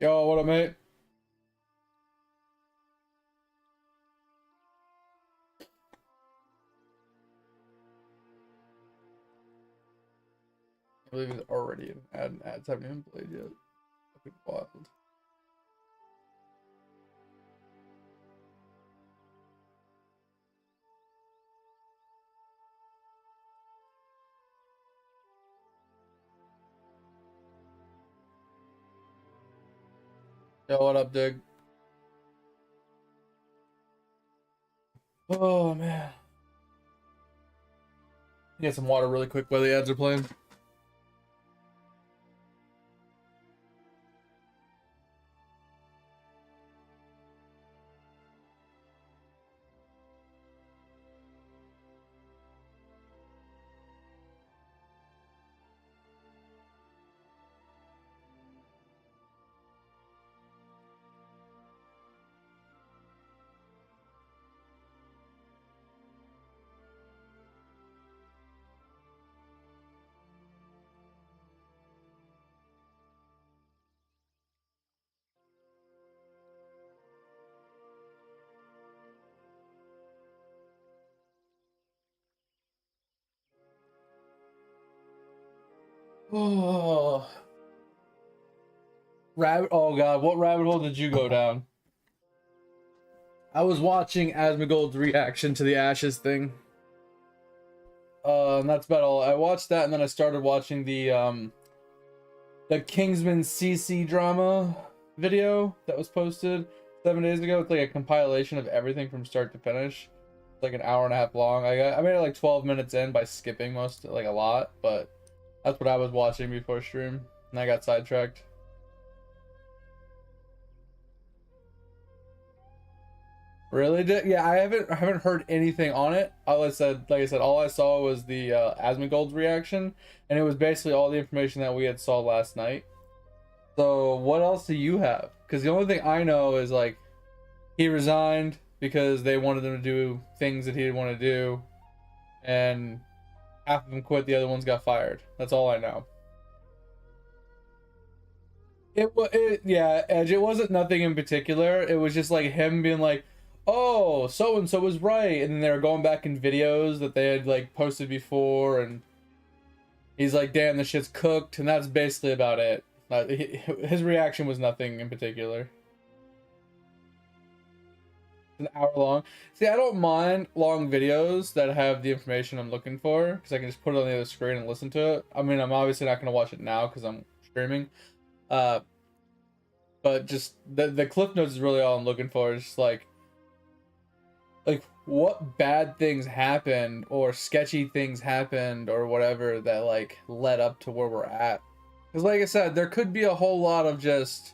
Yo, what up, mate? I believe it's already an ad, and ads haven't even played yet. Fucking wild. Yo, what up, Dig? Oh, man. Get some water really quick while the ads are playing. Oh, oh god, what rabbit hole did you go down? I was watching Asmongold's reaction to the Ashes thing. And that's about all. I watched that, and then I started watching the Kingsman CC drama video that was posted 7 days ago. It's like a compilation of everything from start to finish. It's like an hour and a half long. I made it like 12 minutes in by skipping like a lot, but that's what I was watching before stream, and I got sidetracked. Really? Yeah, I haven't heard anything on it. Like I said, all I saw was the Asmongold's reaction, and it was basically all the information that we had saw last night. So what else do you have? Because the only thing I know is like he resigned because they wanted him to do things that he didn't want to do, and half of them quit, the other ones got fired. That's all I know. Yeah, Edge. It wasn't nothing in particular. It was just like him being like, "Oh, so and so was right," and then they were going back in videos that they had like posted before, and he's like, "Damn, this shit's cooked," and that's basically about it. His reaction was nothing in particular. An hour long. See, I don't mind long videos that have the information I'm looking for because I can just put it on the other screen and listen to it. I mean, I'm obviously not going to watch it now because I'm streaming. Uh, but just the cliff notes is really all I'm looking for. It's just like what bad things happened or sketchy things happened or whatever that like led up to where we're at. Because like I said, there could be a whole lot of just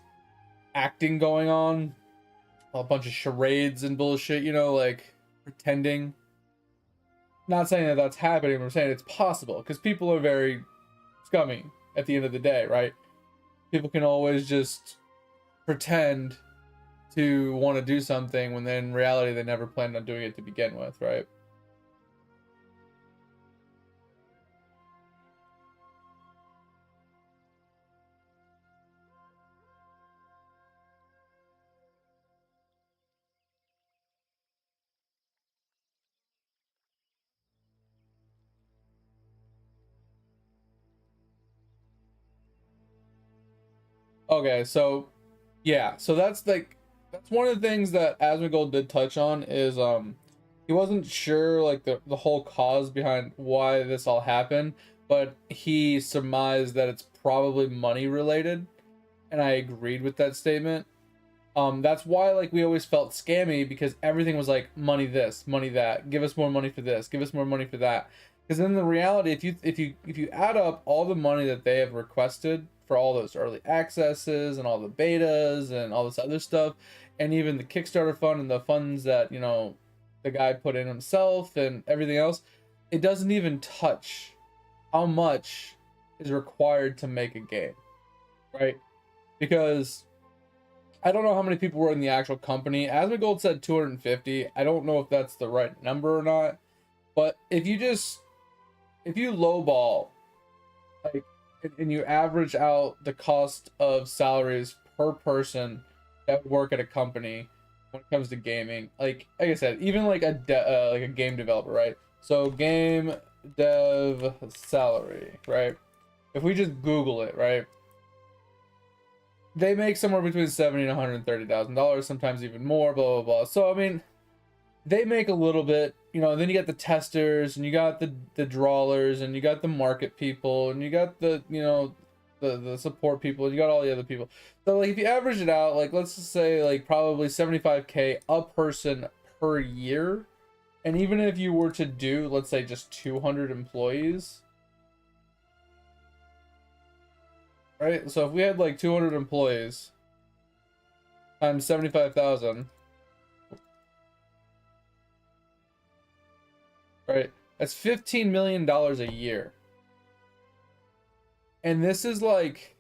acting going on, a bunch of charades and bullshit, you know, like pretending. Not saying that that's happening, but I'm saying it's possible because people are very scummy at the end of the day, right? People can always just pretend to want to do something when then in reality they never planned on doing it to begin with, right? Okay, so yeah, so that's one of the things that Asmongold did touch on is he wasn't sure like the whole cause behind why this all happened, but he surmised that it's probably money related, and I agreed with that statement. That's why like we always felt scammy because everything was like money this, money that, give us more money for this, give us more money for that. Because in the reality, if you add up all the money that they have requested for all those early accesses and all the betas and all this other stuff, and even the Kickstarter fund and the funds that the guy put in himself and everything else, it doesn't even touch how much is required to make a game, right? Because I don't know how many people were in the actual company. Asmongold said 250. I don't know if that's the right number or not. But if you lowball, like, and you average out the cost of salaries per person that work at a company when it comes to gaming. Like I said, even like like a game developer, right? So game dev salary, right? If we just Google it, right? They make somewhere between $70 and $130,000, sometimes even more, blah blah blah. So I mean, they make a little bit, you know. Then you got the testers, and you got the drawlers, and you got the market people, and you got the, you know, the support people, and you got all the other people. So like if you average it out, like let's just say like probably 75K a person per year. And even if you were to do, let's say, just 200 employees, right? So if we had like 200 employees times 75,000, right? That's $15 million a year. And this is like,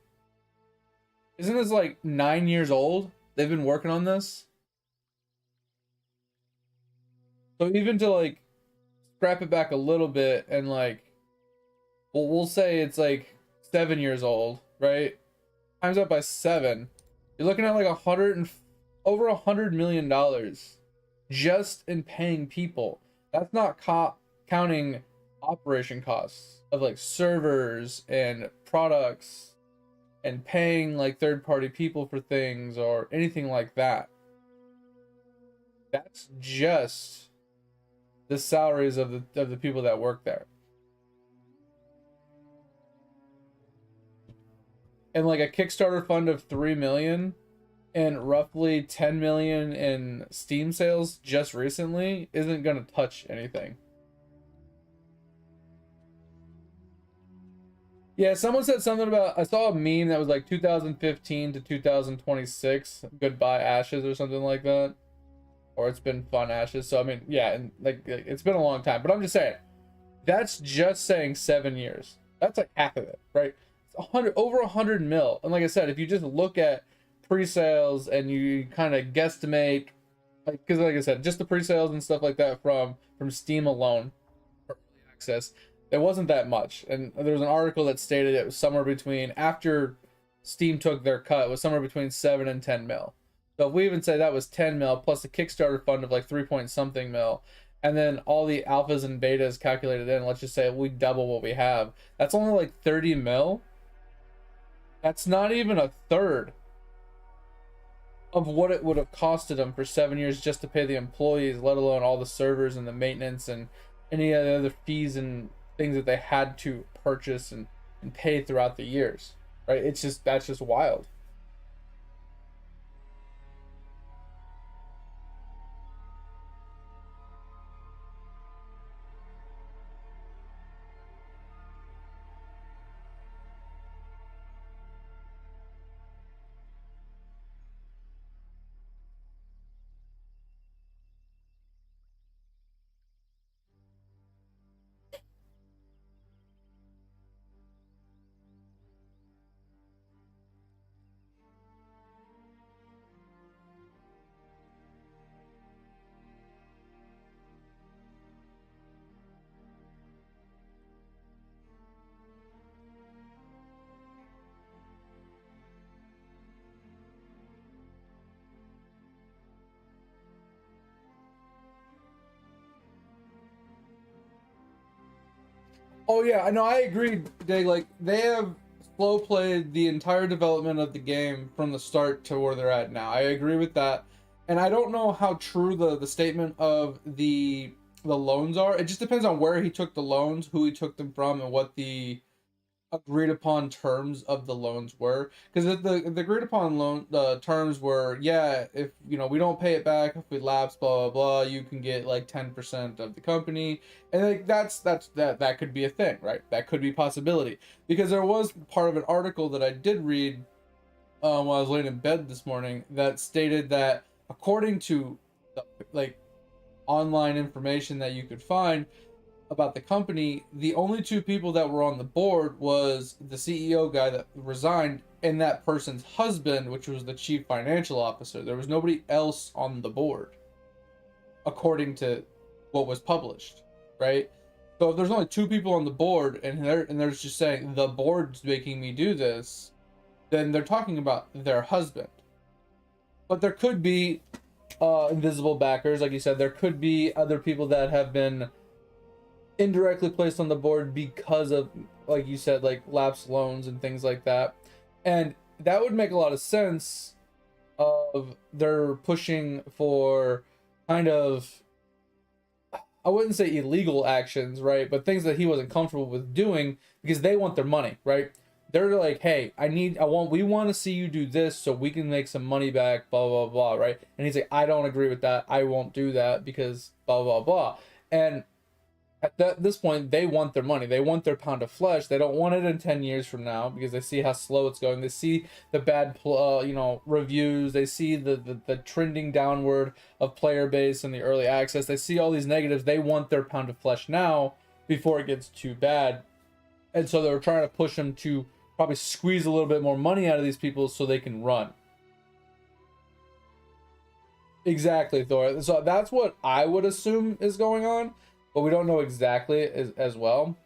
isn't this like 9 years old? They've been working on this. So even to like scrap it back a little bit and like, well, we'll say it's like 7 years old, right? Times that by 7, you're looking at like over $100 million just in paying people. That's not counting operation costs of like servers and products and paying like third-party people for things or anything like that. That's just the salaries of the people that work there. And like a Kickstarter fund of 3 million and roughly 10 million in Steam sales just recently isn't going to touch anything. Yeah, someone said something about, I saw a meme that was like 2015 to 2026 goodbye Ashes or something like that. Or it's been fun Ashes. So I mean, yeah, and like it's been a long time, but I'm just saying that's just saying 7 years. That's like half of it, right? It's over 100 mil. And like I said, if you just look at pre-sales and you kind of guesstimate, like, because like I said, just the pre-sales and stuff like that from Steam alone for early access, it wasn't that much. And there was an article that stated it was somewhere between, after Steam took their cut, it was somewhere between 7 and 10 mil. So if we even say that was 10 mil plus a Kickstarter fund of like 3 point something mil, and then all the alphas and betas calculated in, let's just say we double what we have, that's only like 30 mil. That's not even a third of what it would have costed them for 7 years just to pay the employees, let alone all the servers and the maintenance and any other fees and things that they had to purchase and pay throughout the years, right? That's just wild. Oh yeah, I know. I agree. They have slow played the entire development of the game from the start to where they're at now. I agree with that, and I don't know how true the statement of the loans are. It just depends on where he took the loans, who he took them from, and what the agreed upon terms of the loans were. Because the agreed upon loan terms were, yeah, if you know we don't pay it back, if we lapse, blah blah blah, you can get like 10% of the company. And like that could be a thing, right? That could be a possibility. Because there was part of an article that I did read while I was laying in bed this morning that stated that according to the, like online information that you could find about the company, the only two people that were on the board was the CEO guy that resigned and that person's husband, which was the chief financial officer. There was nobody else on the board, according to what was published, right? So if there's only two people on the board and they're just saying the board's making me do this, then they're talking about their husband. But there could be invisible backers, like you said. There could be other people that have been indirectly placed on the board because of, like you said, like lapsed loans and things like that. And that would make a lot of sense of they're pushing for kind of, I wouldn't say illegal actions, right? But things that he wasn't comfortable with doing because they want their money, right? They're like, hey, we want to see you do this so we can make some money back, blah, blah, blah, right? And he's like, I don't agree with that. I won't do that because blah, blah, blah. And at this point, they want their money. They want their pound of flesh. They don't want it in 10 years from now because they see how slow it's going. They see the bad, reviews. They see the trending downward of player base and the early access. They see all these negatives. They want their pound of flesh now before it gets too bad. And so they're trying to push them to probably squeeze a little bit more money out of these people so they can run. Exactly, Thor. So that's what I would assume is going on. But we don't know exactly as well.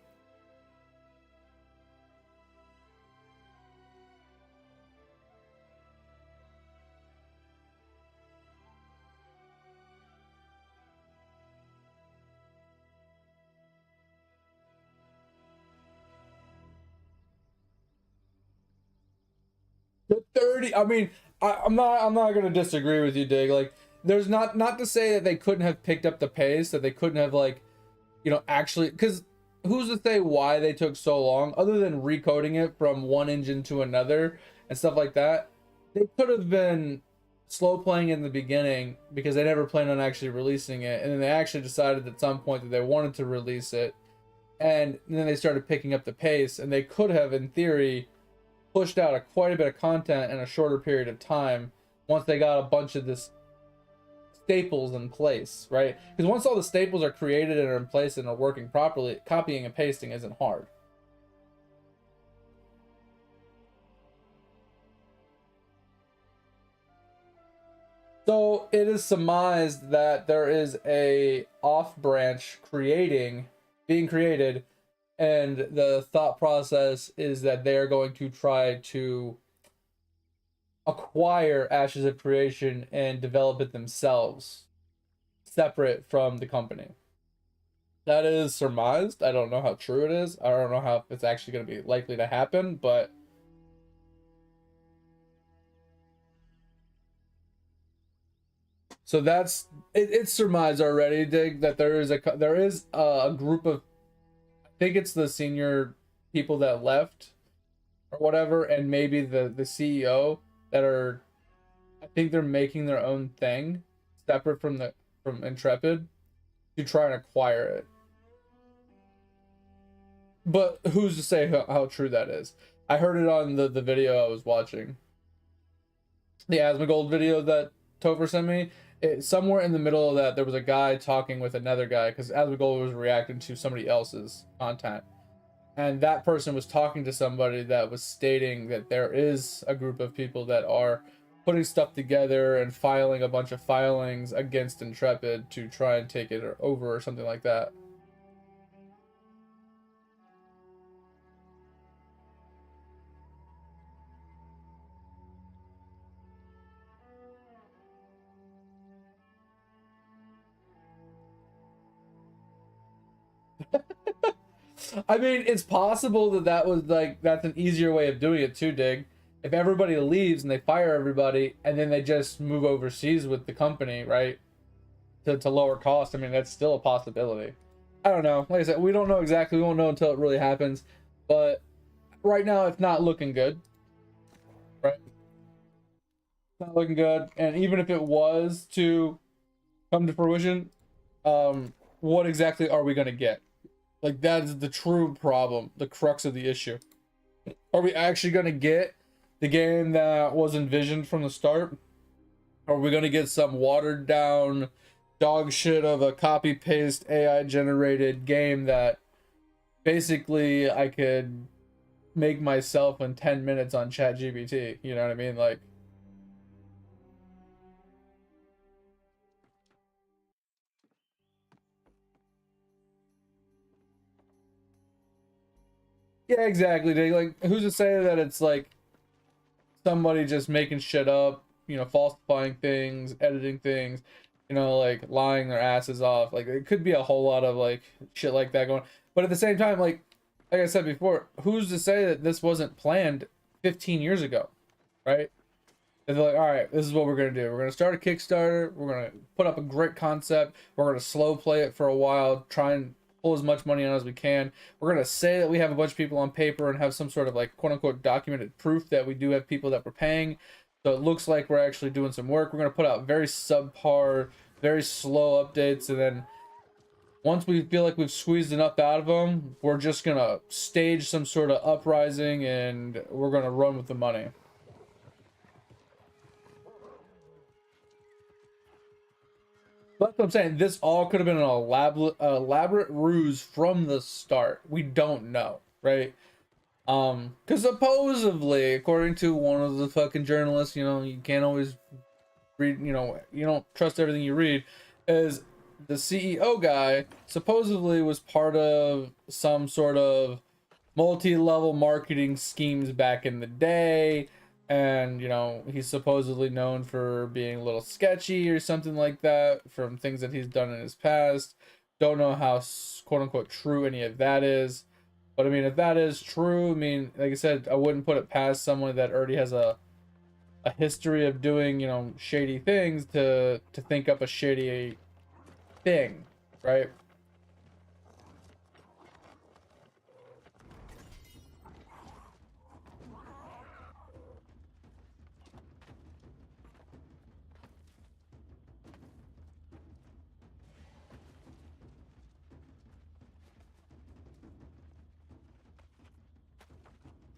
The 30, I mean, I'm not gonna disagree with you, Dig. Like, there's not to say that they couldn't have picked up the pace, that they couldn't have, like, actually, because who's to say why they took so long other than recoding it from one engine to another and stuff like that. They could have been slow playing in the beginning because they never planned on actually releasing it, and then they actually decided at some point that they wanted to release it, and then they started picking up the pace, and they could have, in theory, pushed out quite a bit of content in a shorter period of time once they got a bunch of this staples in place, right? Because once all the staples are created and are in place and are working properly, copying and pasting isn't hard. So it is surmised that there is a off branch being created, and the thought process is that they are going to try to acquire Ashes of Creation and develop it themselves, separate from the company. That is surmised. I don't know how true it is. I don't know how it's actually going to be likely to happen, but so that's it's surmised already, Dig, that there is a group of, I think it's the senior people that left or whatever, and maybe the CEO that are, I think they're making their own thing separate from Intrepid to try and acquire it. But who's to say how true that is? I heard it on the video I was watching. The Asmongold video that Topher sent me. Somewhere in the middle of that, there was a guy talking with another guy because Asmongold was reacting to somebody else's content. And that person was talking to somebody that was stating that there is a group of people that are putting stuff together and filing a bunch of filings against Intrepid to try and take it over or something like that. I mean, it's possible that was like, that's an easier way of doing it too, Dig. If everybody leaves and they fire everybody and then they just move overseas with the company, right? To lower cost. I mean, that's still a possibility. I don't know. Like I said, we don't know exactly. We won't know until it really happens. But right now, it's not looking good. Right? It's not looking good. And even if it was to come to fruition, what exactly are we going to get? Like, that is the true problem, the crux of the issue. Are we actually going to get the game that was envisioned from the start? Are we going to get some watered down dog shit of a copy paste AI generated game that basically I could make myself in 10 minutes on ChatGPT? You know what I mean? Like, yeah, exactly. Like, who's to say that it's like somebody just making shit up falsifying things, editing things, like lying their asses off. Like it could be a whole lot of like shit like that going. But at the same time, like I said before, who's to say that this wasn't planned 15 years ago, right? And they're like, all right, this is what we're gonna do. We're gonna start a Kickstarter. We're gonna put up a great concept. We're gonna slow play it for a while, try and pull as much money on as we can. We're gonna say that we have a bunch of people on paper and have some sort of like quote unquote documented proof that we do have people that we're paying. So it looks like we're actually doing some work. We're gonna put out very subpar, very slow updates, and then once we feel like we've squeezed enough out of them, we're just gonna stage some sort of uprising and we're gonna run with the money. That's what I'm saying. This all could have been an elaborate ruse from the start. We don't know, right? Because supposedly, according to one of the fucking journalists, you can't always read, you don't trust everything you read, is the CEO guy supposedly was part of some sort of multi-level marketing schemes back in the day, and he's supposedly known for being a little sketchy or something like that from things that he's done in his past. Don't know how quote-unquote true any of that is, but I mean, if that is true, I mean, like I said, I wouldn't put it past someone that already has a history of doing shady things to think up a shady thing, right?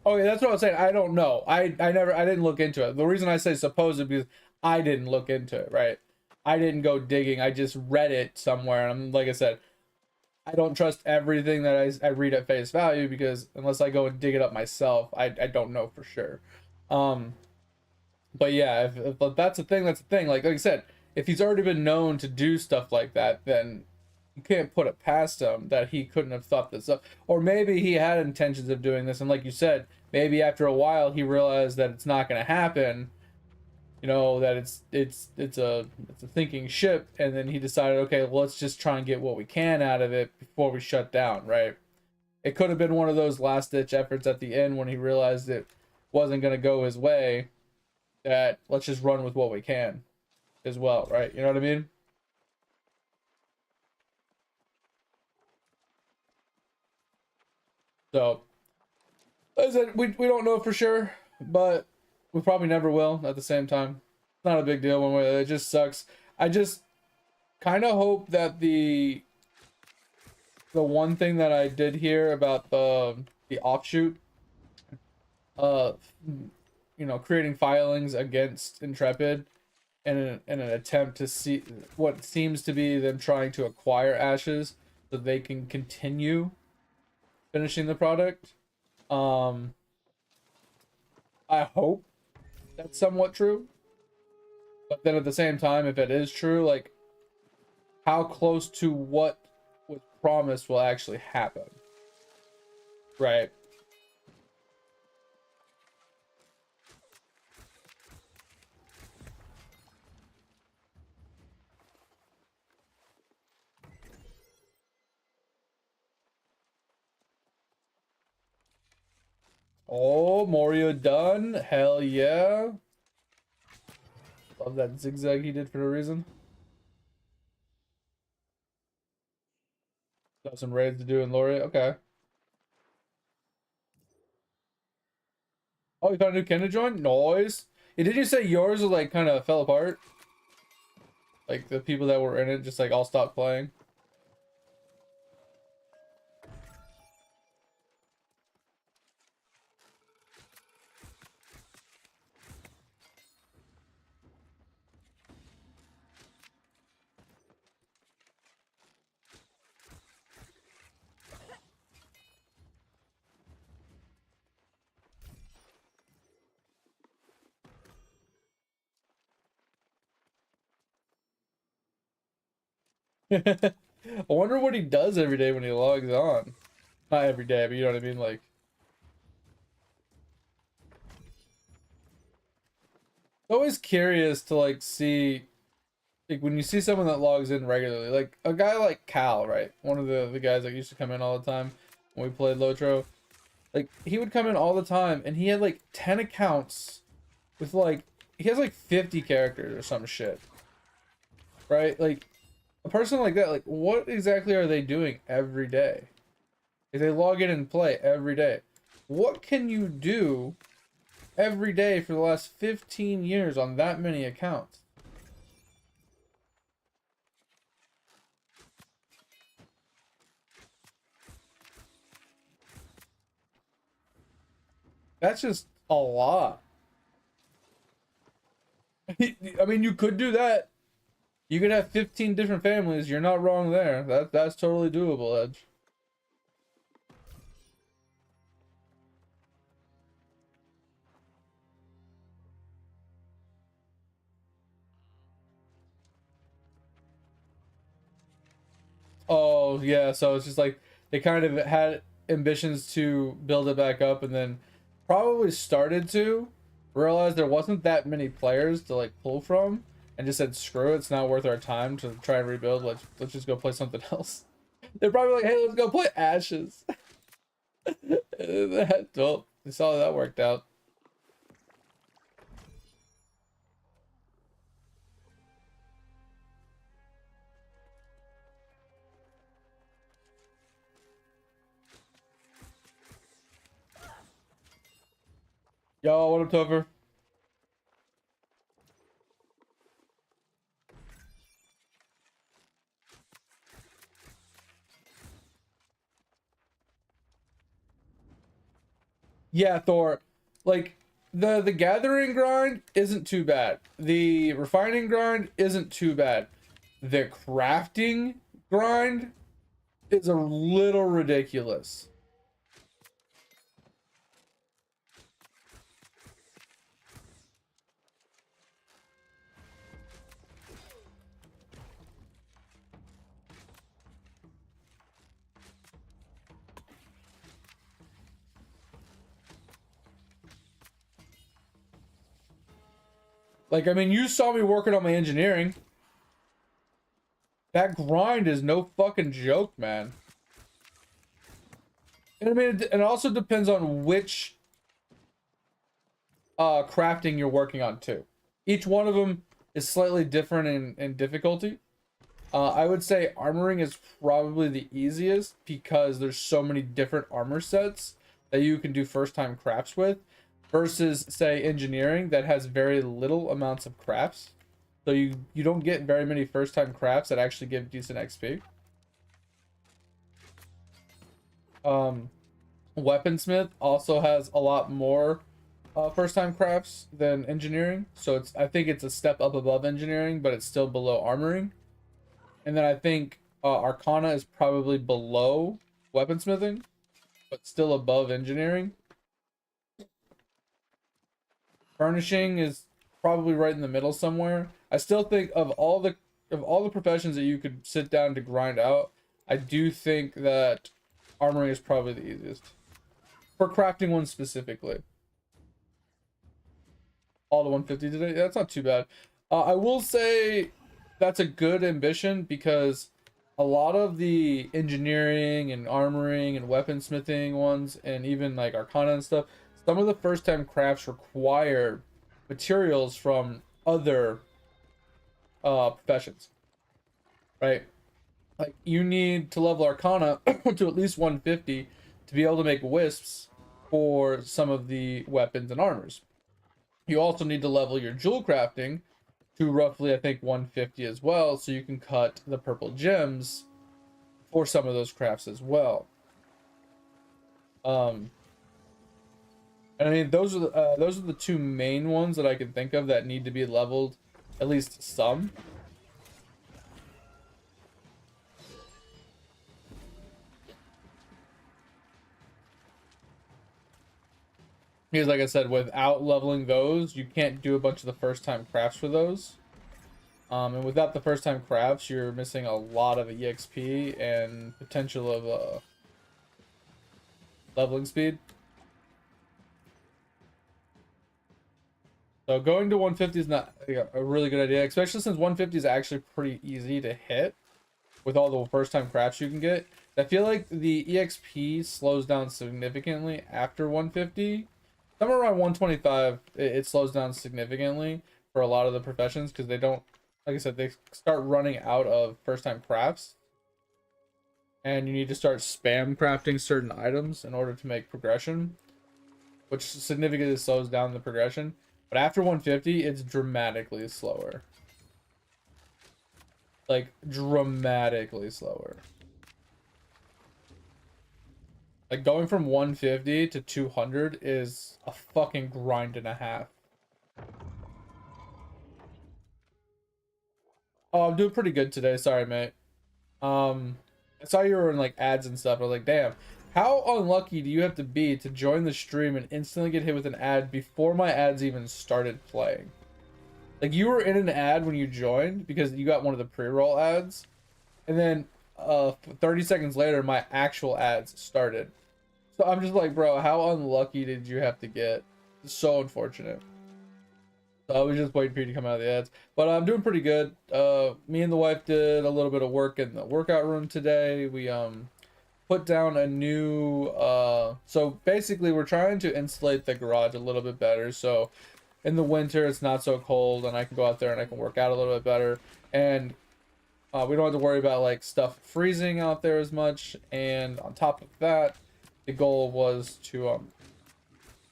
Okay, that's what I was saying. I don't know. I didn't look into it. The reason I say supposed is because I didn't look into it, right? I didn't go digging. I just read it somewhere. And like I said, I don't trust everything that I read at face value because unless I go and dig it up myself, I don't know for sure. Um, but yeah, if that's a thing, that's a thing. Like I said, if he's already been known to do stuff like that, then you can't put it past him that he couldn't have thought this up. Or maybe he had intentions of doing this, and like you said, maybe after a while he realized that it's not going to happen. That it's a thinking ship, and then he decided, okay, well, let's just try and get what we can out of it before we shut down, right? It could have been one of those last ditch efforts at the end when he realized it wasn't going to go his way. That let's just run with what we can, as well, right? You know what I mean? So, as I said, we don't know for sure, but we probably never will at the same time. It's not a big deal one way. It just sucks. I just kind of hope that the one thing that I did hear about the offshoot, uh, creating filings against Intrepid in an attempt to see what seems to be them trying to acquire Ashes so they can continue finishing the product. Um, I hope that's somewhat true. But then at the same time, if it is true, like how close to what was promised will actually happen, right? Oh, Morio done. Hell yeah. Love that zigzag he did for no reason. Got some raids to do in Lori. Okay. Oh, you found a new Kenda join? Noise. Yeah, did you say yours was like kind of fell apart? Like the people that were in it just like all stopped playing? I wonder what he does every day when he logs on. Not every day, but you know what I mean? Like, always curious to like see, like when you see someone that logs in regularly, like a guy like Cal, right? One of the guys that used to come in all the time when we played Lotro. Like he would come in all the time and he had like 10 accounts with like he has like 50 characters or some shit. Right? Like a person like that, like what exactly are they doing every day? If they log in and play every day, what can you do every day for the last 15 years on that many accounts? That's just a lot. I mean, you could do that. You could have 15 different families. You're not wrong there. That's totally doable, Edge. Oh, yeah, so it's just like they kind of had ambitions to build it back up and then probably started to realize there wasn't that many players to like pull from and just said, screw it, it's not worth our time to try and rebuild. Let's just go play something else. They're probably like, hey, let's go play Ashes. Well, they saw how that worked out. Yo, what up, Topher? Yeah, Thor. Like the gathering grind isn't too bad. The refining grind isn't too bad. The crafting grind is a little ridiculous. Like, I mean, you saw me working on my engineering. That grind is no fucking joke, man. And I mean, it also depends on which crafting you're working on too. Each one of them is slightly different in difficulty. I would say armoring is probably the easiest because there's so many different armor sets that you can do first time crafts with versus say engineering that has very little amounts of crafts. So you don't get very many first time crafts that actually give decent XP. Um, Weaponsmith also has a lot more first time crafts than engineering. So it's I think it's a step up above engineering, but it's still below armoring. And then I think Arcana is probably below weaponsmithing, but still above engineering. Furnishing is probably right in the middle somewhere. I still think of all the professions that you could sit down to grind out, I do think that armoring is probably the easiest. For crafting one specifically. All to 150 today? That's not too bad. I will say that's a good ambition because a lot of the engineering and armoring and weaponsmithing ones and even like arcana and stuff, some of the first time crafts require materials from other professions, right? Like you need to level arcana to at least 150 to be able to make wisps for some of the weapons and armors. You also need to level your jewel crafting to roughly, I think, 150 as well, so you can cut the purple gems for some of those crafts as well. Um, and I mean, those are the two main ones that I can think of that need to be leveled, at least some. Because, like I said, without leveling those, you can't do a bunch of the first time crafts for those. And without the first time crafts, you're missing a lot of EXP and potential of leveling speed. So going to 150 is not a really good idea, especially since 150 is actually pretty easy to hit with all the first time crafts you can get. I feel like the EXP slows down significantly after 150. Somewhere around 125, it slows down significantly for a lot of the professions because they don't, like I said, they start running out of first time crafts. And you need to start spam crafting certain items in order to make progression, which significantly slows down the progression. But after 150, it's dramatically slower. Like, dramatically slower. Like, going from 150 to 200 is a fucking grind and a half. Oh, I'm doing pretty good today. Sorry, mate. I saw you were in, like, ads and stuff. I was like, damn. How unlucky do you have to be to join the stream and instantly get hit with an ad before my ads even started playing? Like, you were in an ad when you joined because you got one of the pre-roll ads, and then 30 seconds later my actual ads started. So I'm just like, bro, how unlucky did you have to get? It's so unfortunate. So I was just waiting for you to come out of the ads, but I'm doing pretty good. Me and the wife did a little bit of work in the workout room today. We put down a new so basically we're trying to insulate the garage a little bit better, so in the winter it's not so cold and I can go out there and I can work out a little bit better, and we don't have to worry about like stuff freezing out there as much. And on top of that, the goal was to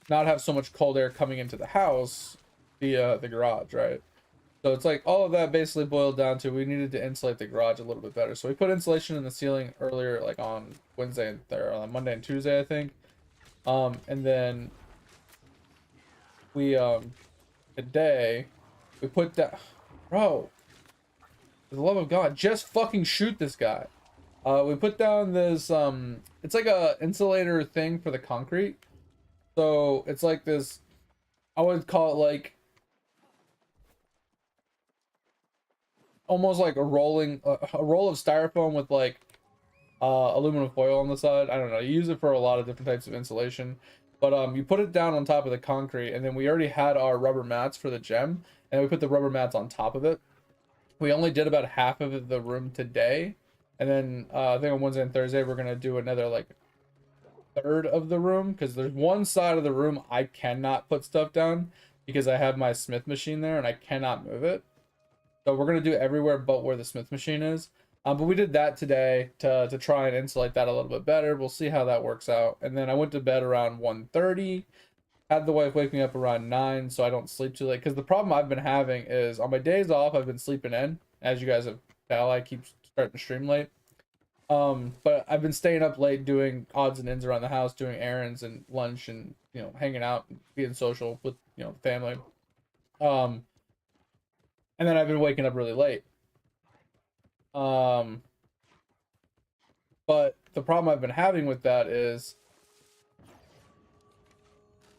not have so much cold air coming into the house via the garage, right? So it's like all of that basically boiled down to we needed to insulate the garage a little bit better. So we put insulation in the ceiling earlier, like on Wednesday and on Monday and Tuesday, I think. And then we today we put that, bro, for the love of God, just fucking shoot this guy. We put down this it's like a insulator thing for the concrete. So it's like this, I would call it like almost like a rolling a roll of styrofoam with like aluminum foil on the side. I don't know, you use it for a lot of different types of insulation, but you put it down on top of the concrete, and then we already had our rubber mats for the gym, and we put the rubber mats on top of it. We only did about half of the room today, and then I think on Wednesday and Thursday we're gonna do another like third of the room, because there's one side of the room I cannot put stuff down because I have my smith machine there and I cannot move it. So we're gonna do everywhere but where the smith machine is. But we did that today to try and insulate that a little bit better. We'll see how that works out. And then I went to bed around 1:30. Had the wife wake me up around 9 so I don't sleep too late. Because the problem I've been having is on my days off I've been sleeping in. As you guys have tell, I keep starting to stream late. But I've been staying up late doing odds and ends around the house, doing errands and lunch and, you know, hanging out and being social with, you know, family. Um, and then I've been waking up really late. Um, but the problem I've been having with that is,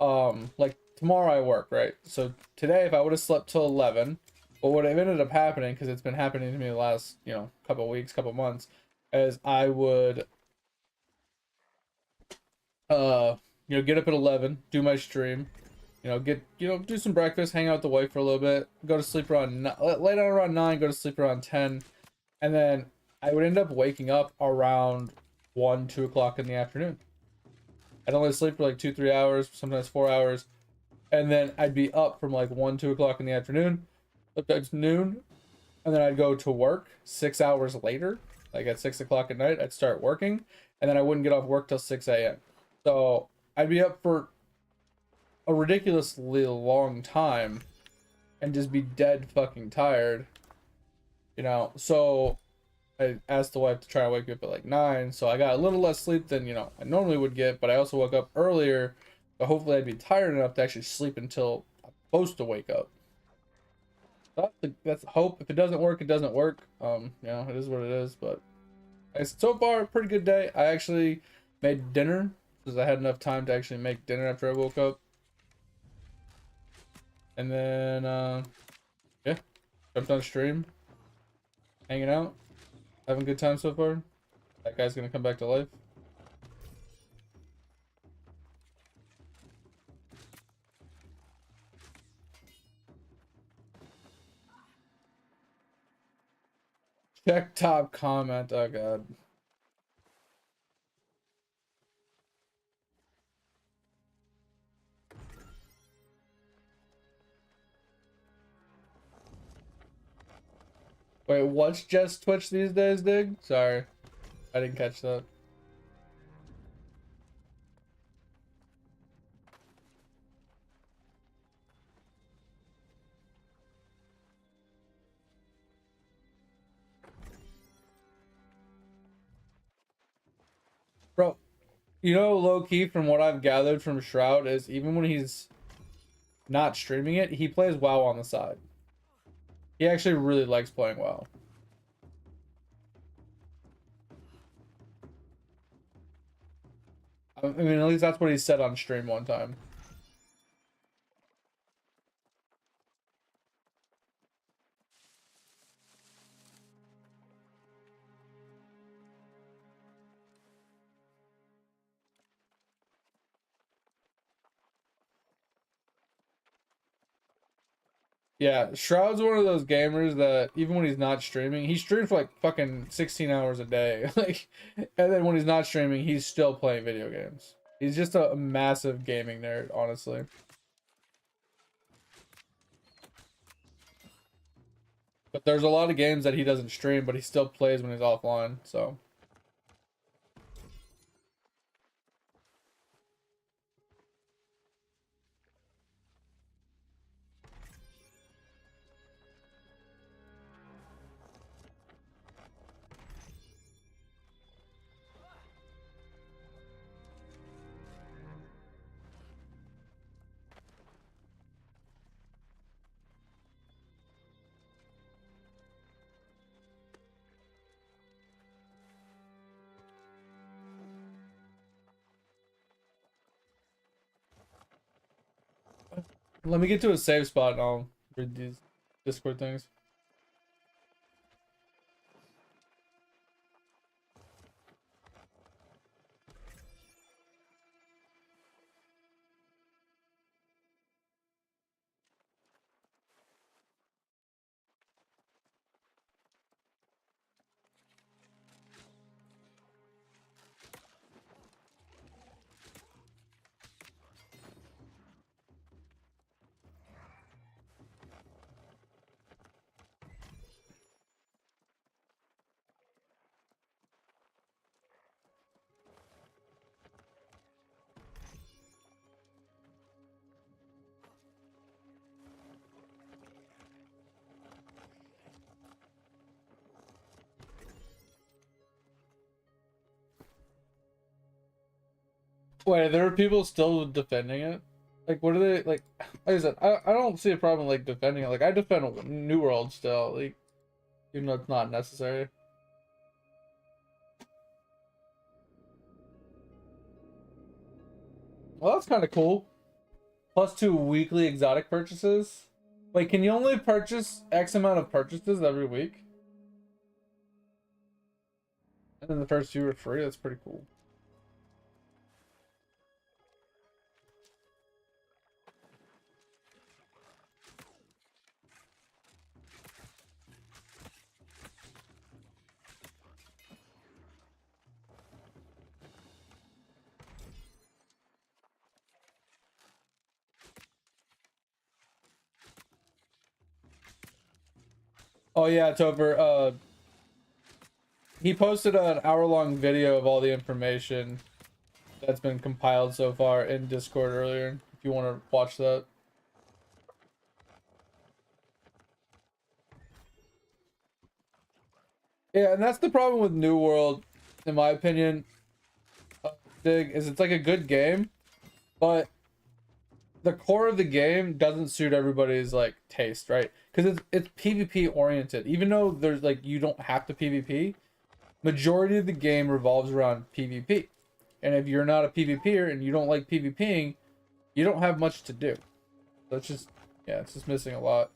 like tomorrow I work, right? So today, if I would have slept till 11, what would have ended up happening, because it's been happening to me the last, you know, couple weeks, couple months, is I would, you know, get up at 11, do my stream, you know, get, you know, do some breakfast, hang out with the wife for a little bit, go to sleep around, lay down around 9, go to sleep around 10, and then I would end up waking up around 1, 2 o'clock in the afternoon. I'd only sleep for like 2, 3 hours, sometimes 4 hours, and then I'd be up from like 1, 2 o'clock in the afternoon, up to noon, and then I'd go to work 6 hours later, like at 6 o'clock at night, I'd start working, and then I wouldn't get off work till 6 a.m. So I'd be up for a ridiculously long time and just be dead fucking tired, you know. So I asked the wife to try and wake me up at like 9, so I got a little less sleep than, you know, I normally would get, but I also woke up earlier, but hopefully I'd be tired enough to actually sleep until I'm supposed to wake up. That's hope. If it doesn't work, it doesn't work. You know, it is what it is. But so far, pretty good day. I actually made dinner because I had enough time to actually make dinner after I woke up. And then, yeah, jumped on stream, hanging out, having a good time so far. That guy's gonna come back to life. Check top comment. Oh god. Wait, what's just Twitch these days, Dig? Sorry, I didn't catch that. Bro, you know, low key, from what I've gathered from Shroud, is even when he's not streaming it, he plays WoW on the side. He actually really likes playing WoW. I mean, at least that's what he said on stream one time. Yeah, Shroud's one of those gamers that even when he's not streaming, he streams for like fucking 16 hours a day. Like, and then when he's not streaming, he's still playing video games. He's just a massive gaming nerd, honestly. But there's a lot of games that he doesn't stream, but he still plays when he's offline, so. Let me get to a safe spot and I'll read these Discord things. Wait, there are people still defending it? Like, what are they, like I said, I don't see a problem, like, defending it. Like, I defend New World still, like, even though it's not necessary. Well, that's kind of cool. +2 weekly exotic purchases. Wait, can you only purchase X amount of purchases every week? And then the first few are free? That's pretty cool. Oh yeah, Topher, he posted an hour-long video of all the information that's been compiled so far in Discord earlier, if you want to watch that. Yeah, and that's the problem with New World, in my opinion. Dig, is it's like a good game, but the core of the game doesn't suit everybody's like taste, right? Because it's PvP oriented. Even though there's like you don't have to PvP, majority of the game revolves around PvP. And if you're not a PvPer and you don't like PvPing, you don't have much to do. So it's just, yeah, it's just missing a lot.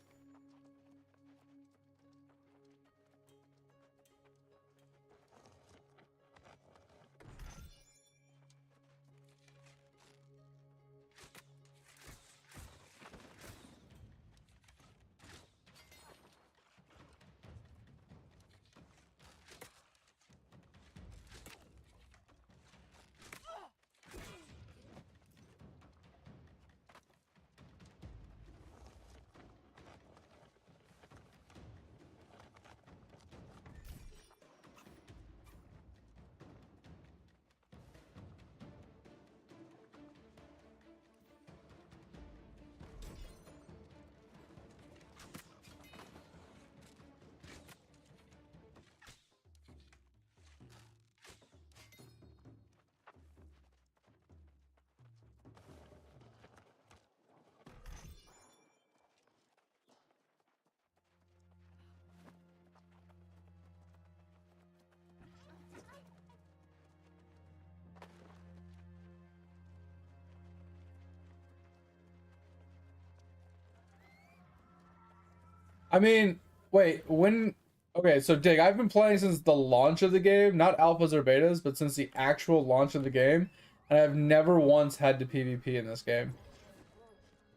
I mean, wait, when? Okay, so Dig, I've been playing since the launch of the game, not alphas or betas, but since the actual launch of the game, and I've never once had to PvP in this game.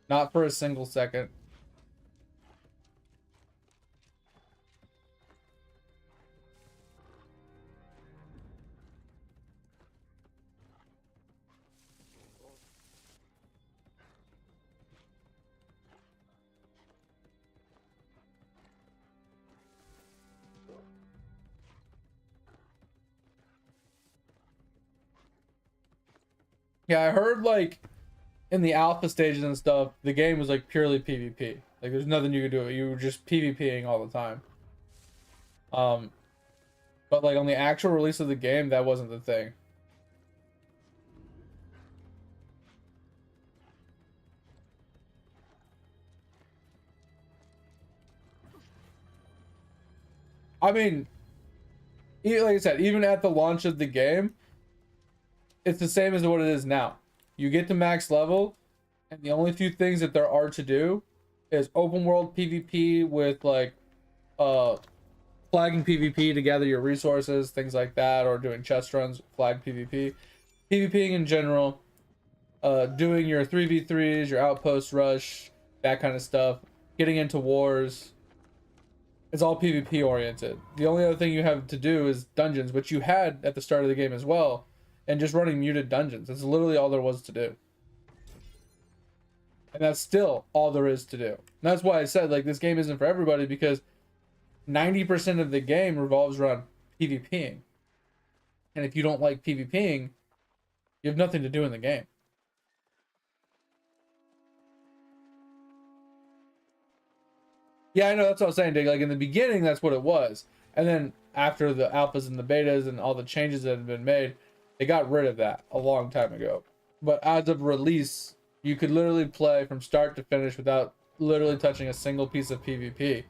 Not for a single second. Yeah, I heard like in the alpha stages and stuff, the game was like purely PvP. Like there's nothing you could do. You were just PvPing all the time. Um, but like on the actual release of the game, that wasn't the thing. I mean, like I said, even at the launch of the game, it's the same as what it is now. You get to max level, and the only few things that there are to do is open world PvP with like uh flagging PvP to gather your resources, things like that, or doing chest runs, flag PvP, PvPing in general, doing your 3v3s, your outpost rush, that kind of stuff, getting into wars. It's all PvP oriented. The only other thing you have to do is dungeons, which you had at the start of the game as well, and just running muted dungeons. That's literally all there was to do. And that's still all there is to do. And that's why I said like this game isn't for everybody, because 90% of the game revolves around PvPing. And if you don't like PvPing, you have nothing to do in the game. Yeah, I know, that's what I was saying, Dig. Like in the beginning, that's what it was. And then after the alphas and the betas and all the changes that have been made, they got rid of that a long time ago. But as of release, you could literally play from start to finish without literally touching a single piece of PvP.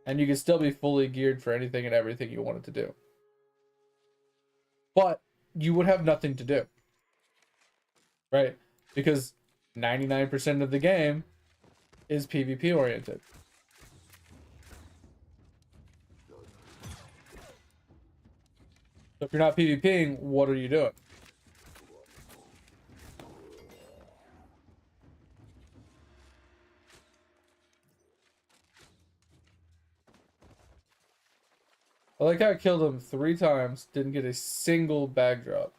And you could still be fully geared for anything and everything you wanted to do. But you would have nothing to do. Right? Because 99% of the game is PvP oriented. So if you're not PvPing, what are you doing? I like how I killed him 3 times, didn't get a single bag drop.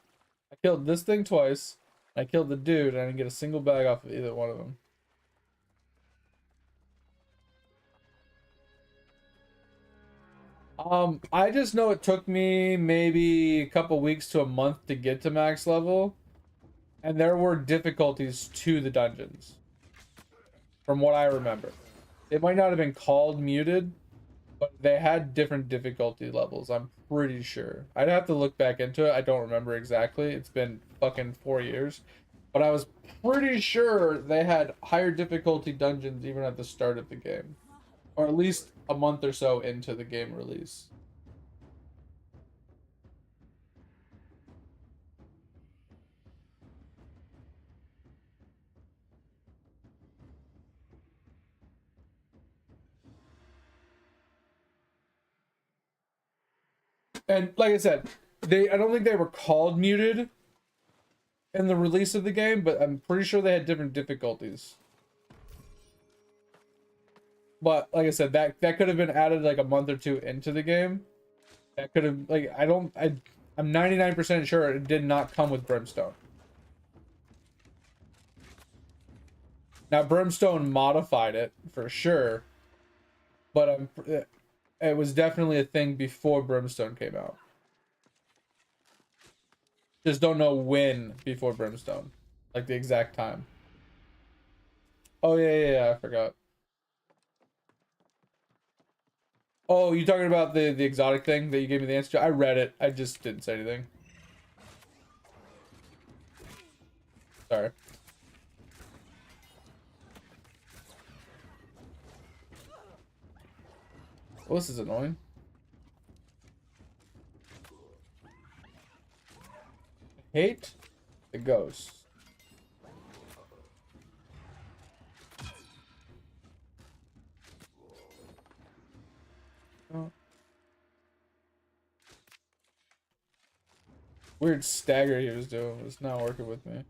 I killed this thing twice, I killed the dude, and I didn't get a single bag off of either one of them. I just know it took me maybe a couple weeks to a month to get to max level, and there were difficulties to the dungeons, from what I remember. It might not have been called muted, but they had different difficulty levels, I'm pretty sure. I'd have to look back into it. I don't remember exactly. It's been fucking 4 years. But I was pretty sure they had higher difficulty dungeons even at the start of the game. Or at least a month or so into the game release. And like I said, I don't think they were called muted in the release of the game, but I'm pretty sure they had different difficulties. But like I said, that could have been added like a month or two into the game. That could have like I'm 99% sure it did not come with Brimstone. Now Brimstone modified it for sure, but it was definitely a thing before Brimstone came out. Just don't know when before Brimstone, like the exact time. Oh yeah, I forgot. Oh, you talking about the exotic thing that you gave me the answer to? I read it. I just didn't say anything. Sorry. Well, this is annoying. Hate the ghost. weird stagger he was doing was not working with me.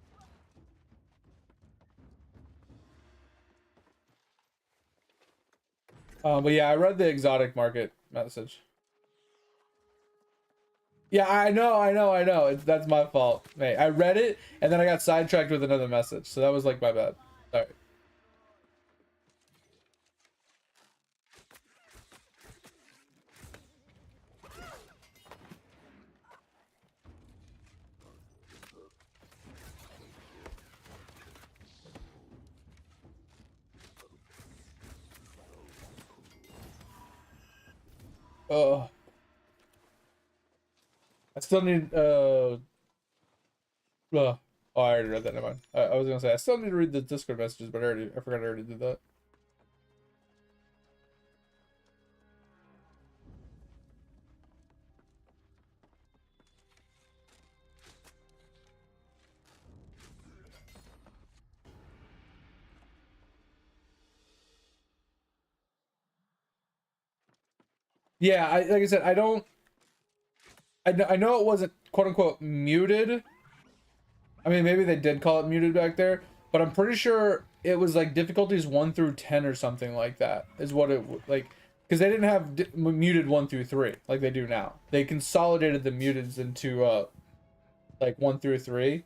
But yeah, I read the exotic market message. Yeah, I know. That's my fault, mate. I read it and then I got sidetracked with another message, so that was like my bad. Sorry. Oh, I still need oh, I already read that. Never mind. I was gonna say I still need to read the Discord messages, but I forgot I already did that. Yeah, like I said, I don't. I know it wasn't quote unquote muted. I mean, maybe they did call it muted back there, but I'm pretty sure it was like difficulties 1 through 10 or something like that is what it like, because they didn't have muted 1 through 3 like they do now. They consolidated the muteds into like 1 through 3.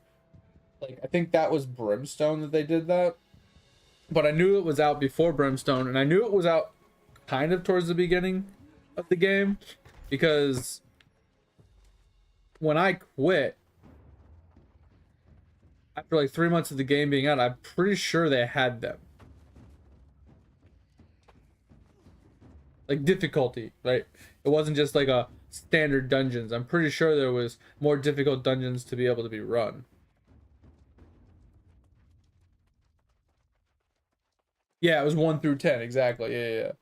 Like I think that was Brimstone that they did that, but I knew it was out before Brimstone, and I knew it was out kind of towards the beginning of the game because when I quit after like 3 months of the game being out, I'm pretty sure they had them. Like difficulty, right? It wasn't just like a standard dungeons. I'm pretty sure there was more difficult dungeons to be able to be run. Yeah, it was 1 through 10, exactly. Yeah.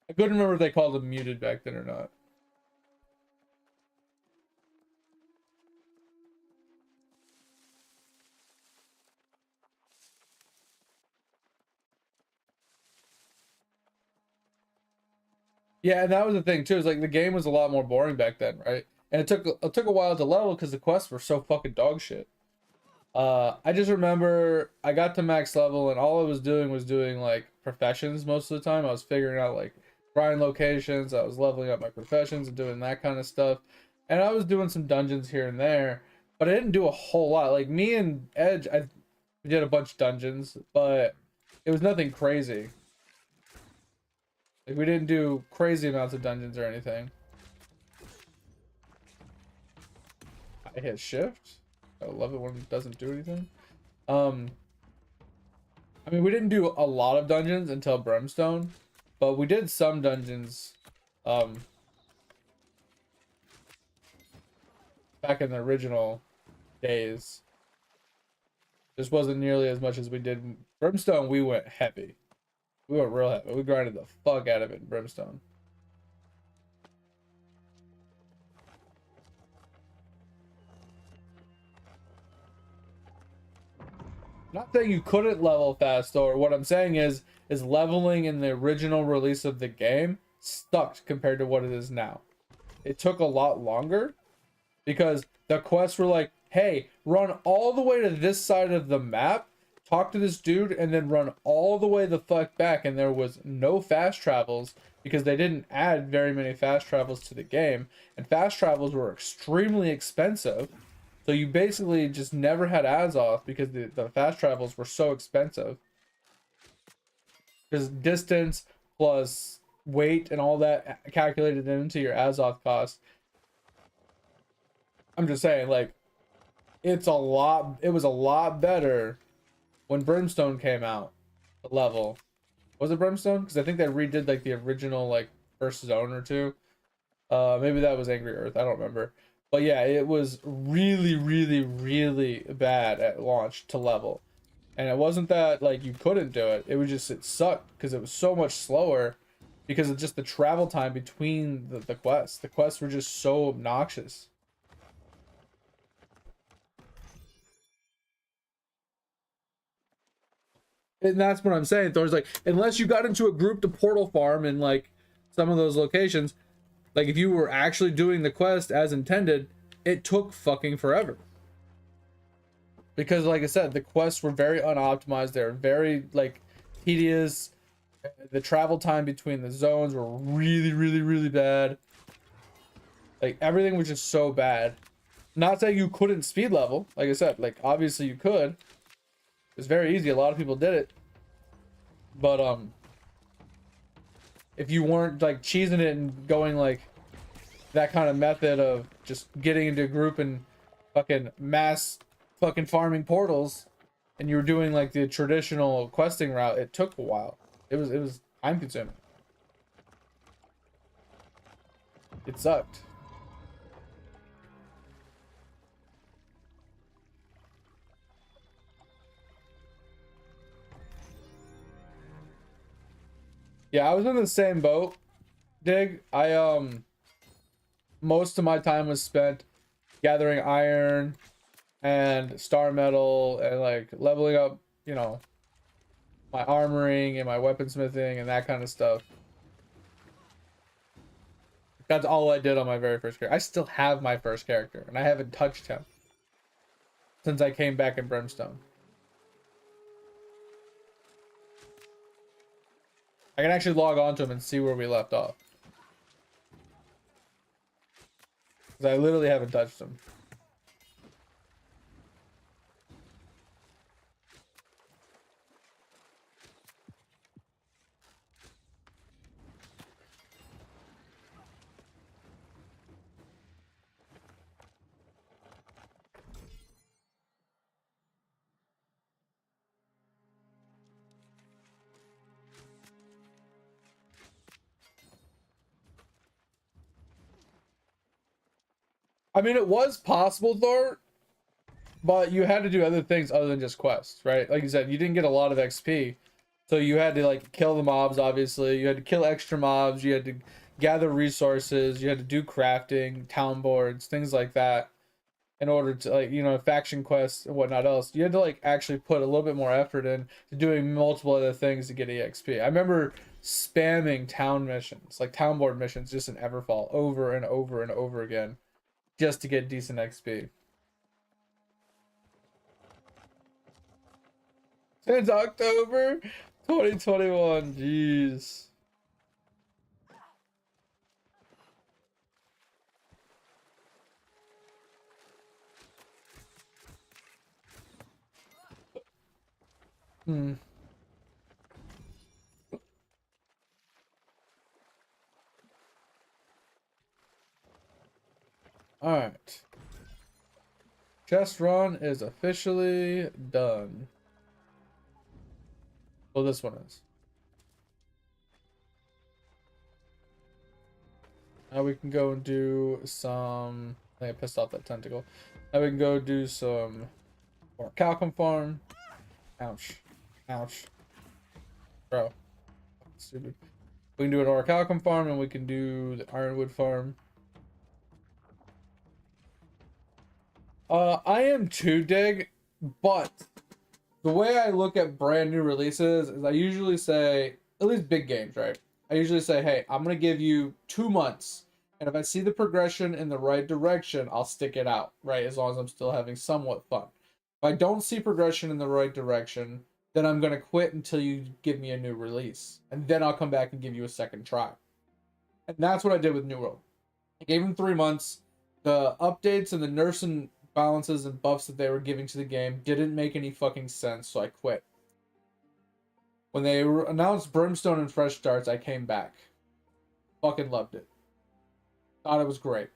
I couldn't remember if they called them muted back then or not. Yeah, and that was the thing too. Is like the game was a lot more boring back then, right? And it took a while to level because the quests were so fucking dog shit. I just remember I got to max level and all I was doing like professions most of the time. I was figuring out like grind locations. I was leveling up my professions and doing that kind of stuff. And I was doing some dungeons here and there, but I didn't do a whole lot. Like me and Edge, I did a bunch of dungeons, but it was nothing crazy. Like we didn't do crazy amounts of dungeons or anything. I hit shift. I love it when it doesn't do anything. Um, I mean, we didn't do a lot of dungeons until Brimstone, but we did some dungeons, back in the original days. Just wasn't nearly as much as we did Brimstone. We went heavy. We went real heavy. We grinded the fuck out of it in Brimstone. Not saying you couldn't level fast, or what I'm saying is leveling in the original release of the game sucked compared to what it is now. It took a lot longer because the quests were like, hey, run all the way to this side of the map, talk to this dude, and then run all the way the fuck back. And there was no fast travels because they didn't add very many fast travels to the game, and fast travels were extremely expensive. So you basically just never had Azoth because the fast travels were so expensive. Because distance plus weight and all that calculated into your Azoth cost. I'm just saying, like, it was a lot better when Brimstone came out. The level. Was it Brimstone? Because I think they redid like the original like first zone or two. Maybe that was Angry Earth. I don't remember. But yeah, it was really, really, really bad at launch to level. And it wasn't that like you couldn't do it. It was just it sucked because it was so much slower because of just the travel time between the quests. The quests were just so obnoxious. And that's what I'm saying. Thor's like, unless you got into a group to portal farm in like some of those locations, like if you were actually doing the quest as intended, it took fucking forever. Because like I said, the quests were very unoptimized. They were very like tedious. The travel time between the zones were really, really, really bad. Like everything was just so bad. Not saying you couldn't speed level. Like I said, like obviously you could. It's very easy. A lot of people did it. But if you weren't like cheesing it and going like that kind of method of just getting into a group and fucking mass fucking farming portals, and you were doing like the traditional questing route, it took a while. It was time consuming. It sucked. Yeah, I was in the same boat, Dig. Most of my time was spent gathering iron and star metal and like leveling up, you know, my armoring and my weaponsmithing and that kind of stuff. That's all I did on my very first character. I still have my first character and I haven't touched him since I came back in Brimstone. I can actually log on to him and see where we left off. Because I literally haven't touched him. I mean, it was possible, Thor, but you had to do other things other than just quests, right? Like you said, you didn't get a lot of XP. So you had to like kill the mobs, obviously. You had to kill extra mobs. You had to gather resources. You had to do crafting, town boards, things like that in order to like, you know, faction quests and whatnot else. You had to like actually put a little bit more effort in to doing multiple other things to get EXP. I remember spamming town missions, like town board missions, just in Everfall over and over and over again just to get decent XP. Since October 2021, jeez. Hmm. All right. Chest run is officially done. Well, this one is. Now we can go and do some. I think I pissed off that tentacle. Now we can go do some more Calcum farm. Ouch. Ouch. Bro. Stupid. We can do an Orichalcum farm and we can do the Ironwood farm. I am too, Dig, but the way I look at brand new releases is I usually say, at least big games, right? I usually say, hey, I'm going to give you 2 months. And if I see the progression in the right direction, I'll stick it out, right? As long as I'm still having somewhat fun. If I don't see progression in the right direction, then I'm going to quit until you give me a new release. And then I'll come back and give you a second try. And that's what I did with New World. I gave them 3 months. The updates and the nerfs and balances and buffs that they were giving to the game didn't make any fucking sense, so I quit. When they announced Brimstone and Fresh Starts, I came back. Fucking loved it. Thought it was great.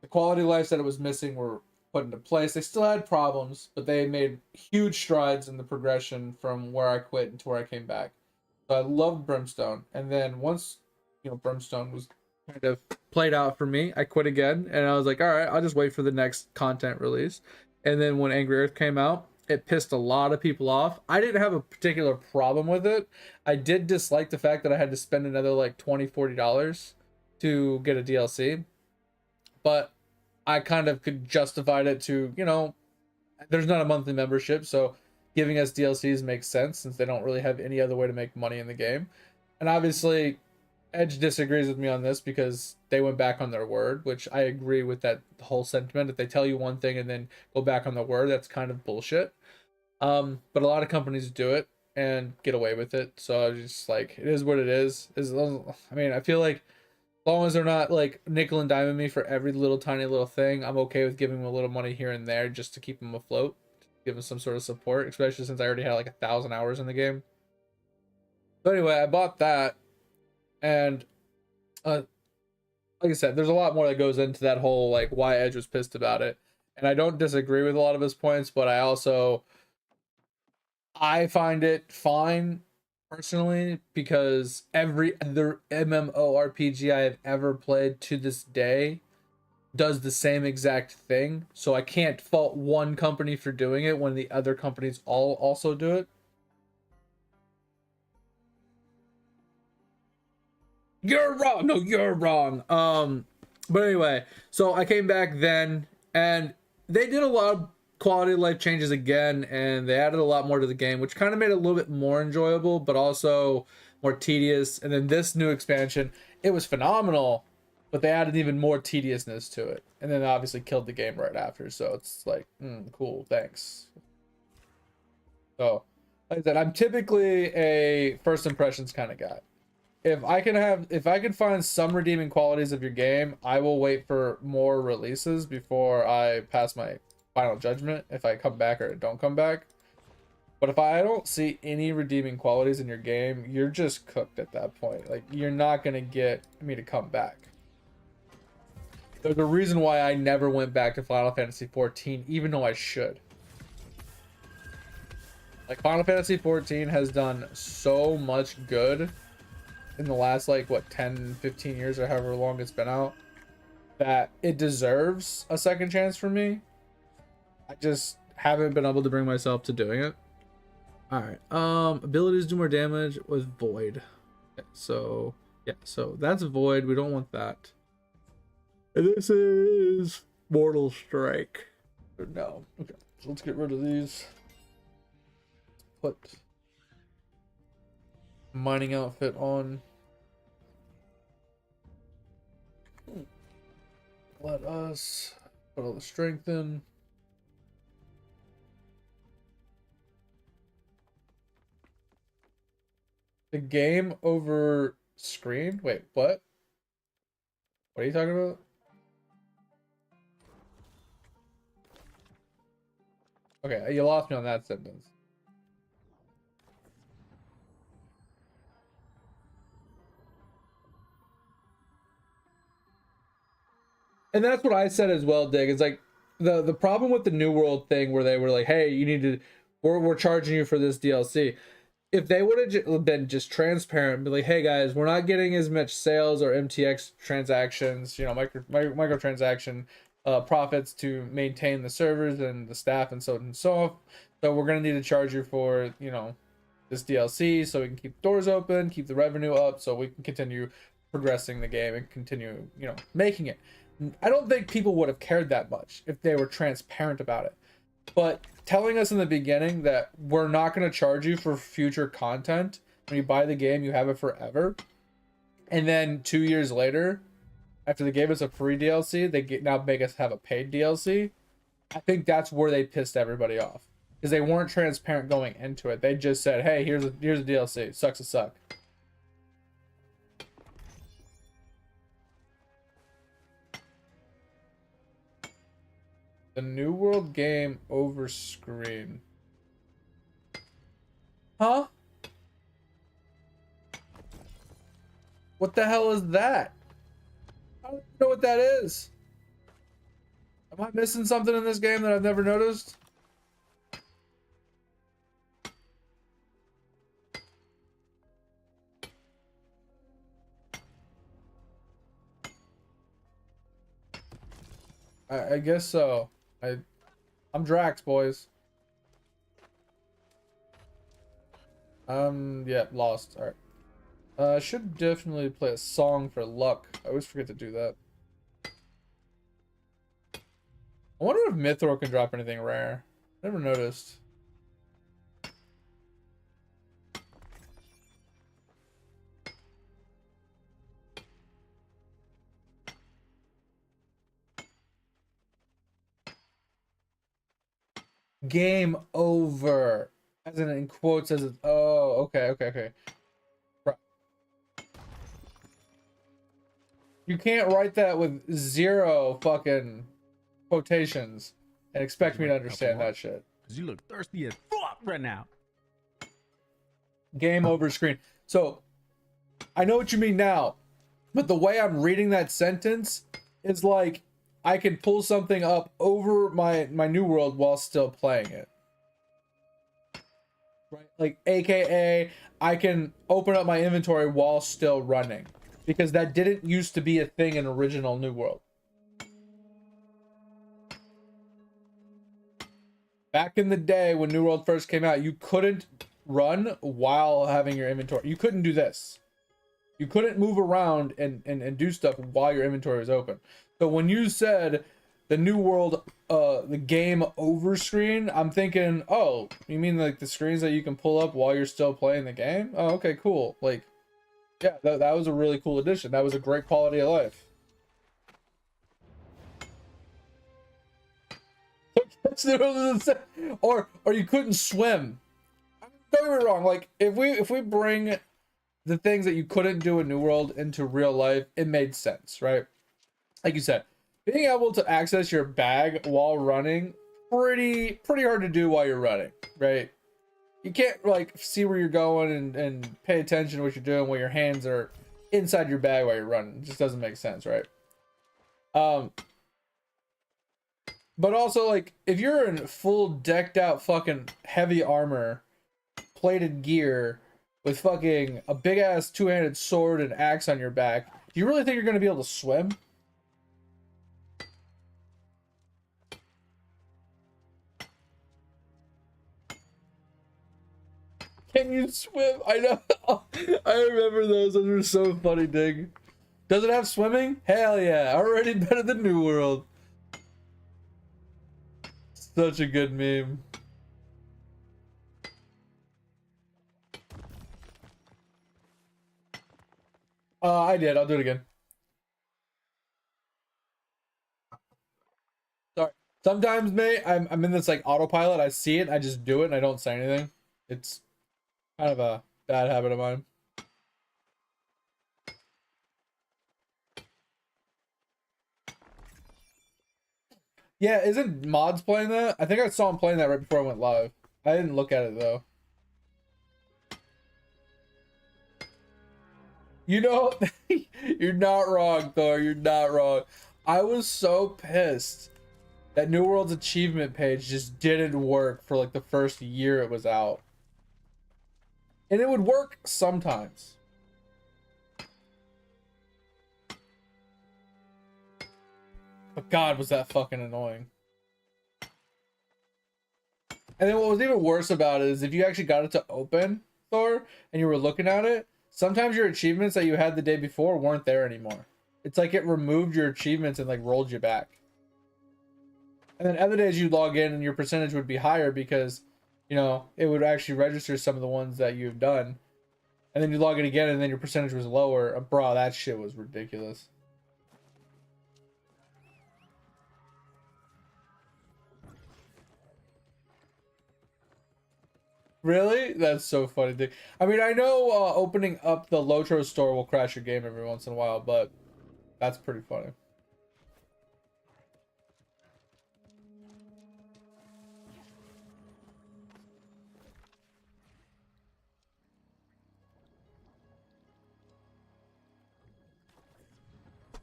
The quality of life that it was missing were put into place. They still had problems, but they made huge strides in the progression from where I quit to where I came back. So I loved Brimstone. And then once, Brimstone was kind of played out for me, I quit again. And I was like, all right, I'll just wait for the next content release. And then when Angry Earth came out, it pissed a lot of people off. I didn't have a particular problem with it. I did dislike the fact that I had to spend another like $20-$40 to get a DLC. But I kind of could justify it to, there's not a monthly membership, so giving us DLCs makes sense since they don't really have any other way to make money in the game. And obviously, Edge disagrees with me on this because they went back on their word, which I agree with that whole sentiment. If they tell you one thing and then go back on the word, that's kind of bullshit. But a lot of companies do it and get away with it. So I just like, it is what it is. I mean, I feel like as long as they're not like nickel and diming me for every little tiny little thing, I'm okay with giving them a little money here and there just to keep them afloat, give them some sort of support, especially since I already had like 1,000 hours in the game. But anyway, I bought that, and uh, like I said, there's a lot more that goes into that whole like why Edge was pissed about it, and I don't disagree with a lot of his points, but I find it fine personally because every other MMORPG I have ever played to this day does the same exact thing. So I can't fault one company for doing it when the other companies all also do it. You're wrong. No, you're wrong. But anyway, so I came back then and they did a lot of quality of life changes again, and they added a lot more to the game, which kind of made it a little bit more enjoyable, but also more tedious. And then this new expansion, it was phenomenal, but they added even more tediousness to it. And then obviously killed the game right after. So it's like, cool, thanks. So, like I said, I'm typically a first impressions kind of guy. If I can find some redeeming qualities of your game, I will wait for more releases before I pass my final judgment if I come back or don't come back. But if I don't see any redeeming qualities in your game, you're just cooked at that point. Like, you're not gonna get me to come back. There's a reason why I never went back to Final Fantasy 14, even though I should. Like, Final Fantasy 14 has done so much good in the last like what 10-15 years or however long it's been out that it deserves a second chance for me. I just haven't been able to bring myself to doing it. All right, abilities do more damage with void. Okay, so yeah, so that's void. We don't want that. And this is mortal strike. No. Okay, so let's get rid of these. Put mining outfit on. Let us put all the strength in. The game over screen? Wait, what? What are you talking about? Okay, you lost me on that sentence. And that's what I said as well, Dig. It's like the problem with the New World thing where they were like, hey, you need to we're charging you for this DLC. If they would have been just transparent and be like, hey guys, we're not getting as much sales or MTX transactions, you know, microtransaction profits to maintain the servers and the staff and so on and so on. So we're gonna need to charge you for, you know, this DLC so we can keep doors open, keep the revenue up, so we can continue progressing the game and continue, you know, making it. I don't think people would have cared that much if they were transparent about it. But telling us in the beginning that we're not going to charge you for future content when you buy the game, you have it forever. And then 2 years later, after they gave us a free DLC, now make us have a paid DLC. I think that's where they pissed everybody off because they weren't transparent going into it. They just said, "Hey, here's a DLC. Sucks to suck." The New World game over screen. Huh? What the hell is that? I don't know what that is. Am I missing something in this game that I've never noticed? I guess so. I'm Drax, boys. Yeah, lost. All right. I should definitely play a song for luck. I always forget to do that. I wonder if Mythro can drop anything rare. Never noticed. Game over. As in quotes, as it, oh, okay. Right. You can't write that with 0 fucking quotations and expect me to understand that shit. Cause you look thirsty as fuck right now. Game over screen. So I know what you mean now, but the way I'm reading that sentence is like I can pull something up over my new world while still playing it. Right? Like AKA I can open up my inventory while still running, because that didn't used to be a thing in original New World. Back in the day when New World first came out, you couldn't run while having your inventory. You couldn't do this. You couldn't move around and do stuff while your inventory was open. So when you said the New World, the game over screen, I'm thinking, oh, you mean like the screens that you can pull up while you're still playing the game? Oh, okay, cool. Like, yeah, that was a really cool addition. That was a great quality of life. or you couldn't swim. Don't get me wrong. Like if we bring the things that you couldn't do in New World into real life, it made sense, right? Like you said, being able to access your bag while running, pretty hard to do while you're running, right? You can't like see where you're going and pay attention to what you're doing while your hands are inside your bag while you're running. It just doesn't make sense, right? But also, like, if you're in full decked out fucking heavy armor, plated gear, with fucking a big ass two-handed sword and axe on your back, do you really think you're gonna be able to swim? Can you swim? I know. I remember those. Those were so funny, Dig. Does it have swimming? Hell yeah. Already better than New World. Such a good meme. I did. I'll do it again. Sorry. Sometimes, mate, I'm in this like autopilot. I see it, I just do it, and I don't say anything. It's kind of a bad habit of mine. Yeah, isn't Mods playing that? I think I saw him playing that right before I went live. I didn't look at it though. You know, you're not wrong, Thor. You're not wrong. I was so pissed that New World's achievement page just didn't work for like the first year it was out. And it would work sometimes. But God, was that fucking annoying. And then what was even worse about it is if you actually got it to open, Thor, and you were looking at it, sometimes your achievements that you had the day before weren't there anymore. It's like it removed your achievements and like rolled you back. And then other days you log in and your percentage would be higher because, you know, it would actually register some of the ones that you've done. And then you log in again and then your percentage was lower. Bro, that shit was ridiculous. Really? That's so funny. Dude. I mean, I know opening up the Lotro store will crash your game every once in a while, but that's pretty funny.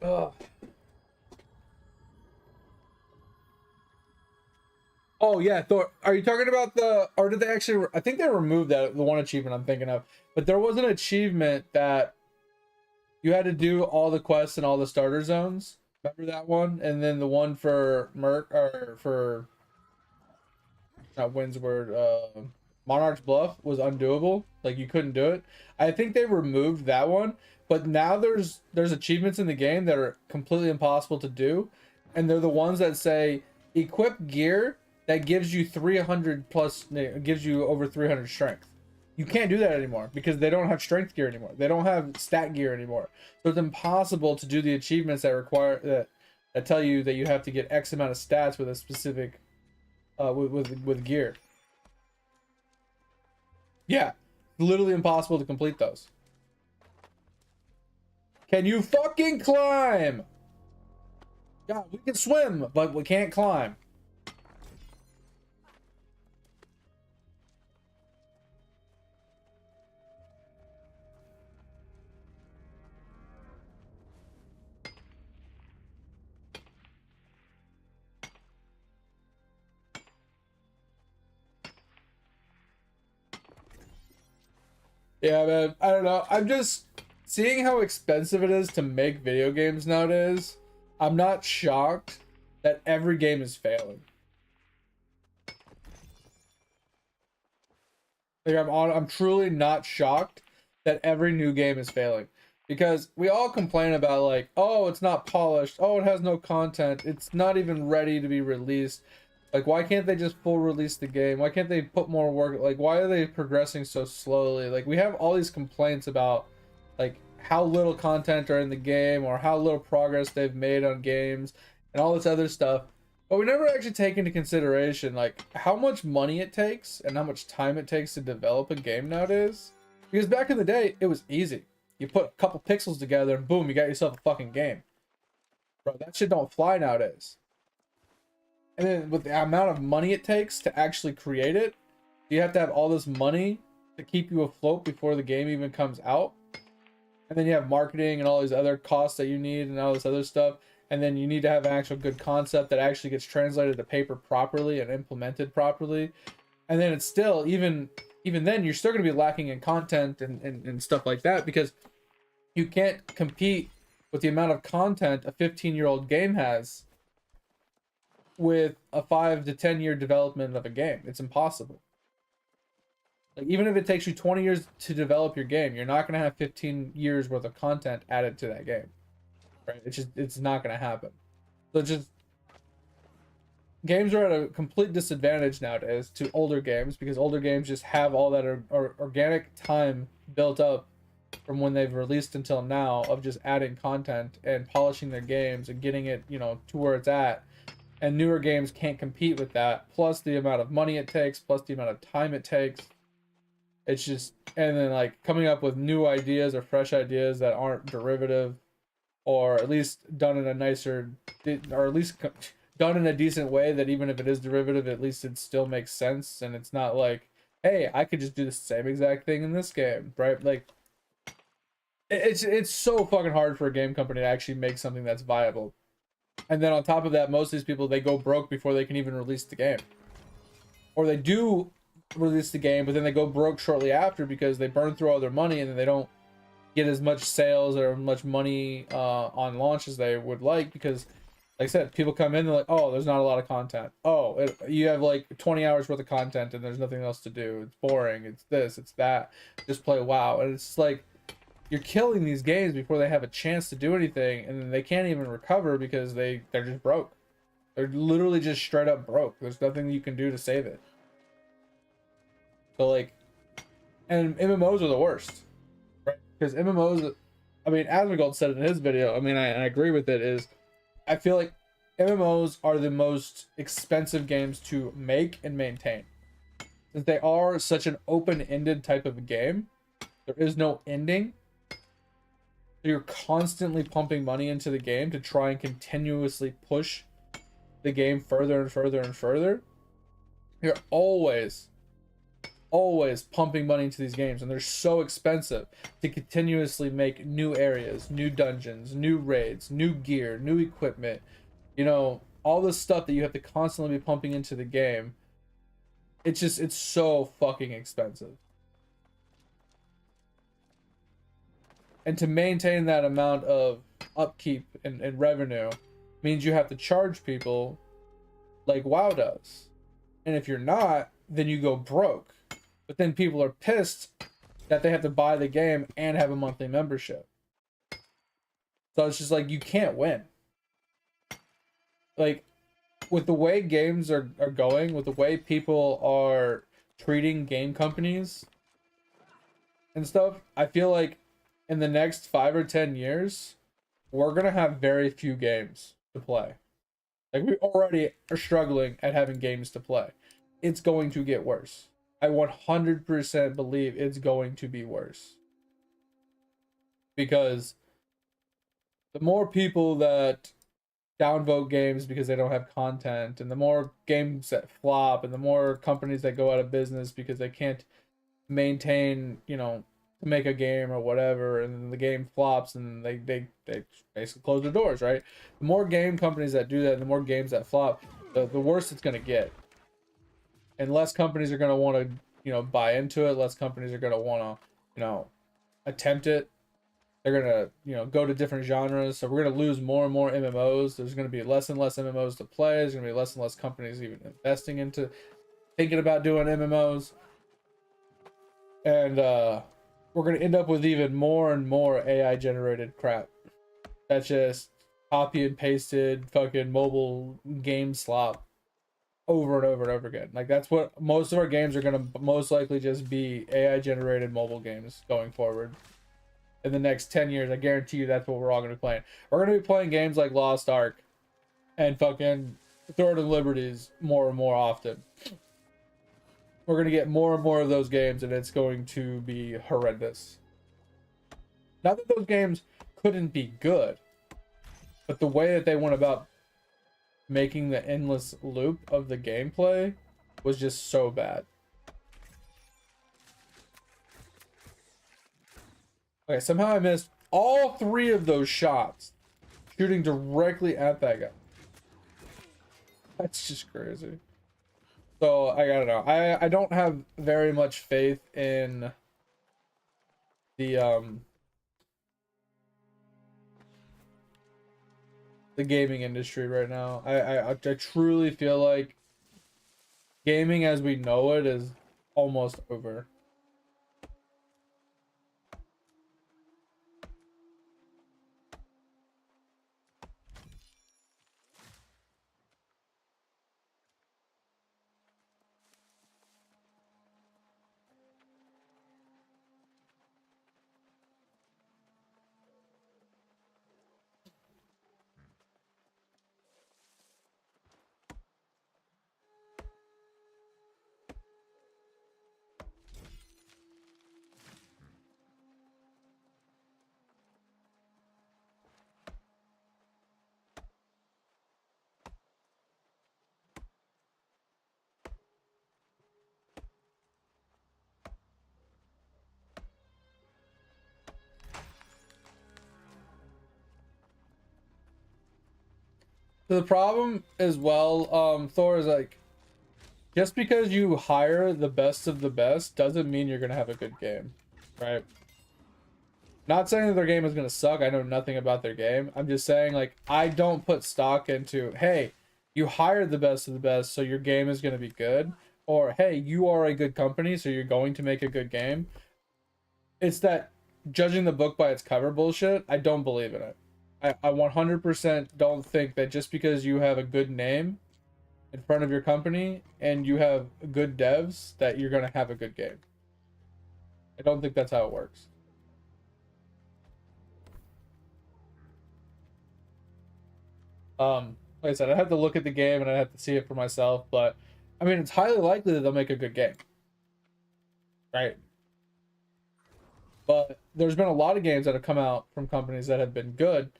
Ugh. Oh yeah, Thor. Are you talking about the? Or did they actually? I think they removed that the one achievement I'm thinking of. But there was an achievement that you had to do all the quests and all the starter zones. Remember that one? And then the one for Merc or for not Windsward, Monarch's Bluff was undoable. Like you couldn't do it. I think they removed that one. But now there's achievements in the game that are completely impossible to do, and they're the ones that say equip gear that gives you 300 plus, gives you over 300 strength. You can't do that anymore because they don't have strength gear anymore. They don't have stat gear anymore. So it's impossible to do the achievements that require that tell you that you have to get X amount of stats with a specific with gear. Yeah, literally impossible to complete those. Can you fucking climb? God, we can swim, but we can't climb. Yeah, man. I don't know. I'm just seeing how expensive it is to make video games nowadays. I'm not shocked that every game is failing. Like I'm truly not shocked that every new game is failing. Because we all complain about like, oh, it's not polished. Oh, it has no content. It's not even ready to be released. Like, why can't they just full release the game? Why can't they put more work? Like, why are they progressing so slowly? Like, we have all these complaints about, like, how little content are in the game or how little progress they've made on games and all this other stuff. But we never actually take into consideration, like, how much money it takes and how much time it takes to develop a game nowadays. Because back in the day, it was easy. You put a couple pixels together and boom, you got yourself a fucking game. Bro, that shit don't fly nowadays. And then with the amount of money it takes to actually create it, you have to have all this money to keep you afloat before the game even comes out. And then you have marketing and all these other costs that you need and all this other stuff. And then you need to have an actual good concept that actually gets translated to paper properly and implemented properly. And then it's still, even then, you're still going to be lacking in content and stuff like that, because you can't compete with the amount of content a 15-year-old game has with a 5 to 10 year development of a game. It's impossible. Like, even if it takes you 20 years to develop your game, you're not going to have 15 years worth of content added to that game, right? It's not going to happen. So just games are at a complete disadvantage nowadays to older games, because older games just have all that organic time built up from when they've released until now of just adding content and polishing their games and getting it, to where it's at. And newer games can't compete with that, plus the amount of money it takes, plus the amount of time it takes. It's just, and then like coming up with new ideas or fresh ideas that aren't derivative, or at least done in a nicer, or at least done in a decent way, that even if it is derivative, at least it still makes sense. And it's not like, hey, I could just do the same exact thing in this game, right? Like, it's so fucking hard for a game company to actually make something that's viable. And then on top of that, most of these people, they go broke before they can even release the game. Or they do release the game, but then they go broke shortly after because they burn through all their money and then they don't get as much sales or much money on launch as they would like, because, like I said, people come in, they're like, oh, there's not a lot of content. Oh, you have like 20 hours worth of content and there's nothing else to do. It's boring. It's this, it's that. Just play WoW. And it's like, you're killing these games before they have a chance to do anything, and then they can't even recover because they're just broke. They're literally just straight up broke. There's nothing you can do to save it. So like, and MMOs are the worst, right? Because MMOs, I mean, Asmongold said it in his video, I mean, I agree with it, is I feel like MMOs are the most expensive games to make and maintain. Since they are such an open-ended type of a game, there is no ending. You're constantly pumping money into the game to try and continuously push the game further and further and further. You're always pumping money into these games, and they're so expensive to continuously make new areas, new dungeons, new raids, new gear, new equipment, all this stuff that you have to constantly be pumping into the game. It's so fucking expensive. And to maintain that amount of upkeep and revenue means you have to charge people like WoW does. And if you're not, then you go broke. But then people are pissed that they have to buy the game and have a monthly membership. So it's just like, you can't win. Like, with the way games are going, with the way people are treating game companies and stuff, I feel like in the next 5 or 10 years, we're going to have very few games to play. Like, we already are struggling at having games to play. It's going to get worse. I 100% believe it's going to be worse. Because the more people that downvote games because they don't have content, and the more games that flop, and the more companies that go out of business because they can't maintain, to make a game or whatever, and then the game flops and they basically close their doors, right? The more game companies that do that, the more games that flop, the worse it's going to get. And less companies are going to want to, buy into it. Less companies are going to want to, attempt it. They're going to, go to different genres. So we're going to lose more and more MMOs. There's going to be less and less MMOs to play. There's going to be less and less companies even investing into thinking about doing MMOs. And we're going to end up with even more and more AI generated crap. That's just copy and pasted fucking mobile game slop over and over and over again. Like, that's what most of our games are going to most likely just be: AI generated mobile games going forward. In the next 10 years, I guarantee you that's what we're all going to be playing. We're going to be playing games like Lost Ark and fucking Throne of Liberties more and more often. We're going to get more and more of those games, and it's going to be horrendous. Not that those games couldn't be good, but the way that they went about making the endless loop of the gameplay was just so bad. Okay, somehow I missed all 3 of those shots, shooting directly at that guy. That's just crazy. So I don't know. I don't have very much faith in the gaming industry right now. I truly feel like gaming as we know it is almost over. The problem as well, Thor, is like, just because you hire the best of the best doesn't mean you're gonna have a good game, right? Not saying that their game is gonna suck. I know nothing about their game. I'm just saying, like, I don't put stock into, hey, you hired the best of the best, so your game is gonna be good, or hey, you are a good company, so you're going to make a good game. It's that judging the book by its cover bullshit. I don't believe in it. I 100% don't think that just because you have a good name in front of your company and you have good devs that you're gonna have a good game. I don't think that's how it works. Like I said, I have to look at the game and I have to see it for myself, but I mean, it's highly likely that they'll make a good game, right? But there's been a lot of games that have come out from companies that have been good,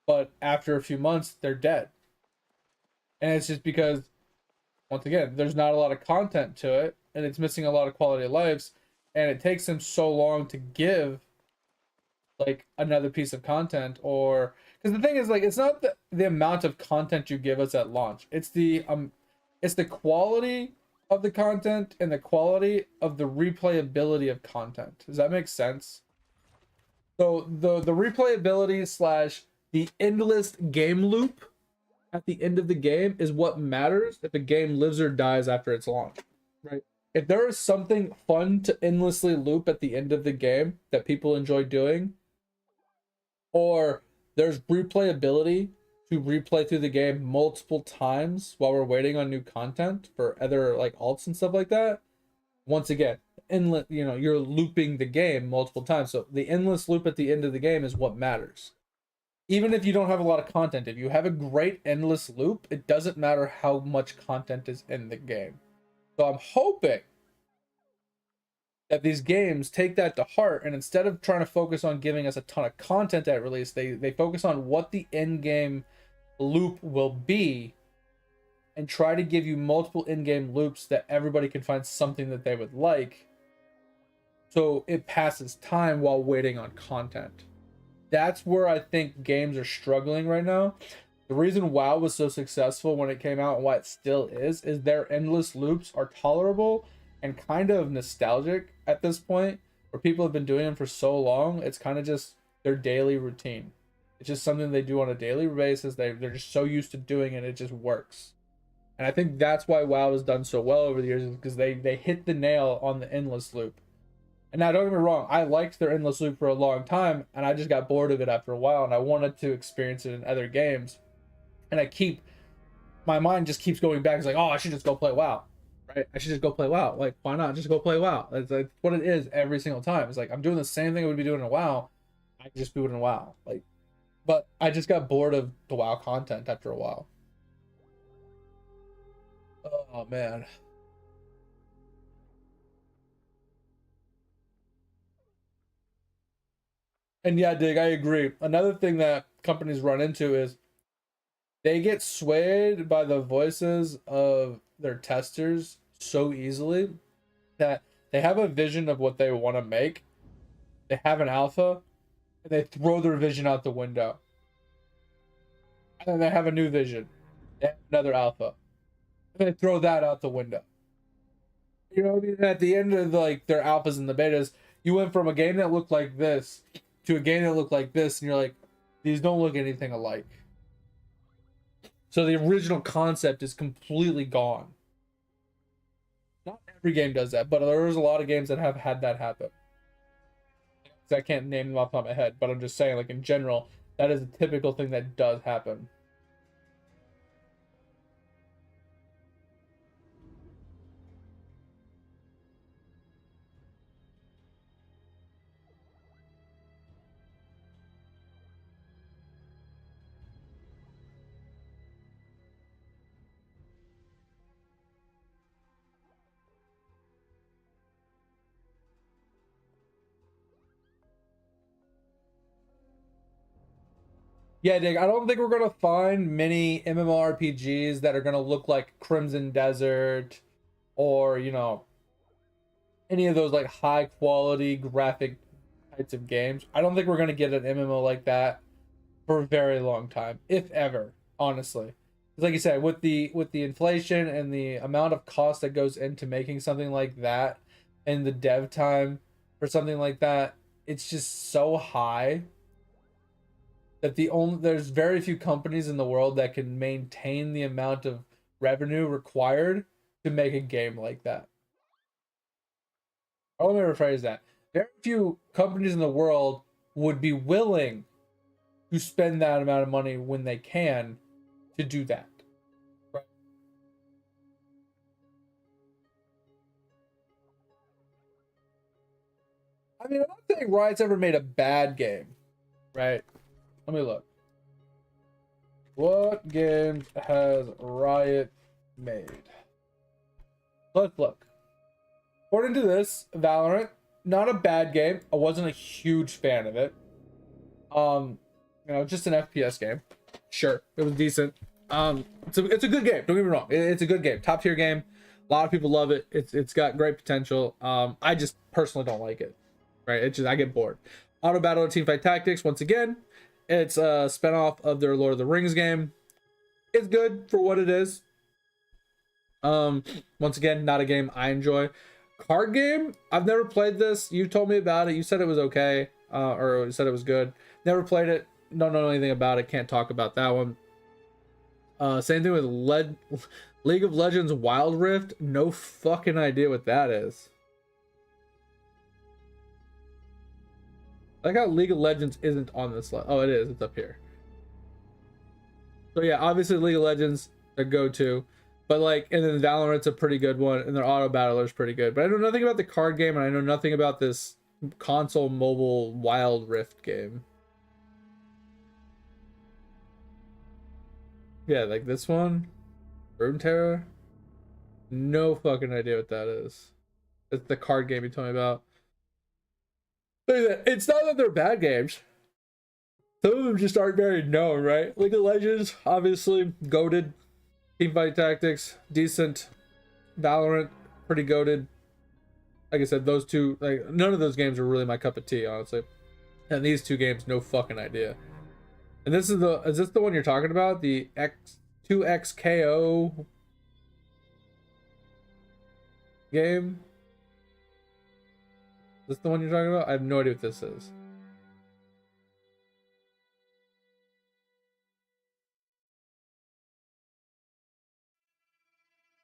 but after a few months, they're dead. And it's just because, once again, there's not a lot of content to it, and it's missing a lot of quality of lives, and it takes them so long to give like another piece of content. Or because the thing is, like, it's not the amount of content you give us at launch, it's the quality of the content and the quality of the replayability of content. Does that make sense? So the replayability slash the endless game loop at the end of the game is what matters if a game lives or dies after its launch, right? If there is something fun to endlessly loop at the end of the game that people enjoy doing, or there's replayability to replay through the game multiple times while we're waiting on new content for other like alts and stuff like that. Once again, endless, you're looping the game multiple times. So the endless loop at the end of the game is what matters. Even if you don't have a lot of content, if you have a great endless loop, it doesn't matter how much content is in the game. So I'm hoping that these games take that to heart, and instead of trying to focus on giving us a ton of content at release, they focus on what the end game loop will be and try to give you multiple in-game loops that everybody can find something that they would like, so it passes time while waiting on content. That's where I think games are struggling right now. The reason WoW was so successful when it came out and why it still is their endless loops are tolerable and kind of nostalgic at this point, where people have been doing them for so long. It's kind of just their daily routine. It's just something they do on a daily basis. They're just so used to doing it, it just works. And I think that's why WoW has done so well over the years, is because they hit the nail on the endless loop. And now, don't get me wrong, I liked their endless loop for a long time, and I just got bored of it after a while, and I wanted to experience it in other games. And my mind just keeps going back. It's like, oh, I should just go play WoW, right? I should just go play WoW. Like, why not just go play WoW? It's like what it is every single time. It's like I'm doing the same thing I would be doing in WoW. I can just do it in WoW. Like, but I just got bored of the WoW content after a while. Oh man. And yeah, Dig, I agree. Another thing that companies run into is they get swayed by the voices of their testers so easily that they have a vision of what they want to make. They have an alpha, and they throw their vision out the window. And then they have a new vision. They have another alpha. And they throw that out the window. You know what I mean? At the end of like their alphas and the betas, you went from a game that looked like this to a game that looked like this, and you're like, these don't look anything alike. So the original concept is completely gone. Not every game does that, but there's a lot of games that have had that happen. I can't name them off the top of my head, but I'm just saying, like in general, that is a typical thing that does happen. Yeah, Dick, I don't think we're gonna find many MMORPGs that are gonna look like Crimson Desert or, any of those like high quality graphic types of games. I don't think we're gonna get an MMO like that for a very long time, if ever, honestly. 'Cause like you said, with the inflation and the amount of cost that goes into making something like that and the dev time for something like that, it's just so high that there's very few companies in the world that can maintain the amount of revenue required to make a game like that. Or let me rephrase that. Very few companies in the world would be willing to spend that amount of money when they can to do that. Right? I mean, I don't think Riot's ever made a bad game, right? Let me look. What games has Riot made? Let's look. According to this, Valorant, not a bad game. I wasn't a huge fan of it. Just an FPS game. Sure, it was decent. It's a good game. Don't get me wrong. It's a good game. Top tier game. A lot of people love it. It's got great potential. I just personally don't like it. Right? It's just I get bored. Auto Battle Teamfight Tactics. Once again, it's a spinoff of their Lord of the Rings game. It's good for what it is. Once again, not a game I enjoy. Card game. I've never played this. You told me about it. You said it was okay, or you said it was good. Never played it. Don't know anything about it. Can't talk about that one. Same thing with League of Legends Wild Rift. No fucking idea what that is. I like how League of Legends isn't on this list. Oh, it is. It's up here. So yeah, obviously League of Legends, a go-to. But and then Valorant's a pretty good one, and their auto battler is pretty good. But I know nothing about the card game, and I know nothing about this console mobile Wild Rift game. Yeah, like this one, Rune Terror. No fucking idea what that is. It's the card game you told me about. Look at that. It's not that they're bad games. Some of them just aren't very known, right? League of Legends, obviously, goated. Teamfight Tactics, decent. Valorant, pretty goated. Like I said, those two, like none of those games are really my cup of tea, honestly. And these two games, no fucking idea. And is this the one you're talking about? The X2XKO game? Is this the one you're talking about? I have no idea what this is.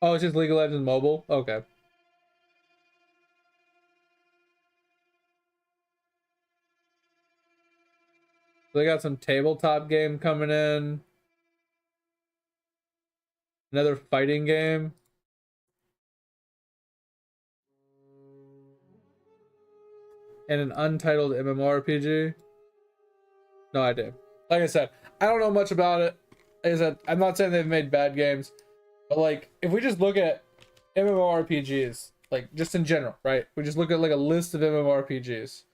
Oh, it's just League of Legends Mobile? Okay. They got some tabletop game coming in. Another fighting game. And an untitled MMORPG. No idea. Like I said, I don't know much about it. Like I said, I'm not saying they've made bad games. But like, if we just look at MMORPGs, like just in general, right? We just look at like a list of MMORPGs.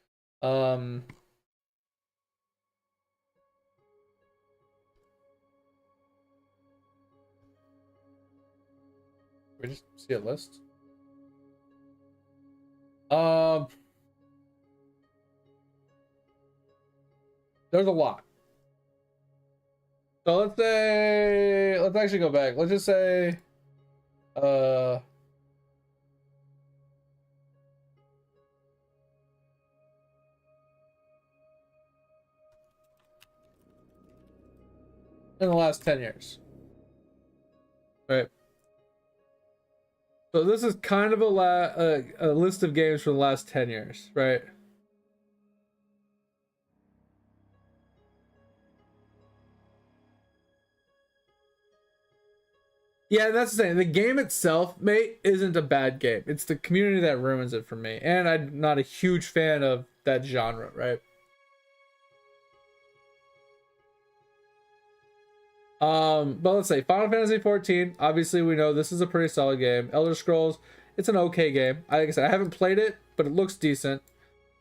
We just see a list. There's a lot. So let's actually go back. Let's just say, in the last 10 years. Right. So this is kind of a list of games for the last 10 years, right? Yeah, that's the thing. The game itself, mate, isn't a bad game. It's the community that ruins it for me. And I'm not a huge fan of that genre, right? But let's say Final Fantasy 14. Obviously, we know this is a pretty solid game. Elder Scrolls, it's an okay game. Like I said, I haven't played it, but it looks decent.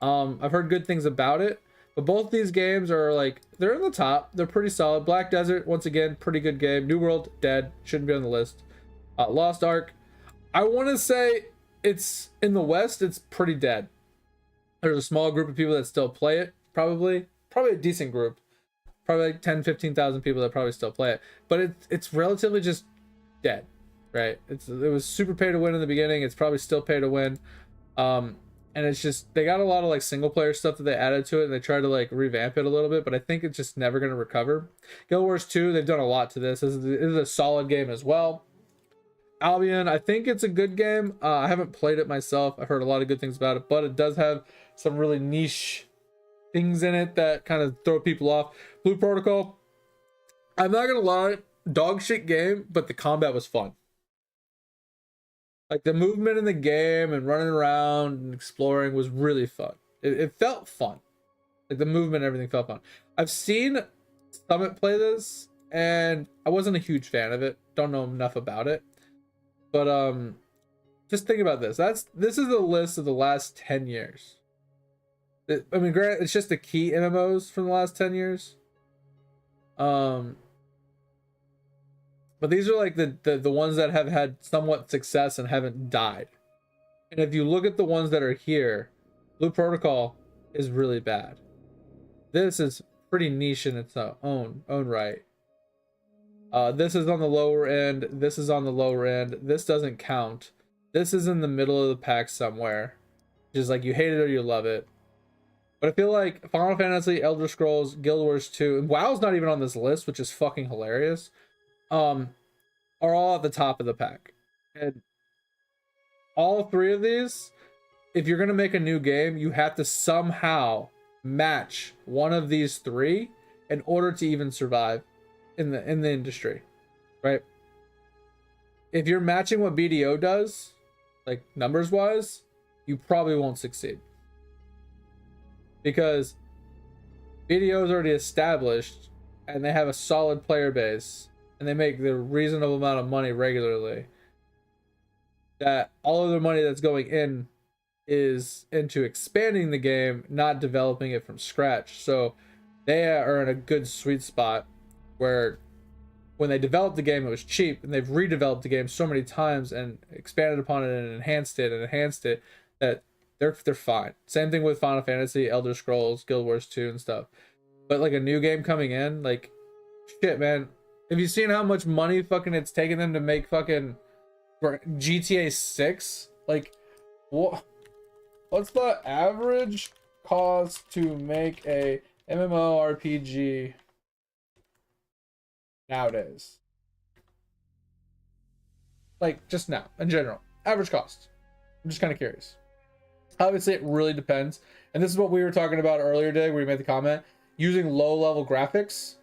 I've heard good things about it. But both these games are like, they're in the top. They're pretty solid. Black Desert, once again, pretty good game. New World, dead. Shouldn't be on the list. Lost Ark, I want to say it's in the West, it's pretty dead. There's a small group of people that still play it, probably a decent group. Probably like 10, 15,000 people that probably still play it. But it's relatively just dead, right? It was super pay to win in the beginning. It's probably still pay to win. And it's just, they got a lot of like single player stuff that they added to it and they tried to like revamp it a little bit, but I think it's just never going to recover. Guild Wars 2, they've done a lot to this. This is a solid game as well. Albion, I think it's a good game. I haven't played it myself. I've heard a lot of good things about it, but it does have some really niche things in it that kind of throw people off. Blue Protocol, I'm not going to lie, dog shit game, but the combat was fun. Like the movement in the game and running around and exploring was really fun. It felt fun. Like the movement and everything felt fun. I've seen Summit play this and I wasn't a huge fan of it. Don't know enough about it. But just think about this. This is a list of the last 10 years. I mean, granted, it's just the key MMOs from the last 10 years. But these are like the ones that have had somewhat success and haven't died. And if you look at the ones that are here, Blue Protocol is really bad. This is pretty niche in its own right. This is on the lower end. This is on the lower end. This doesn't count. This is in the middle of the pack somewhere. Just like you hate it or you love it. But I feel like Final Fantasy, Elder Scrolls, Guild Wars 2, and WoW's not even on this list, which is fucking hilarious. Are all at the top of the pack. And all three of these, if you're gonna make a new game, you have to somehow match one of these three in order to even survive in the industry, right? If you're matching what BDO does, like numbers wise, you probably won't succeed. Because BDO is already established and they have a solid player base. and they make the reasonable amount of money regularly, that all of the money that's going in is into expanding the game, not developing it from scratch. So they are in a good sweet spot where when they developed the game, it was cheap, and they've redeveloped the game so many times and expanded upon it and enhanced it that they're fine. Same thing with Final Fantasy, Elder Scrolls, Guild Wars 2 and stuff. But like a new game coming in, like shit, man. Have you seen how much money fucking it's taken them to make fucking for GTA 6? Like what's the average cost to make a MMORPG nowadays? Like just now, in general, average cost. I'm just kind of curious. Obviously, it really depends, and this is what we were talking about earlier today, where you made the comment. Using low-level graphics,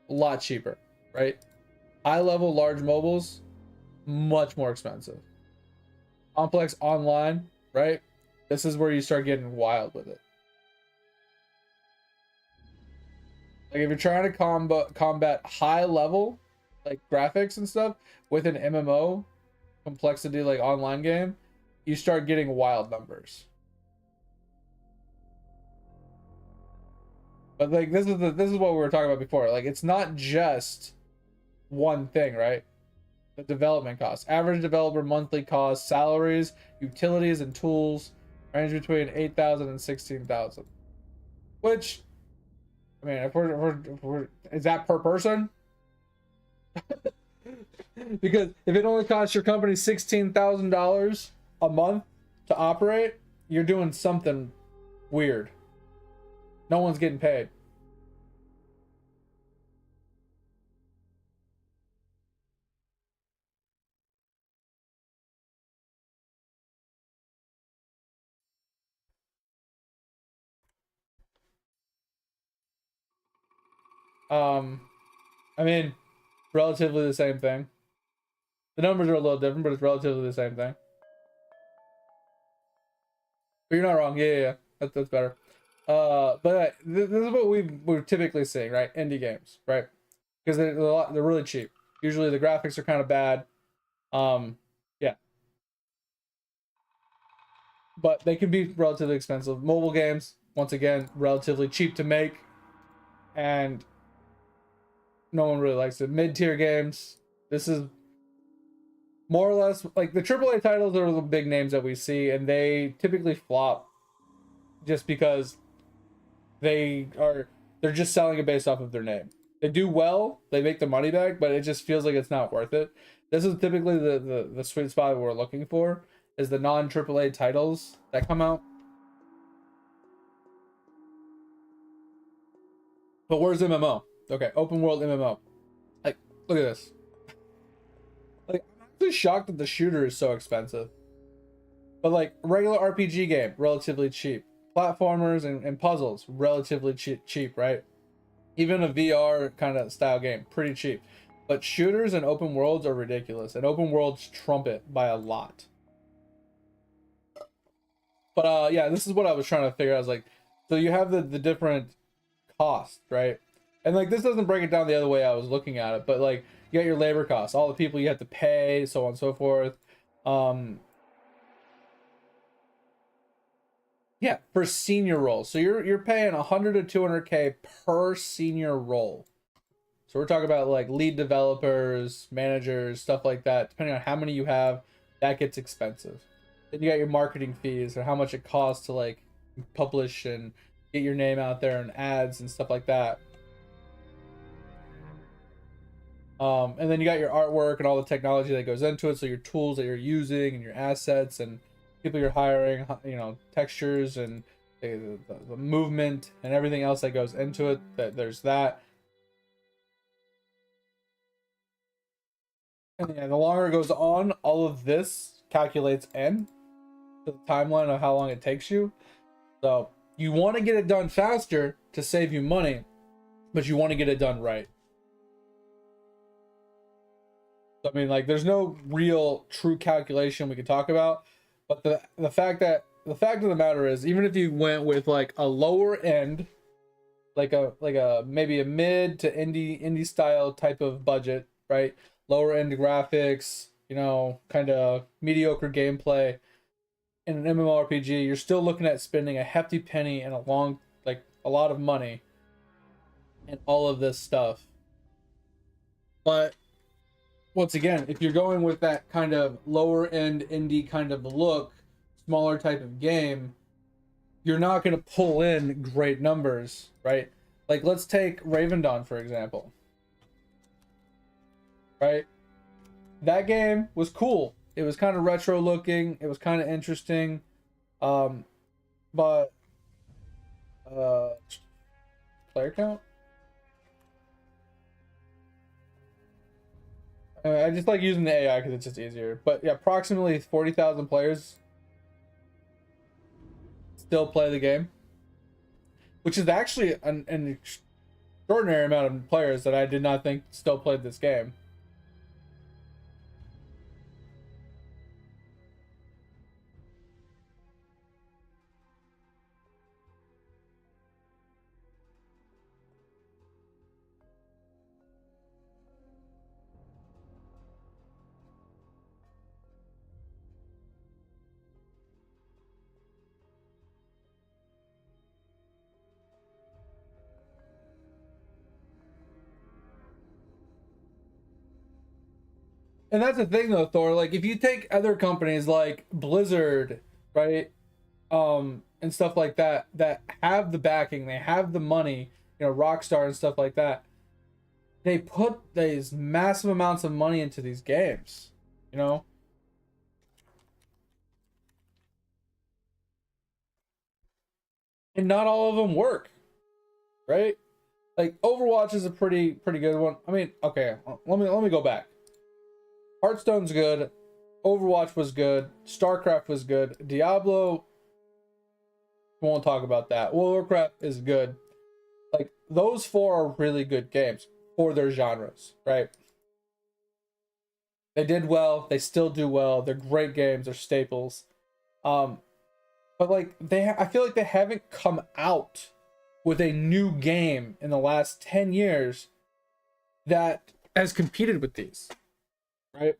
a lot cheaper, right? High-level, large mobiles, much more expensive. Complex online, right? This is where you start getting wild with it. Like if you're trying to combat high level like graphics and stuff with an MMO complexity like online game, you start getting wild numbers. But like this is what we were talking about before. Like it's not just one thing, right? The development costs, average developer monthly costs, salaries, utilities, and tools range between 8,000 and 16,000. Which, I mean, if we're is that per person? Because if it only costs your company $16,000 a month to operate, you're doing something weird. No one's getting paid. I mean, relatively the same thing. The numbers are a little different, but it's relatively the same thing. But you're not wrong. Yeah. That's better. But this is what we're typically seeing, right? Indie games, right? Because they're really cheap. Usually the graphics are kind of bad. Yeah. But they can be relatively expensive. Mobile games, once again, relatively cheap to make, and no one really likes it. Mid-tier games, this is more or less like the AAA titles are the big names that we see, and they typically flop just because they're just selling it based off of their name. They do well, they make the money back, but it just feels like it's not worth it. This is typically the sweet spot we're looking for, is the non AAA titles that come out. But where's MMO? Okay, open world MMO. Like, look at this. Like, I'm actually shocked that the shooter is so expensive. But like regular RPG game, relatively cheap. Platformers and puzzles, relatively cheap, right? Even a VR kind of style game, pretty cheap. But shooters and open worlds are ridiculous, and open worlds trump it by a lot. But yeah, this is what I was trying to figure out. I was like, so you have the different costs, right? And like this doesn't break it down the other way I was looking at it, but like you got your labor costs, all the people you have to pay, so on and so forth. Yeah, for senior roles. So you're paying 100 to 200K per senior role. So we're talking about like lead developers, managers, stuff like that. Depending on how many you have, that gets expensive. Then you got your marketing fees, or how much it costs to like publish and get your name out there and ads and stuff like that. And then you got your artwork and all the technology that goes into it. So your tools that you're using and your assets and people you're hiring, you know, textures and the movement and everything else that goes into it. That there's that. And yeah, the longer it goes on, all of this calculates in to the timeline of how long it takes you. So you want to get it done faster to save you money, but you want to get it done right. So, I mean, like, there's no real true calculation we can talk about, but the fact of the matter is, even if you went with like a lower end like a maybe a mid to indie style type of budget, right? Lower end graphics, kind of mediocre gameplay in an MMORPG, you're still looking at spending a hefty penny and a lot of money and all of this stuff. But once again, if you're going with that kind of lower end indie kind of look, smaller type of game, you're not going to pull in great numbers, right? Like, let's take Raven Dawn, for example. Right? That game was cool. It was kind of retro looking. It was kind of interesting. But player count? I just like using the AI because it's just easier. But yeah, approximately 40,000 players still play the game, which is actually an extraordinary amount of players that I did not think still played this game. And that's the thing though, Thor, like if you take other companies like Blizzard, right? And stuff like that that have the backing, they have the money, Rockstar and stuff like that. They put these massive amounts of money into these games, you know? And not all of them work, right? Like Overwatch is a pretty good one. I mean, okay, let me go back. Hearthstone's good. Overwatch was good. StarCraft was good. Diablo, we won't talk about that. Warcraft is good. Like those four are really good games for their genres, right? They did well. They still do well. They're great games. They're staples. But like I feel like they haven't come out with a new game in the last 10 years that has competed with these, right?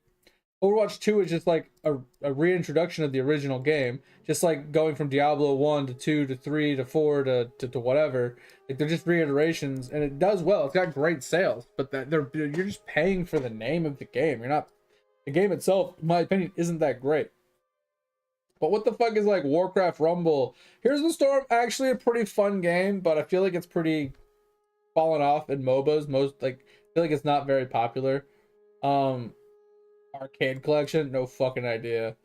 Overwatch 2 is just like a reintroduction of the original game, just like going from Diablo 1 to 2 to 3 to 4 to whatever. Like they're just reiterations and it does well. It's got great sales, but you're just paying for the name of the game. The game itself, in my opinion, isn't that great. But what the fuck is like Warcraft Rumble? Here's the Storm, actually a pretty fun game, but I feel like it's pretty fallen off in MOBAs. I feel like it's not very popular. Arcade Collection, no fucking idea.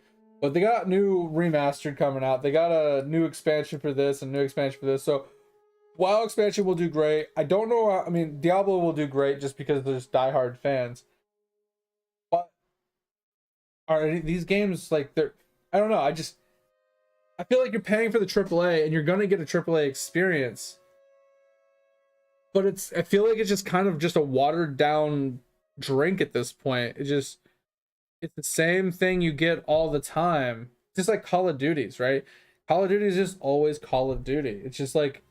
But they got new remastered coming out. They got a new expansion for this and new expansion for this. So WoW expansion will do great. I don't know. I mean, Diablo will do great just because there's diehard fans. But are these games like they're? I don't know. I feel like you're paying for the AAA and you're gonna get a AAA experience. But I feel like it's just kind of just a watered down drink at this point. It's the same thing you get all the time. Just like Call of Duty's, right? Call of Duty is just always Call of Duty. It's just like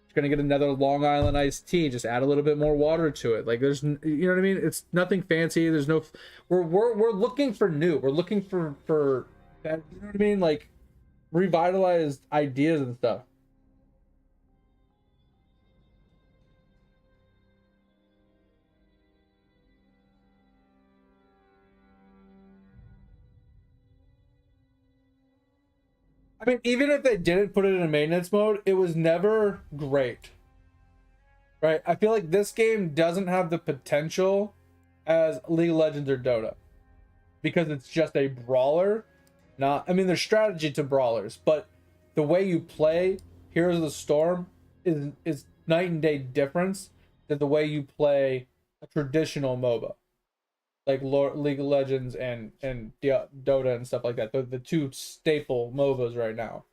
you're gonna get another Long Island iced tea. Just add a little bit more water to it. Like there's, you know what I mean? It's nothing fancy. There's no. We're looking for new. We're looking for that. You know what I mean? Like revitalized ideas and stuff. I mean, even if they didn't put it in a maintenance mode, it was never great. Right? I feel like this game doesn't have the potential as League of Legends or Dota. Because it's just a brawler. I mean, there's strategy to brawlers, but the way you play Heroes of the Storm is night and day difference than the way you play a traditional MOBA. Like League of Legends and Dota and stuff like that. The two staple MOBAs right now.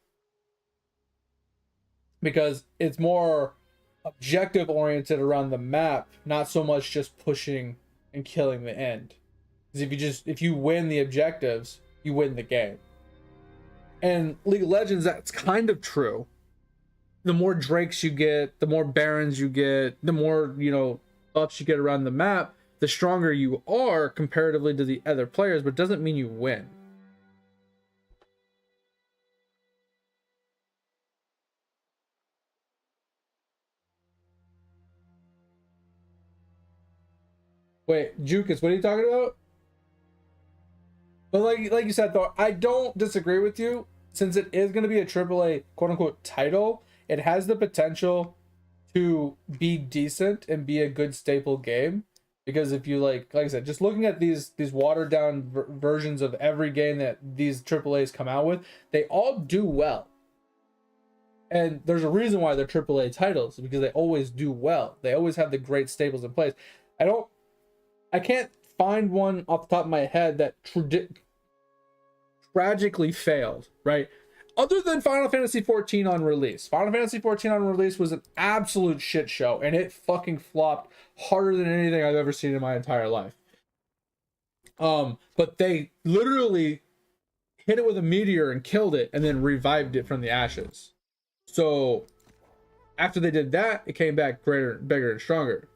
Because it's more objective oriented around the map, not so much just pushing and killing the end. Because if you win the objectives, you win the game. And League of Legends, that's kind of true. the more Drakes you get, the more Barons you get, the more, you know, buffs you get around the map, the stronger you are comparatively to the other players, but it doesn't mean you win. Wait, Jukas, what are you talking about? But like you said though, I don't disagree with you. Since it is going to be a AAA quote unquote title, it has the potential to be decent and be a good staple game. Because if you like I said, just looking at these watered down versions of every game that these AAAs come out with, they all do well. And there's a reason why they're AAA titles, because they always do well. They always have the great staples in place. I can't find one off the top of my head that tragically failed, right? Other than Final Fantasy 14 on release. Final Fantasy 14 on release was an absolute shit show, and it fucking flopped harder than anything I've ever seen in my entire life. But they literally hit it with a meteor and killed it, and then revived it from the ashes. So after they did that, it came back greater, bigger, and stronger.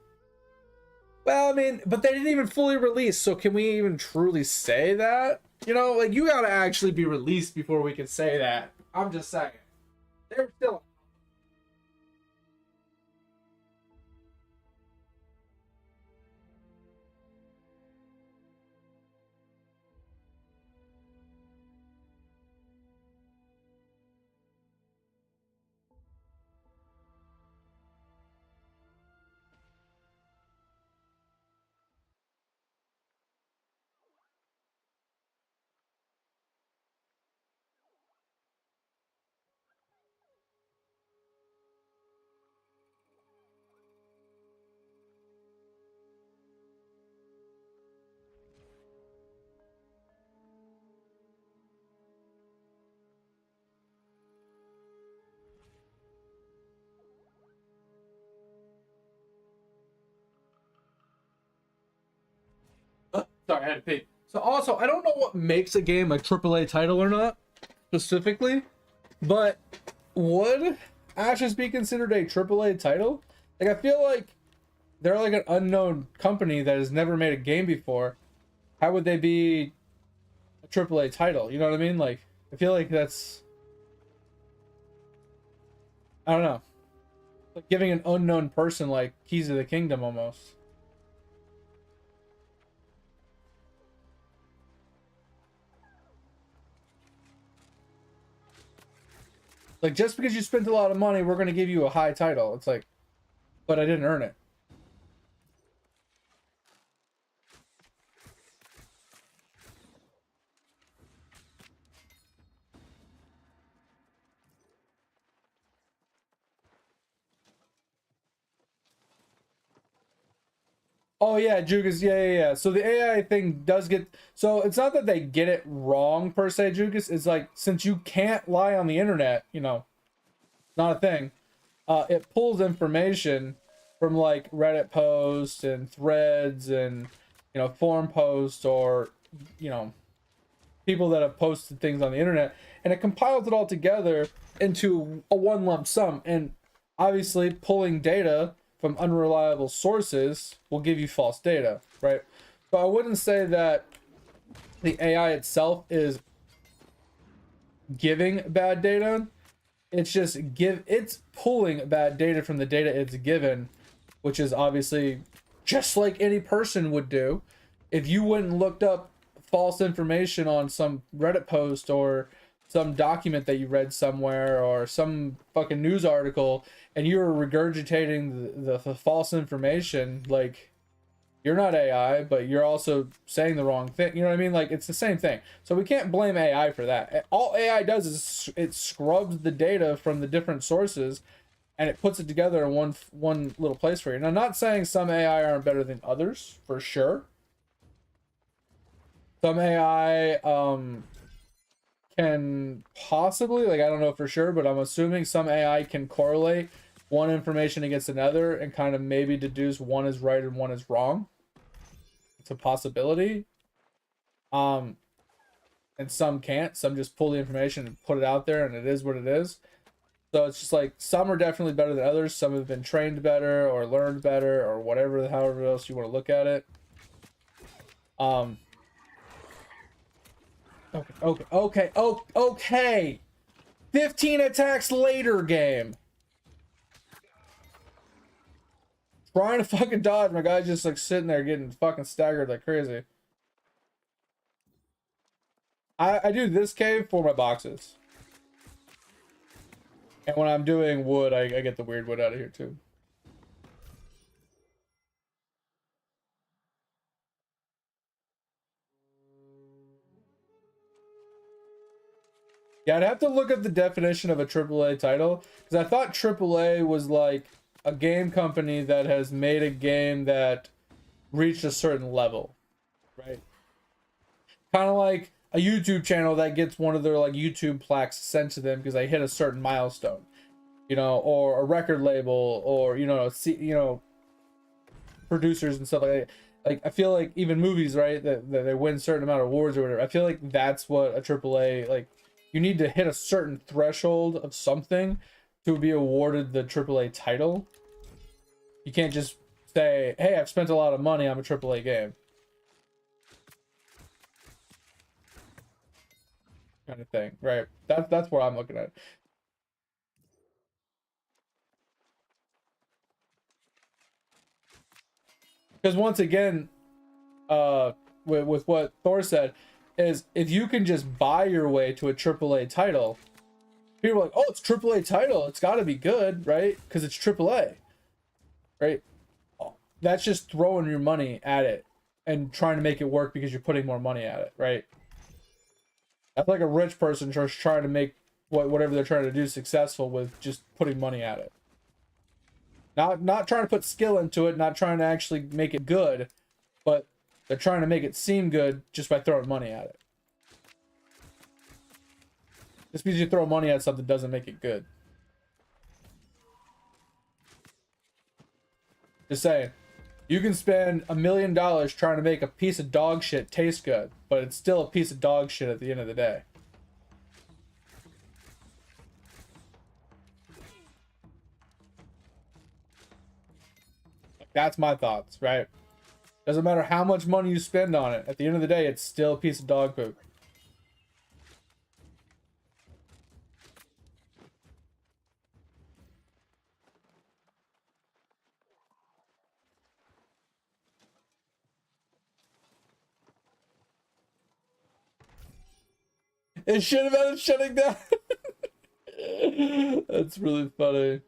Well, I mean, but they didn't even fully release, so can we even truly say that? You know, like, you gotta actually be released before we can say that. I'm just saying. They're still... Sorry, I had to pee. So also, I don't know what makes a game a AAA title or not, specifically, but would Ashes be considered a AAA title? Like, I feel like they're like an unknown company that has never made a game before. How would they be a AAA title? You know what I mean? Like, I feel like that's... I don't know. Like giving an unknown person, like, Keys of the Kingdom, almost. Like, just because you spent a lot of money, we're going to give you a high title. It's like, but I didn't earn it. Oh yeah, Jugas, yeah. So the AI thing does get... So it's not that they get it wrong, per se, Jugas. It's like, since you can't lie on the internet, you know, not a thing. It pulls information from, like, Reddit posts and threads and, you know, forum posts, or, you know, people that have posted things on the internet, and it compiles it all together into a one lump sum. And obviously pulling data from unreliable sources will give you false data, right? So I wouldn't say that the AI itself is giving bad data. It's just it's pulling bad data from the data it's given, which is obviously just like any person would do. If you went and looked up false information on some Reddit post or some document that you read somewhere or some fucking news article, and you were regurgitating the false information, like, you're not AI, but you're also saying the wrong thing. You know what I mean? Like, it's the same thing. So we can't blame AI for that. All AI does is it scrubs the data from the different sources and it puts it together in one little place for you. And I'm not saying some AI aren't better than others, for sure. Some AI can possibly, like, I don't know for sure, but I'm assuming some AI can correlate one information against another and kind of maybe deduce one is right and one is wrong. It's a possibility. And some can't. Some just pull the information and put it out there, and it is what it is. So it's just like some are definitely better than others. Some have been trained better or learned better or whatever, however else you want to look at it. Okay. 15 attacks later, game. Trying to fucking dodge. My guy's just like sitting there getting fucking staggered like crazy. I do this cave for my boxes. And when I'm doing wood, I get the weird wood out of here too. Yeah, I'd have to look up the definition of a AAA title, because I thought AAA was like a game company that has made a game that reached a certain level, right? Kind of like a YouTube channel that gets one of their like YouTube plaques sent to them because they hit a certain milestone, you know, or a record label, or producers and stuff like that. Like I feel like even movies, right, that they win a certain amount of awards or whatever. I feel like that's what a AAA, like, you need to hit a certain threshold of something to be awarded the AAA title. You can't just say, hey, I've spent a lot of money, I'm a AAA game. Kind of thing, right? That's what I'm looking at. Because once again, with what Thor said, is if you can just buy your way to a AAA title, people are like, oh, it's AAA title, it's got to be good, right? Because it's AAA, right? That's just throwing your money at it and trying to make it work because you're putting more money at it, right? That's like a rich person just trying to make whatever they're trying to do successful with just putting money at it. Not trying to put skill into it, not trying to actually make it good, but they're trying to make it seem good just by throwing money at it. Just because you throw money at something doesn't make it good. Just saying. You can spend $1 million trying to make a piece of dog shit taste good, but it's still a piece of dog shit at the end of the day. That's my thoughts, right? Doesn't matter how much money you spend on it. At the end of the day, it's still a piece of dog poop. It should have been shutting down. That's really funny.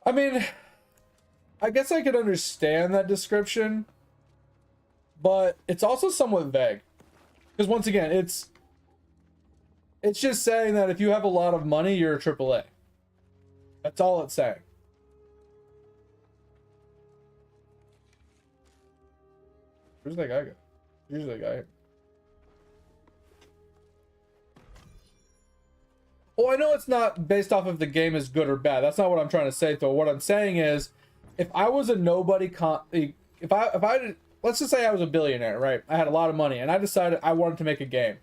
I mean, I guess I could understand that description, but it's also somewhat vague. Because once again, it's just saying that if you have a lot of money, you're a AAA. That's all it's saying. Where's that guy go? Where's that guy? Oh, I know it's not based off if the game is good or bad. That's not what I'm trying to say, though. What I'm saying is, if I was a nobody, if I let's just say I was a billionaire, right? I had a lot of money, and I decided I wanted to make a game,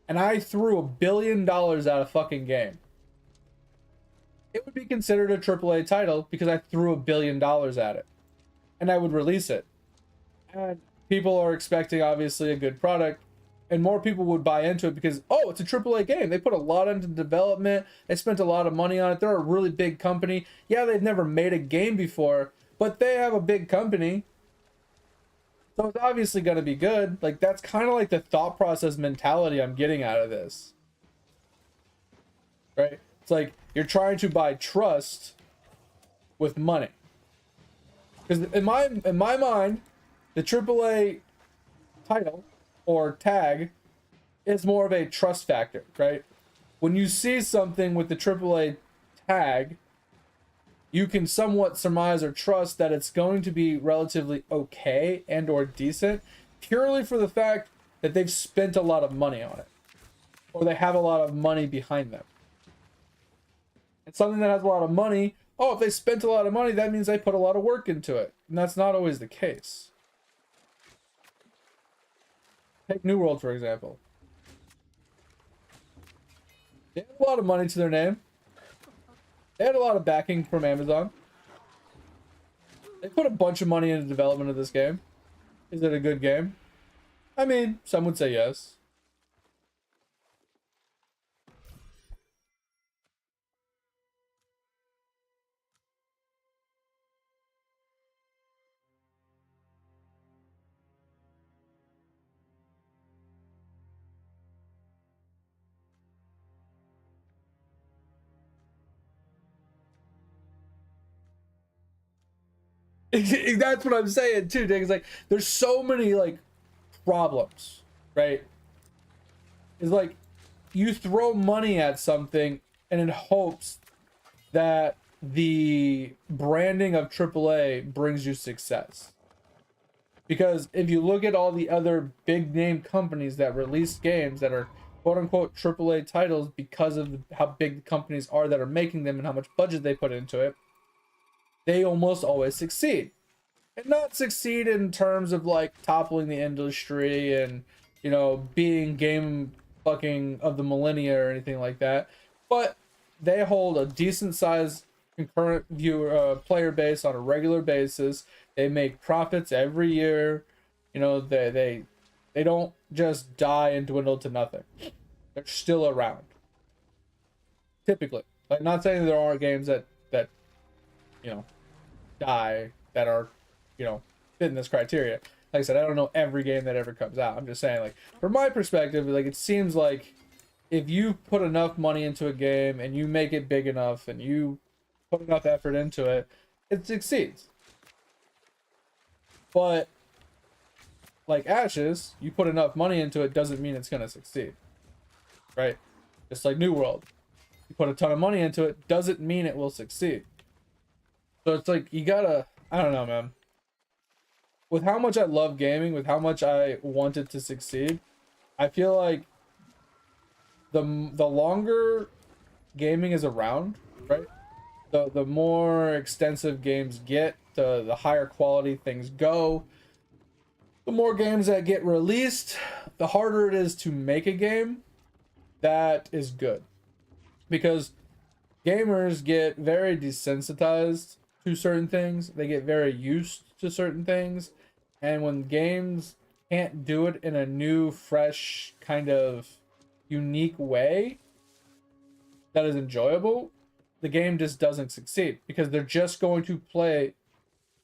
and I threw $1 billion at a fucking game. It would be considered a AAA title because I threw $1 billion at it, and I would release it. And people are expecting, obviously, a good product, and more people would buy into it because, oh, it's a AAA game. They put a lot into development. They spent a lot of money on it. They're a really big company. Yeah, they've never made a game before, but they have a big company. So it's obviously going to be good. Like, that's kind of like the thought process mentality I'm getting out of this. Right? It's like you're trying to buy trust with money. Because in my mind, the AAA title or tag is more of a trust factor, right? When you see something with the AAA tag, you can somewhat surmise or trust that it's going to be relatively okay and or decent purely for the fact that they've spent a lot of money on it, or they have a lot of money behind them. And something that has a lot of money, oh, if they spent a lot of money, that means they put a lot of work into it. And that's not always the case. Take New World, for example. They had a lot of money to their name. They had a lot of backing from Amazon. They put a bunch of money into the development of this game. Is it a good game? I mean, some would say yes. That's what I'm saying too, Dick. It's like there's so many like problems, right? It's like you throw money at something and in hopes that the branding of AAA brings you success. Because if you look at all the other big name companies that release games that are quote unquote AAA titles because of how big the companies are that are making them and how much budget they put into it, they almost always succeed. And not succeed in terms of like toppling the industry and, you know, being game fucking of the millennia or anything like that, but they hold a decent sized concurrent viewer player base on a regular basis. They make profits every year. You know, they don't just die and dwindle to nothing. They're still around. Typically. Like, not saying there aren't games that you know, die that are, you know, fitting this criteria. Like I said, I don't know every game that ever comes out. I'm just saying, like, from my perspective, like, it seems like if you put enough money into a game and you make it big enough and you put enough effort into it, it succeeds. But like Ashes, you put enough money into it doesn't mean it's going to succeed. Right? Just like New World. You put a ton of money into it doesn't mean it will succeed. So it's like you gotta, I don't know, man. With how much I love gaming, with how much I want it to succeed, I feel like the longer gaming is around, right? The more extensive games get, the higher quality things go. The more games that get released, the harder it is to make a game that is good. Because gamers get very desensitized to certain things. They get very used to certain things. And when games can't do it in a new, fresh, kind of unique way that is enjoyable, the game just doesn't succeed. Because they're just going to play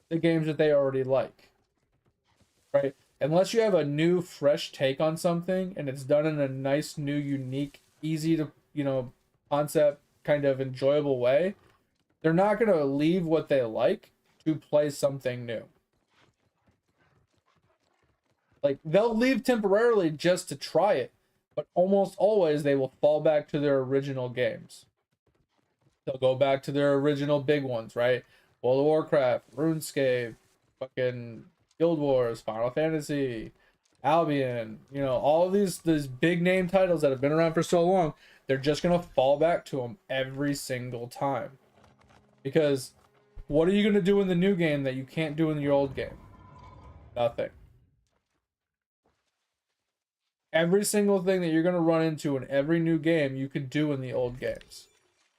the games that they already like. Right? Unless you have a new, fresh take on something and it's done in a nice, new, unique, easy to, you know, concept, kind of enjoyable way, they're not going to leave what they like to play something new. Like, they'll leave temporarily just to try it, but almost always they will fall back to their original games. They'll go back to their original big ones, right? World of Warcraft, RuneScape, fucking Guild Wars, Final Fantasy, Albion, you know, all of these big name titles that have been around for so long, they're just going to fall back to them every single time. Because what are you going to do in the new game that you can't do in your old game? Nothing. Every single thing that you're going to run into in every new game, you could do in the old games.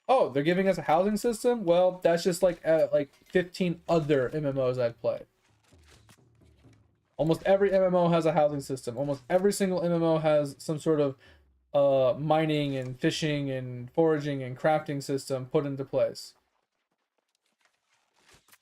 Oh, they're giving us a housing system? Well, that's just like 15 other MMOs I've played. Almost every MMO has a housing system. Almost every single MMO has some sort of mining and fishing and foraging and crafting system put into place.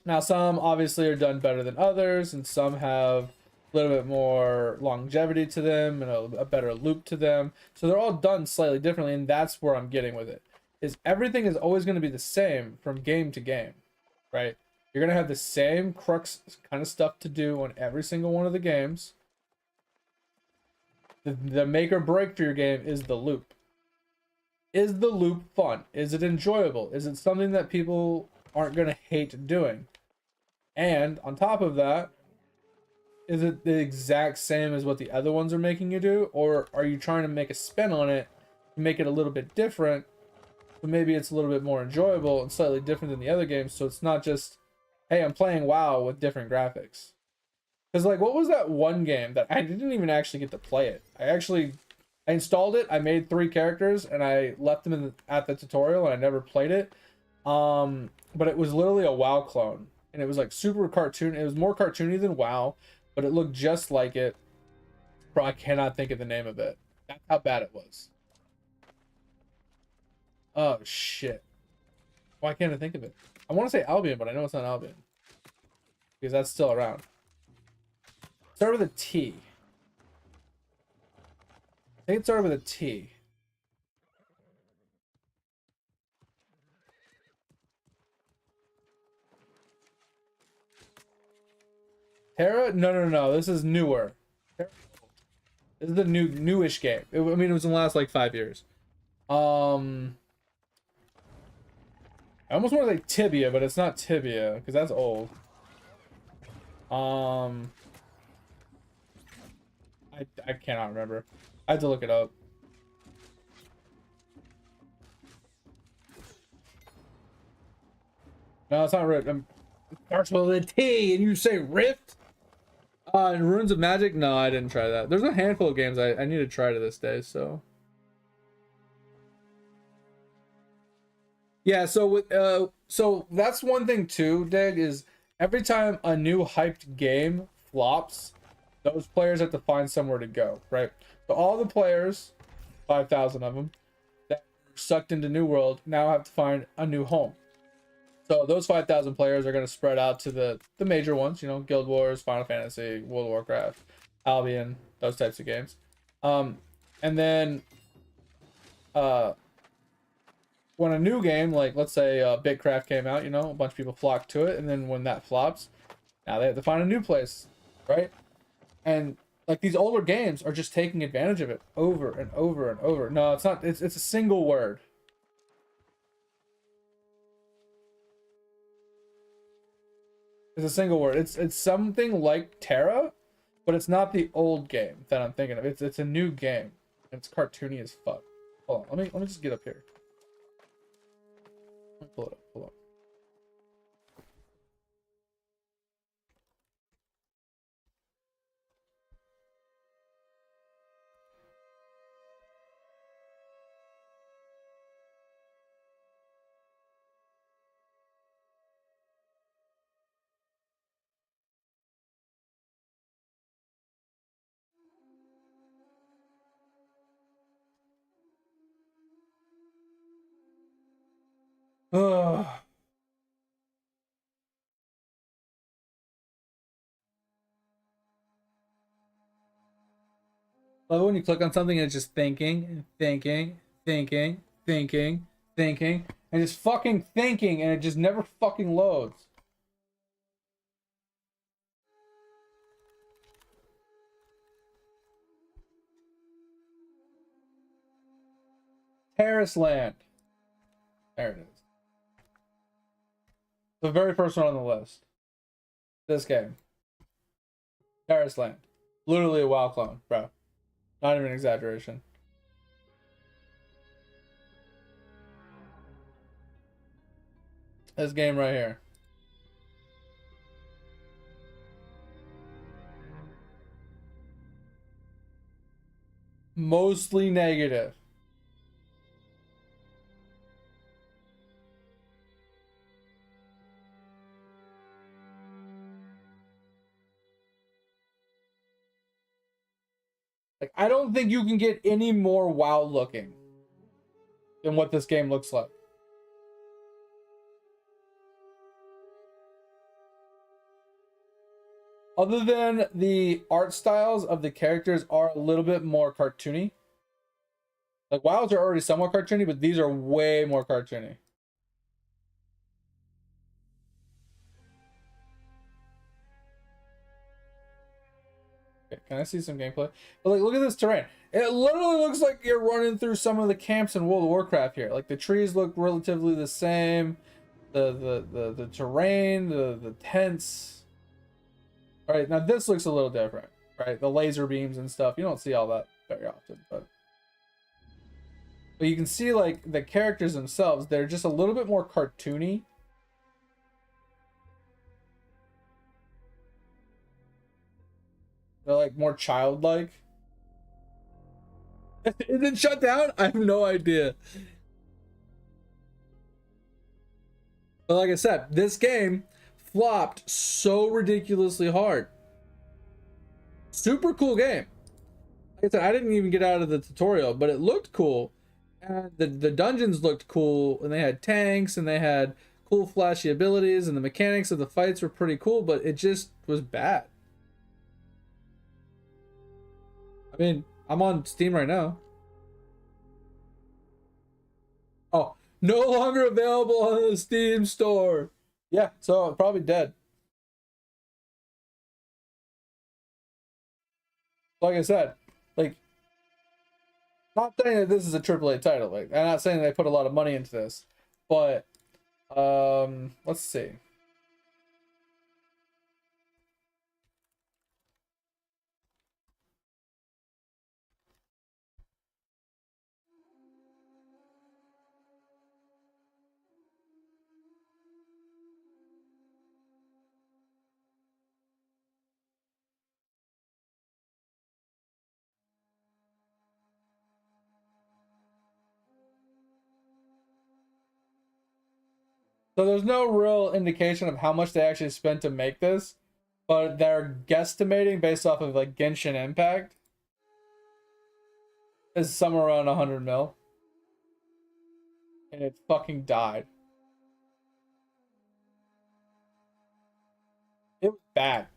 Now, some obviously are done better than others, and some have a little bit more longevity to them and a better loop to them. So they're all done slightly differently, and that's where I'm getting with it. Is everything is always going to be the same from game to game, right? You're going to have the same crux kind of stuff to do on every single one of the games. The make or break for your game is the loop. Is the loop fun? Is it enjoyable? Is it something that people aren't going to hate doing? And on top of that, is it the exact same as what the other ones are making you do, or are you trying to make a spin on it to make it a little bit different, but maybe it's a little bit more enjoyable and slightly different than the other games, so it's not just, hey, I'm playing WoW with different graphics. Because, like, what was that one game that I didn't even actually get to play it? I installed it, I made 3 characters, and I left them at the tutorial, and I never played it. But it was literally a WoW clone, and it was like super cartoon. It was more cartoony than WoW, but it looked just like it. Bro, I cannot think of the name of it. That's how bad it was. Oh shit! Why can't I think of it? I want to say Albion, but I know it's not Albion because that's still around. Start with a T. I think it started with a T. Terra? No. This is newer. This is the newish game. I mean, it was in the last like 5 years. I almost want to say Tibia, but it's not Tibia because that's old. I cannot remember. I had to look it up. No, it's not Rift. Starts with a T, and you say Rift? And Runes of Magic? No, I didn't try that. There's a handful of games I need to try to this day, so. Yeah, so with so that's one thing too, Dig, is every time a new hyped game flops, those players have to find somewhere to go, right? So all the players, 5,000 of them, that were sucked into New World now have to find a new home. So those 5,000 players are going to spread out to the major ones, you know, Guild Wars, Final Fantasy, World of Warcraft, Albion, those types of games. And then when a new game, like let's say Bitcraft came out, you know, a bunch of people flocked to it, and then when that flops, now they have to find a new place, right? And like these older games are just taking advantage of it over and over and over. No, it's not. It's a single word. It's a single word. It's something like Terra, but it's not the old game that I'm thinking of. It's a new game, and it's cartoony as fuck. Hold on, let me just get up here. Let me pull it up. Hold on. Ugh. Love it when you click on something and it's just thinking, and just fucking thinking, and it just never fucking loads. Terrace Land. There it is. The very first one on the list. This game. Terrace Land. Literally a WoW clone, bro. Not even an exaggeration. This game right here. Mostly negative. Like, I don't think you can get any more WoW looking than what this game looks like. Other than the art styles of the characters are a little bit more cartoony. Like, WoWs are already somewhat cartoony, but these are way more cartoony. Okay, can I see some gameplay? But like, look at this terrain. It literally looks like you're running through some of the camps in World of Warcraft here. Like, the trees look relatively the same. The terrain, the tents. All right, now this looks a little different, right? The laser beams and stuff. You don't see all that very often, but you can see like the characters themselves, they're just a little bit more cartoony. They're like more childlike. Is it shut down? I have no idea. But like I said, this game flopped so ridiculously hard. Super cool game. Like I said, I didn't even get out of the tutorial, but it looked cool. And the dungeons looked cool, and they had tanks, and they had cool flashy abilities, and the mechanics of the fights were pretty cool, but it just was bad. I mean, I'm on Steam right now. Oh, no longer available on the Steam store. Yeah, so probably dead. Like I said, like, not saying that this is a AAA title. Like, I'm not saying they put a lot of money into this, but let's see. So there's no real indication of how much they actually spent to make this, but they're guesstimating based off of like Genshin Impact is somewhere around 100 mil, and it fucking died. It was bad.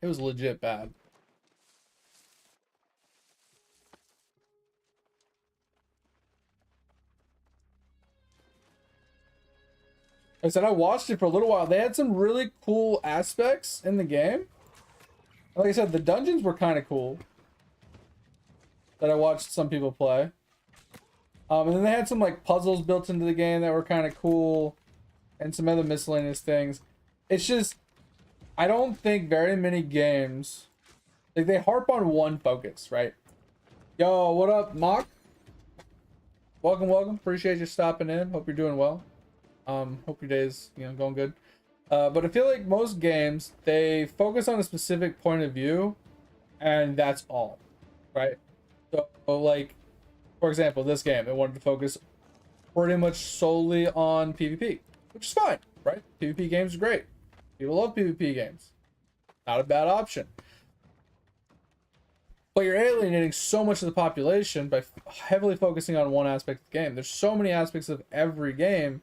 It was legit bad. Like I said, I watched it for a little while. They had some really cool aspects in the game. Like I said, the dungeons were kind of cool that I watched some people play. And then they had some like puzzles built into the game that were kind of cool, and some other miscellaneous things. It's just, I don't think very many games, like, they harp on one focus, right? Yo, what up, Mock? Welcome, welcome. Appreciate you stopping in. Hope you're doing well. Hope your day's, going good. But I feel like most games, they focus on a specific point of view, and that's all, right? So, like, for example, this game, it wanted to focus pretty much solely on PvP, which is fine, right? PvP games are great. People love PvP games. Not a bad option. But you're alienating so much of the population by heavily focusing on one aspect of the game. There's so many aspects of every game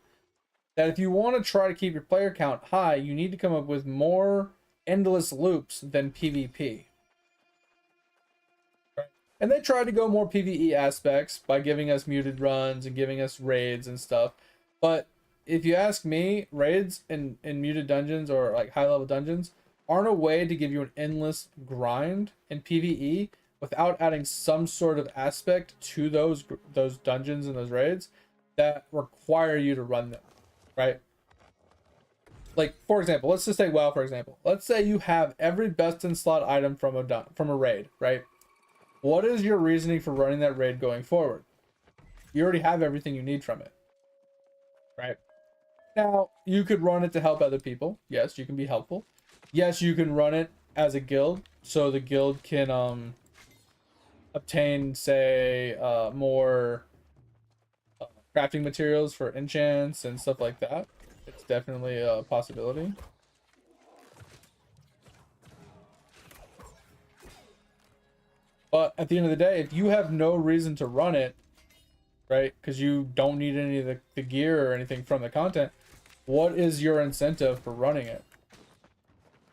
that if you want to try to keep your player count high, you need to come up with more endless loops than PvP. And they tried to go more PvE aspects by giving us muted runs and giving us raids and stuff. But if you ask me, raids in muted dungeons or like high level dungeons aren't a way to give you an endless grind in PvE without adding some sort of aspect to those dungeons and those raids that require you to run them, right? Like, for example, let's just say WoW, for example. Let's say you have every best in slot item from a raid, right? What is your reasoning for running that raid going forward? You already have everything you need from it, right? Now, you could run it to help other people. Yes, you can be helpful. Yes, you can run it as a guild, so the guild can obtain, say, more crafting materials for enchants and stuff like that. It's definitely a possibility. But at the end of the day, if you have no reason to run it, right, because you don't need any of the gear or anything from the content, what is your incentive for running it?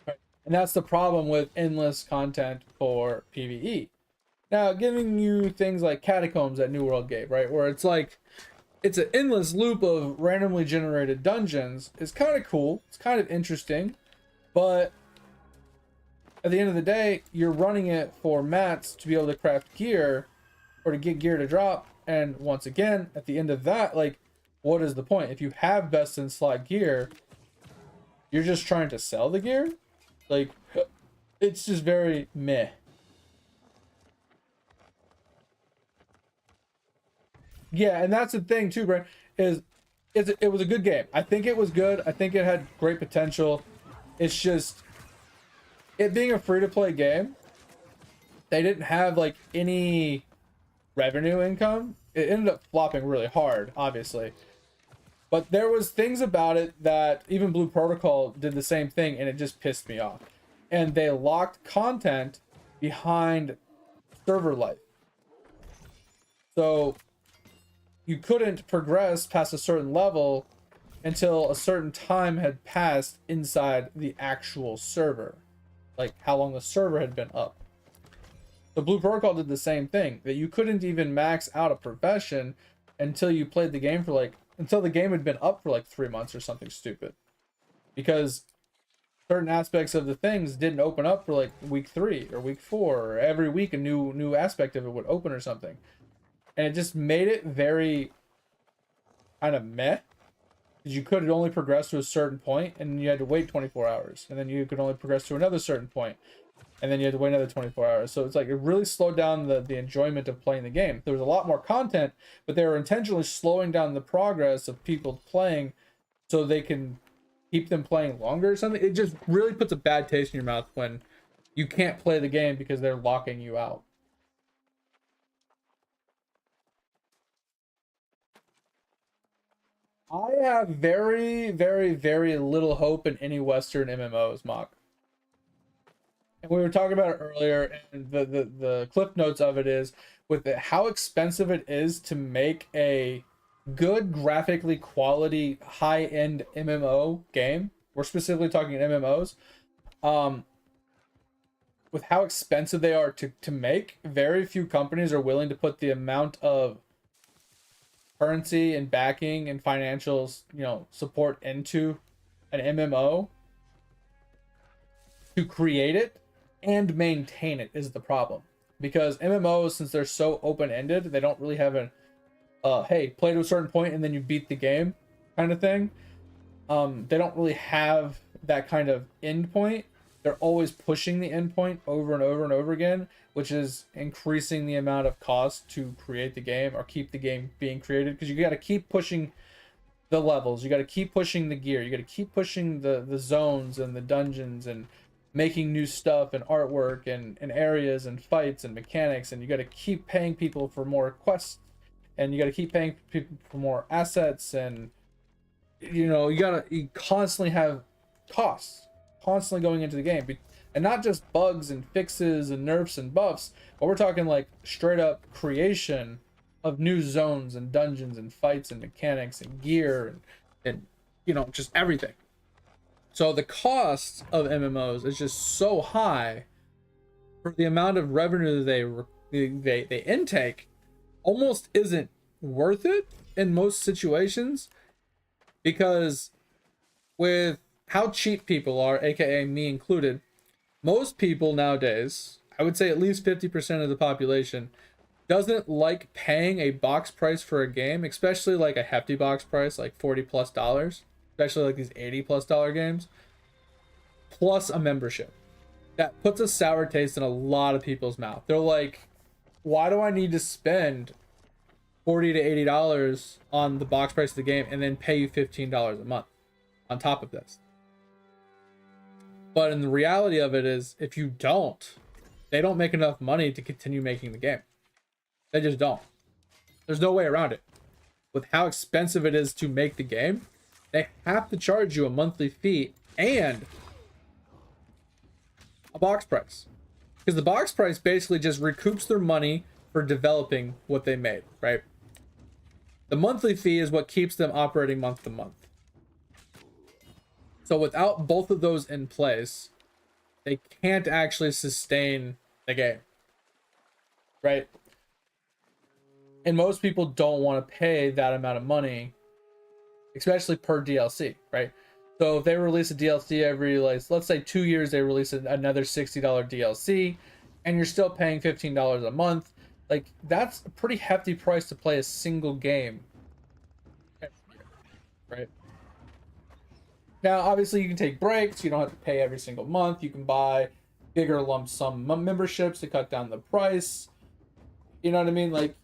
Right? And that's the problem with endless content for PvE. Now, giving you things like Catacombs that New World gave, right, where it's like, it's an endless loop of randomly generated dungeons, is kind of cool. It's kind of interesting, but at the end of the day, you're running it for mats to be able to craft gear or to get gear to drop. And once again, at the end of that, like, what is the point? If you have best in slot gear, you're just trying to sell the gear. Like, it's just very meh. Yeah, and that's the thing too, Brent, is it was a good game. I think it was good. I think it had great potential. It's just it being a free to play game, they didn't have like any revenue income. It ended up flopping really hard, obviously. But there was things about it that even Blue Protocol did the same thing, and it just pissed me off. And they locked content behind server life. So you couldn't progress past a certain level until a certain time had passed inside the actual server. Like how long the server had been up. The Blue Protocol did the same thing, that you couldn't even max out a profession until you played the game for like, until the game had been up for like 3 months or something stupid. Because certain aspects of the things didn't open up for like week 3 or week 4, or every week a new aspect of it would open or something. And it just made it very kind of meh. Because you could only progress to a certain point and you had to wait 24 hours. And then you could only progress to another certain point. And then you had to wait another 24 hours. So it's like it really slowed down the enjoyment of playing the game. There was a lot more content, but they were intentionally slowing down the progress of people playing so they can keep them playing longer or something. It just really puts a bad taste in your mouth when you can't play the game because they're locking you out. I have very, very, very little hope in any Western MMOs, Mock. And we were talking about it earlier, and the clip notes of it is with it, how expensive it is to make a good graphically quality high-end MMO game. We're specifically talking MMOs. With how expensive they are to make, very few companies are willing to put the amount of currency and backing and financials, support into an MMO to create it and maintain it is the problem. Because MMOs, since they're so open-ended, they don't really have an hey, play to a certain point and then you beat the game kind of thing. They don't really have that kind of end point. They're always pushing the end point over and over and over again, which is increasing the amount of cost to create the game or keep the game being created, because you got to keep pushing the levels, you got to keep pushing the gear, you got to keep pushing the zones and the dungeons and making new stuff and artwork and areas and fights and mechanics, and you got to keep paying people for more quests, and you got to keep paying people for more assets, and you constantly have costs constantly going into the game, and not just bugs and fixes and nerfs and buffs, but we're talking like straight up creation of new zones and dungeons and fights and mechanics and gear and just everything. So the cost of MMOs is just so high for the amount of revenue they intake, almost isn't worth it in most situations, because with how cheap people are, aka me included, most people nowadays, I would say at least 50% of the population, doesn't like paying a box price for a game, especially like a hefty box price, like $40+, especially like these $80+ games, plus a membership. That puts a sour taste in a lot of people's mouth. They're like, why do I need to spend $40 to $80 on the box price of the game and then pay you $15 a month on top of this? But in the reality of it is, if you don't, they don't make enough money to continue making the game. They just don't. There's no way around it. With how expensive it is to make the game, they have to charge you a monthly fee and a box price. Because the box price basically just recoups their money for developing what they made, right? The monthly fee is what keeps them operating month to month. So without both of those in place, they can't actually sustain the game, right? And most people don't want to pay that amount of money, especially per DLC, right? So if they release a DLC every, like, let's say 2 years, they release another $60 DLC, and you're still paying $15 a month, like, that's a pretty hefty price to play a single game every year, right? Now, obviously, you can take breaks. You don't have to pay every single month. You can buy bigger lump sum memberships to cut down the price. You know what I mean? Like,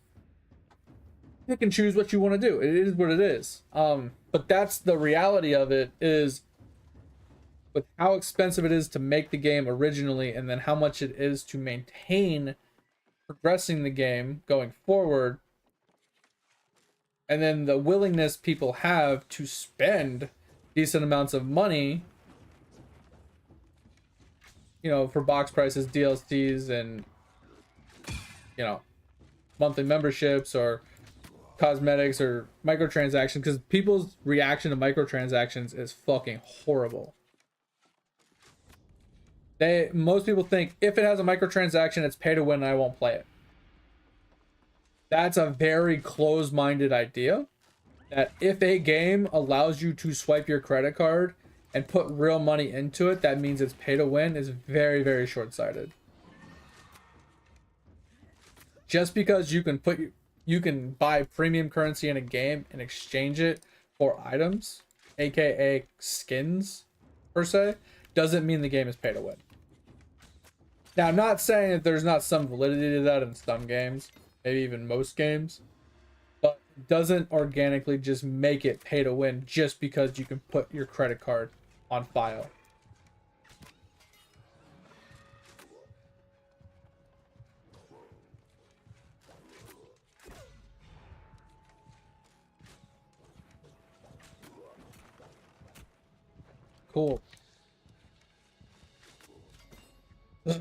you can choose what you want to do. It is what it is. But that's the reality of it, is with how expensive it is to make the game originally, and then how much it is to maintain progressing the game going forward, and then the willingness people have to spend decent amounts of money, you know, for box prices, DLCs, and, you know, monthly memberships or cosmetics or microtransactions, because people's reaction to microtransactions is fucking horrible. Most people think if it has a microtransaction, it's pay to win and I won't play it. That's a very closed-minded idea. That if a game allows you to swipe your credit card and put real money into it, that means it's pay to win, is very, very short-sighted. Just because you can buy premium currency in a game and exchange it for items, aka skins per se, doesn't mean the game is pay to win. Now, I'm not saying that there's not some validity to that in some games, maybe even most games, but it doesn't organically just make it pay to win just because you can put your credit card on file. Cool. I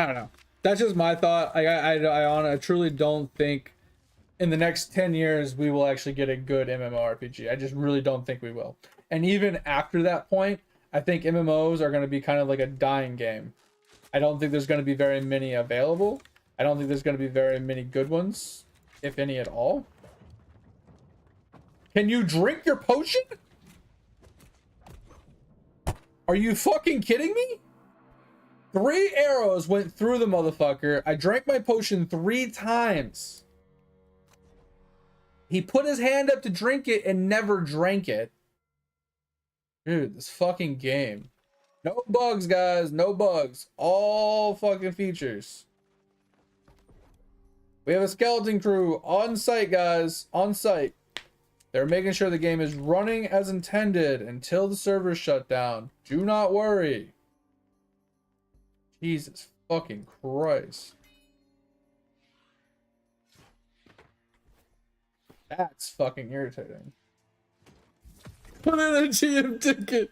don't know. That's just my thought. I truly don't think in the next 10 years we will actually get a good MMORPG. I just really don't think we will. And even after that point, I think MMOs are going to be kind of like a dying game. I don't think there's going to be very many available. I don't think there's going to be very many good ones, if any at all. Can you drink your potion? Are you fucking kidding me? 3 arrows went through the motherfucker. I drank my potion 3 times. He put his hand up to drink it and never drank it. Dude, this fucking game. No bugs, guys. No bugs. All fucking features. We have a skeleton crew on site, guys. On site. They're making sure the game is running as intended until the servers shut down. Do not worry. Jesus fucking Christ. That's fucking irritating. Put in a GM ticket.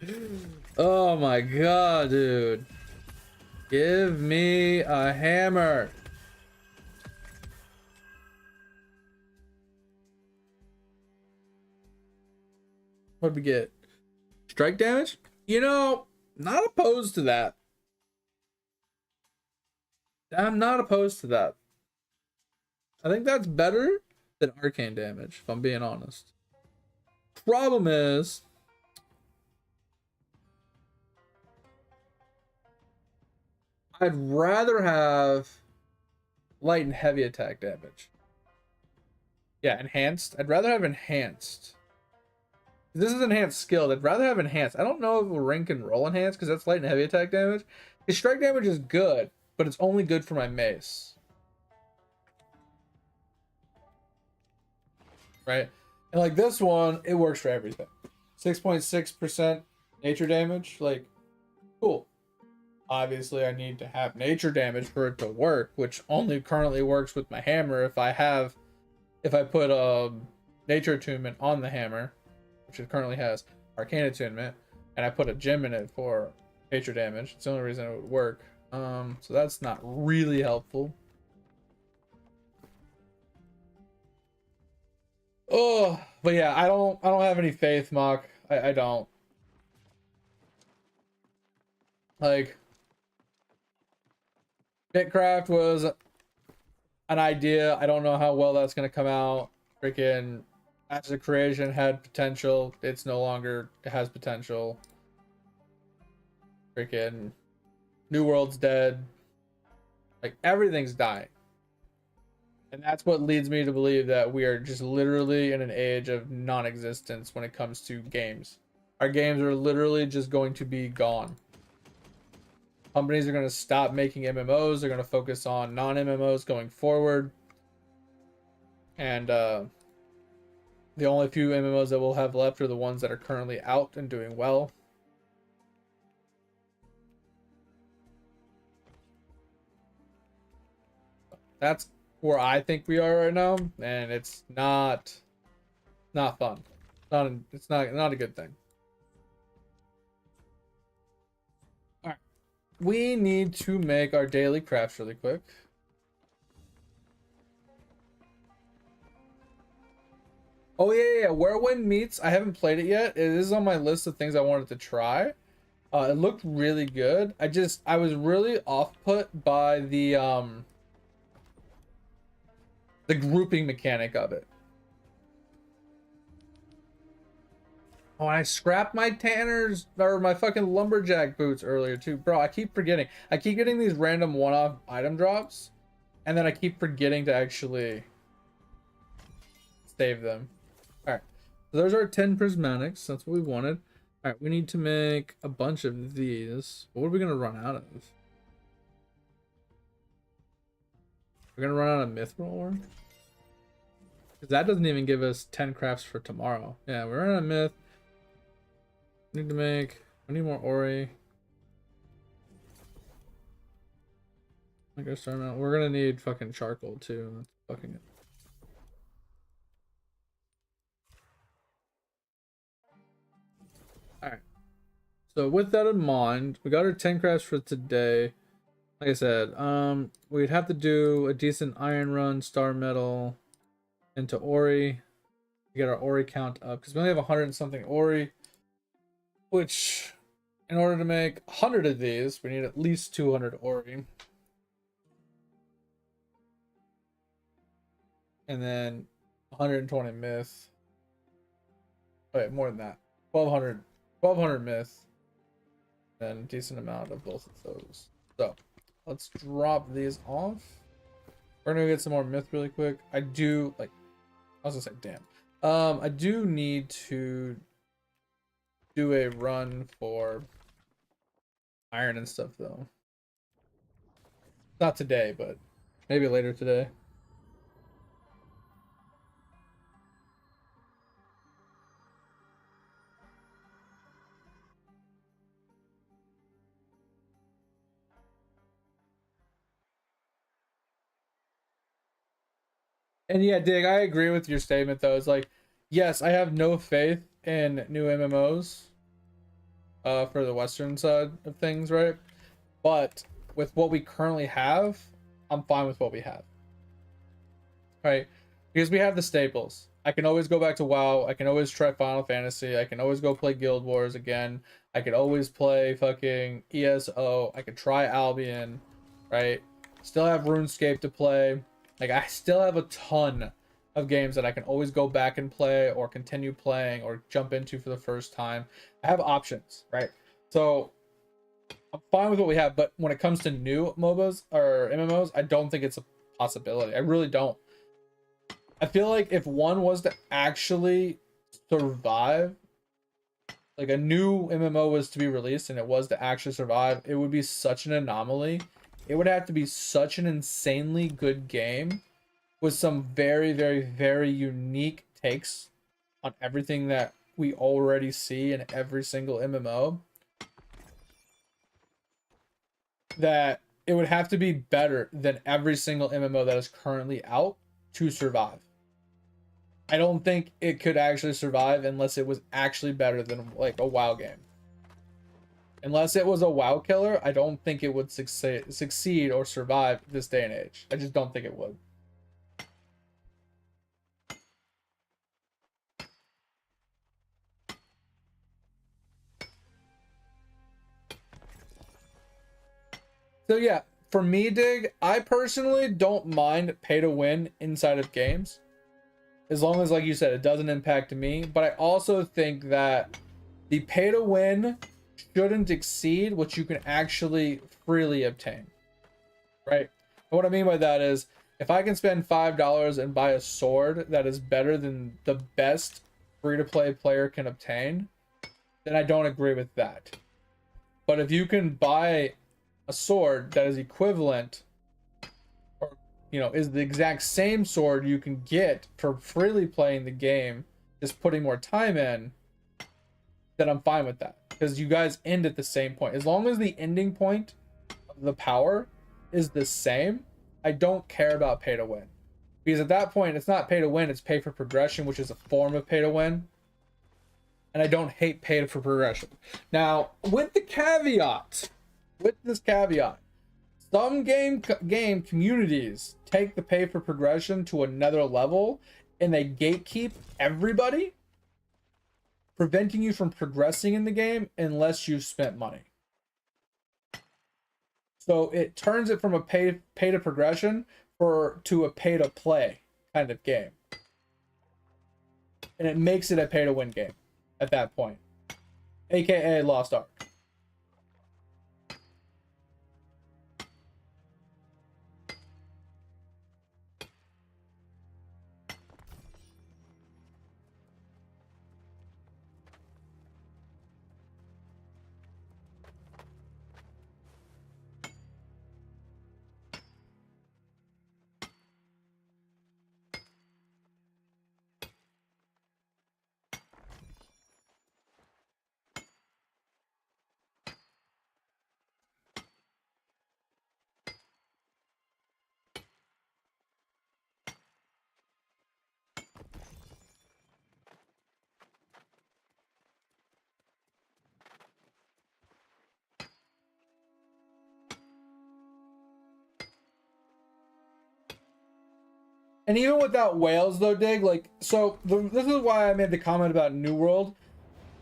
Oh my god, dude. Give me a hammer. What'd we get? Strike damage? You know, not opposed to that. I'm not opposed to that. I think that's better than arcane damage, if I'm being honest. Problem is, I'd rather have light and heavy attack damage. Yeah, enhanced. I'd rather have enhanced. This is enhanced skilled. I'd rather have enhanced. I don't know if a ring can roll enhanced because that's light and heavy attack damage. His strike damage is good, but it's only good for my mace. Right? And like this one, it works for everything. 6.6% nature damage. Like, cool. Obviously, I need to have nature damage for it to work, which only currently works with my hammer if I put a nature attunement on the hammer, which it currently has arcane attunement, and I put a gem in it for nature damage. It's the only reason it would work. So that's not really helpful. Oh, but yeah, I don't have any faith, Mock. I don't. Like, Bitcraft was an idea. I don't know how well that's gonna come out. Freaking Ashes of Creation had potential. It's no longer, it has potential. Freaking New World's dead. Like, everything's dying. And that's what leads me to believe that we are just literally in an age of non-existence when it comes to games. Our games are literally just going to be gone. Companies are going to stop making MMOs. They're going to focus on non-MMOs going forward. And the only few MMOs that we'll have left are the ones that are currently out and doing well. That's where I think we are right now, and it's not fun. It's not a good thing. All right, we need to make our daily crafts really quick. Oh yeah, Where Wind Meets. I haven't played it yet. It is on my list of things I wanted to try. It looked really good. I was really off put by the grouping mechanic of it. Oh, and I scrapped my tanners or my fucking lumberjack boots earlier too. Bro, I keep forgetting. I keep getting these random one-off item drops, and then I keep forgetting to actually save them. Alright. So there's our 10 prismatics. That's what we wanted. Alright, we need to make a bunch of these. What are we gonna run out of? We're gonna run out of mithril ore? Because that doesn't even give us 10 crafts for tomorrow. Yeah, we're running out of myth. We need more ori. I guess we're gonna need fucking charcoal too. That's fucking it. Alright. So with that in mind, we got our 10 crafts for today. Like I said, we'd have to do a decent iron run, star metal, into ori. We get our ori count up because we only have 100 and something ori. Which, in order to make 100 of these, we need at least 200 ori. And then 120 myth. Oh, wait, more than that. 1200 myth. And a decent amount of both of those. So, let's drop these off. We're gonna get some more myth really quick. I was gonna say, damn. I do need to do a run for iron and stuff though. Not today, but maybe later today. And yeah, Dig, I agree with your statement though. It's like, yes, I have no faith in new MMOs for the Western side of things, right? But with what we currently have, I'm fine with what we have. Right? Because we have the staples. I can always go back to WoW. I can always try Final Fantasy. I can always go play Guild Wars again. I could always play fucking ESO. I could try Albion, right? Still have RuneScape to play. Like, I still have a ton of games that I can always go back and play or continue playing or jump into for the first time. I have options, right? So I'm fine with what we have, but when it comes to new MOBAs or MMOs, I don't think it's a possibility. I really don't. I feel like if one was to actually survive, like a new MMO was to be released and it was to actually survive, it would be such an anomaly. It would have to be such an insanely good game with some very, very, very unique takes on everything that we already see in every single MMO, that it would have to be better than every single MMO that is currently out to survive. I don't think it could actually survive unless it was actually better than like a WoW game. Unless it was a WoW killer, I don't think it would succeed or survive this day and age. I just don't think it would. So yeah, for me, Dig, I personally don't mind pay to win inside of games. As long as, like you said, it doesn't impact me. But I also think that the pay to win shouldn't exceed what you can actually freely obtain. Right? And what I mean by that is, if I can spend $5 and buy a sword that is better than the best free-to-play player can obtain, then I don't agree with that. But if you can buy a sword that is equivalent, or is the exact same sword you can get for freely playing the game, just putting more time in, then I'm fine with that, because you guys end at the same point. As long as the ending point of the power is the same, I don't care about pay to win, because at that point it's not pay to win, it's pay for progression, which is a form of pay to win. And I don't hate pay for progression. Now, with this caveat, some game communities take the pay for progression to another level, and they gatekeep everybody, preventing you from progressing in the game unless you've spent money. So it turns it from a pay to progression to a pay to play kind of game, and it makes it a pay to win game at that point, aka Lost Ark. And even without whales, though, Dig, like, so this is why I made the comment about New World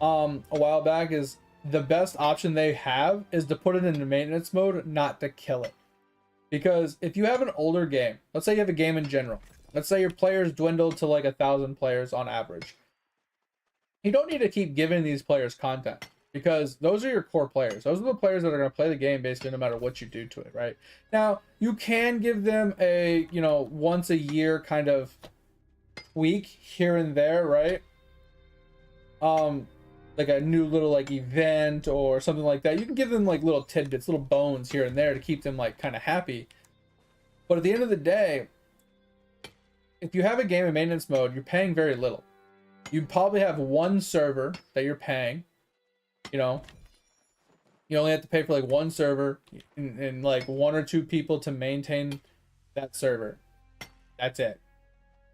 a while back, is the best option they have is to put it into maintenance mode, not to kill it. Because if you have an older game, let's say you have a game in general, let's say your players dwindle to like 1,000 players on average, you don't need to keep giving these players content, because those are your core players. Those are the players that are going to play the game basically no matter what you do to it, right? Now, you can give them a, once a year kind of tweak here and there, right? Like a new little like event or something like that. You can give them like little tidbits, little bones here and there to keep them like kind of happy. But at the end of the day, if you have a game in maintenance mode, you're paying very little. You probably have one server that you're paying. You only have to pay for like one server and like one or two people to maintain that server. That's it.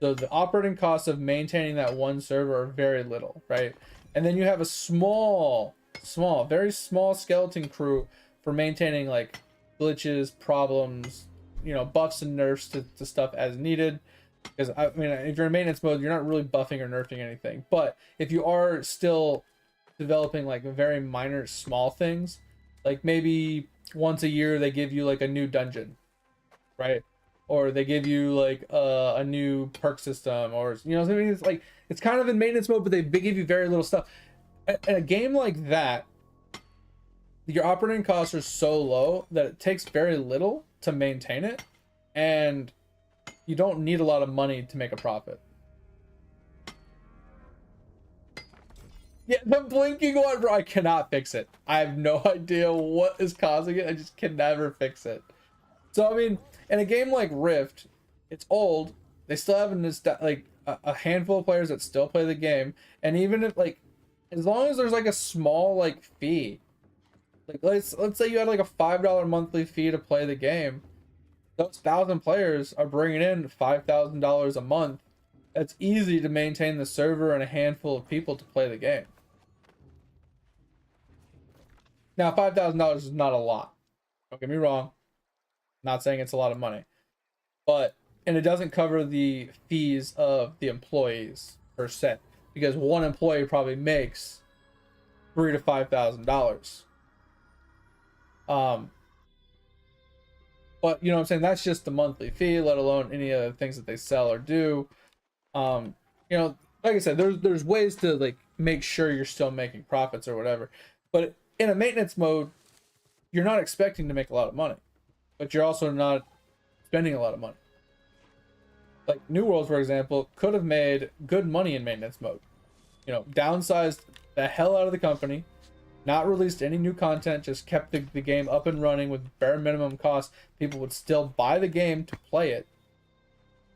So the operating costs of maintaining that one server are very little, right? And then you have a very small skeleton crew for maintaining like glitches, problems, buffs and nerfs to stuff as needed. Because I mean, if you're in maintenance mode, you're not really buffing or nerfing anything. But if you are still developing like very minor small things, like maybe once a year they give you like a new dungeon, right? Or they give you like a new perk system, or I mean, it's like it's kind of in maintenance mode, but they give you very little stuff. In a game like that, your operating costs are so low that it takes very little to maintain it, and you don't need a lot of money to make a profit. Yeah, the blinking one, bro, I cannot fix it. I have no idea what is causing it. I just can never fix it. So, I mean, in a game like Rift, it's old. They still have a handful of players that still play the game. And even if, like, as long as there's, like, a small, like, fee. Like, let's say you had, like, a $5 monthly fee to play the game. Those 1,000 players are bringing in $5,000 a month. It's easy to maintain the server and a handful of people to play the game. Now, $5,000 is not a lot. Don't get me wrong. Not saying it's a lot of money. And it doesn't cover the fees of the employees per se. Because one employee probably makes $3,000 to $5,000. But you know what I'm saying? That's just the monthly fee, let alone any other things that they sell or do. Like I said, there's ways to like make sure you're still making profits or whatever. But in a maintenance mode, you're not expecting to make a lot of money, but you're also not spending a lot of money. Like New World, for example, could have made good money in maintenance mode. Downsized the hell out of the company, not released any new content, just kept the game up and running with bare minimum cost, people would still buy the game to play it,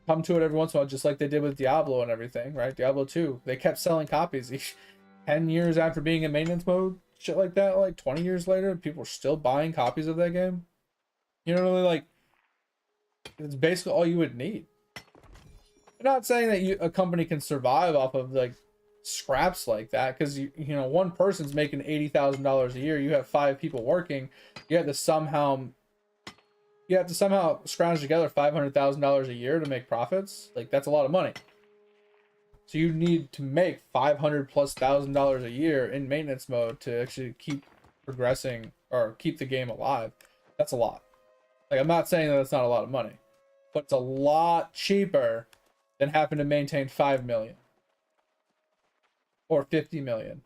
come to it every once in a while, just like they did with Diablo and everything, right? Diablo 2, they kept selling copies 10 years after being in maintenance mode, shit like that. Like 20 years later, people are still buying copies of that game. You know, really, like, it's basically all you would need. I'm not saying that a company can survive off of like scraps like that, because you know, one person's making $80,000 a year, you have 5 people working, you have to somehow scrounge together $500,000 a year to make profits. Like, that's a lot of money. So you need to make $500,000+ a year in maintenance mode to actually keep progressing or keep the game alive. That's a lot. Like, I'm not saying that it's not a lot of money, but it's a lot cheaper than having to maintain 5 million or 50 million.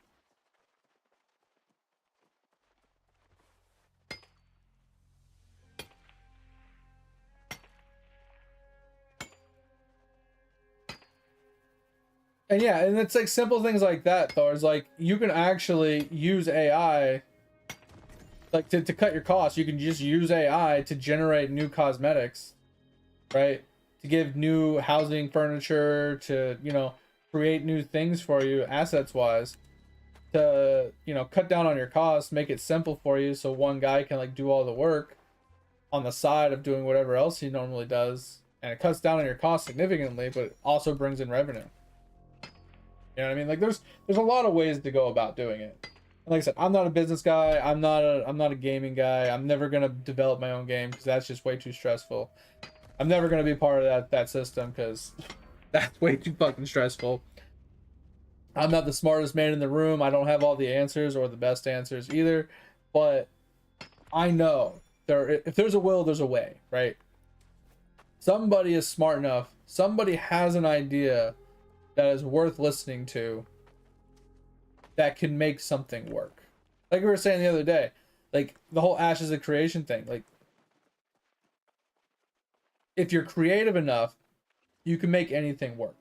And yeah, and it's like simple things like that, though. It's like you can actually use AI, like to cut your costs. You can just use AI to generate new cosmetics, right? To give new housing, furniture, to, you know, create new things for you, assets wise, to, you know, cut down on your costs, make it simple for you, so one guy can like do all the work on the side of doing whatever else he normally does, and it cuts down on your costs significantly, but it also brings in revenue. You know what I mean? Like, there's a lot of ways to go about doing it. And like I said, I'm not a business guy. I'm not a gaming guy. I'm never gonna develop my own game because that's just way too stressful. I'm never gonna be part of that system because that's way too fucking stressful. I'm not the smartest man in the room. I don't have all the answers or the best answers either. But I know if there's a will, there's a way, right? Somebody is smart enough. Somebody has an idea that is worth listening to, that can make something work. Like we were saying the other day, like the whole ashes of creation thing. Like, if you're creative enough, you can make anything work.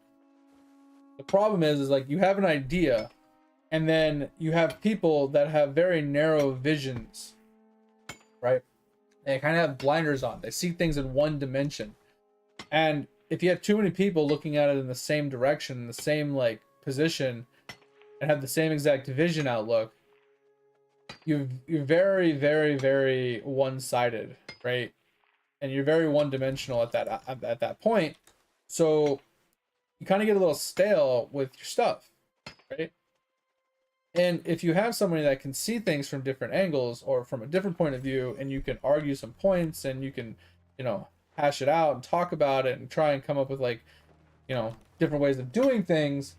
The problem is like you have an idea, and then you have people that have very narrow visions, right? They kind of have blinders on. They see things in one dimension. And if you have too many people looking at it in the same direction, in the same like position, and have the same exact vision outlook, you're very, very, very one-sided, right? And you're very one-dimensional at that point. So you kind of get a little stale with your stuff, right? And if you have somebody that can see things from different angles or from a different point of view, and you can argue some points, and you can, you know, hash it out and talk about it and try and come up with, like, you know, different ways of doing things,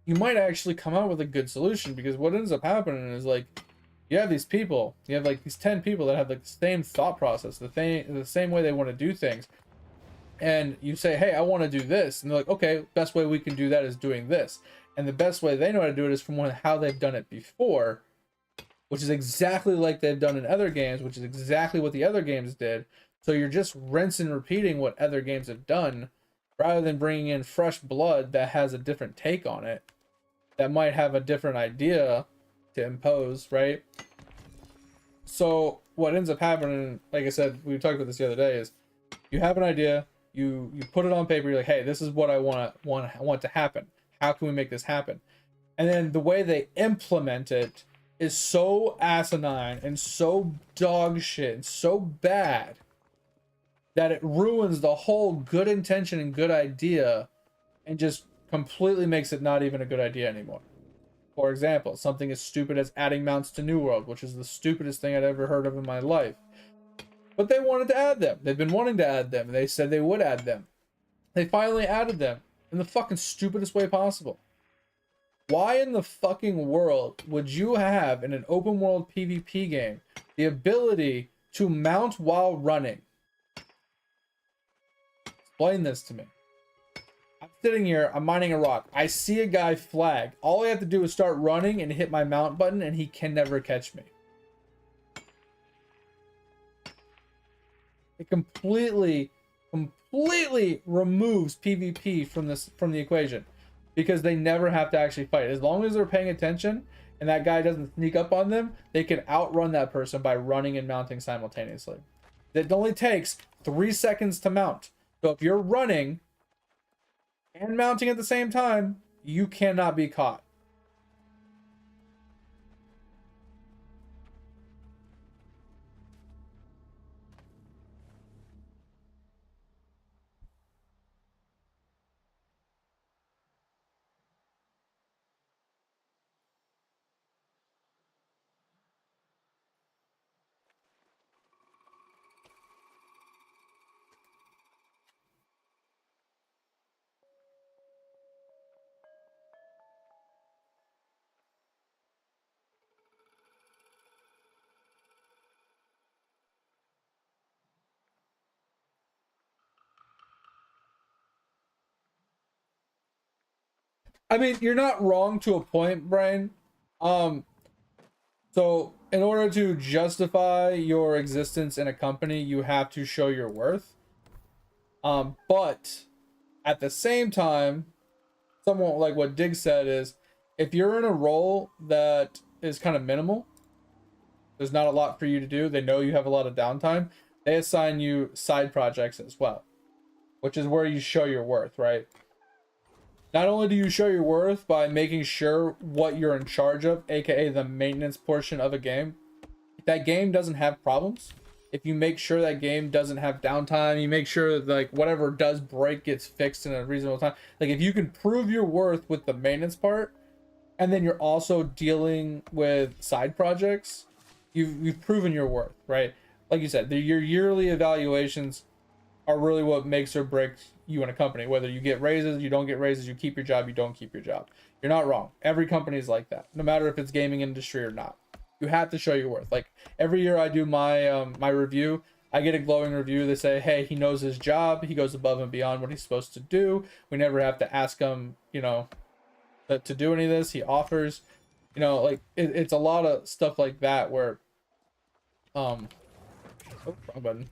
you might actually come out with a good solution. Because what ends up happening is, like, you have these people, you have like these 10 people that have like the same thought process, the same way they want to do things, and you say, hey, I want to do this, and they're like, okay, best way we can do that is doing this. And the best way they know how to do it is from how they've done it before, which is exactly like they've done in other games, which is exactly what the other games did. So you're just rinsing and repeating what other games have done, rather than bringing in fresh blood that has a different take on it, that might have a different idea to impose, right? So what ends up happening, like I said, we talked about this the other day, is you have an idea, you put it on paper, you're like, hey, this is what I want to happen. How can we make this happen? And then the way they implement it is so asinine and so dog shit and so bad that it ruins the whole good intention and good idea, and just completely makes it not even a good idea anymore. For example, something as stupid as adding mounts to New World, which is the stupidest thing I'd ever heard of in my life. But they wanted to add them. They've been wanting to add them. They said they would add them. They finally added them in the fucking stupidest way possible. Why in the fucking world would you have, in an open world PvP game, the ability to mount while running? Explain this to me. I'm sitting here, I'm mining a rock. I see a guy flag. All I have to do is start running and hit my mount button, and he can never catch me. It completely removes PvP from the equation. because they never have to actually fight. As long as they're paying attention and that guy doesn't sneak up on them, they can outrun that person by running and mounting simultaneously. It only takes 3 seconds to mount. So if you're running and mounting at the same time, you cannot be caught. I mean, you're not wrong to a point, Brian. Um, so in order to justify your existence in a company, you have to show your worth. But at the same time, somewhat like what Dig said is, if you're in a role that is kind of minimal, there's not a lot for you to do, they know you have a lot of downtime, they assign you side projects as well, which is where you show your worth, right? Not only do you show your worth by making sure what you're in charge of, aka the maintenance portion of a game, if that game doesn't have problems, if you make sure that game doesn't have downtime, you make sure that, like, whatever does break gets fixed in a reasonable time. Like, if you can prove your worth with the maintenance part, and then you're also dealing with side projects, you've proven your worth, right? Like you said, your yearly evaluations are really what makes or breaks you in a company. Whether you get raises, you don't get raises, you keep your job, you don't keep your job. You're not wrong. Every company is like that, no matter if it's gaming industry or not. You have to show your worth. Like, every year I do my my review, I get a glowing review. They say, hey, he knows his job, he goes above and beyond what he's supposed to do. We never have to ask him, you know, to do any of this. He offers, you know, like, it's a lot of stuff like that where oh, wrong button.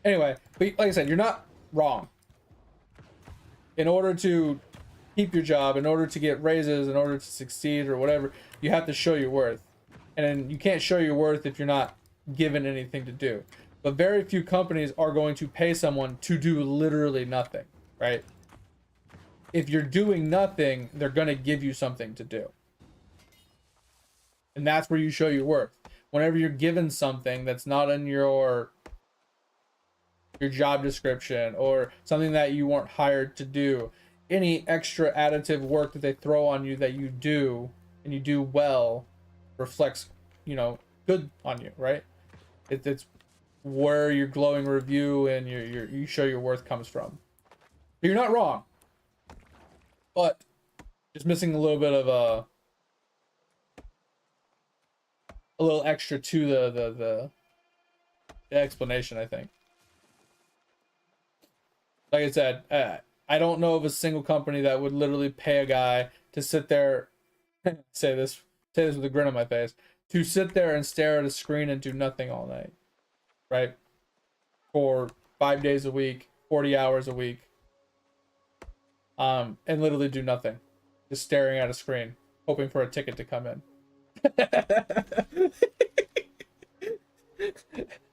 Anyway, but like I said, you're not wrong. In order to keep your job, in order to get raises, in order to succeed or whatever, you have to show your worth. And you can't show your worth if you're not given anything to do. But very few companies are going to pay someone to do literally nothing, right? If you're doing nothing, they're going to give you something to do. And that's where you show your worth. Whenever you're given something that's not in your job description, or something that you weren't hired to do, any extra additive work that they throw on you that you do and you do well, reflects, you know, good on you, right? It's where your glowing review and you show your worth comes from. But you're not wrong, but just missing a little bit of a little extra to the explanation, I think. Like I said, I don't know of a single company that would literally pay a guy to sit there, say this with a grin on my face, to sit there and stare at a screen and do nothing all night, right? For 5 days a week, 40 hours a week, and literally do nothing, just staring at a screen, hoping for a ticket to come in.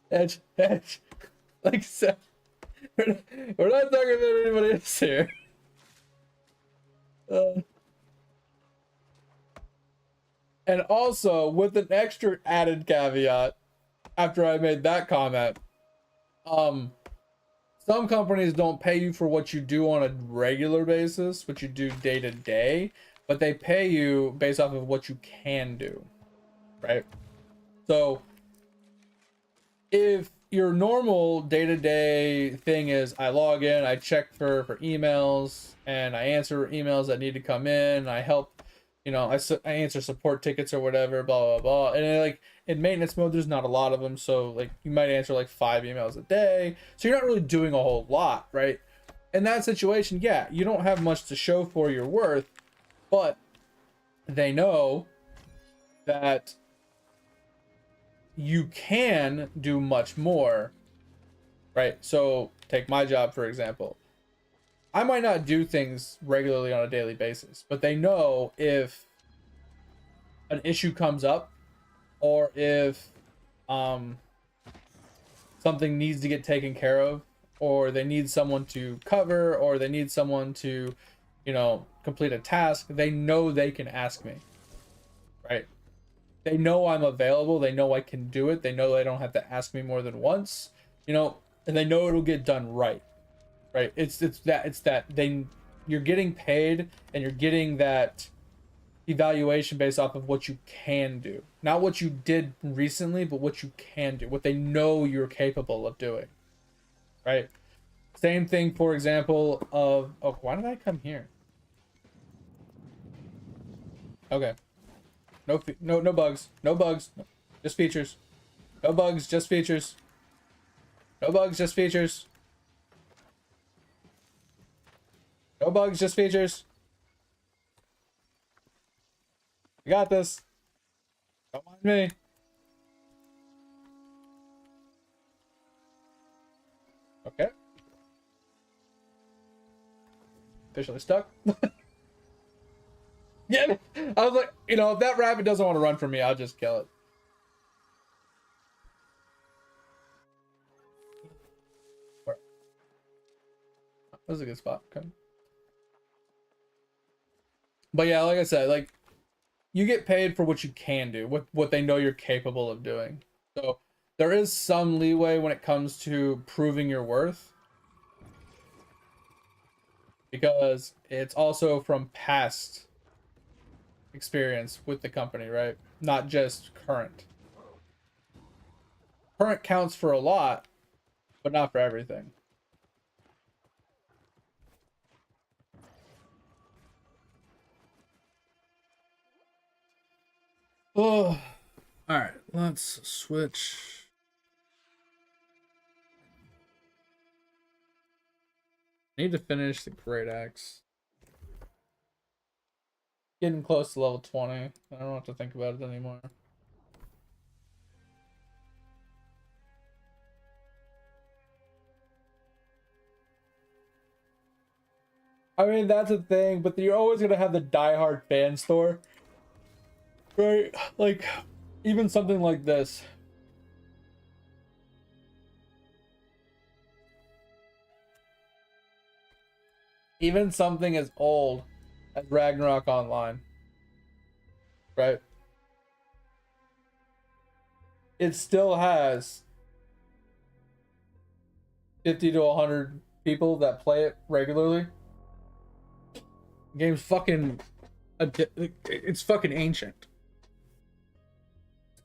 Edge. Like I said, we're not talking about anybody else here. And also, with an extra added caveat, after I made that comment, some companies don't pay you for what you do on a regular basis, what you do day to day, but they pay you based off of what you can do, right? So if your normal day-to-day thing is, I log in, I check for emails, and I answer emails that need to come in, I help, you know, I answer support tickets or whatever, blah, blah, blah. And like, in maintenance mode, there's not a lot of them, so like, you might answer like 5 emails a day, so you're not really doing a whole lot, right? In that situation, yeah, you don't have much to show for your worth, but they know that you can do much more, right? So take my job, for example. I might not do things regularly on a daily basis, but they know if an issue comes up or if um something needs to get taken care of, or they need someone to cover, or they need someone to, you know, complete a task, they know they can ask me, right? They know I'm available. They know I can do it. They know they don't have to ask me more than once, you know, and they know it'll get done right, right? It's that they, you're getting paid and you're getting that evaluation based off of what you can do, not what you did recently, but what you can do, what they know you're capable of doing, right? Same thing, for example, of, oh, why did I come here? Okay, no bugs, no bugs, just features, no bugs, just features, no bugs, just features, no bugs, just features. You got this. Don't mind me. Okay. Officially stuck. Yeah, I was like, you know, if that rabbit doesn't want to run from me, I'll just kill it. That was a good spot. Okay. But yeah, like I said, like, you get paid for what you can do, what they know you're capable of doing. So there is some leeway when it comes to proving your worth, because it's also from past experience with the company, right? Not just current. Current counts for a lot, but not for everything. Oh, all right, let's switch. Need to finish the Great Axe. Getting close to level 20. I don't have to think about it anymore. I mean, that's a thing, but you're always gonna have the diehard fan store, right? Like, even something like this. Even something as old as Ragnarok Online, right? It still has 50 to 100 people that play it regularly. The game's fucking, it's fucking ancient.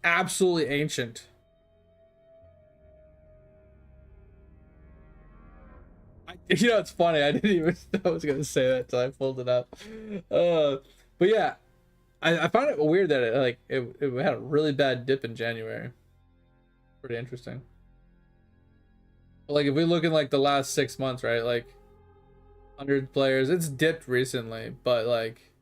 Absolutely ancient. You know, it's funny. I didn't even know I was gonna say that until I pulled it up. But yeah, I found it weird that it had a really bad dip in January. Pretty interesting. But like, if we look in like the last 6 months, right? Like 100 players, it's dipped recently, but like,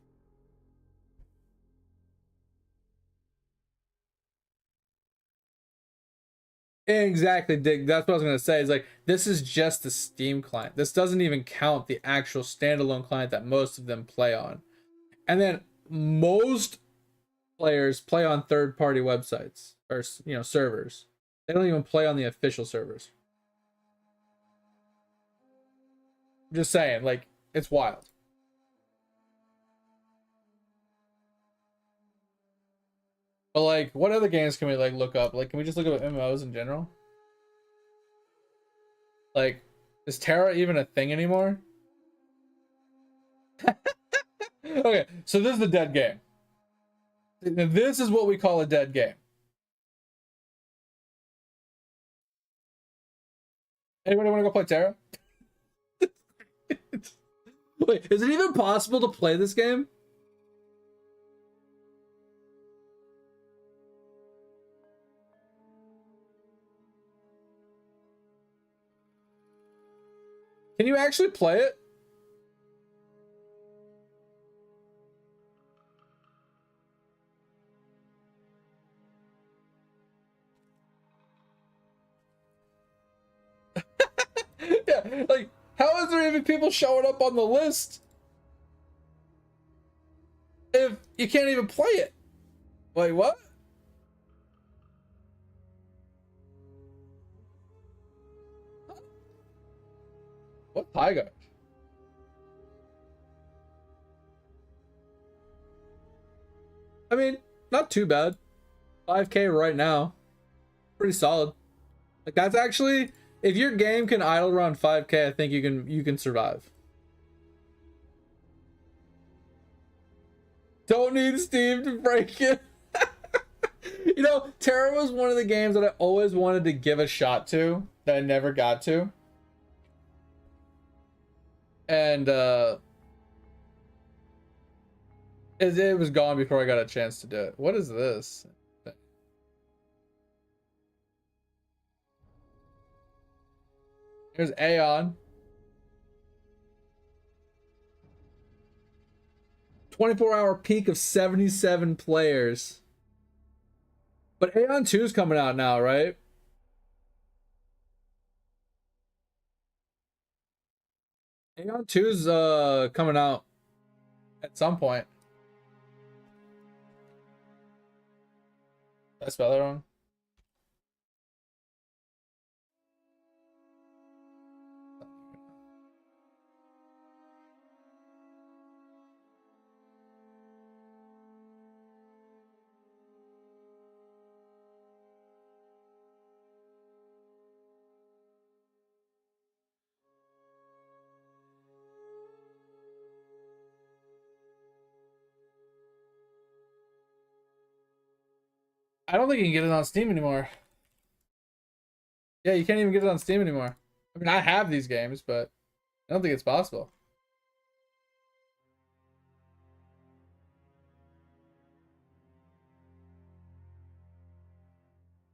exactly, Dick. That's what I was gonna say. Is like, this is just the Steam client. This doesn't even count the actual standalone client that most of them play on. And then most players play on third-party websites or, you know, servers. They don't even play on the official servers. I'm just saying, like, it's wild. But like, what other games can we like look up? Like, can we just look up MMOs in general? Like, is Terra even a thing anymore? Okay, so this is the dead game. This is what we call a dead game. Anybody want to go play Terra? Wait, is it even possible to play this game? Can you actually play it? Yeah, like, How is there even people showing up on the list if you can't even play it? Wait, what? What Tiger? I mean, not too bad. 5K right now. Pretty solid. Like that's actually, if your game can idle around 5K, I think you can survive. Don't need Steam to break it. You know, Terra was one of the games that I always wanted to give a shot to that I never got to. And it was gone before I got a chance to do it. What is this? Here's Aeon. 24-hour peak of 77 players. But Aeon 2 is coming out now, right? Aeon 2 is coming out at some point. Did I spell that wrong? I don't think you can get it on Steam anymore. Yeah, you can't even get it on Steam anymore. I mean, I have these games, but I don't think it's possible.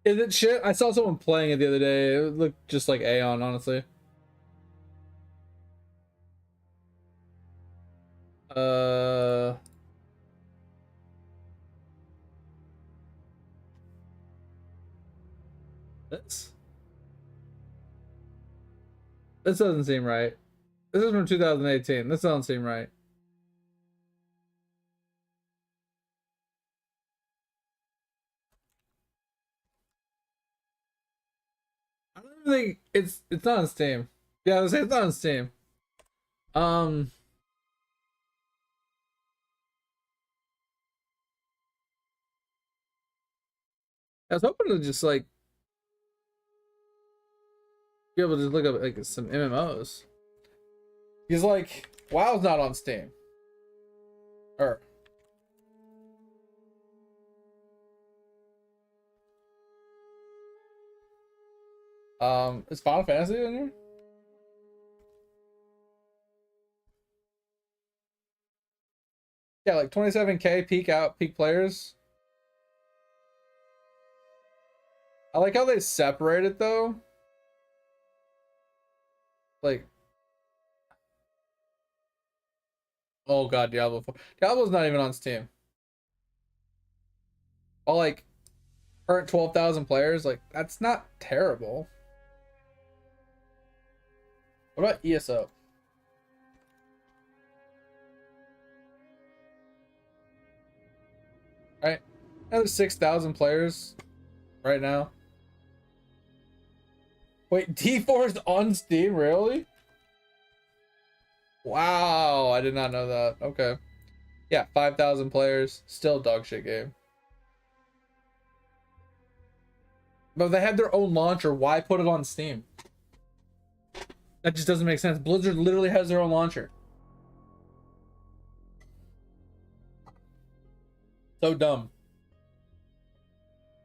Is it shit? I saw someone playing it the other day. It looked just like Aeon, honestly. Uh... This? This doesn't seem right. This is from 2018. This doesn't seem right. I don't even think it's not on Steam. Yeah, I was saying it's not on Steam. I was hoping to just like be able to just look up like some MMOs. He's like, WoW's not on Steam. Or is Final Fantasy in here? Yeah, like 27K peak players. I like how they separate it though. Like, oh god, Diablo 4. Diablo's not even on Steam. All like current 12,000 players, like that's not terrible. What about ESO? Right, another 6,000 players right now. Wait, D4 is on Steam, really? Wow, I did not know that. Okay. Yeah, 5,000 players, still dog shit game. But they had their own launcher, why put it on Steam? That just doesn't make sense. Blizzard literally has their own launcher. So dumb.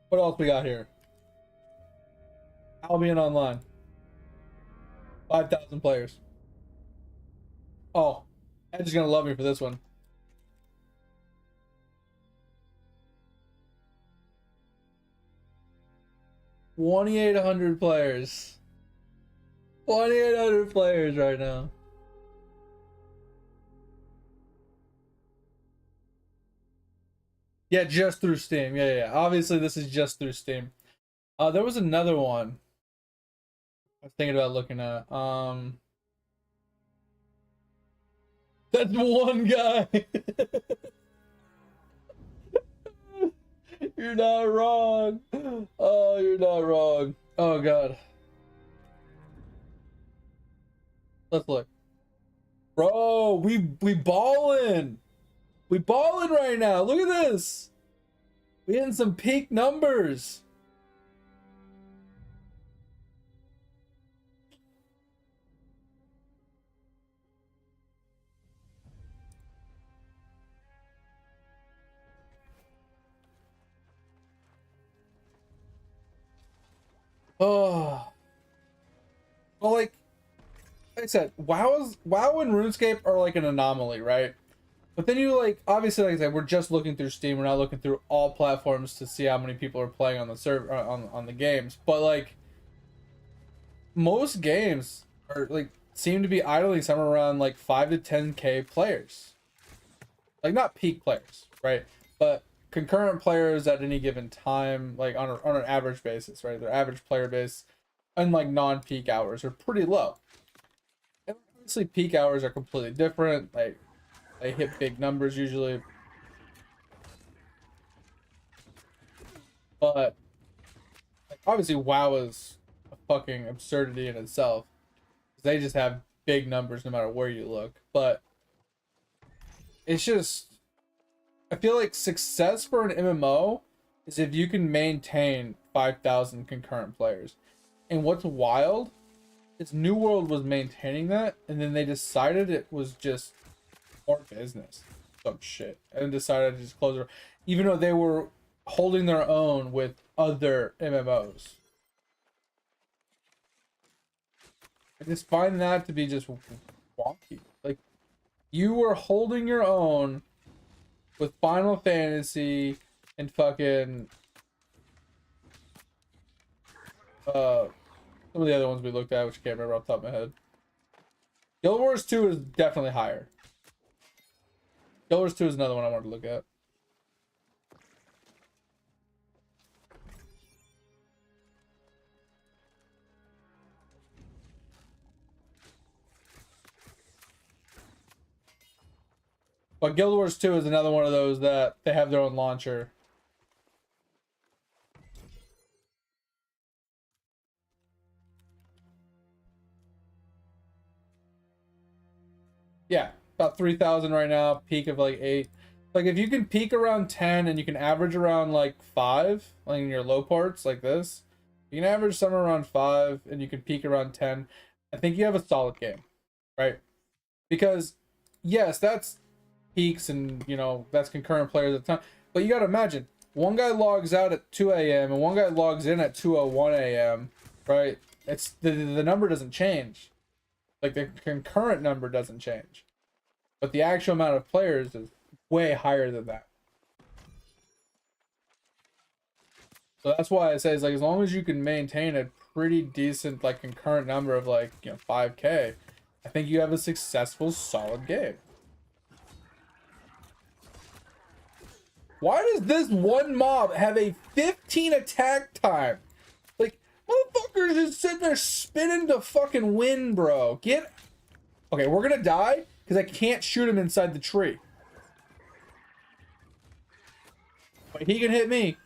What else we got here? Albion Online. 5,000 players. Oh, Edge is gonna love me for this one. $2,800 players. 2,800 players right now. Yeah, just through Steam. Yeah. Obviously, this is just through Steam. There was another one I was thinking about looking at. That's one guy. You're not wrong. Oh, you're not wrong. Oh god. Let's look. Bro, we ballin'. We ballin' right now. Look at this. We hitting some peak numbers. Oh. Well, like I said, WoW and RuneScape are like an anomaly, right? But then you like obviously like I said, we're just looking through Steam. We're not looking through all platforms to see how many people are playing on the server on the games. But like most games are like seem to be idling somewhere around like 5 to 10k players. Like not peak players, right? But concurrent players at any given time, like on an average basis, right? Their average player base, unlike non-peak hours, are pretty low. And obviously, peak hours are completely different. Like they hit big numbers usually, but like, obviously, WoW is a fucking absurdity in itself. They just have big numbers no matter where you look. But it's just I feel like success for an MMO is if you can maintain 5,000 concurrent players. And what's wild is New World was maintaining that, and then they decided it was just more business, some shit, and decided to just close it, even though they were holding their own with other MMOs. I just find that to be just wonky. Like you were holding your own with Final Fantasy and fucking some of the other ones we looked at, which I can't remember off the top of my head. Guild Wars 2 is definitely higher. Guild Wars 2 is another one I wanted to look at. But Guild Wars 2 is another one of those that they have their own launcher. Yeah, about 3,000 right now, peak of like 8. Like if you can peak around 10 and you can average around like 5, like in your low parts like this, you can average somewhere around 5 and you can peak around 10. I think you have a solid game, right? Because yes, that's peaks and you know that's concurrent players at the time. But you got to imagine one guy logs out at 2 a.m. and one guy logs in at 2:01 a.m. Right? It's the number doesn't change. Like the concurrent number doesn't change, but the actual amount of players is way higher than that. So that's why I say it's like as long as you can maintain a pretty decent like concurrent number of like 5k, I think you have a successful solid game. Why does this one mob have a 15 attack time? Like, motherfuckers just sitting there spinning to fucking win, bro. Get... Okay, we're gonna die because I can't shoot him inside the tree. But he can hit me.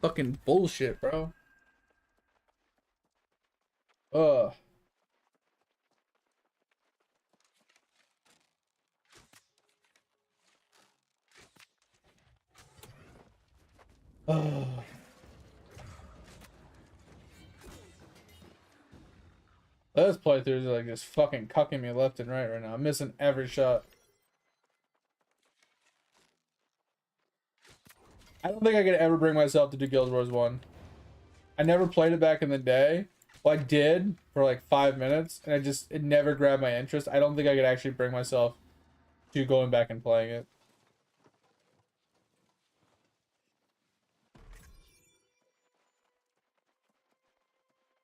Fucking bullshit, bro. Ugh. Ugh. This playthrough is like just fucking cucking me left and right now. I'm missing every shot. I don't think I could ever bring myself to do Guild Wars 1. I never played it back in the day. Well, I did for like 5 minutes, and it never grabbed my interest. I don't think I could actually bring myself to going back and playing it.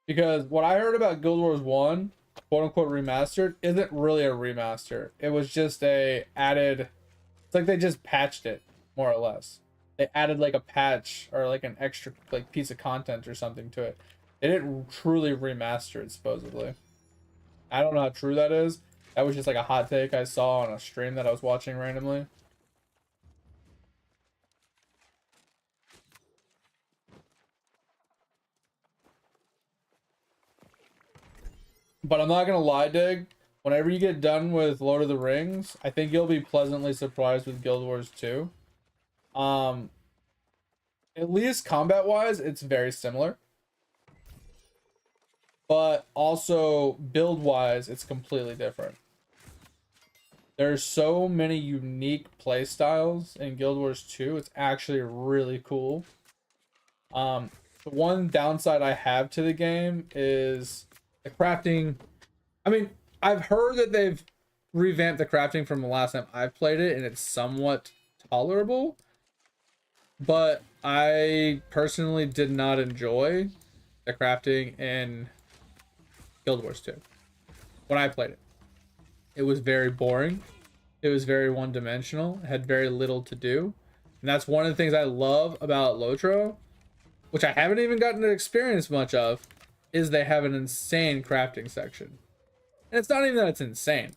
Because what I heard about Guild Wars 1, quote unquote remastered, isn't really a remaster. It was just a added, it's like they just patched it, more or less. They added like a patch or like an extra like piece of content or something to it. They didn't truly remaster it, supposedly. I don't know how true that is, That was just like a hot take I saw on a stream that I was watching randomly. But I'm not gonna lie, Dig. Whenever you get done with Lord of the Rings, I think you'll be pleasantly surprised with Guild Wars 2. Um, at least combat-wise, it's very similar. But also build-wise, it's completely different. There's so many unique play styles in Guild Wars 2. It's actually really cool. The one downside I have to the game is the crafting. I mean, I've heard that they've revamped the crafting from the last time I played it, and it's somewhat tolerable. But I personally did not enjoy the crafting in Guild Wars 2 when I played it. It was very boring. It was very one-dimensional. It had very little to do. And that's one of the things I love about Lotro, which I haven't even gotten to experience much of, is they have an insane crafting section. And it's not even that it's insane,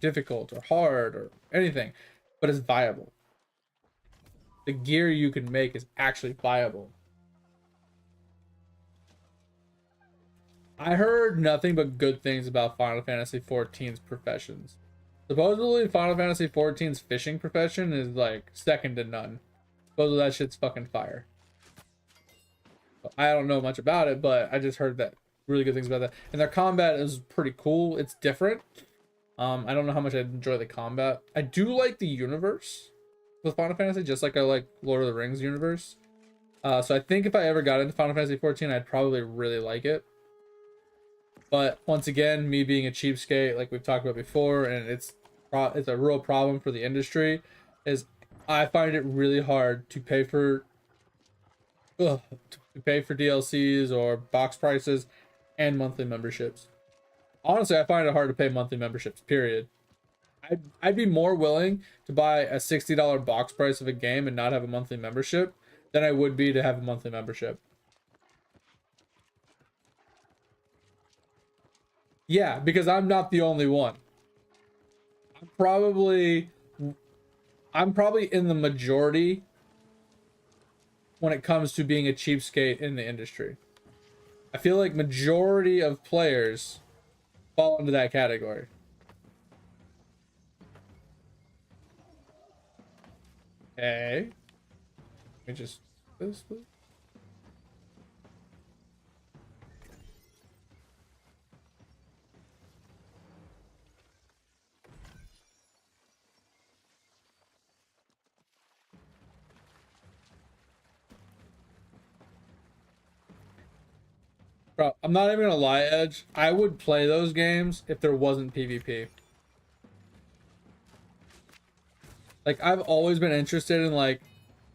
difficult, or hard, or anything, but it's viable. The gear you can make is actually viable. I heard nothing but good things about Final Fantasy XIV's professions. Supposedly, Final Fantasy XIV's fishing profession is like second to none. Supposedly, that shit's fucking fire. I don't know much about it, but I just heard that really good things about that. And their combat is pretty cool. It's different. I don't know how much I enjoy the combat. I do like the universe with Final Fantasy, just like I like Lord of the Rings universe. So I think if I ever got into Final Fantasy XIV, I'd probably really like it. But once again, me being a cheapskate, like we've talked about before, and it's a real problem for the industry, is I find it really hard to pay for DLCs or box prices and monthly memberships. Honestly, I find it hard to pay monthly memberships, period. I'd be more willing to buy a $60 box price of a game and not have a monthly membership than I would be to have a monthly membership. Yeah, because I'm not the only one. I'm probably in the majority when it comes to being a cheapskate in the industry. I feel like majority of players fall into that category. Okay. Let me just this please. Bro, I'm not even gonna lie, Edge. I would play those games if there wasn't PvP. Like, I've always been interested in like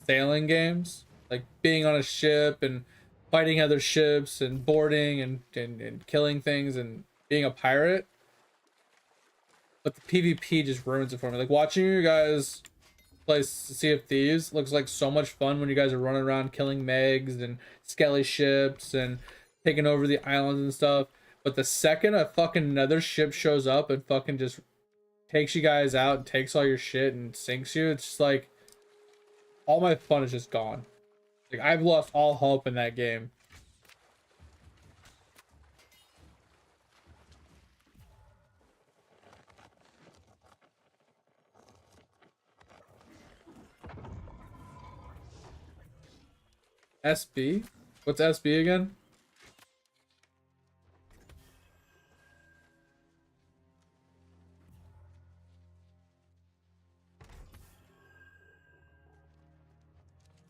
sailing games, like being on a ship and fighting other ships and boarding and killing things and being a pirate. But the PvP just ruins it for me. Like watching you guys play Sea of Thieves looks like so much fun when you guys are running around killing Megs and skelly ships and taking over the islands and stuff. But the second a fucking another ship shows up and fucking just takes you guys out and takes all your shit and sinks you, it's just like all my fun is just gone. Like I've lost all hope in that game. SB? What's SB again?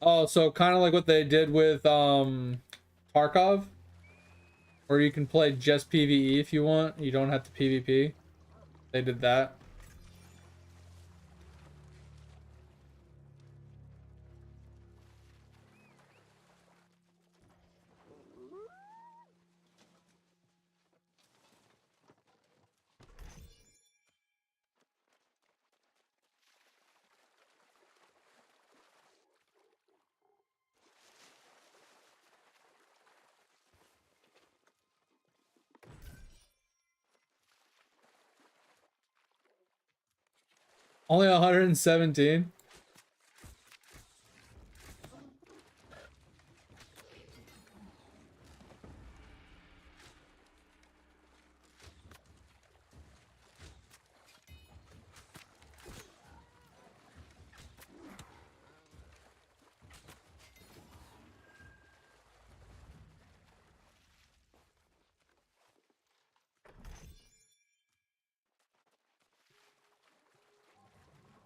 Oh, so kind of like what they did with Tarkov, where you can play just PvE if you want. You don't have to PvP. They did that. Only 117.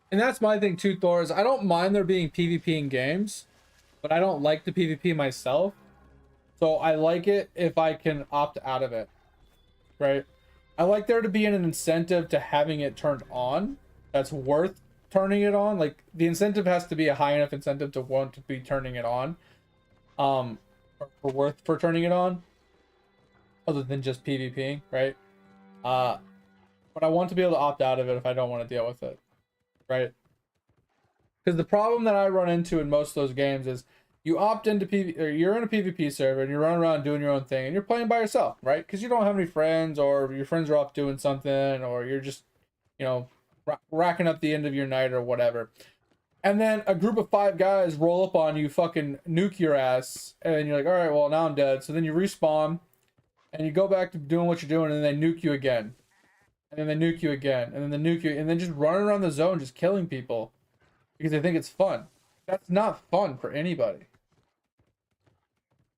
And that's my thing too, Thor, is I don't mind there being PvP in games, but I don't like the PvP myself. So I like it if I can opt out of it, right? I like there to be an incentive to having it turned on that's worth turning it on. Like the incentive has to be a high enough incentive to want to be turning it on. For turning it on, other than just PvP, right? But I want to be able to opt out of it if I don't want to deal with it, right? Because the problem that I run into in most of those games is you opt into PvP, or you're in a PvP server and you're running around doing your own thing and you're playing by yourself, right? Because you don't have any friends, or your friends are off doing something, or you're just, you know, racking up the end of your night or whatever. And then a group of 5 guys roll up on you, fucking nuke your ass, and you're like, all right, well, now I'm dead. So then you respawn and you go back to doing what you're doing, and then they nuke you again. And then they nuke you again, and then they nuke you, and then just running around the zone just killing people because they think it's fun. That's not fun for anybody.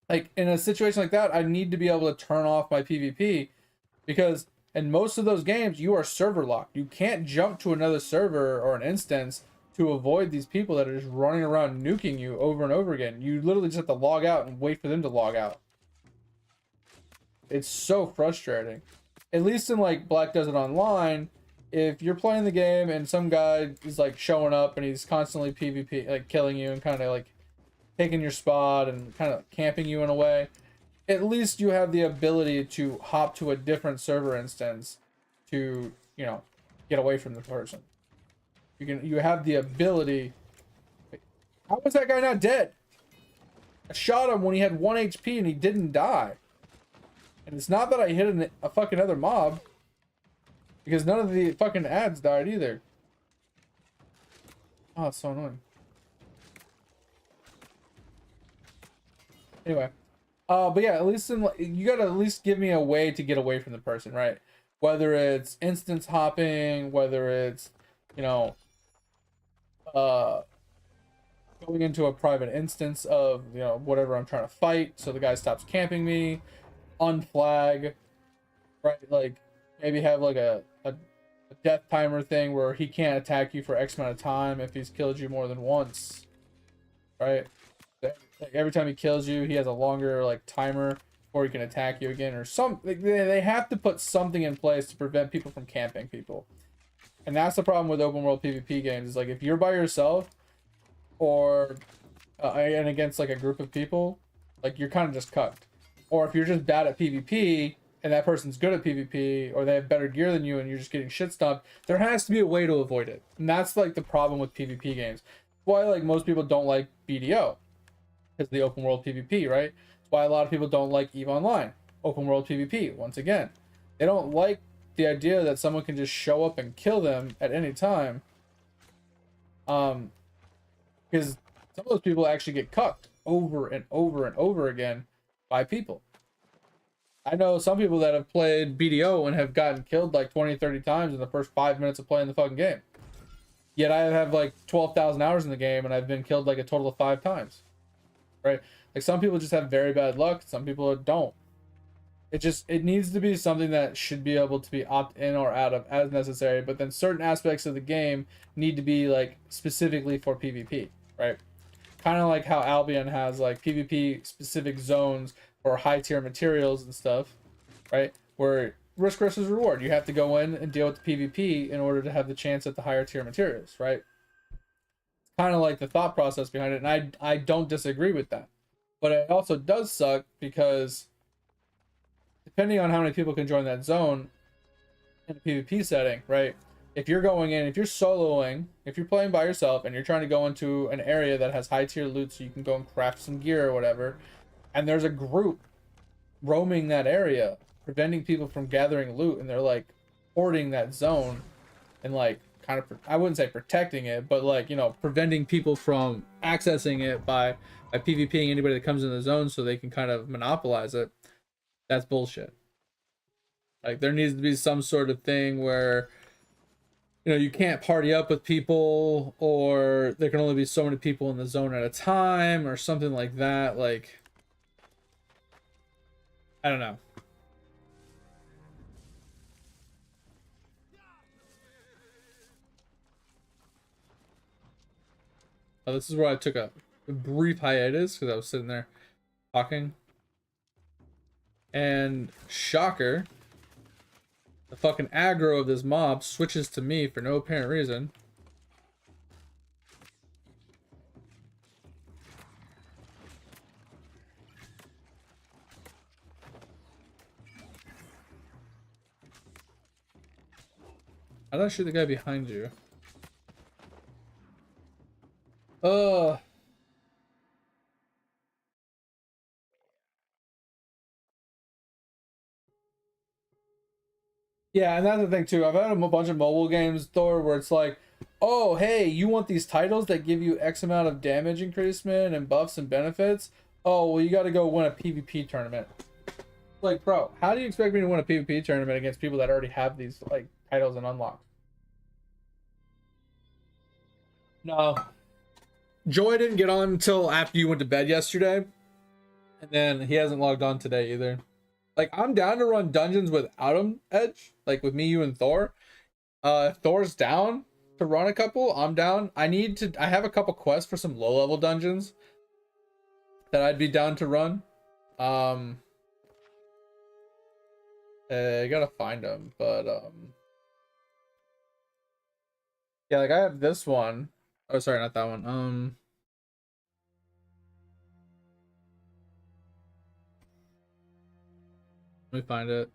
Like in a situation like that, I need to be able to turn off my PvP, because in most of those games you are server locked. You can't jump to another server or an instance to avoid these people that are just running around nuking you over and over again. You literally just have to log out and wait for them to log out. It's so frustrating. At least in like Black Desert Online, if you're playing the game and some guy is like showing up and he's constantly PvP, like killing you and kind of like taking your spot and kind of camping you in a way, at least you have the ability to hop to a different server instance to, you know, get away from the person. You have the ability. How was that guy not dead? I shot him when he had 1 HP and he didn't die. And it's not that I hit a fucking other mob, because none of the fucking ads died either. Oh, it's so annoying. Anyway, but yeah, at least you gotta at least give me a way to get away from the person, right? Whether it's instance hopping, whether it's, you know, going into a private instance of, you know, whatever I'm trying to fight, so the guy stops camping me, unflag, right? Like maybe have like a death timer thing where he can't attack you for X amount of time if he's killed you more than once, right? Like every time he kills you, he has a longer like timer before he can attack you again, or some. Like, they have to put something in place to prevent people from camping people, and that's the problem with open world PvP games. Is like if you're by yourself, or and against like a group of people, like you're kind of just cucked. Or if you're just bad at PvP and that person's good at PvP, or they have better gear than you and you're just getting shit stomped, there has to be a way to avoid it. And that's like the problem with PvP games. That's why like most people don't like BDO, because the open world PvP, right? That's why a lot of people don't like EVE Online, open world PvP. Once again, they don't like the idea that someone can just show up and kill them at any time. Because some of those people actually get cucked over and over and over again by people. I know some people that have played BDO and have gotten killed like 20, 30 times in the first 5 minutes of playing the fucking game. Yet I have like 12,000 hours in the game and I've been killed like a total of 5 times. Right? Like some people just have very bad luck, some people don't. It needs to be something that should be able to be opt in or out of as necessary, but then certain aspects of the game need to be like specifically for PvP, right? Kind of like how Albion has like PvP specific zones for high tier materials and stuff, right? Where risk versus reward, you have to go in and deal with the PvP in order to have the chance at the higher tier materials, right? It's kind of like the thought process behind it, and I don't disagree with that. But it also does suck because depending on how many people can join that zone in a PvP setting, right? If you're going in, if you're soloing, if you're playing by yourself and you're trying to go into an area that has high tier loot so you can go and craft some gear or whatever, and there's a group roaming that area, preventing people from gathering loot, and they're like hoarding that zone and like kind of, I wouldn't say protecting it, but like, you know, preventing people from accessing it by PvPing anybody that comes in the zone so they can kind of monopolize it. That's bullshit. Like there needs to be some sort of thing where, you know, you can't party up with people, or there can only be so many people in the zone at a time, or something like that. Like, I don't know. Oh, this is where I took a brief hiatus because I was sitting there talking. And shocker, the fucking aggro of this mob switches to me for no apparent reason. How did I shoot the guy behind you? Yeah, and that's the thing too. I've had a bunch of mobile games, Thor, where it's like, oh, hey, you want these titles that give you X amount of damage increasement and buffs and benefits? Oh, well, you got to go win a PvP tournament. Like, bro, how do you expect me to win a PvP tournament against people that already have these like titles and unlocks? No. Joy didn't get on until after you went to bed yesterday, and then he hasn't logged on today either. Like, I'm down to run dungeons without him, Edge. Like with me, you, and Thor. If Thor's down to run a couple, I'm down. I have a couple quests for some low level dungeons that I'd be down to run. I gotta find them, but yeah, like I have this one. Oh, sorry, not that one. Let me find it.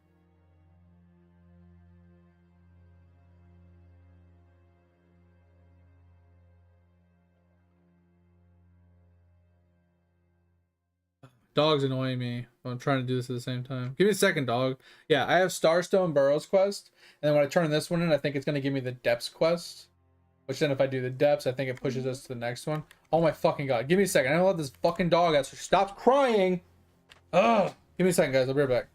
Dog's annoying me. I'm trying to do this at the same time. Give me a second, dog. Yeah, I have Starstone Burrows quest, and then when I turn this one in, I think it's gonna give me the Depths quest. Which then, if I do the Depths, I think it pushes us to the next one. Oh my fucking god! Give me a second. I don't let this fucking dog out. So stop crying. Ugh. Give me a second, guys. I'll be right back.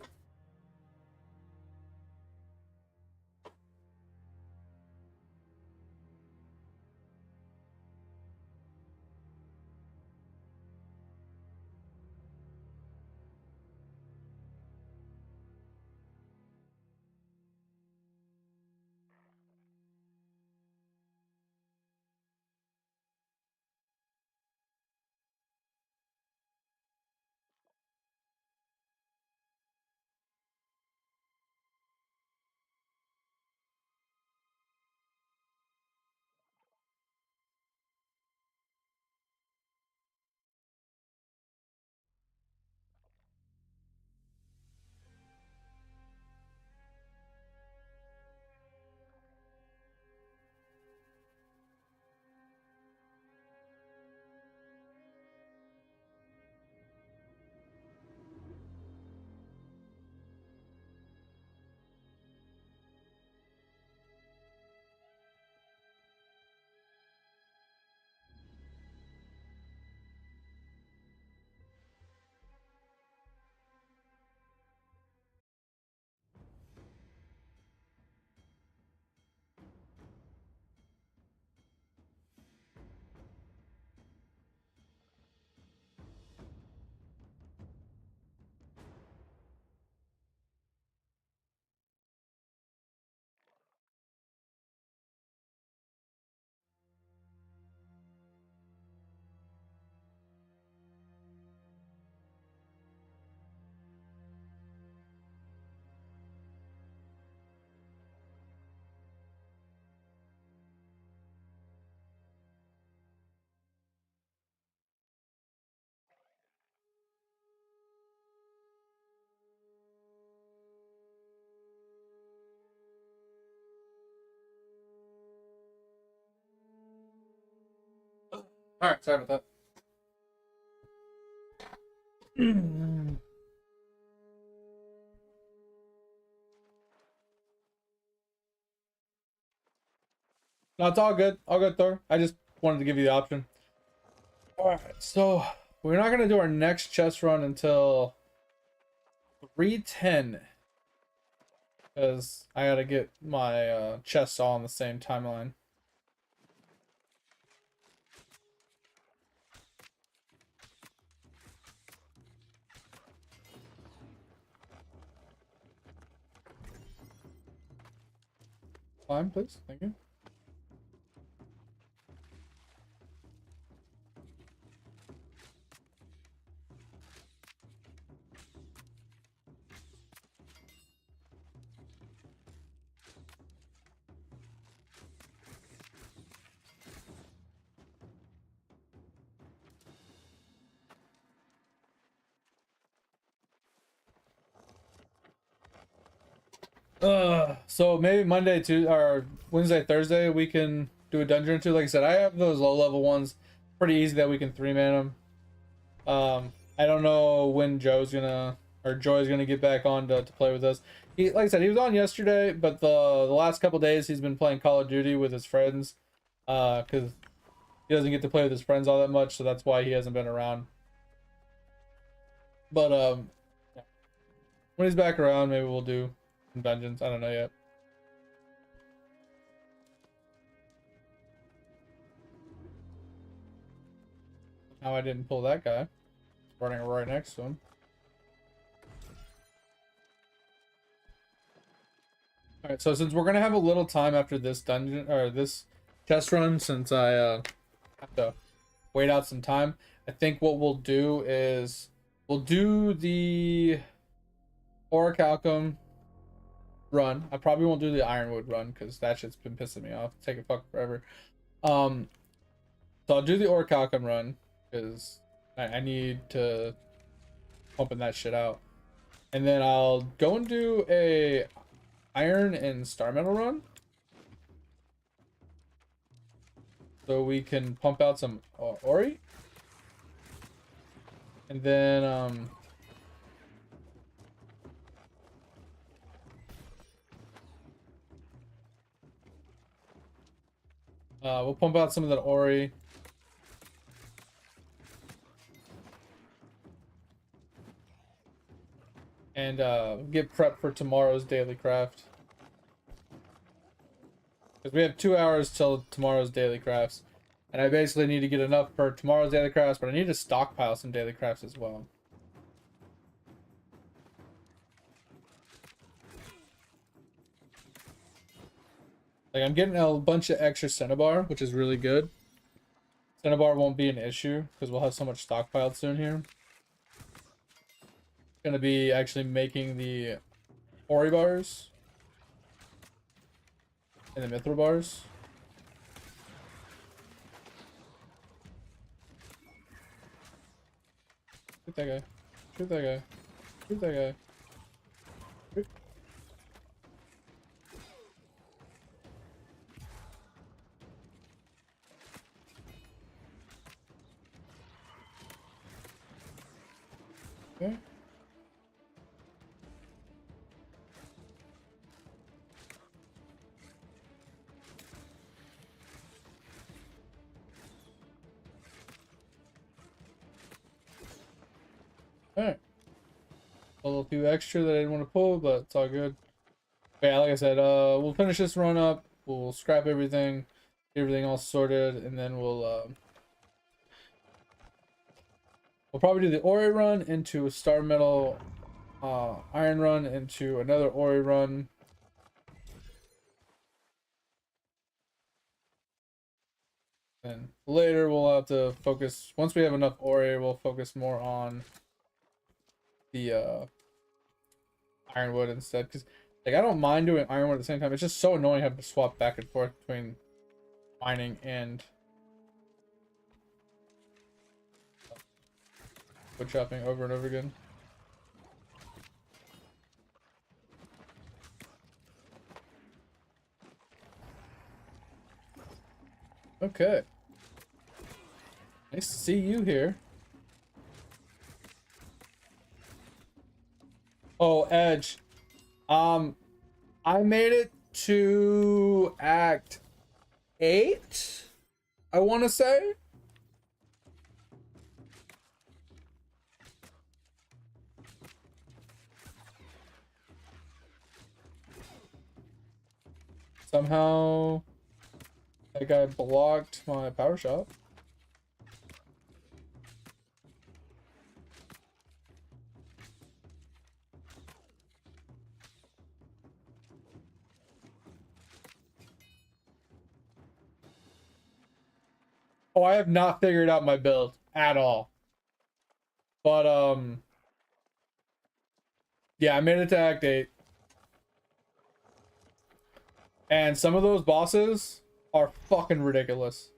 All right, sorry about that. No, it's all good. All good, Thor. I just wanted to give you the option. Alright, so we're not gonna do our next chest run until 3:10. Because I gotta get my chests all on the same timeline. Climb, please. Thank you. So maybe Monday, Tuesday, or Wednesday, Thursday, we can do a dungeon or two. Like I said, I have those low level ones pretty easy that we can 3-man them. I don't know when Joy's gonna get back on to play with us. He, like I said, he was on yesterday, but the last couple days he's been playing Call of Duty with his friends, because he doesn't get to play with his friends all that much, so that's why he hasn't been around. But when he's back around, maybe we'll do some dungeons. I don't know yet. How I didn't pull that guy. Running right next to him. Alright, so since we're gonna have a little time after this dungeon or this test run, since I have to wait out some time, I think what we'll do is we'll do the orichalcum run. I probably won't do the ironwood run because that shit's been pissing me off. Take a fuck forever. So I'll do the orichalcum run because I need to pumping that shit out, and then I'll go and do a iron and star metal run so we can pump out some ori, and then we'll pump out some of that ori. And get prepped for tomorrow's daily craft. Because we have 2 hours till tomorrow's daily crafts. And I basically need to get enough for tomorrow's daily crafts, but I need to stockpile some daily crafts as well. Like, I'm getting a bunch of extra cinnabar, which is really good. Cinnabar won't be an issue, because we'll have so much stockpiled soon here. Gonna be actually making the ori bars and the mithril bars. Shoot that guy. Shoot that guy. Shoot that guy. Shoot. Okay. Alright. A little few extra that I didn't want to pull, but it's all good. But yeah, like I said, we'll finish this run up. We'll scrap everything, get everything all sorted, and then we'll probably do the ori run into a star metal iron run into another ori run. And later we'll have to focus, once we have enough ori, we'll focus more on the ironwood instead, because like I don't mind doing ironwood at the same time. It's just so annoying having to swap back and forth between mining and wood chopping over and over again. Okay. Nice to see you here. Oh, Edge. I made it to Act 8, I want to say. Somehow that guy blocked my power shot. Oh, I have not figured out my build at all. But yeah, I made it to Act 8. And some of those bosses are fucking ridiculous.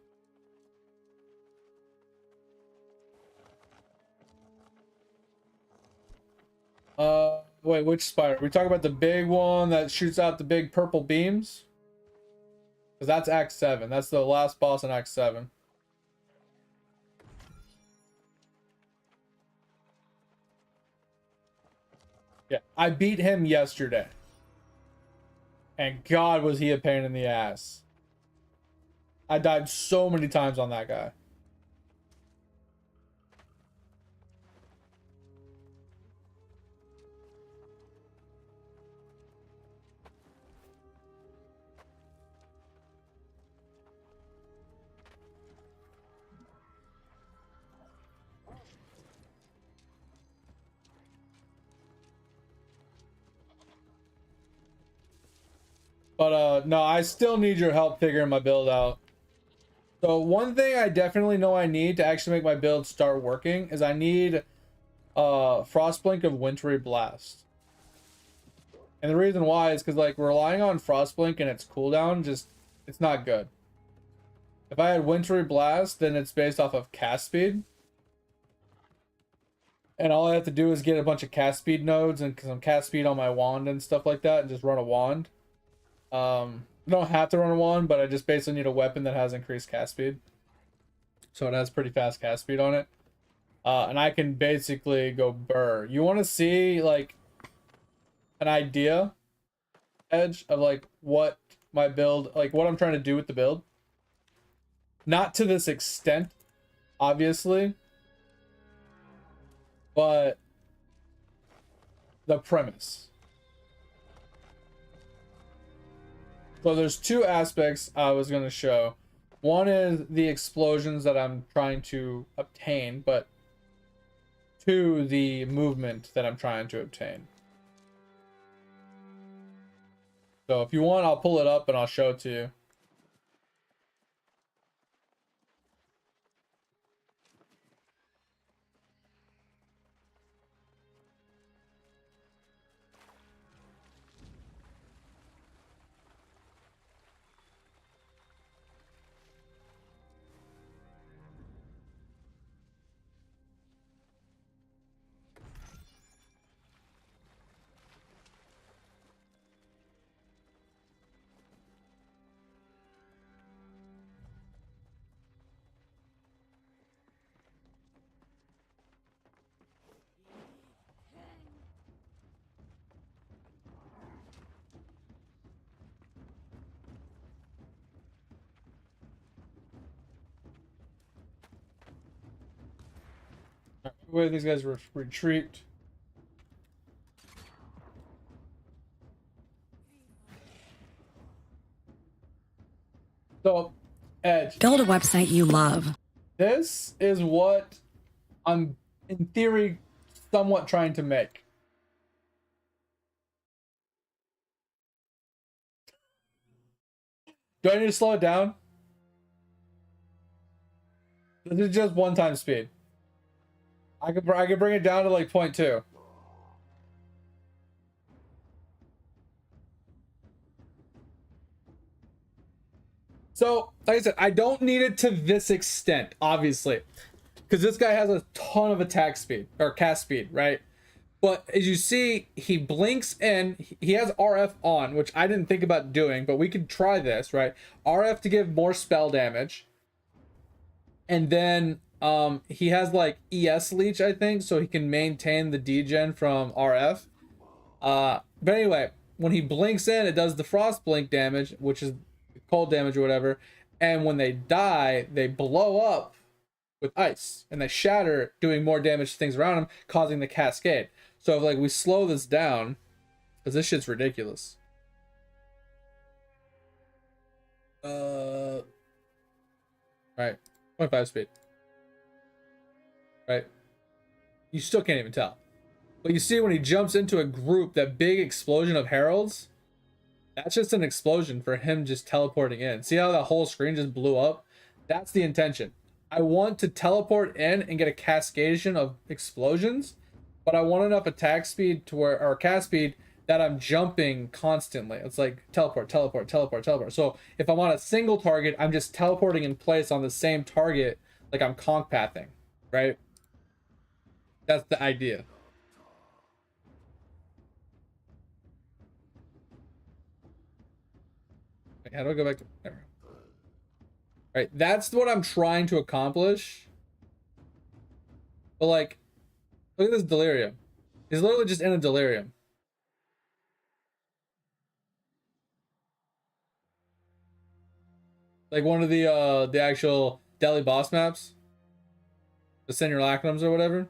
Wait, which spider? We talk about the big one that shoots out the big purple beams? Because that's Act 7. That's the last boss in Act 7. Yeah, I beat him yesterday. And God, was he a pain in the ass. I died so many times on that guy. But no, I still need your help figuring my build out. So one thing I definitely know I need to actually make my build start working is I need Frostblink of Wintry Blast. And the reason why is because like relying on Frostblink and its cooldown just it's not good. If I had Wintry Blast, then it's based off of cast speed. And all I have to do is get a bunch of cast speed nodes and some cast speed on my wand and stuff like that and just run a wand. I don't have to run a wand, but I just basically need a weapon that has increased cast speed. So it has pretty fast cast speed on it. And I can basically go burr. You want to see like an idea, Edge, of like what my build, like what I'm trying to do with the build? Not to this extent, obviously, but the premise. So there's two aspects I was going to show. One is the explosions that I'm trying to obtain, but two, the movement that I'm trying to obtain. So if you want, I'll pull it up and I'll show it to you. Wait, these guys retreat. So, Edge. Build a website you love. This is what I'm, in theory, somewhat trying to make. Do I need to slow it down? This is just one-time speed. I could bring it down to like 0.2. So, like I said, I don't need it to this extent, obviously. Because this guy has a ton of attack speed, or cast speed, right? But as you see, he blinks in, he has RF on, which I didn't think about doing, but we could try this, right? RF to give more spell damage. And then he has like ES leech, I think, so he can maintain the degen from RF. But anyway, when he blinks in, it does the frost blink damage, which is cold damage or whatever. And when they die, they blow up with ice and they shatter, doing more damage to things around them, causing the cascade. So if like we slow this down, because this shit's ridiculous. Right, 0.5 speed. Right, you still can't even tell. But you see when he jumps into a group, that big explosion of heralds, that's just an explosion for him just teleporting in. See how that whole screen just blew up? That's the intention. I want to teleport in and get a cascadation of explosions, but I want enough attack speed to where, or cast speed, that I'm jumping constantly. It's like teleport, teleport, teleport, teleport. So if I'm on a single target, I'm just teleporting in place on the same target, like I'm conk pathing, right? That's the idea. Wait, how do I go back to there? Right, that's what I'm trying to accomplish. But like, look at this delirium. He's literally just in a delirium. Like one of the actual Delhi boss maps, the Senior Lacnums or whatever.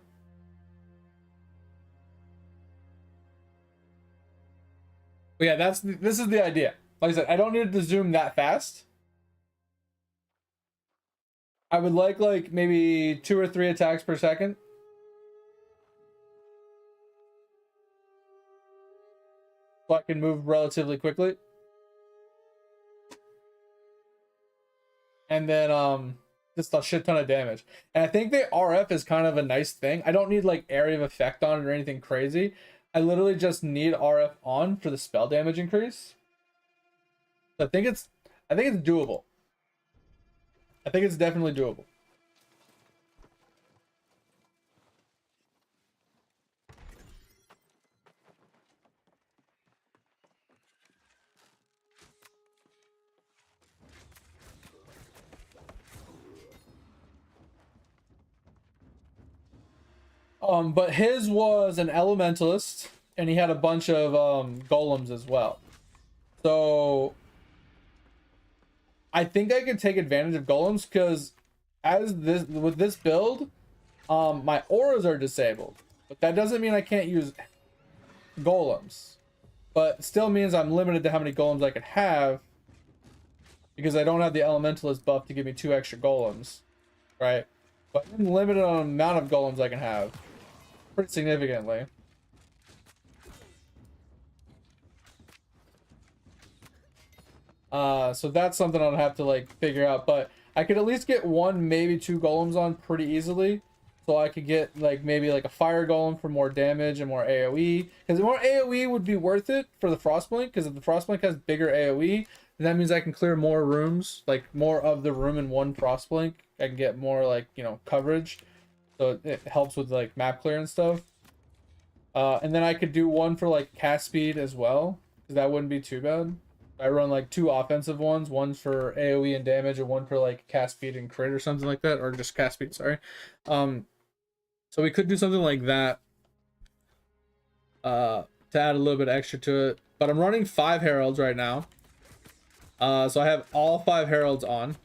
But yeah, this is the idea. Like I said, I don't need to zoom that fast. I would like maybe 2 or 3 attacks per second. So I can move relatively quickly. And then just a shit ton of damage. And I think the RF is kind of a nice thing. I don't need like area of effect on it or anything crazy. I literally just need RF on for the spell damage increase. So I think it's doable. I think it's definitely doable. But his was an elementalist, and he had a bunch of golems as well. So I think I can take advantage of golems because with this build, my auras are disabled, but that doesn't mean I can't use golems. But it still means I'm limited to how many golems I can have because I don't have the elementalist buff to give me 2 extra golems, right? But I'm limited on the amount of golems I can have pretty significantly. So that's something I'll have to like figure out, but I could at least get 1, maybe 2 golems on pretty easily. So I could get like maybe like a fire golem for more damage and more AoE, because more AoE would be worth it for the Frostblink, because if the Frostblink has bigger AoE, then that means I can clear more rooms, like more of the room in one Frostblink. I can get more like, you know, coverage, so it helps with like map clear and stuff. And then I could do 1 for like cast speed as well, because that wouldn't be too bad. I run like 2 offensive ones, 1 for AoE and damage, and 1 for like cast speed and crit or something like that, or just cast speed, sorry. So we could do something like that to add a little bit extra to it. But I'm running 5 heralds right now. So I have all 5 heralds on.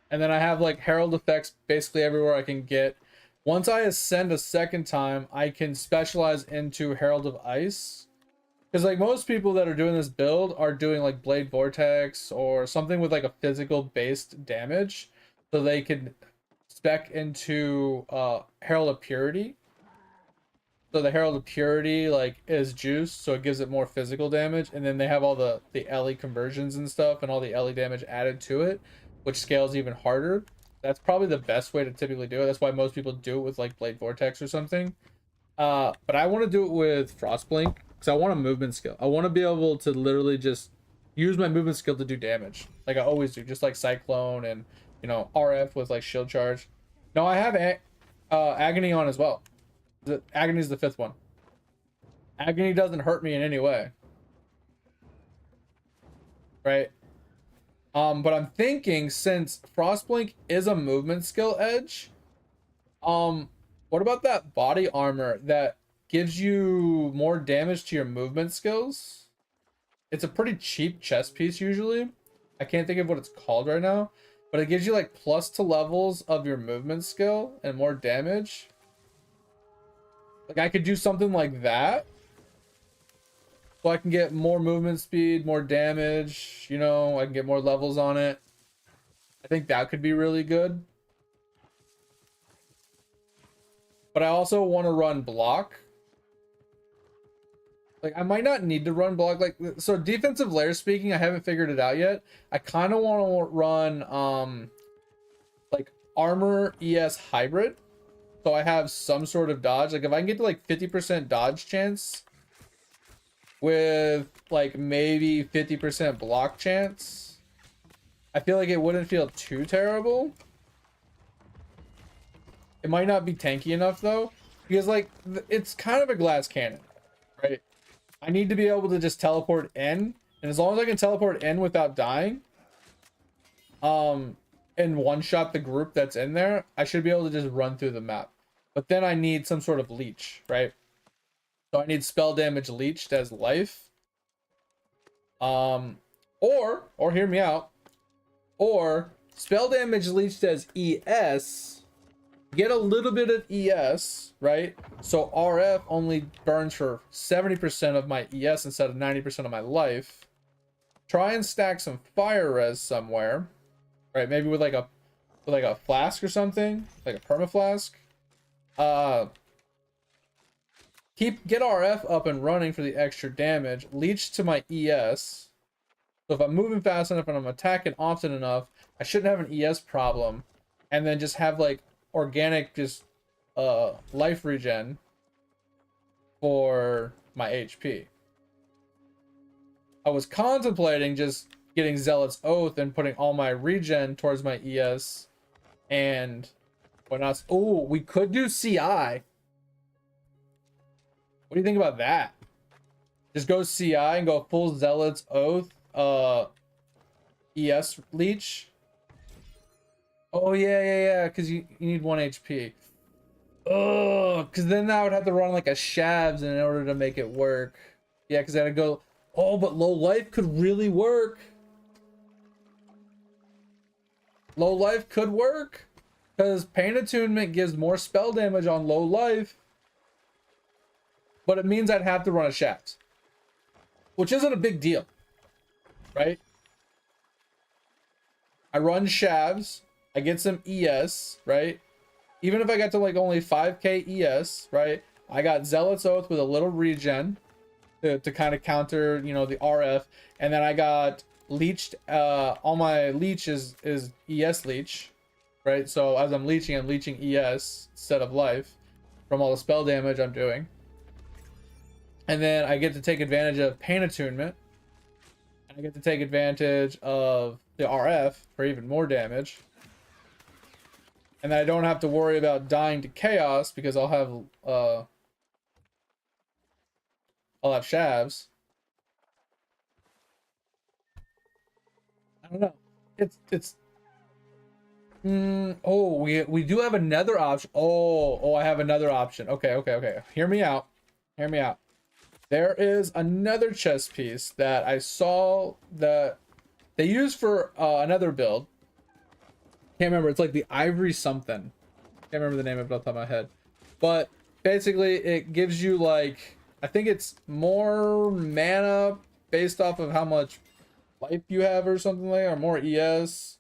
And then I have like herald effects basically everywhere I can get. Once I ascend a second time, I can specialize into Herald of Ice. Because like most people that are doing this build are doing like Blade Vortex or something with like a physical based damage. So they can spec into Herald of Purity. So the Herald of Purity like is juice, so it gives it more physical damage. And then they have all the LE conversions and stuff and all the LE damage added to it, which scales even harder. That's probably the best way to typically do it. That's why most people do it with like Blade Vortex or something. But I want to do it with Frostblink because I want a movement skill. I want to be able to literally just use my movement skill to do damage, like I always do, just like Cyclone and, you know, RF with like Shield Charge. No, I have Agony on as well. Agony is the 5th one. Agony doesn't hurt me in any way, right? But I'm thinking since Frostblink is a movement skill edge, what about that body armor that gives you more damage to your movement skills? It's a pretty cheap chest piece usually. I can't think of what it's called right now, but it gives you like plus to levels of your movement skill and more damage. Like I could do something like that. So I can get more movement speed, more damage, you know, I can get more levels on it. I think that could be really good. But I also want to run block. Like I might not need to run block. Like so defensive layer speaking, I haven't figured it out yet. I kind of want to run like armor ES hybrid. So I have some sort of dodge. Like if I can get to like 50% dodge chance with like maybe 50% block chance, I feel like it wouldn't feel too terrible. It might not be tanky enough though, because like it's kind of a glass cannon, right? I need to be able to just teleport in, and as long as I can teleport in without dying, and one shot the group that's in there, I should be able to just run through the map. But then I need some sort of leech, right? So I need spell damage leeched as life. Or hear me out. Or spell damage leeched as ES. Get a little bit of ES, right? So RF only burns for 70% of my ES instead of 90% of my life. Try and stack some fire res somewhere, right? Maybe with like a flask or something, like a perma flask. Get RF up and running for the extra damage. Leech to my ES. So if I'm moving fast enough and I'm attacking often enough, I shouldn't have an ES problem. And then just have like organic just life regen for my HP. I was contemplating just getting Zealot's Oath and putting all my regen towards my ES and whatnot. Oh, we could do CI. What do you think about that? Just go CI and go full Zealot's Oath ES leech. Oh yeah, because you need 1 HP. Oh, because then I would have to run like a Shavs in order to make it work. Yeah, because I gotta go. Oh, but low life could really work. Low life could work. Because pain attunement gives more spell damage on low life. But it means I'd have to run a Shavs. Which isn't a big deal. Right? I run Shavs. I get some ES, right? Even if I got to like only 5k ES, right? I got Zealot's Oath with a little regen to kind of counter, you know, the RF. And then I got leeched, all my leech is ES leech, right? So as I'm leeching ES instead of life from all the spell damage I'm doing. And then I get to take advantage of pain attunement. And I get to take advantage of the RF for even more damage. And then I don't have to worry about dying to chaos because I'll have Shavs. I don't know. It's oh, we do have another option. Oh, I have another option. Okay. Hear me out. There is another chest piece that I saw that they use for another build. Can't remember. It's like the ivory something. Can't remember the name of it off the top of my head. But basically it gives you like, I think it's more mana based off of how much life you have or something like that, or more ES.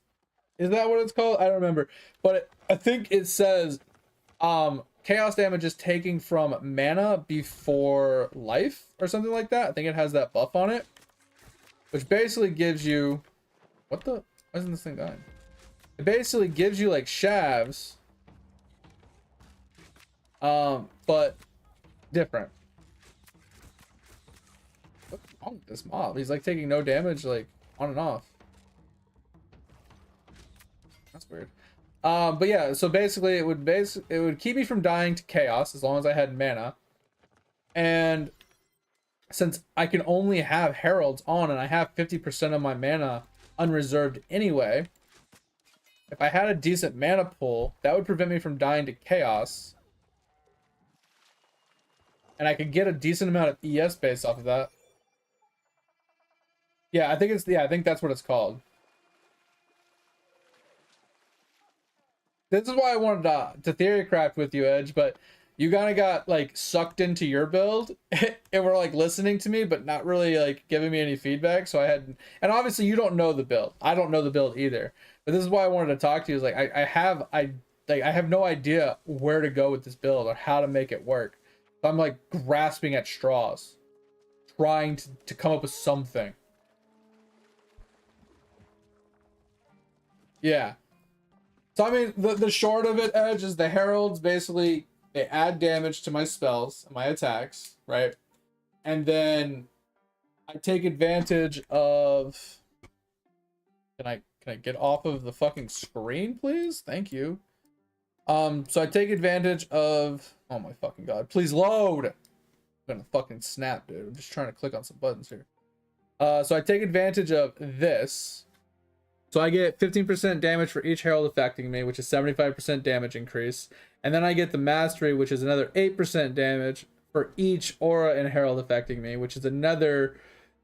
Is that what it's called? I don't remember. But I think it says chaos damage is taking from mana before life or something like that. I think it has that buff on it. Which basically gives you, what the, why isn't this thing dying? It basically gives you like Shavs, but different. What's wrong with this mob? He's like taking no damage, like on and off. That's weird. But yeah, so basically it would keep me from dying to chaos as long as I had mana. And since I can only have heralds on and I have 50% of my mana unreserved anyway. If I had a decent mana pool, that would prevent me from dying to chaos. And I could get a decent amount of ES base off of that. Yeah, I think that's what it's called. This is why I wanted to theory craft with you, Edge, but you kind of got like sucked into your build and were like listening to me, but not really like giving me any feedback. So I had, and obviously you don't know the build. I don't know the build either. But this is why I wanted to talk to you. Is like I have no idea where to go with this build or how to make it work. So I'm like grasping at straws, trying to come up with something. Yeah. So I mean, the short of it, Edge, is the heralds basically they add damage to my spells and my attacks, right? And then I take advantage of. Can I get off of the fucking screen, please? Thank you. So I take advantage of. Oh my fucking god! Please load. I'm gonna fucking snap, dude. I'm just trying to click on some buttons here. So I take advantage of this. So I get 15% damage for each herald affecting me, which is 75% damage increase. And then I get the mastery, which is another 8% damage for each aura and herald affecting me, which is another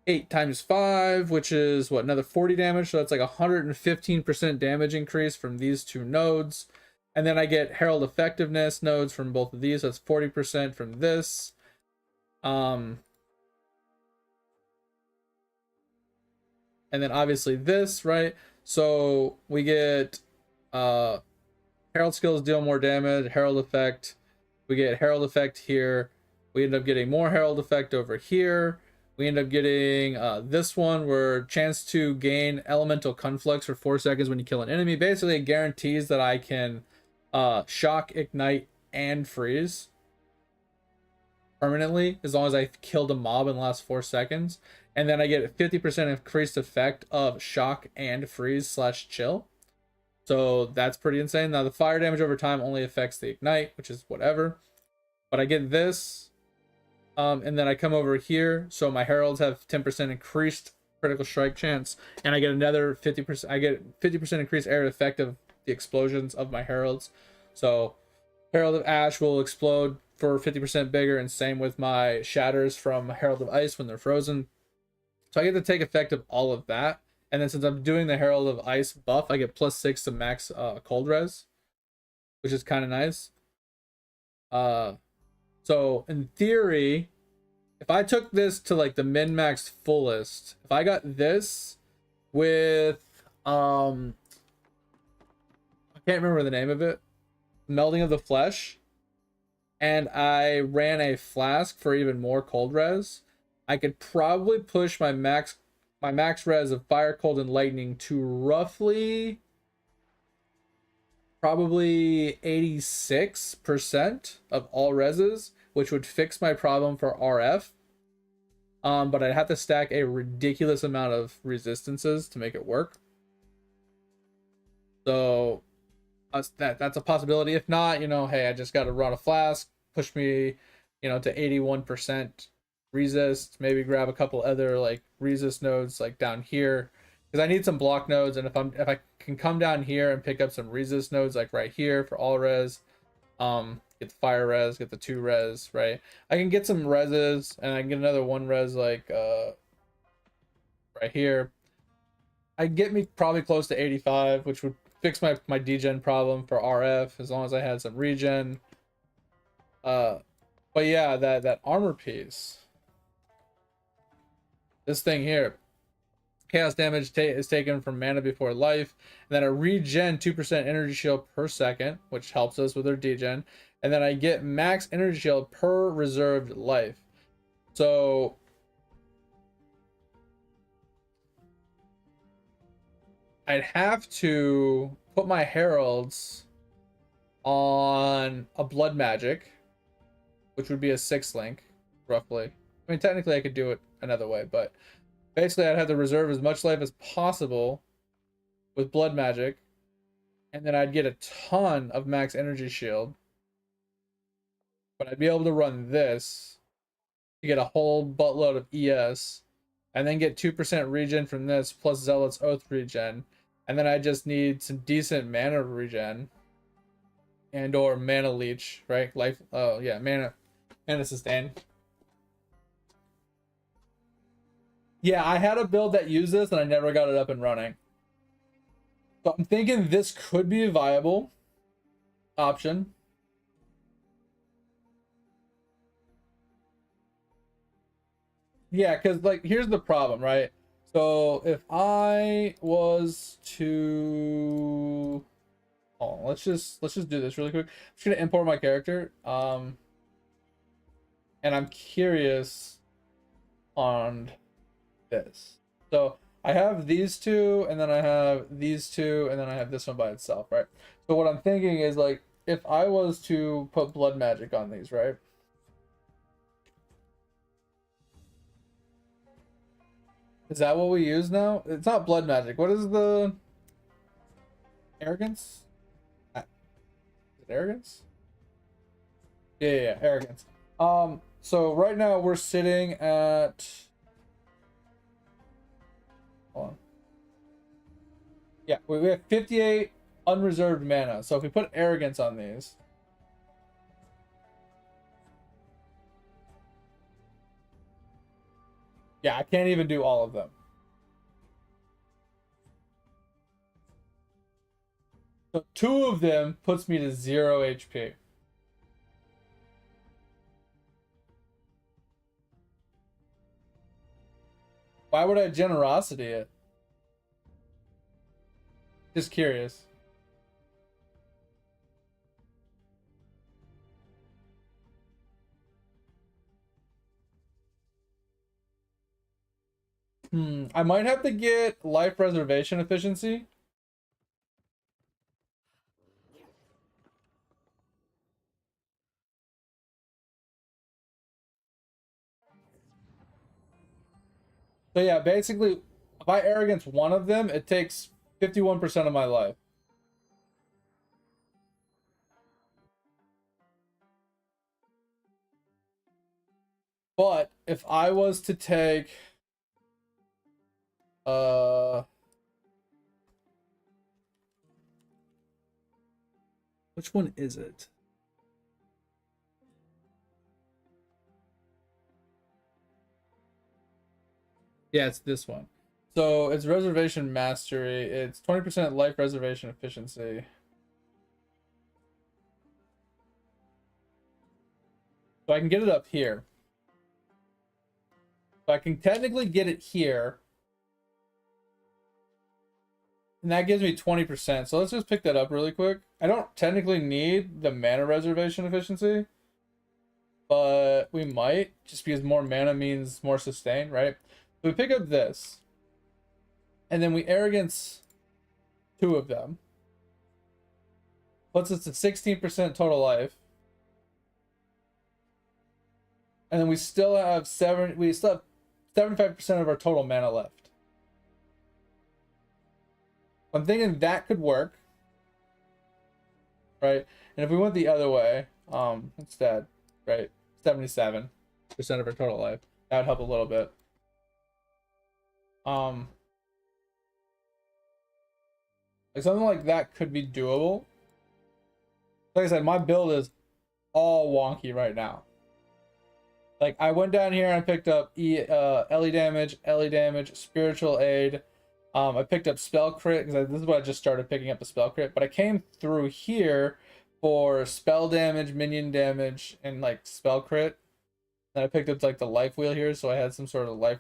8 times 5, which is what, another 40 damage. So that's like 115% damage increase from these two nodes. And then I get herald effectiveness nodes from both of these. So that's 40% from this. And then obviously this, right? So we get Herald skills deal more damage, Herald effect. We get Herald effect here. We end up getting more Herald effect over here. We end up getting this one where chance to gain elemental conflux for 4 seconds when you kill an enemy. Basically, it guarantees that I can shock, ignite, and freeze permanently as long as I killed a mob in the last 4 seconds. And then I get a 50% increased effect of shock and freeze / chill. So that's pretty insane. Now the fire damage over time only affects the ignite, which is whatever. But I get this. And then I come over here. So my heralds have 10% increased critical strike chance. And I get another 50%. I get 50% increased area effect of the explosions of my heralds. So Herald of Ash will explode for 50% bigger. And same with my shatters from Herald of Ice when they're frozen. So I get to take effect of all of that. And then since I'm doing the Herald of Ice buff, I get +6 to max cold res, which is kind of nice. So in theory, if I took this to like the min-max fullest, if I got this with I can't remember the name of it, Melding of the Flesh, and I ran a flask for even more cold res, I could probably push my max res of Fire, Cold, and Lightning to roughly probably 86% of all reses, which would fix my problem for RF. But I'd have to stack a ridiculous amount of resistances to make it work. So that's a possibility. If not, hey, I just got to run a flask, push me, to 81% resist, maybe grab a couple other like resist nodes like down here because I need some block nodes. And if I can come down here and pick up some resist nodes like right here for all res, get the fire res, get the 2 res, right? I can get some reses and I can get another 1 res like right here. I get me probably close to 85, which would fix my degen problem for RF as long as I had some regen. But yeah, that armor piece, this thing here, chaos damage is taken from mana before life, and then I regen 2% energy shield per second, which helps us with our degen, and then I get max energy shield per reserved life. So I'd have to put my heralds on a blood magic, which would be a 6 link roughly. I mean, technically I could do it another way, but basically I'd have to reserve as much life as possible with blood magic, and then I'd get a ton of max energy shield, but I'd be able to run this to get a whole buttload of ES, and then get 2% regen from this plus Zealot's Oath regen, and then I just need some decent mana regen and or mana leech, right? Life, oh yeah, mana sustain. Yeah, I had a build that used this and I never got it up and running. So I'm thinking this could be a viable option. Yeah, because like here's the problem, right? So if I was to, oh, let's just do this really quick. I'm just gonna import my character. And I'm curious on this. So I have these two, and then I have these two, and then I have this one by itself, right? So what I'm thinking is like if I was to put blood magic on these, right? Is that what we use now? It's not blood magic. What is the arrogance? Is it arrogance? Yeah, arrogance. So right now we're sitting at, hold on. Yeah, we have 58 unreserved mana. So if we put arrogance on these, yeah, I can't even do all of them. So 2 of them puts me to 0 HP. Why would I generosity it? Just curious. I might have to get life reservation efficiency. So yeah, basically, if I arrogance one of them, it takes 51% of my life. But if I was to take, which one is it? Yeah, it's this one. So it's reservation mastery. It's 20% life reservation efficiency. So I can get it up here. So I can technically get it here. And that gives me 20%. So let's just pick that up really quick. I don't technically need the mana reservation efficiency, but we might, just because more mana means more sustain, right? So we pick up this, and then we arrogance 2 of them. Puts us at 16% total life. And then we still have 75% of our total mana left. I'm thinking that could work, right? And if we went the other way, instead, right, 77% of our total life, that would help a little bit. Like something like that could be doable. Like I said, my build is all wonky right now. Like I went down here and I picked up LE damage, spiritual aid. I picked up spell crit because this is what I just started picking up, the spell crit. But I came through here for spell damage, minion damage, and like spell crit. And I picked up like the life wheel here, so I had some sort of life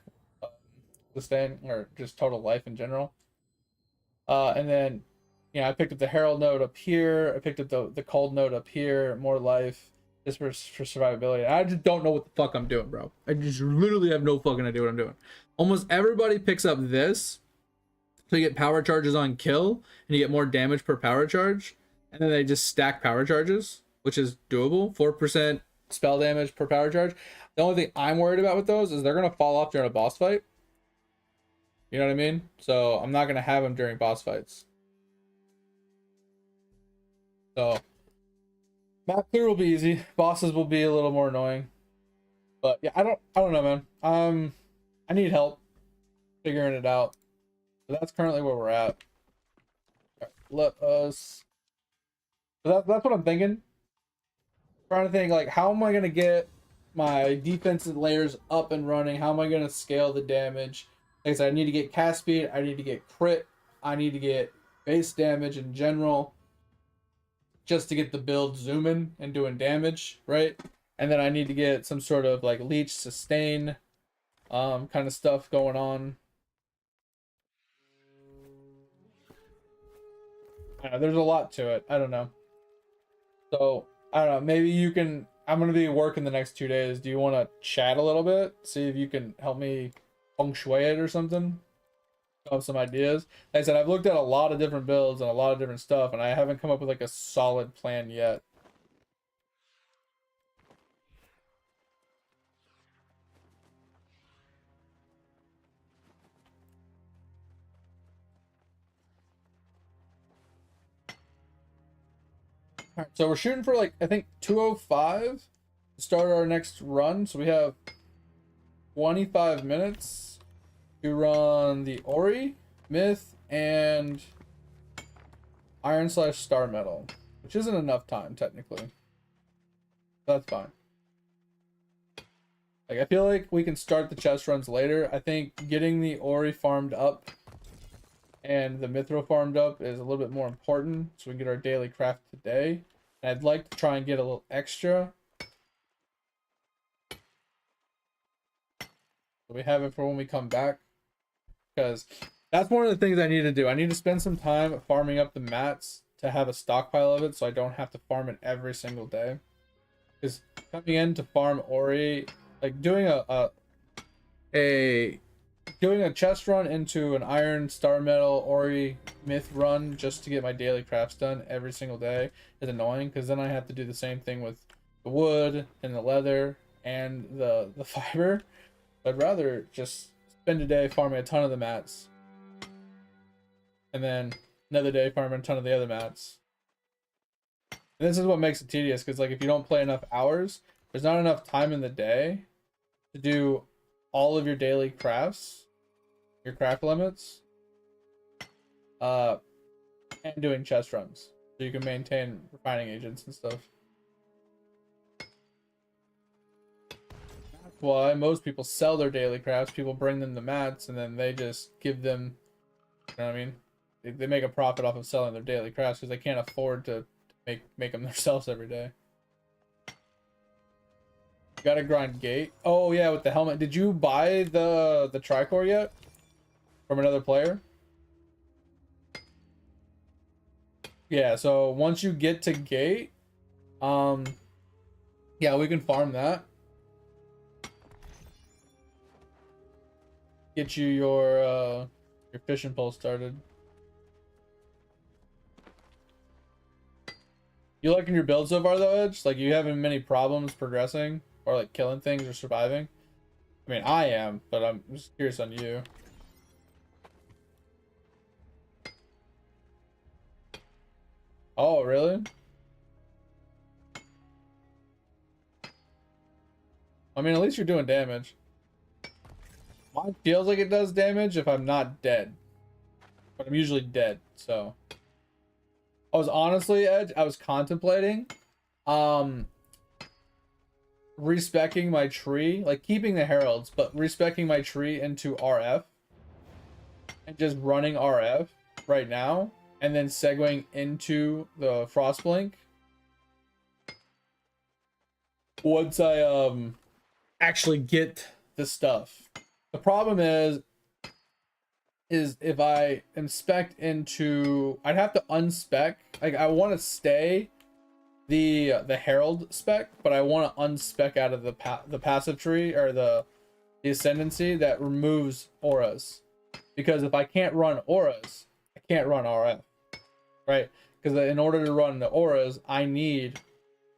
sustain or just total life in general. And then, you know, I picked up the herald node up here. I picked up the cold node up here, more life. Just for survivability. I just don't know what the fuck I'm doing, bro. I just literally have no fucking idea what I'm doing. Almost everybody picks up this, so you get power charges on kill, and you get more damage per power charge, and then they just stack power charges, which is doable. 4% spell damage per power charge. The only thing I'm worried about with those is they're gonna fall off during a boss fight. You know what I mean? So I'm not gonna have them during boss fights. So map clear will be easy. Bosses will be a little more annoying. But yeah, I don't know, man. I need help. figuring it out. But that's currently where we're at. Right, let us. So that's what I'm thinking. Trying to think, like, how am I gonna get my defensive layers up and running? How am I gonna scale the damage? Like I said, I need to get cast speed. I need to get crit. I need to get base damage in general, just to get the build zooming and doing damage, right? And then I need to get some sort of like leech sustain kind of stuff going on. There's a lot to it. I don't know. So I don't know. Maybe you can. I'm gonna be working the next 2 days. Do you want to chat a little bit? See if you can help me feng shui it or something. Have some ideas. Like I said, I've looked at a lot of different builds and a lot of different stuff, and I haven't come up with like a solid plan yet. All right, so we're shooting for like I think 205 to start our next run. So we have 25 minutes to run the Ori, Myth, and Iron / Star Metal, which isn't enough time technically. That's fine. Like I feel like we can start the chest runs later. I think getting the Ori farmed up and the Mithril farmed up is a little bit more important, so we can get our daily craft today. And I'd like to try and get a little extra, so we have it for when we come back, because that's one of the things I need to do. I need to spend some time farming up the mats to have a stockpile of it, so I don't have to farm it every single day. Because coming in to farm Ori, like doing doing a chest run into an Iron, Star Metal, Ori, Myth run just to get my daily crafts done every single day is annoying, because then I have to do the same thing with the wood and the leather and the fiber. I'd rather just spend a day farming a ton of the mats and then another day farming a ton of the other mats. And this is what makes it tedious, because like if you don't play enough hours, there's not enough time in the day to do all of your daily crafts, your craft limits, and doing chest runs, so you can maintain refining agents and stuff. That's why most people sell their daily crafts. People bring them the mats, and then they just give them, you know what I mean? They make a profit off of selling their daily crafts because they can't afford to make them themselves every day. Gotta grind gate. Oh yeah, with the helmet. Did you buy the tricore yet from another player? Yeah, so once you get to gate, yeah, we can farm that. Get you your fishing pole started. You liking your build so far though, Edge? Like, you having many problems progressing or like killing things or surviving? I mean, I am, but I'm just curious on you. Oh, really? I mean, at least you're doing damage. Mine feels like it does damage if I'm not dead, but I'm usually dead, so. I was honestly, Edge, I was contemplating respecking my tree, like keeping the heralds, but respecking my tree into RF and just running RF right now, and then segueing into the Frostblink once I actually get the stuff. The problem is if I inspect into, I'd have to unspec. Like, I want to stay the herald spec, but I want to unspec out of the passive tree, or the ascendancy that removes auras, because if I can't run auras, I can't run RF, right? Because in order to run the auras, I need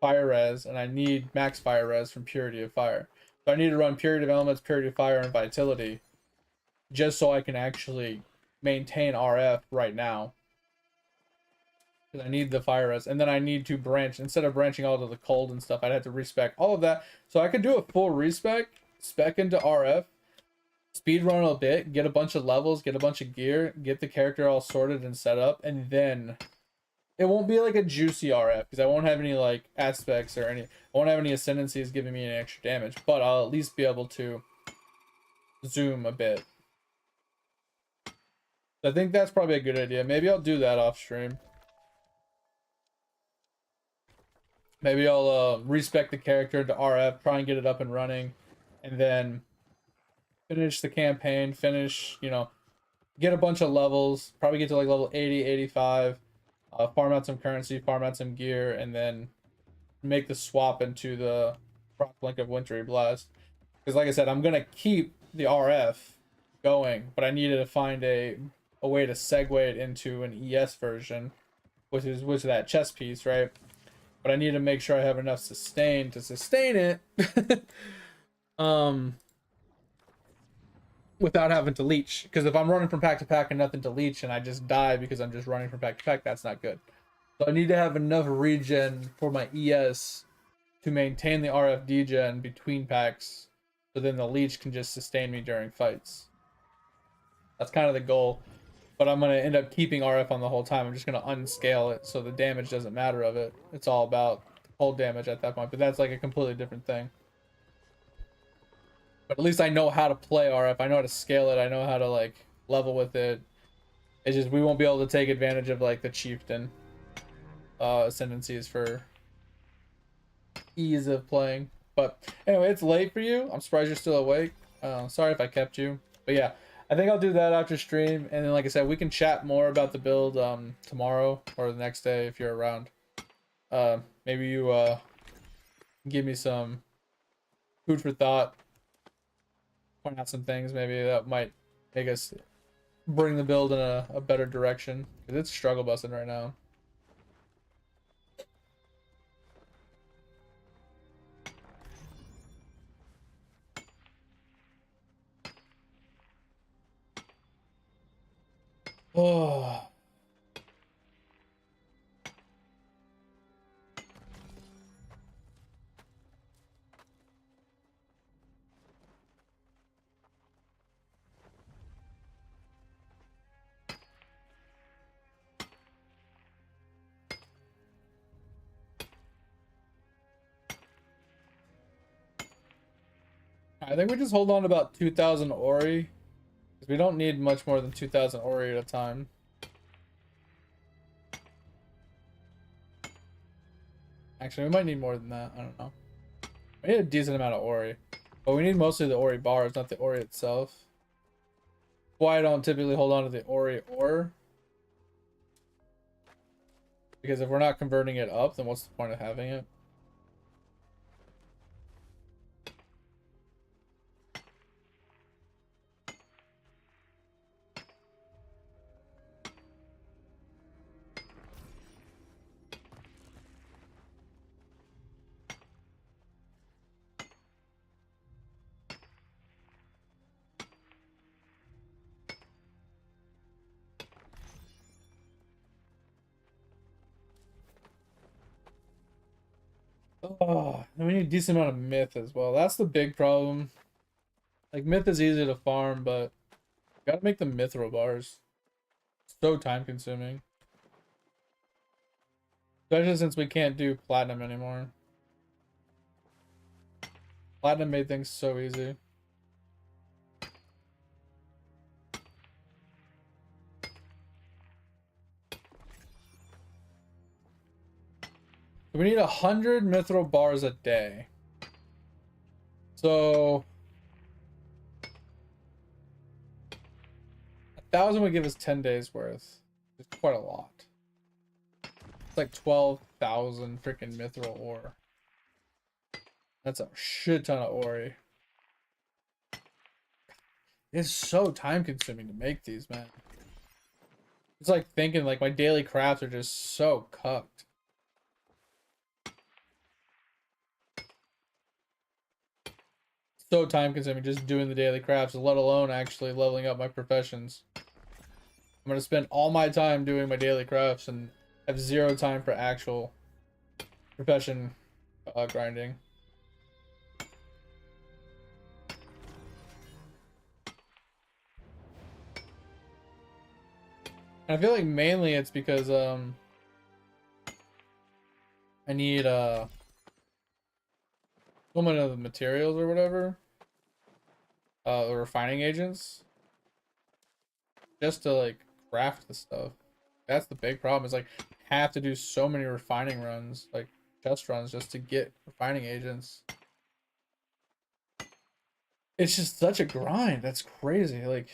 fire res, and I need max fire res from purity of fire. So I need to run purity of elements, purity of fire, and vitality, just so I can actually maintain RF right now. Because I need the fire res, and then I need to branch, instead of branching all to the cold and stuff, I'd have to respec all of that. So I could do a full respec, spec into RF, speed run a bit, get a bunch of levels, get a bunch of gear, get the character all sorted and set up, and then it won't be like a juicy RF because I won't have any like aspects or I won't have any ascendancies giving me any extra damage, but I'll at least be able to zoom a bit. I think that's probably a good idea. Maybe I'll do that off stream. Maybe I'll respec the character to RF, try and get it up and running, and then finish the campaign, you know, get a bunch of levels, probably get to like level 80, 85, farm out some currency, farm out some gear, and then make the swap into the Rock Blink of Wintry Blast. Because like I said, I'm going to keep the RF going, but I needed to find a way to segue it into an ES version, which is that chess piece, right? But I need to make sure I have enough sustain to sustain it without having to leech. Because if I'm running from pack to pack and nothing to leech and I just die because I'm just running from pack to pack, that's not good. So I need to have enough regen for my ES to maintain the RF degen between packs, so then the leech can just sustain me during fights. That's kind of the goal. But I'm going to end up keeping RF on the whole time. I'm just going to unscale it so the damage doesn't matter of it. It's all about cold damage at that point. But that's like a completely different thing. But at least I know how to play RF. I know how to scale it. I know how to like level with it. It's just we won't be able to take advantage of like the chieftain ascendancies for ease of playing. But anyway, it's late for you. I'm surprised you're still awake. Sorry if I kept you. But yeah. I think I'll do that after stream, and then like I said, we can chat more about the build tomorrow or the next day if you're around. Maybe you give me some food for thought, point out some things maybe that might make us bring the build in a better direction, because it's struggle busting right now. Oh. I think we just hold on to about 2,000 Ori, because we don't need much more than 2,000 Ori at a time. Actually, we might need more than that. I don't know. We need a decent amount of Ori. But we need mostly the Ori bars, not the Ori itself. Why I don't typically hold on to the Ori ore. Because if we're not converting it up, then what's the point of having it? Oh, and we need a decent amount of myth as well. That's the big problem. Like, myth is easy to farm, but you gotta make the mithril bars. So time consuming. Especially since we can't do platinum anymore. Platinum made things so easy. We need 100 mithril bars a day. So 1,000 would give us 10 days worth. It's quite a lot. It's like 12,000 freaking mithril ore. That's a shit ton of ore. It's so time consuming to make these, man. It's like thinking like my daily crafts are just so cucked. So time consuming just doing the daily crafts, let alone actually leveling up my professions. I'm gonna spend all my time doing my daily crafts and have zero time for actual profession grinding. And I feel like mainly it's because I need so many of the materials or whatever, the refining agents, just to like craft the stuff. That's the big problem. Is like have to do so many refining runs, like chest runs, just to get refining agents. It's just such a grind. That's crazy. Like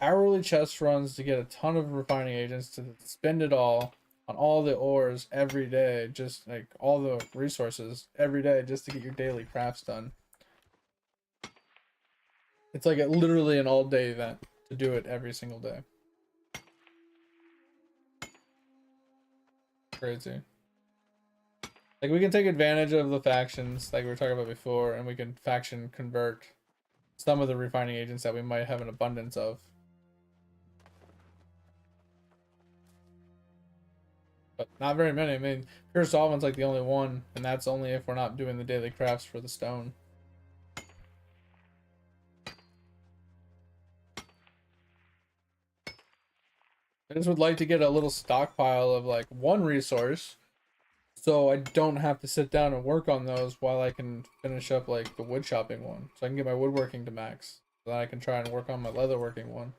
hourly chest runs to get a ton of refining agents to spend it all on all the ores every day, just like all the resources every day just to get your daily crafts done. It's like literally an all-day event to do it every single day. Crazy. Like we can take advantage of the factions like we were talking about before, and we can faction convert some of the refining agents that we might have an abundance of. But not very many. I mean, pure solvent's like the only one, and that's only if we're not doing the daily crafts for the stone. I just would like to get a little stockpile of like one resource, so I don't have to sit down and work on those while I can finish up like the wood chopping one. So I can get my woodworking to max. So then I can try and work on my leatherworking one.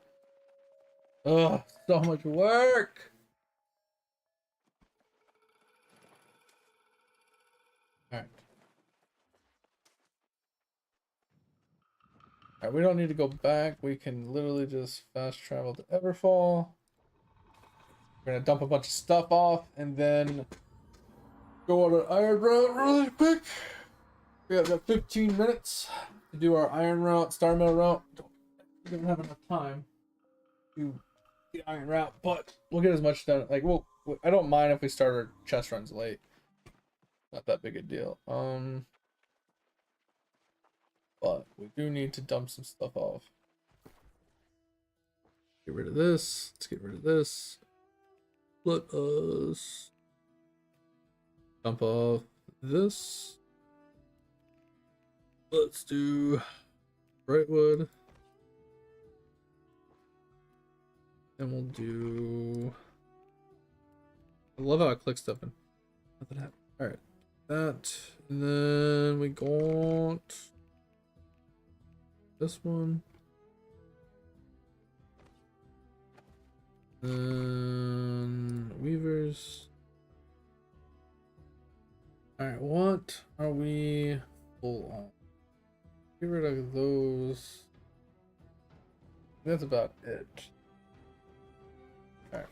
Ugh, so much work! Alright. Alright, we don't need to go back. We can literally just fast travel to Everfall. We're gonna dump a bunch of stuff off and then go on an iron route really quick. We have got 15 minutes to do our iron route, star mill route. We don't have enough time to the iron route, but we'll get as much done. Like, I don't mind if we start our chest runs late. Not that big a deal. But we do need to dump some stuff off. Get rid of this. Let's get rid of this. Let us dump off this. Let's do brightwood. And we'll do... I love how I click stuff in. Alright. That. And then we got this one. And weavers. Alright, what are we full on? Get rid of those. That's about it. Alright.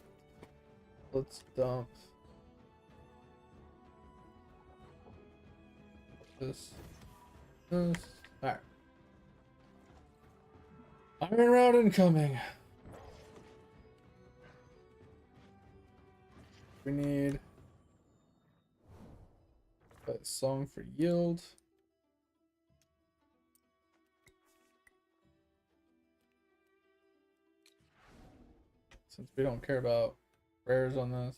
Let's dump this. Alright. Iron route incoming. We need a song for yield. Since we don't care about rares on this.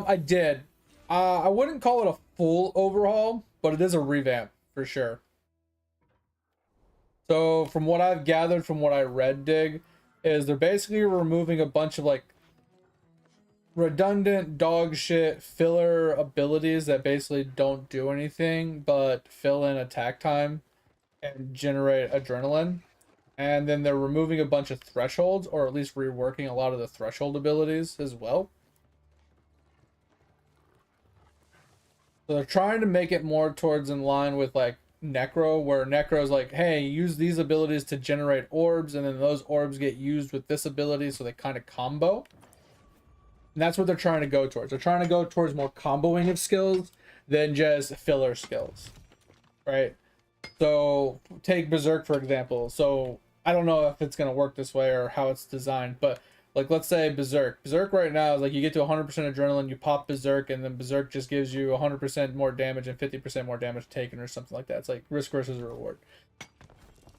I did. I wouldn't call it a full overhaul, but it is a revamp for sure. So from what I've gathered from what I read, Dig, is they're basically removing a bunch of like redundant dog shit filler abilities that basically don't do anything but fill in attack time and generate adrenaline. And then they're removing a bunch of thresholds, or at least reworking a lot of the threshold abilities as well. So they're trying to make it more towards in line with like Necro, where Necro's like, hey, use these abilities to generate orbs, and then those orbs get used with this ability, so they kind of combo. And that's what they're trying to go towards. They're trying to go towards more comboing of skills than just filler skills, right? So take Berserk for example. So I don't know if it's gonna work this way or how it's designed, but like let's say Berserk. Berserk right now is like you get to 100% adrenaline, you pop Berserk, and then Berserk just gives you 100% more damage and 50% more damage taken or something like that. It's like risk versus reward.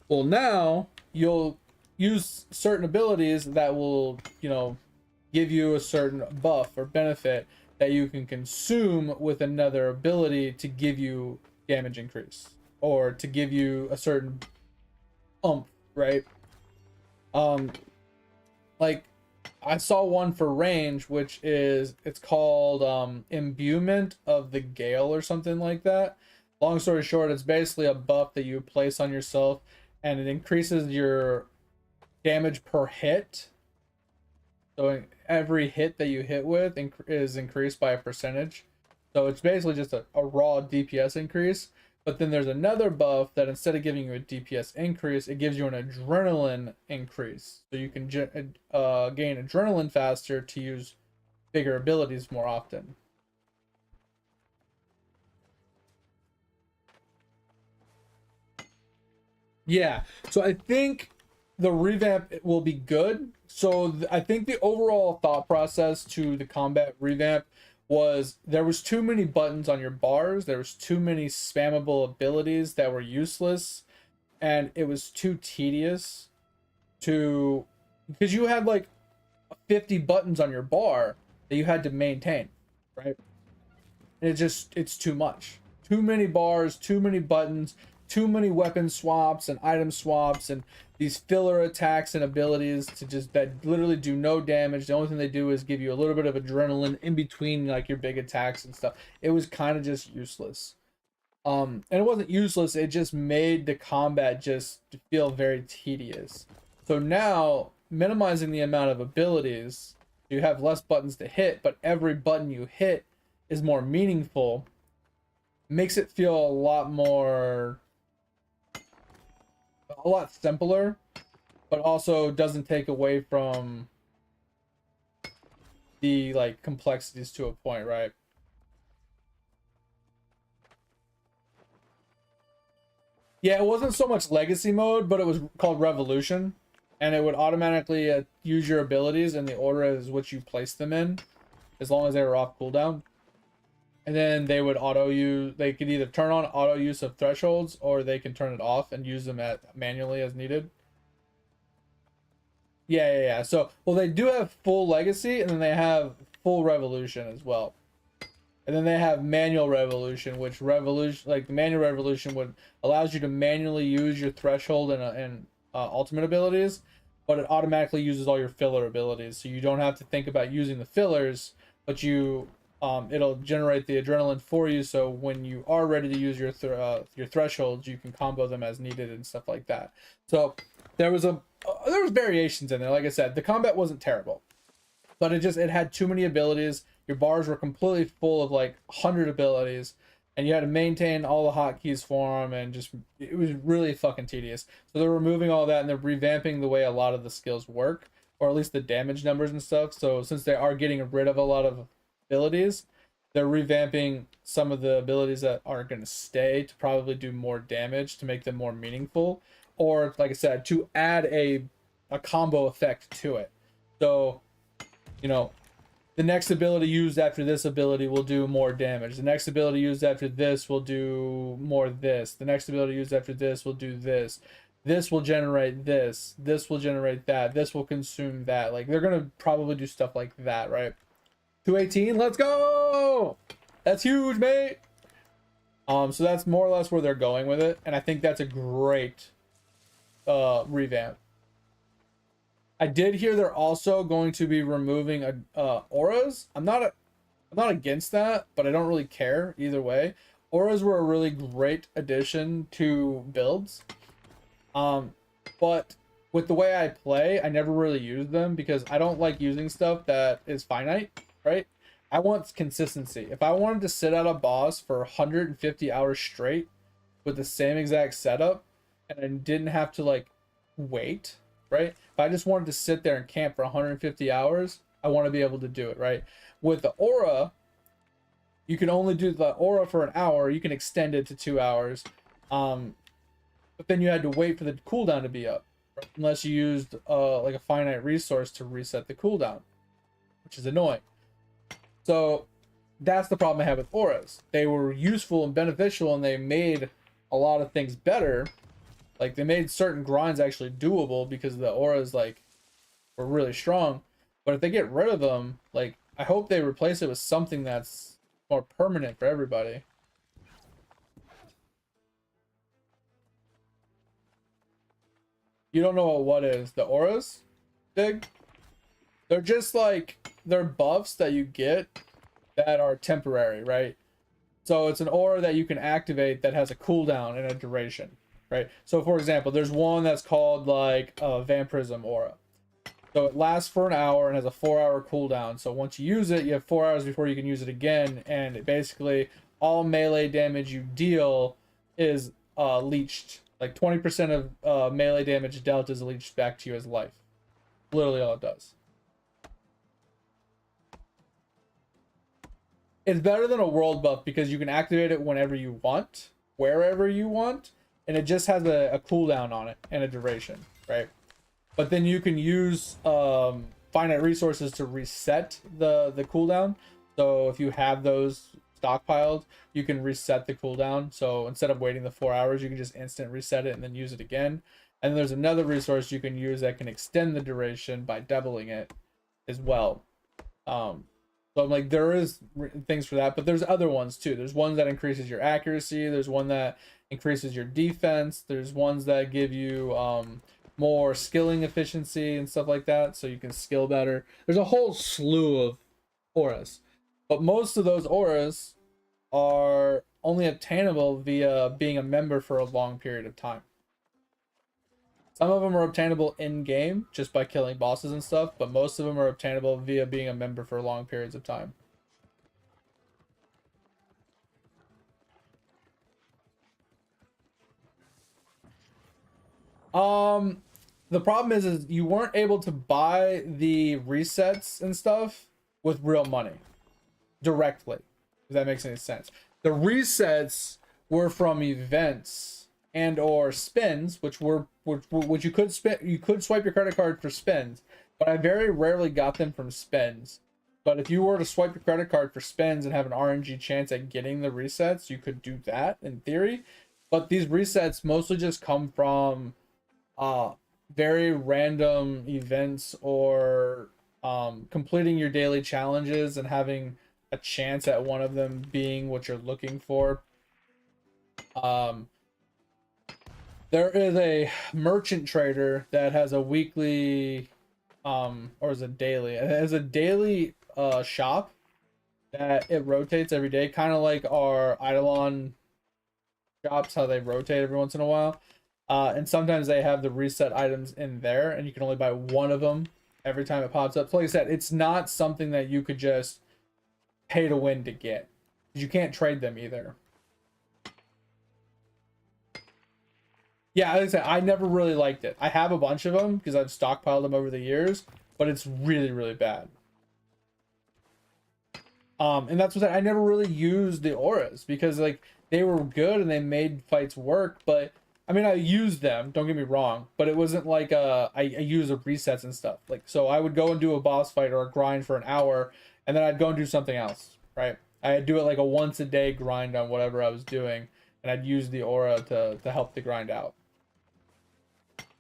Well, now you'll use certain abilities that will, you know, give you a certain buff or benefit that you can consume with another ability to give you damage increase or to give you a certain right? Um, like I saw one for range, which is it's called imbuement of the gale or something like that. Long story short, it's basically a buff that you place on yourself, and it increases your damage per hit. So every hit that you hit with is increased by a percentage. So it's basically just a raw DPS increase. But then there's another buff that instead of giving you a DPS increase, it gives you an adrenaline increase. So you can gain adrenaline faster to use bigger abilities more often. Yeah, so I think the revamp will be good. So I think the overall thought process to the combat revamp was there was too many buttons on your bars, there was too many spammable abilities that were useless, and it was too tedious to because you had like 50 buttons on your bar that you had to maintain, right? And it's too much. Too many bars, too many buttons, too many weapon swaps and item swaps and these filler attacks and abilities to just that literally do no damage. The only thing they do is give you a little bit of adrenaline in between like your big attacks and stuff. It was kind of just useless. And it wasn't useless, it just made the combat just feel very tedious. So now minimizing the amount of abilities, you have less buttons to hit, but every button you hit is more meaningful, makes it feel a lot simpler, but also doesn't take away from the like complexities to a point, right? Yeah, it wasn't so much legacy mode, but it was called revolution, and it would automatically use your abilities in the order as which you place them in, as long as they were off cooldown. And then they would they could either turn on auto use of thresholds or they can turn it off and use them manually as needed. Yeah. So, well, they do have full legacy and then they have full revolution as well. And then they have manual revolution, which like the manual revolution allows you to manually use your threshold and ultimate abilities, but it automatically uses all your filler abilities. So you don't have to think about using the fillers, but it'll generate the adrenaline for you. So when you are ready to use your thresholds, you can combo them as needed and stuff like that. So there was variations in there. Like I said, the combat wasn't terrible, but it had too many abilities. Your bars were completely full of like 100 abilities, and you had to maintain all the hotkeys for them, and it was really fucking tedious. So they're removing all that and they're revamping the way a lot of the skills work, or at least the damage numbers and stuff. So since they are getting rid of a lot of abilities, they're revamping some of the abilities that are going to stay to probably do more damage to make them more meaningful, or like I said, to add a combo effect to it. So, you know, the next ability used after this ability will do more damage. The next ability used after this will do more this. The next ability used after this will do this. This will generate this. This will generate that. This will consume that. Like, they're going to probably do stuff like that, right? 218, let's go! That's huge, mate! So that's more or less where they're going with it. And I think that's a great revamp. I did hear they're also going to be removing auras. I'm not against that, but I don't really care either way. Auras were a really great addition to builds. But with the way I play, I never really use them because I don't like using stuff that is finite, right? I want consistency. If I wanted to sit out a boss for 150 hours straight with the same exact setup and I didn't have to like wait, right? If I just wanted to sit there and camp for 150 hours, I want to be able to do it, right? With the aura, you can only do the aura for an hour. You can extend it to 2 hours. but then you had to wait for the cooldown to be up, right? Unless you used like a finite resource to reset the cooldown, which is annoying. So that's the problem I have with auras. They were useful and beneficial, and they made a lot of things better. Like, they made certain grinds actually doable because the auras like were really strong. But if they get rid of them, like, I hope they replace it with something that's more permanent for everybody. You don't know what is the auras, Dig? They're just like, they're buffs that you get that are temporary, right? So it's an aura that you can activate that has a cooldown and a duration, right? So for example, there's one that's called like a Vampirism aura. So it lasts for an hour and has a 4-hour cooldown. So once you use it, you have 4 hours before you can use it again, and it basically all melee damage you deal is leached. Like 20% of melee damage dealt is leached back to you as life. Literally all it does. It's better than a world buff because you can activate it whenever you want, wherever you want, and it just has a cooldown on it and a duration, right? But then you can use finite resources to reset the cooldown. So if you have those stockpiled, you can reset the cooldown. So instead of waiting the 4 hours, you can just instant reset it and then use it again. And then there's another resource you can use that can extend the duration by doubling it as well. So I'm like, there is things for that, but there's other ones too. There's ones that increases your accuracy. There's one that increases your defense. There's ones that give you more skilling efficiency and stuff like that, so you can skill better. There's a whole slew of auras, but most of those auras are only obtainable via being a member for a long period of time. Some of them are obtainable in game just by killing bosses and stuff, but most of them are obtainable via being a member for long periods of time. The problem is you weren't able to buy the resets and stuff with real money directly, if that makes any sense. The resets were from events and or spins, which you could spend, you could swipe your credit card for spins, but I very rarely got them from spins. But if you were to swipe your credit card for spins and have an RNG chance at getting the resets, you could do that in theory. But these resets mostly just come from very random events or completing your daily challenges and having a chance at one of them being what you're looking for. There is a merchant trader that has a weekly or is it daily? It has a daily shop that it rotates every day, kind of like our Eidolon shops, how they rotate every once in a while. And sometimes they have the reset items in there, and you can only buy one of them every time it pops up. So like I said, it's not something that you could just pay to win to get. You can't trade them either. Yeah, like I said, I never really liked it. I have a bunch of them because I've stockpiled them over the years, but it's really, really bad. And that's what I never really used the auras because like they were good and they made fights work, but I mean I used them, don't get me wrong, but it wasn't like I used the resets and stuff. Like so I would go and do a boss fight or a grind for an hour and then I'd go and do something else, right? I'd do it like a once a day grind on whatever I was doing, and I'd use the aura to help the grind out.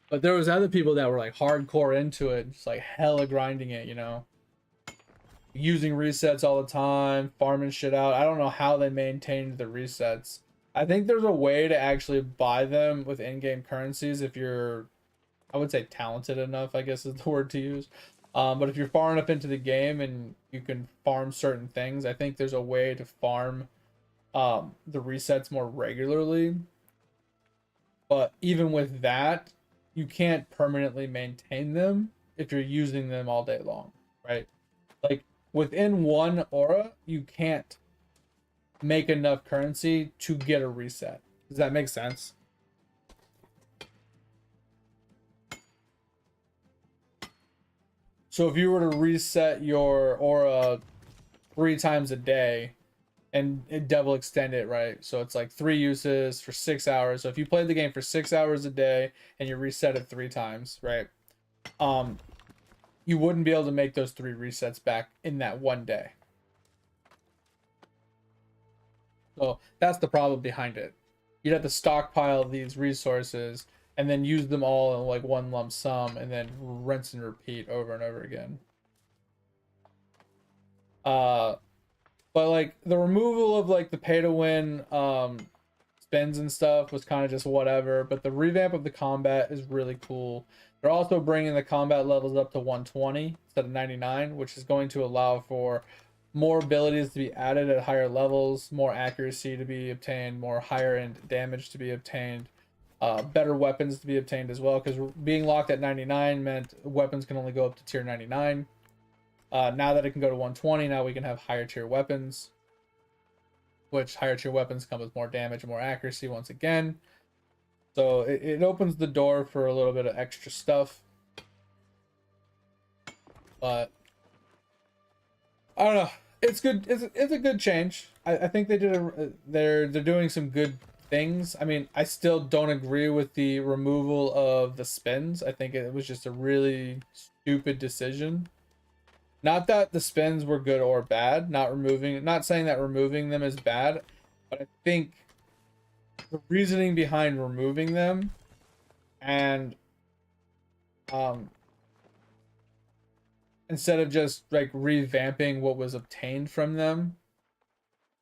But there was other people that were like hardcore into it, just like hella grinding it, you know, using resets all the time, farming shit out. I don't know how they maintained the resets. I think there's a way to actually buy them with in-game currencies if you're, I would say talented enough, I guess is the word to use. But if you're far enough into the game and you can farm certain things, I think there's a way to farm the resets more regularly. But even with that, you can't permanently maintain them if you're using them all day long, right? Like within one aura, you can't make enough currency to get a reset. Does that make sense? So if you were to reset your aura 3 times a day and double extend it, right? So it's like 3 uses for 6 hours. So if you played the game for 6 hours a day and you reset it 3 times, right? Um, you wouldn't be able to make those 3 resets back in that one day. So that's the problem behind it. You'd have to stockpile these resources and then use them all in like one lump sum and then rinse and repeat over and over again. But like the removal of like the pay to win spins and stuff was kind of just whatever, but the revamp of the combat is really cool. They're also bringing the combat levels up to 120 instead of 99, which is going to allow for more abilities to be added at higher levels, more accuracy to be obtained, more higher end damage to be obtained, better weapons to be obtained as well, because being locked at 99 meant weapons can only go up to tier 99. Now that it can go to 120, now we can have higher tier weapons, which higher tier weapons come with more damage and more accuracy once again. So it opens the door for a little bit of extra stuff. But I don't know. It's good. It's a good change. I think they did they're doing some good things. I mean, I still don't agree with the removal of the spins. I think it was just a really stupid decision. Not that the spins were good or bad, not saying that removing them is bad, but I think the reasoning behind removing them and instead of just like revamping what was obtained from them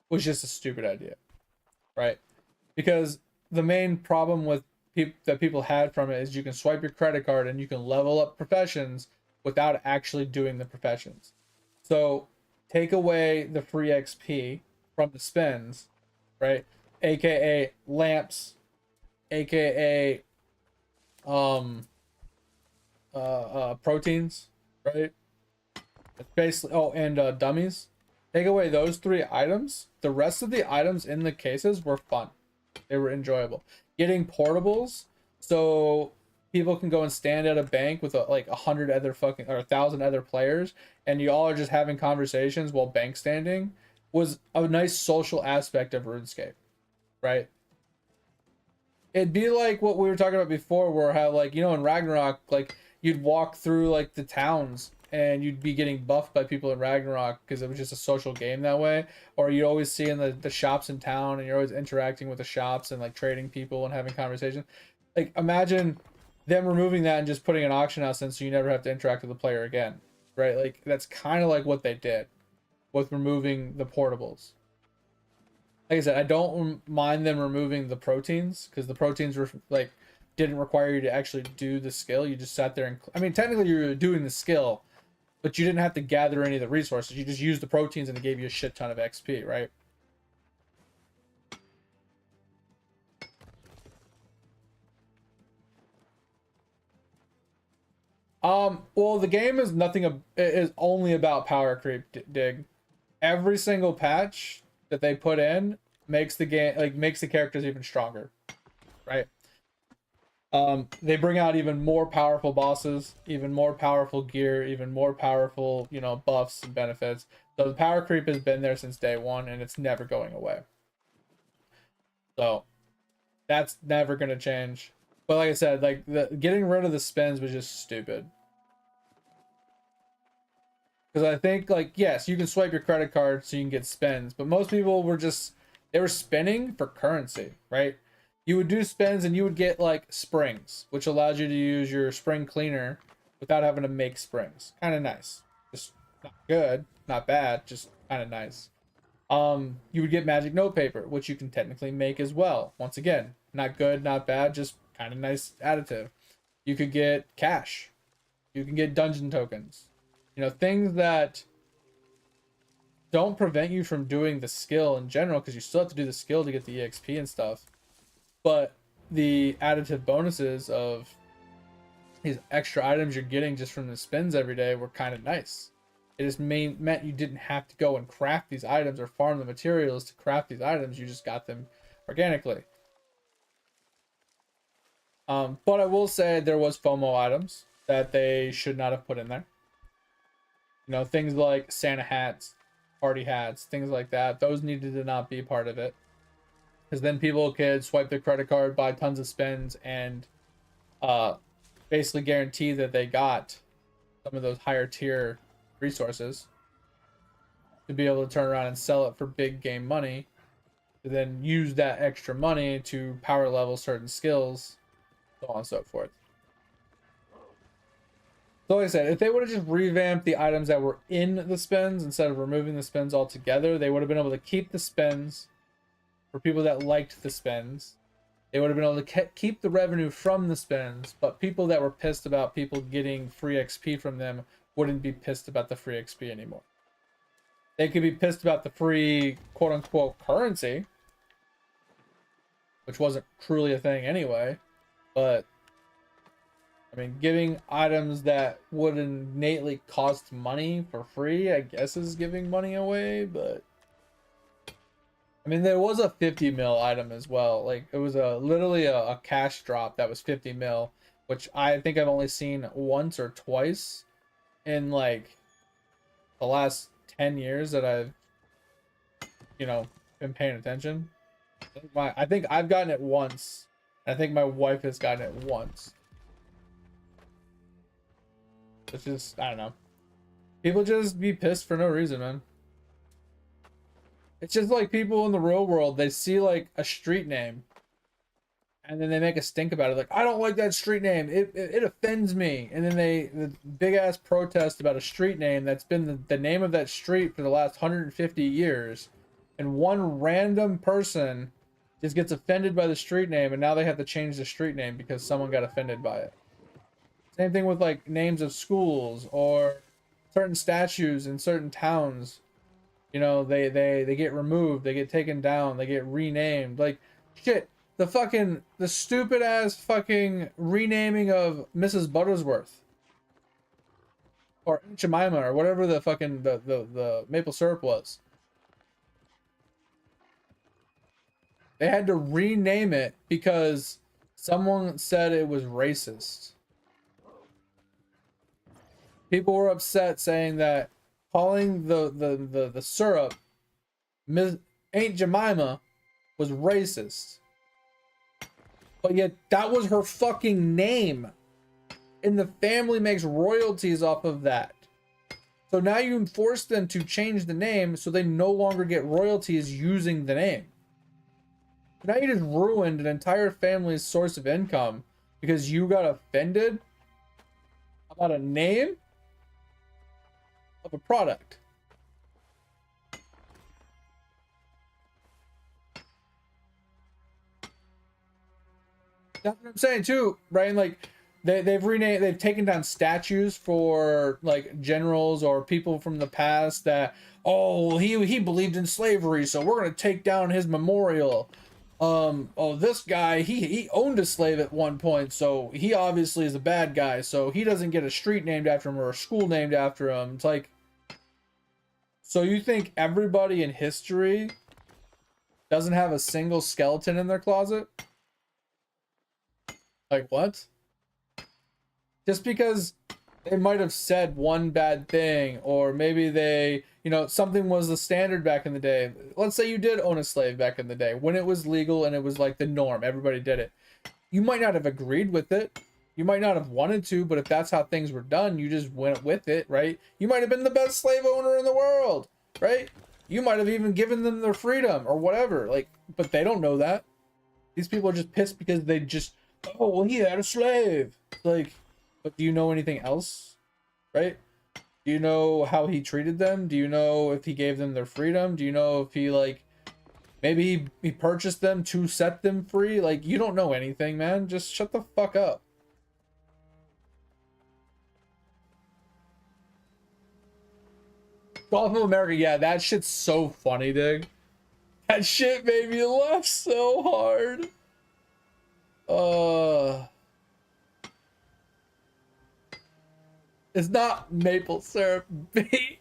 was just a stupid idea, right? Because the main problem with that people had from it is you can swipe your credit card and you can level up professions without actually doing the professions. So take away the free XP from the spins, right? AKA lamps, AKA proteins, right? It's basically and dummies. Take away those 3 items. The rest of the items in the cases were fun. They were enjoyable. Getting portables, so people can go and stand at a bank with like 100 other fucking or 1,000 other players, and you all are just having conversations while bank standing, was a nice social aspect of RuneScape, right? It'd be like what we were talking about before, where how like in Ragnarok, like you'd walk through like the towns and you'd be getting buffed by people in Ragnarok because it was just a social game that way, or you'd always see in the shops in town and you're always interacting with the shops and like trading people and having conversations. Like imagine them removing that and just putting an auction house in so you never have to interact with the player again, right? Like that's kind of like what they did with removing the portables. Like I said, I don't mind them removing the proteins because the proteins were like didn't require you to actually do the skill. You just sat there and I mean technically you were doing the skill, but you didn't have to gather any of the resources. You just used the proteins and it gave you a shit ton of XP, right? Well, the game is is only about power creep, Dig. Every single patch that they put in makes the game makes the characters even stronger, right? They bring out even more powerful bosses, even more powerful gear, even more powerful, buffs and benefits. So the power creep has been there since day one and it's never going away. So that's never gonna change. But like I said, like getting rid of the spins was just stupid. Because I think like yes, you can swipe your credit card so you can get spins, but most people were they were spinning for currency, right? You would do spins and you would get like springs, which allows you to use your spring cleaner without having to make springs. Kind of nice. Just not good, not bad, just kind of nice. You would get magic notepaper, which you can technically make as well. Once again, not good, not bad, just kind of nice additive. You could get cash. You can get dungeon tokens. Things that don't prevent you from doing the skill in general, because you still have to do the skill to get the EXP and stuff. But the additive bonuses of these extra items you're getting just from the spins every day were kind of nice. It just meant you didn't have to go and craft these items or farm the materials to craft these items. You just got them organically. But I will say there was FOMO items that they should not have put in there. Things like Santa hats, party hats, things like that. Those needed to not be part of it. Because then people could swipe their credit card, buy tons of spends, and uh, basically guarantee that they got some of those higher tier resources to be able to turn around and sell it for big game money, to then use that extra money to power level certain skills, so on and so forth. So like I said, if they would have just revamped the items that were in the spins instead of removing the spins altogether, they would have been able to keep the spins for people that liked the spins. They would have been able to keep the revenue from the spins, but people that were pissed about people getting free XP from them wouldn't be pissed about the free XP anymore. They could be pissed about the free quote-unquote currency, which wasn't truly a thing anyway, but I mean, giving items that would innately cost money for free, I guess, is giving money away, but I mean, there was a 50 mil item as well. Like, it was literally a cash drop that was 50 mil, which I think I've only seen once or twice in like the last 10 years that I've, been paying attention. I think I've gotten it once. I think my wife has gotten it once. It's just, I don't know. People just be pissed for no reason, man. It's just like people in the real world, they see like a street name and then they make a stink about it. Like, I don't like that street name. It offends me. And then the big ass protest about a street name that's been the name of that street for the last 150 years. And one random person just gets offended by the street name and now they have to change the street name because someone got offended by it. Same thing with like names of schools or certain statues in certain towns. They get removed, they get taken down, they get renamed. Like, shit, the stupid ass fucking renaming of Mrs. Buttersworth or Aunt Jemima or whatever the fucking the maple syrup was. They had to rename it because someone said it was racist. People were upset saying that calling the syrup Miss Aunt Jemima was racist. But yet that was her fucking name. And the family makes royalties off of that. So now you force them to change the name so they no longer get royalties using the name. Now you just ruined an entire family's source of income because you got offended about a name of a product. That's what I'm saying too, Brian. Like they've taken down statues for like generals or people from the past that, oh, he believed in slavery, so we're gonna take down his memorial. Oh, this guy, he owned a slave at one point, so he obviously is a bad guy, so he doesn't get a street named after him or a school named after him. It's like, so you think everybody in history doesn't have a single skeleton in their closet? Like, what? Just because they might have said one bad thing, or maybe they, something was the standard back in the day. Let's say you did own a slave back in the day when it was legal and it was like the norm. Everybody did it. You might not have agreed with it. You might not have wanted to, but if that's how things were done, you just went with it, right? You might have been the best slave owner in the world, right? You might have even given them their freedom or whatever. Like, but they don't know that. These people are just pissed because they just, oh, well, he had a slave. Like, but do you know anything else, right? Do you know how he treated them? Do you know if he gave them their freedom? Do you know if he, like, maybe he purchased them to set them free? Like, you don't know anything, man. Just shut the fuck up. Gulf of America, yeah, that shit's so funny, dude. That shit made me laugh so hard. It's not maple syrup. They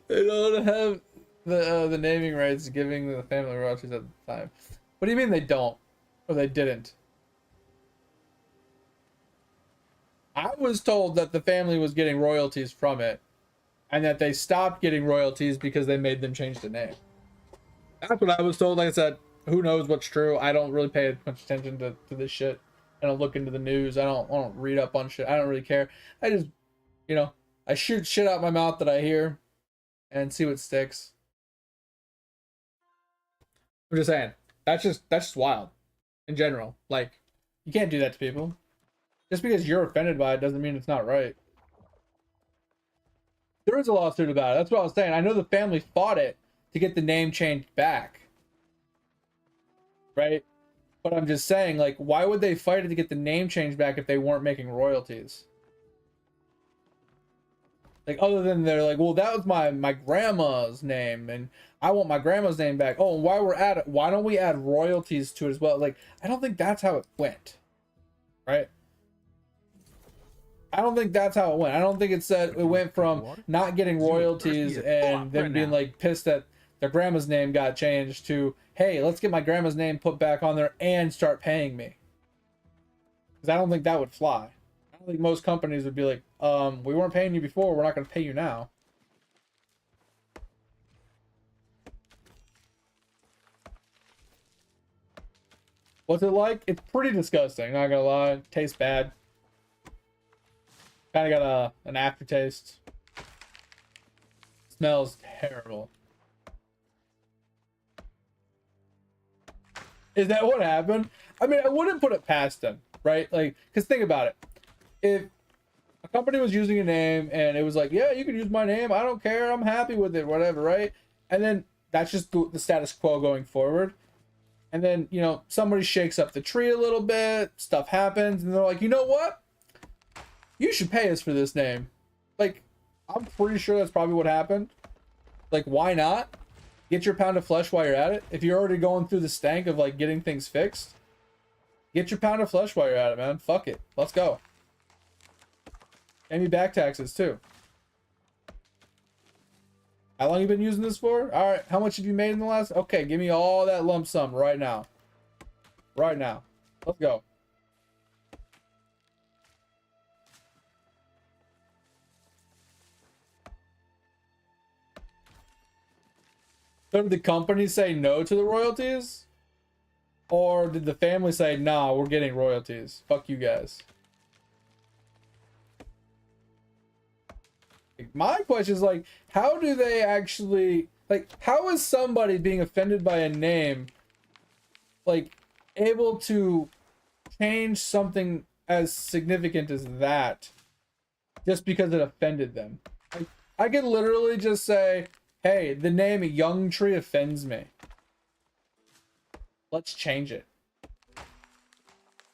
don't have the naming rights, giving the family royalties at the time. What do you mean they don't, or they didn't? I was told that the family was getting royalties from it, and that they stopped getting royalties because they made them change the name. That's what I was told. Like I said, who knows what's true? I don't really pay much attention to this shit. I don't look into the news. I don't read up on shit. I don't really care. I just, you know, I shoot shit out my mouth that I hear and see what sticks. I'm just saying. That's just wild in general. Like, you can't do that to people. Just because you're offended by it doesn't mean it's not right. There is a lawsuit about it. That's what I was saying. I know the family fought it to get the name changed back. Right? But I'm just saying, like, why would they fight it to get the name changed back if they weren't making royalties? Like, other than they're like, well, that was my grandma's name, and I want my grandma's name back. Oh, and while we're at it, why don't we add royalties to it as well? Like, I don't think that's how it went. Right? I don't think that's how it went. I don't think it said it went from not getting royalties and them being like pissed that their grandma's name got changed to, hey, let's get my grandma's name put back on there and start paying me. Because I don't think that would fly. I don't think most companies would be like, we weren't paying you before, we're not going to pay you now. What's it like? It's pretty disgusting, not gonna lie. It tastes bad. Kind of got an aftertaste. Smells terrible. Is that what happened? I mean, I wouldn't put it past them, right? Like, because think about it. If a company was using a name and it was like, yeah, you can use my name, I don't care, I'm happy with it, whatever, right? And then that's just the status quo going forward. And then, you know, somebody shakes up the tree a little bit, stuff happens, and they're like, you know what? You should pay us for this name. Like, I'm pretty sure that's probably what happened. Like, why not? Get your pound of flesh while you're at it. If you're already going through the stank of, like, getting things fixed, get your pound of flesh while you're at it, man. Fuck it. Let's go. And me back taxes, too. How long you been using this for? All right. How much have you made in the last? Okay, give me all that lump sum right now. Right now. Let's go. So did the company say no to the royalties? Or did the family say, nah, we're getting royalties? Fuck you guys. My question is, like, how do they actually, like, how is somebody being offended by a name, like, able to change something as significant as that just because it offended them? Like, I could literally just say, hey, the name Young Tree offends me. Let's change it.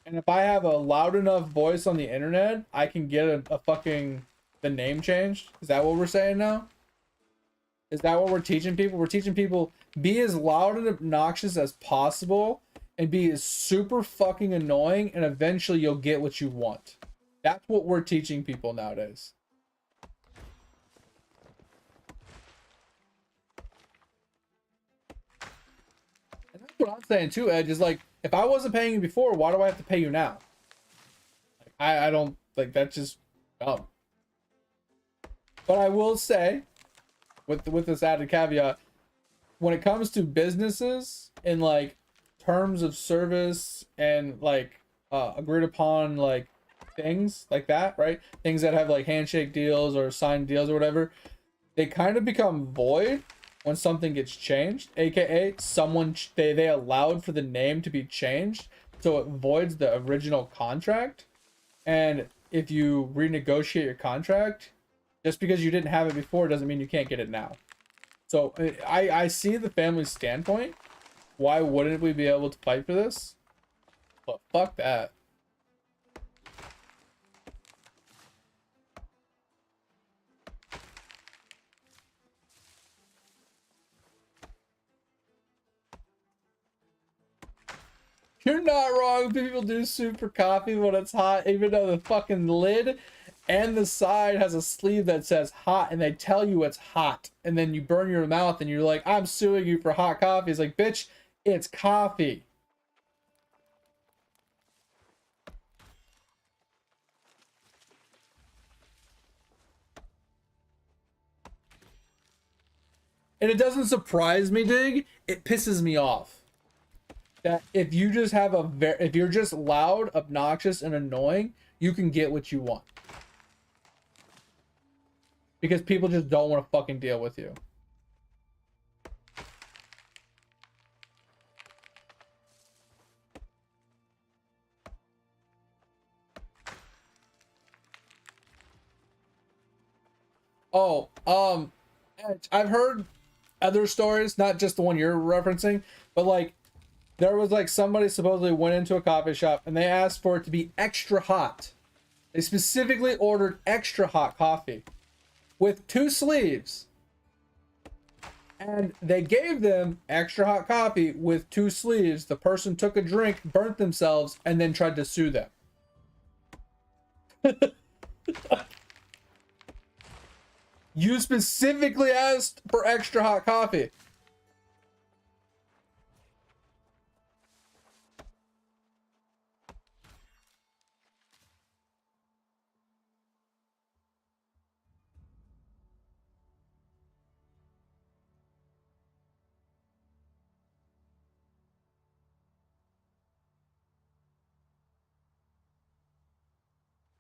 And if I have a loud enough voice on the internet, I can get a fucking, the name changed. Is that what we're saying now? Is that what we're teaching people? We're teaching people, be as loud and obnoxious as possible and be as super fucking annoying, and eventually you'll get what you want. That's what we're teaching people nowadays. And that's what I'm saying too, Edge, is like, if I wasn't paying you before, why do I have to pay you now? Like, I don't, like, that's just dumb. But I will say, with this added caveat, when it comes to businesses and like terms of service and like agreed upon like things like that, right? Things that have like handshake deals or signed deals or whatever, they kind of become void when something gets changed, aka someone they allowed for the name to be changed, so it voids the original contract. And if you renegotiate your contract, just because you didn't have it before doesn't mean you can't get it now. So I see the family's standpoint. Why wouldn't we be able to fight for this? But fuck that. You're not wrong. People do super coffee when it's hot, even though the fucking lid and the side has a sleeve that says hot, and they tell you it's hot, and then you burn your mouth and you're like, I'm suing you for hot coffee. It's like, bitch, it's coffee. And it doesn't surprise me, Dig. It pisses me off. That if you just have if you're just loud, obnoxious, and annoying, you can get what you want. Because people just don't want to fucking deal with you. Oh, I've heard other stories, not just the one you're referencing, but like there was like somebody supposedly went into a coffee shop and they asked for it to be extra hot. They specifically ordered extra hot coffee with 2 sleeves. And they gave them extra hot coffee with 2 sleeves. The person took a drink, burnt themselves, and then tried to sue them. You specifically asked for extra hot coffee.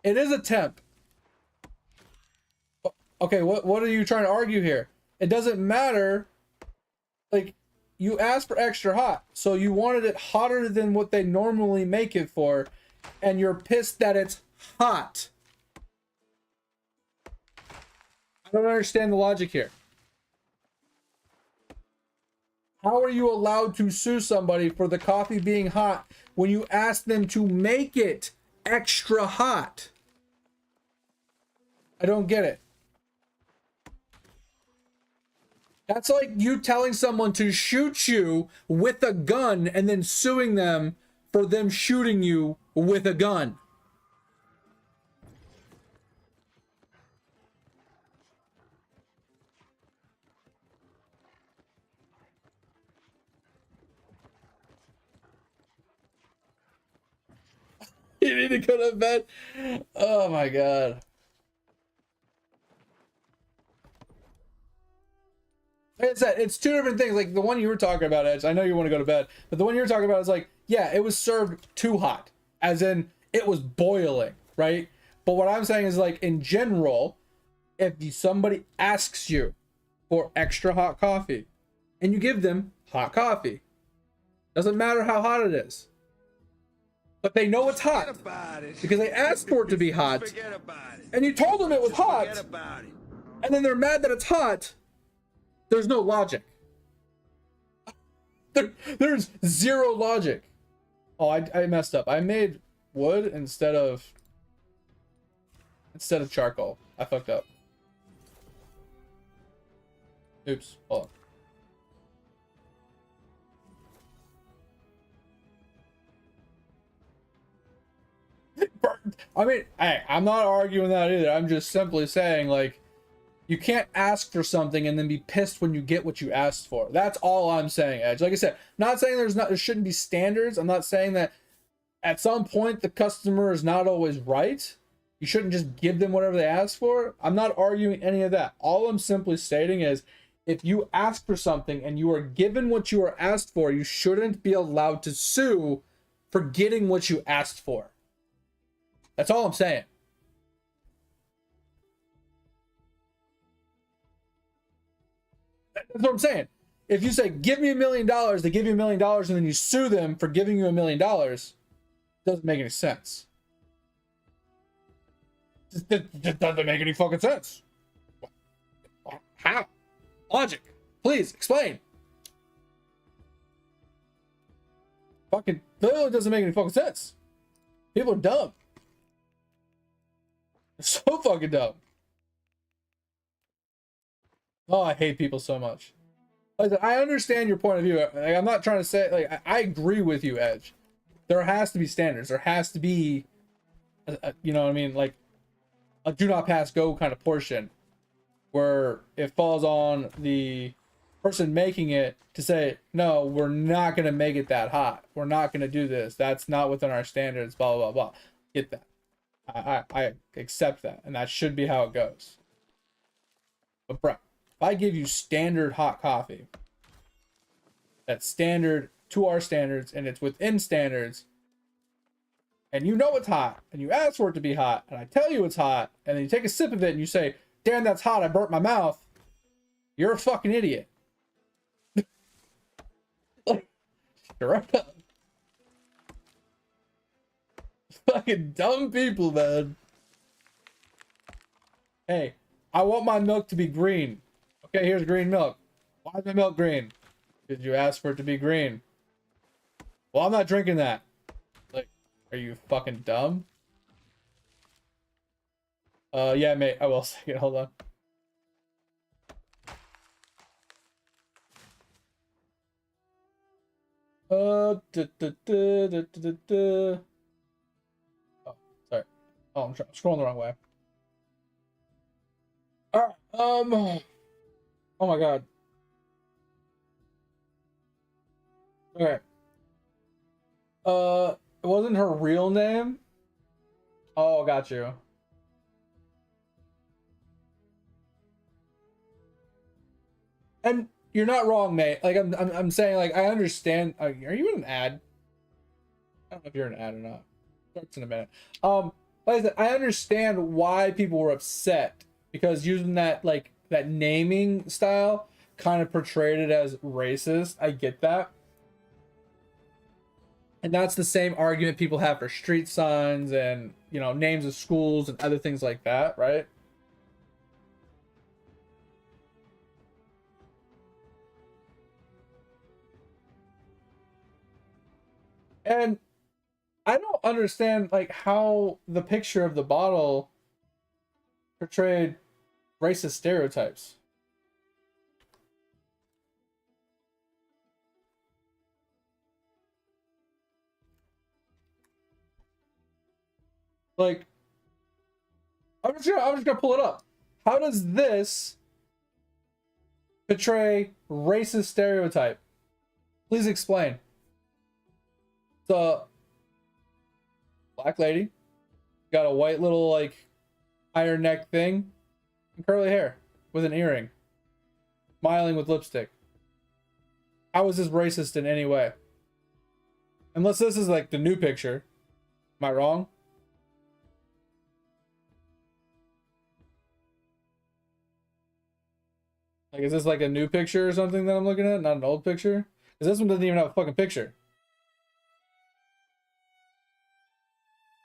It is a temp. Okay, what are you trying to argue here? It doesn't matter. Like, you asked for extra hot, so you wanted it hotter than what they normally make it for, and you're pissed that it's hot. I don't understand the logic here. How are you allowed to sue somebody for the coffee being hot when you ask them to make it extra hot? I don't get it. That's like you telling someone to shoot you with a gun and then suing them for them shooting you with a gun. You need to go to bed. Oh my god. Like I said, it's 2 different things. Like the one you were talking about, Edge, I know you want to go to bed, but the one you were talking about is like, yeah, it was served too hot, as in it was boiling, right? But what I'm saying is like in general, if somebody asks you for extra hot coffee and you give them hot coffee, doesn't matter how hot it is, but they know it's hot because they asked for it to be hot, and you told them it was hot, and then they're mad that it's hot. There's no logic. There's zero logic. Oh, I messed up. I made wood instead of charcoal. I fucked up. Oops. Hold on. I mean, hey, I'm not arguing that either. I'm just simply saying, like, you can't ask for something and then be pissed when you get what you asked for. That's all I'm saying, Edge. Like I said, not saying there shouldn't be standards. I'm not saying that at some point the customer is not always right. You shouldn't just give them whatever they ask for. I'm not arguing any of that. All I'm simply stating is if you ask for something and you are given what you are asked for, you shouldn't be allowed to sue for getting what you asked for. That's all I'm saying. That's what I'm saying. If you say, give me $1 million, they give you $1 million, and then you sue them for giving you $1 million, it doesn't make any sense. It doesn't make any fucking sense. How? Logic. Please, explain. Fucking, literally doesn't make any fucking sense. People are dumb. They're so fucking dumb. Oh, I hate people so much. Like, I understand your point of view. Like, I'm not trying to say, like, I agree with you, Edge. There has to be standards. There has to be, you know what I mean? Like, a do not pass go kind of portion where it falls on the person making it to say, no, we're not going to make it that hot. We're not going to do this. That's not within our standards, blah, blah, blah. Get that. I accept that. And that should be how it goes. But, bro, If I give you standard hot coffee, that's standard to our standards and it's within standards, and you know it's hot, and you ask for it to be hot, and I tell you it's hot, and then you take a sip of it and you say, damn, that's hot, I burnt my mouth, you're a fucking idiot. Right up. Fucking dumb people, man. Hey, I want my milk to be green. Okay, here's green milk. Why is my milk green? Did you ask for it to be green? Well, I'm not drinking that. Like, are you fucking dumb? Yeah, mate, I will. Second, hold on. Oh, sorry. Oh, I'm scrolling the wrong way. Alright, oh my god. Okay. It wasn't her real name? Oh, got you. And you're not wrong, mate. Like I'm saying, like I understand. Are you in an ad? I don't know if you're in an ad or not. Starts in a minute. Like I said, I understand why people were upset because using that like that naming style kind of portrayed it as racist. I get that. And that's the same argument people have for street signs and, you know, names of schools and other things like that, right? And I don't understand like how the picture of the bottle portrayed racist stereotypes. Like I'm just gonna pull it up. How does this portray racist stereotype? Please explain. It's a black lady, got a white little like iron neck thing, and curly hair with an earring, smiling with lipstick. How is this racist in any way? Unless this is like the new picture. Am I wrong? Like, is this like a new picture or something that I'm looking at? Not an old picture? Because this one doesn't even have a fucking picture.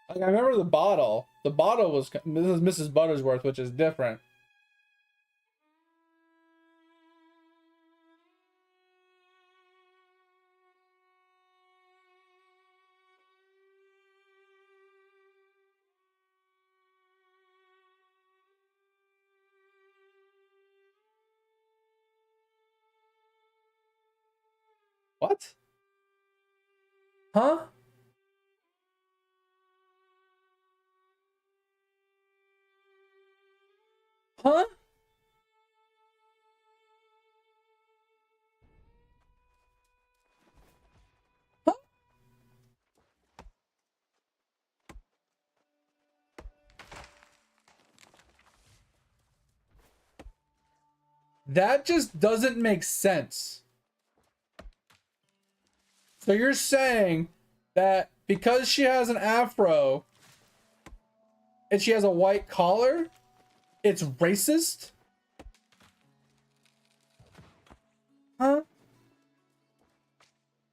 Like, I remember the bottle. The bottle was... This is Mrs. Buttersworth, which is different. What? Huh? Huh? Huh? That just doesn't make sense. So you're saying that because she has an afro and she has a white collar, it's racist? Huh?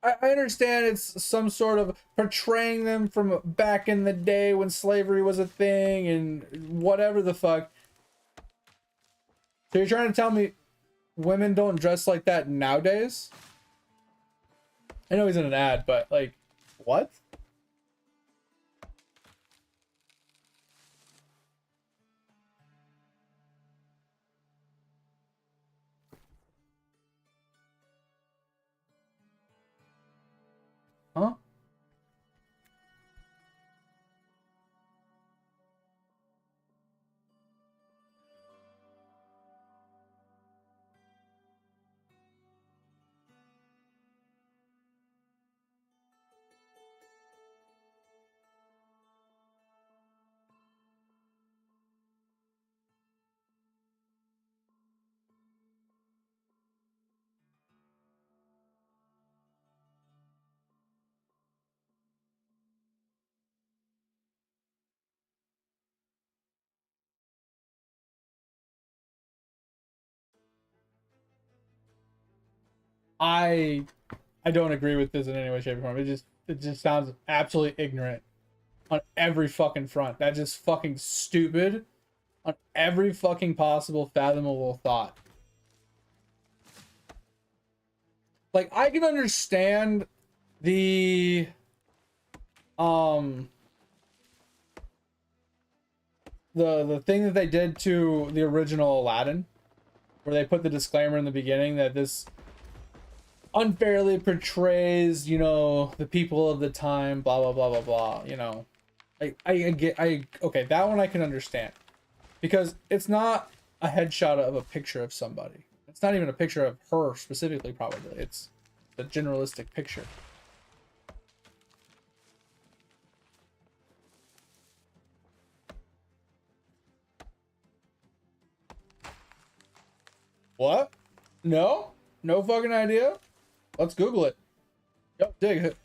I understand it's some sort of portraying them from back in the day when slavery was a thing and whatever the fuck. So you're trying to tell me women don't dress like that nowadays? I know he's in an ad, but like, what? Huh? I don't agree with this in any way, shape, or form. It just sounds absolutely ignorant on every fucking front. That's just fucking stupid on every fucking possible fathomable thought. Like, I can understand the the thing that they did to the original Aladdin, where they put the disclaimer in the beginning that this unfairly portrays, you know, the people of the time, blah blah blah blah blah. You know, okay, that one I can understand, because it's not a headshot of a picture of somebody. It's not even a picture of her specifically, probably. It's a generalistic picture. What? No? No fucking idea? Let's Google it. Yo, dig.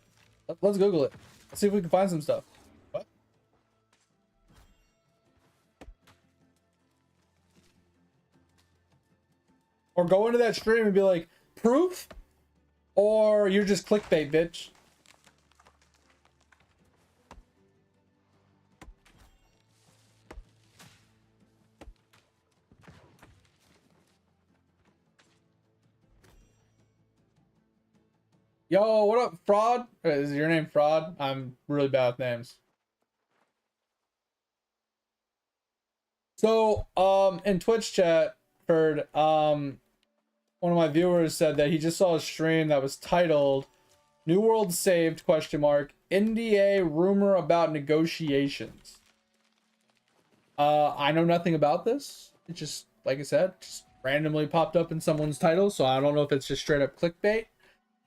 Let's Google it. Let's see if we can find some stuff. What? Or go into that stream and be like, proof? Or you're just clickbait, bitch. Yo, what up, Fraud? Is your name Fraud? I'm really bad with names. So, in Twitch chat, heard, one of my viewers said that he just saw a stream that was titled New World Saved, question mark, NDA rumor about negotiations. I know nothing about this. It just, like I said, just randomly popped up in someone's title, so I don't know if it's just straight up clickbait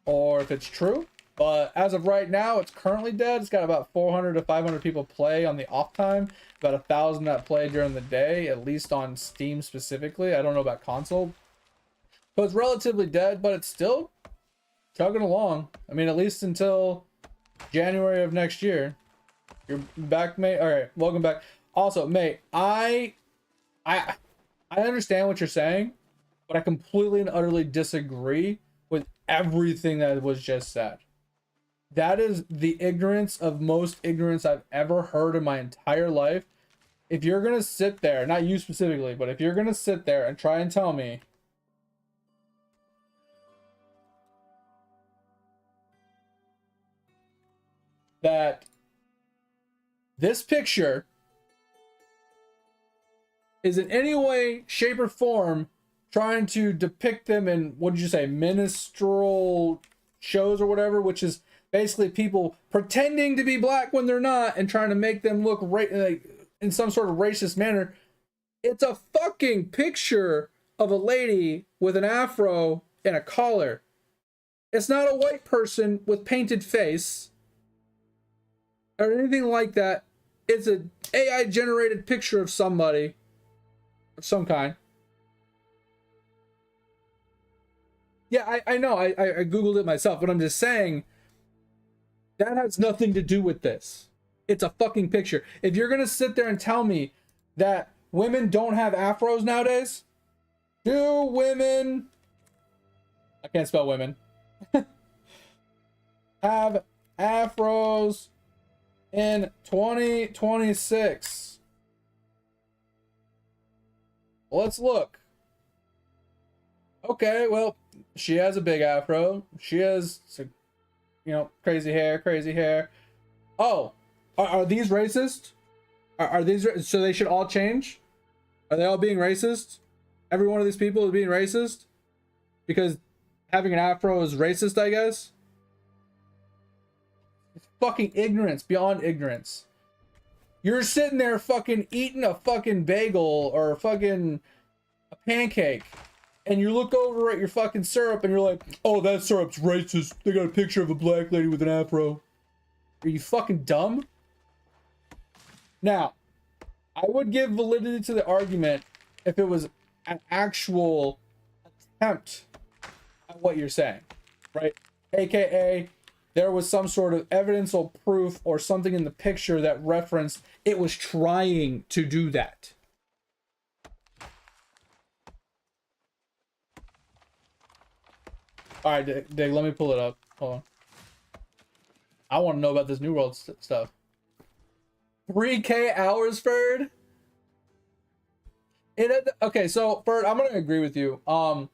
or if it's true. But as of right now, it's currently dead. It's got about 400 to 500 people play on the off time, about 1,000 that play during the day, at least on Steam specifically. I don't know about console. So it's relatively dead, but it's still chugging along. I mean, at least until January of next year. You're back, mate. All right, welcome back. Also, mate, I understand what you're saying, but I completely and utterly disagree with everything that was just said. That is the ignorance of most ignorance I've ever heard in my entire life. If you're gonna sit there, not you specifically, but if you're gonna sit there and try and tell me that this picture is in any way, shape, or form trying to depict them in, what did you say, minstrel shows or whatever, which is basically people pretending to be black when they're not and trying to make them look like in some sort of racist manner. It's a fucking picture of a lady with an afro and a collar. It's not a white person with painted face or anything like that. It's an AI generated picture of somebody of some kind. Yeah, I know. I Googled it myself, but I'm just saying that has nothing to do with this. It's a fucking picture. If you're gonna sit there and tell me that women don't have afros nowadays, do women, I can't spell women, have afros in 2026? Let's look. Okay, well, she has a big afro. She has, you know, crazy hair. Oh, are these racist? Are these, so they should all change? Are they all being racist? Every one of these people is being racist? Because having an afro is racist, I guess? It's fucking ignorance beyond ignorance. You're sitting there fucking eating a fucking bagel or fucking a pancake, and you look over at your fucking syrup and you're like, oh, that syrup's racist. They got a picture of a black lady with an afro. Are you fucking dumb? Now, I would give validity to the argument if it was an actual attempt at what you're saying, right? AKA, there was some sort of evidence or proof or something in the picture that referenced it was trying to do that. All right, Dig, let me pull it up. Hold on. I want to know about this New World stuff. 3K hours, Ferd. Okay, so Ferd, I'm gonna agree with you. I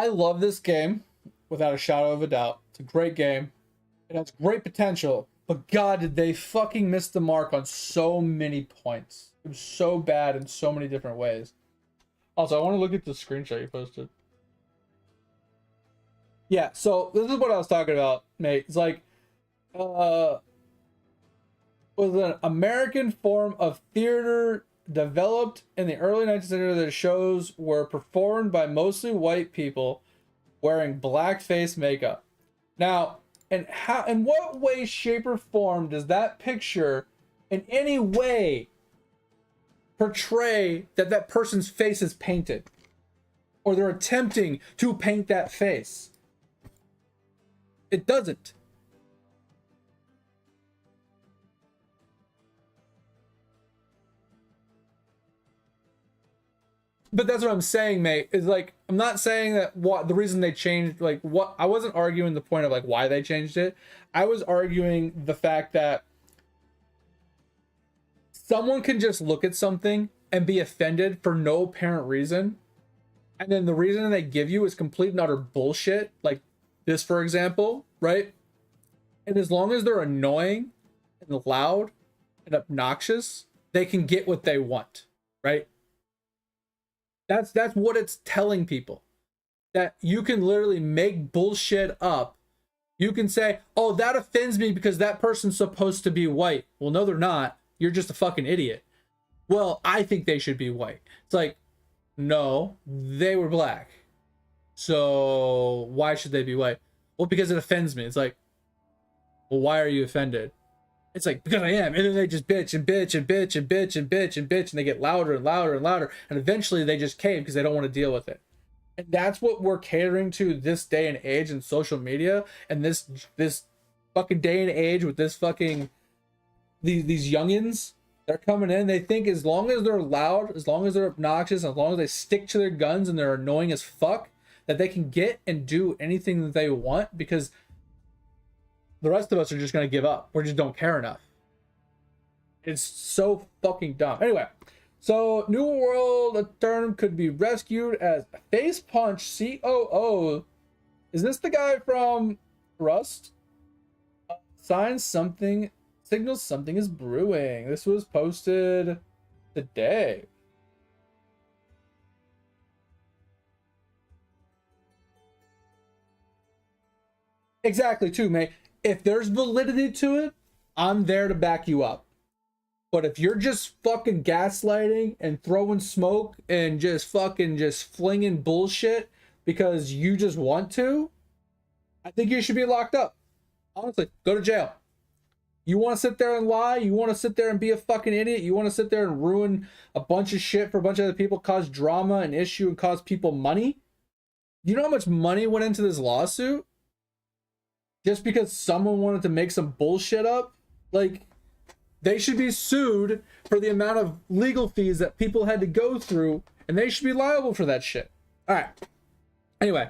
love this game without a shadow of a doubt. It's a great game. It has great potential, but God, did they fucking miss the mark on so many points. It was so bad in so many different ways. Also, I want to look at the screenshot you posted. Yeah, so this is what I was talking about, mate. It's like, was an American form of theater developed in the early 19th century. The shows were performed by mostly white people wearing blackface makeup. Now, in what way, shape, or form does that picture in any way portray that that person's face is painted? Or they're attempting to paint that face? It doesn't. But that's what I'm saying, mate. Is like, I'm not saying that what the reason they changed, like, what I wasn't arguing the point of like why they changed it. I was arguing the fact that someone can just look at something and be offended for no apparent reason, and then the reason they give you is complete and utter bullshit, like this, for example, right? And as long as they're annoying and loud and obnoxious, they can get what they want, right? That's what it's telling people. That you can literally make bullshit up. You can say, oh, that offends me because that person's supposed to be white. Well, no, they're not. You're just a fucking idiot. Well, I think they should be white. It's like, no, they were black. So why should they be white? Well, because it offends me. It's like, well, why are you offended? It's like, because I am. And then they just bitch and bitch and bitch and bitch and bitch and bitch, and they get louder and louder and louder. And eventually they just cave because they don't want to deal with it. And that's what we're catering to this day and age in social media. And this fucking day and age with this fucking these youngins, they're coming in. They think as long as they're loud, as long as they're obnoxious, as long as they stick to their guns and they're annoying as fuck, that they can get and do anything that they want, because the rest of us are just going to give up. We just don't care enough. It's so fucking dumb. Anyway, so New World, a term could be rescued as Face Punch COO. Is this the guy from Rust? Signals something is brewing. This was posted today. Exactly, too, mate. If there's validity to it, I'm there to back you up. But if you're just fucking gaslighting and throwing smoke and just flinging bullshit because you just want to, I think you should be locked up. Honestly, go to jail. You want to sit there and lie? You want to sit there and be a fucking idiot? You want to sit there and ruin a bunch of shit for a bunch of other people, cause drama and issue, and cause people money? You know how much money went into this lawsuit? Just because someone wanted to make some bullshit up? Like, they should be sued for the amount of legal fees that people had to go through, and they should be liable for that shit. Alright. Anyway.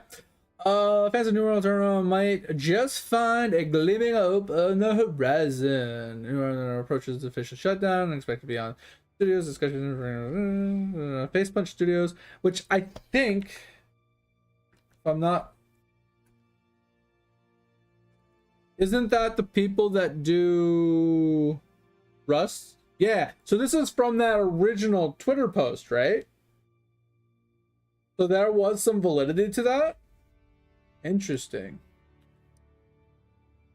Fans of New World Tournament might just find a gleaming hope on the horizon. New World approaches the official shutdown and expect to be on studios, discussion, Face Punch Studios, which I think, if I'm not... Isn't that the people that do Rust? Yeah, so this is from that original Twitter post, right? So there was some validity to that? Interesting.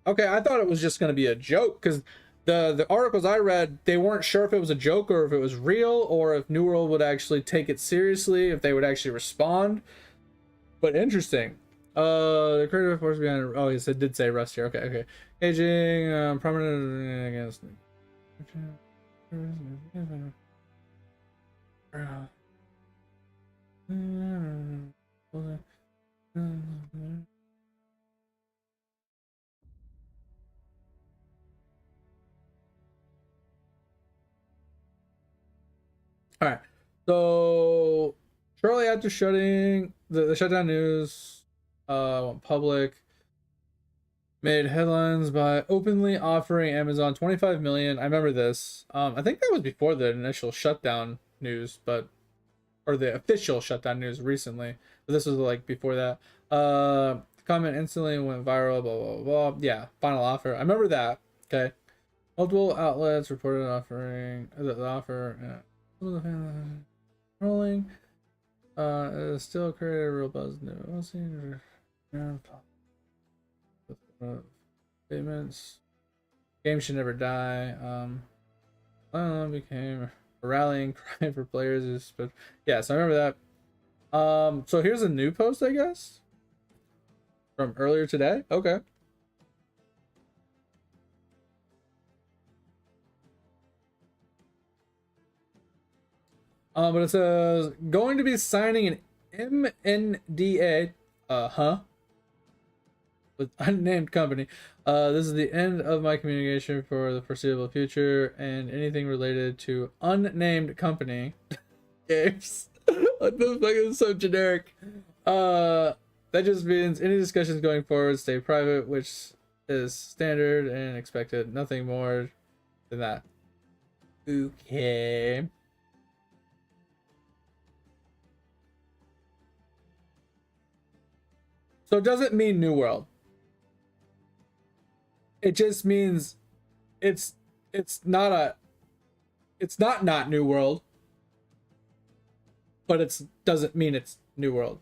Okay, I thought it was just going to be a joke, because the articles I read, they weren't sure if it was a joke or if it was real, or if New World would actually take it seriously, if they would actually respond. But interesting. The creative force behind... Oh, it did say Rust here. Okay. Aging, prominent against... All right. So shortly after shutting the shutdown news went public, made headlines by openly offering Amazon 25 million. I remember this. I think that was before the initial shutdown news, but or the official shutdown news recently. But this was like before that. Comment instantly went viral. Blah blah blah. Yeah, final offer. I remember that. Okay. Multiple outlets reported offering the offer. Rolling. It still created a real buzz. Statements. Game should never die. Became a rallying cry for players. But yeah, so I remember that. So here's a new post, I guess, from earlier today. Okay. But it says going to be signing an MNDA. With unnamed company. This is the end of my communication for the foreseeable future and anything related to unnamed company games. What the fuck is so generic? That just means any discussions going forward stay private, which is standard and expected. Nothing more than that. Okay. So it doesn't mean New World. It just means it's not New World, but it doesn't mean it's New World.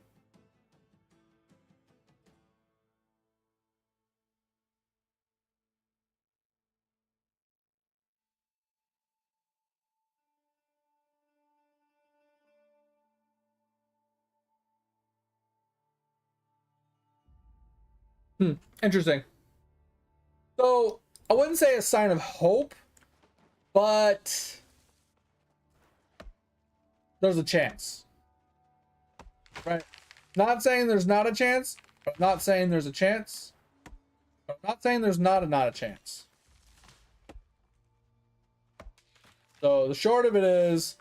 Interesting. So I wouldn't say a sign of hope, but there's a chance. Right? Not saying there's not a chance, but not saying there's a chance. But I'm not saying there's not a chance. So the short of it is,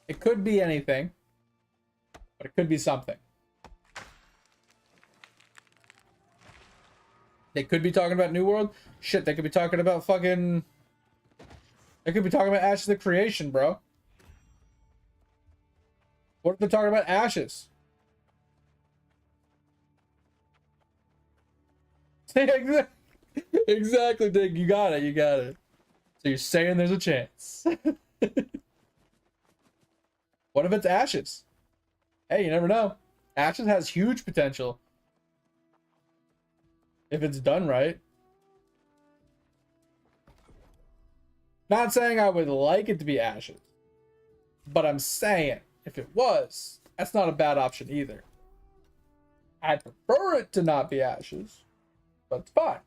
it could be anything, but it could be something. They could be talking about New World. Shit, they could be talking about fucking... They could be talking about Ashes of Creation, bro. What if they're talking about Ashes? Exactly, Dick. You got it. You got it. So you're saying there's a chance. What if it's Ashes? Hey, you never know. Ashes has huge potential. If it's done right. Not saying I would like it to be Ashes. But I'm saying, if it was, that's not a bad option either. I'd prefer it to not be Ashes. But it's fine.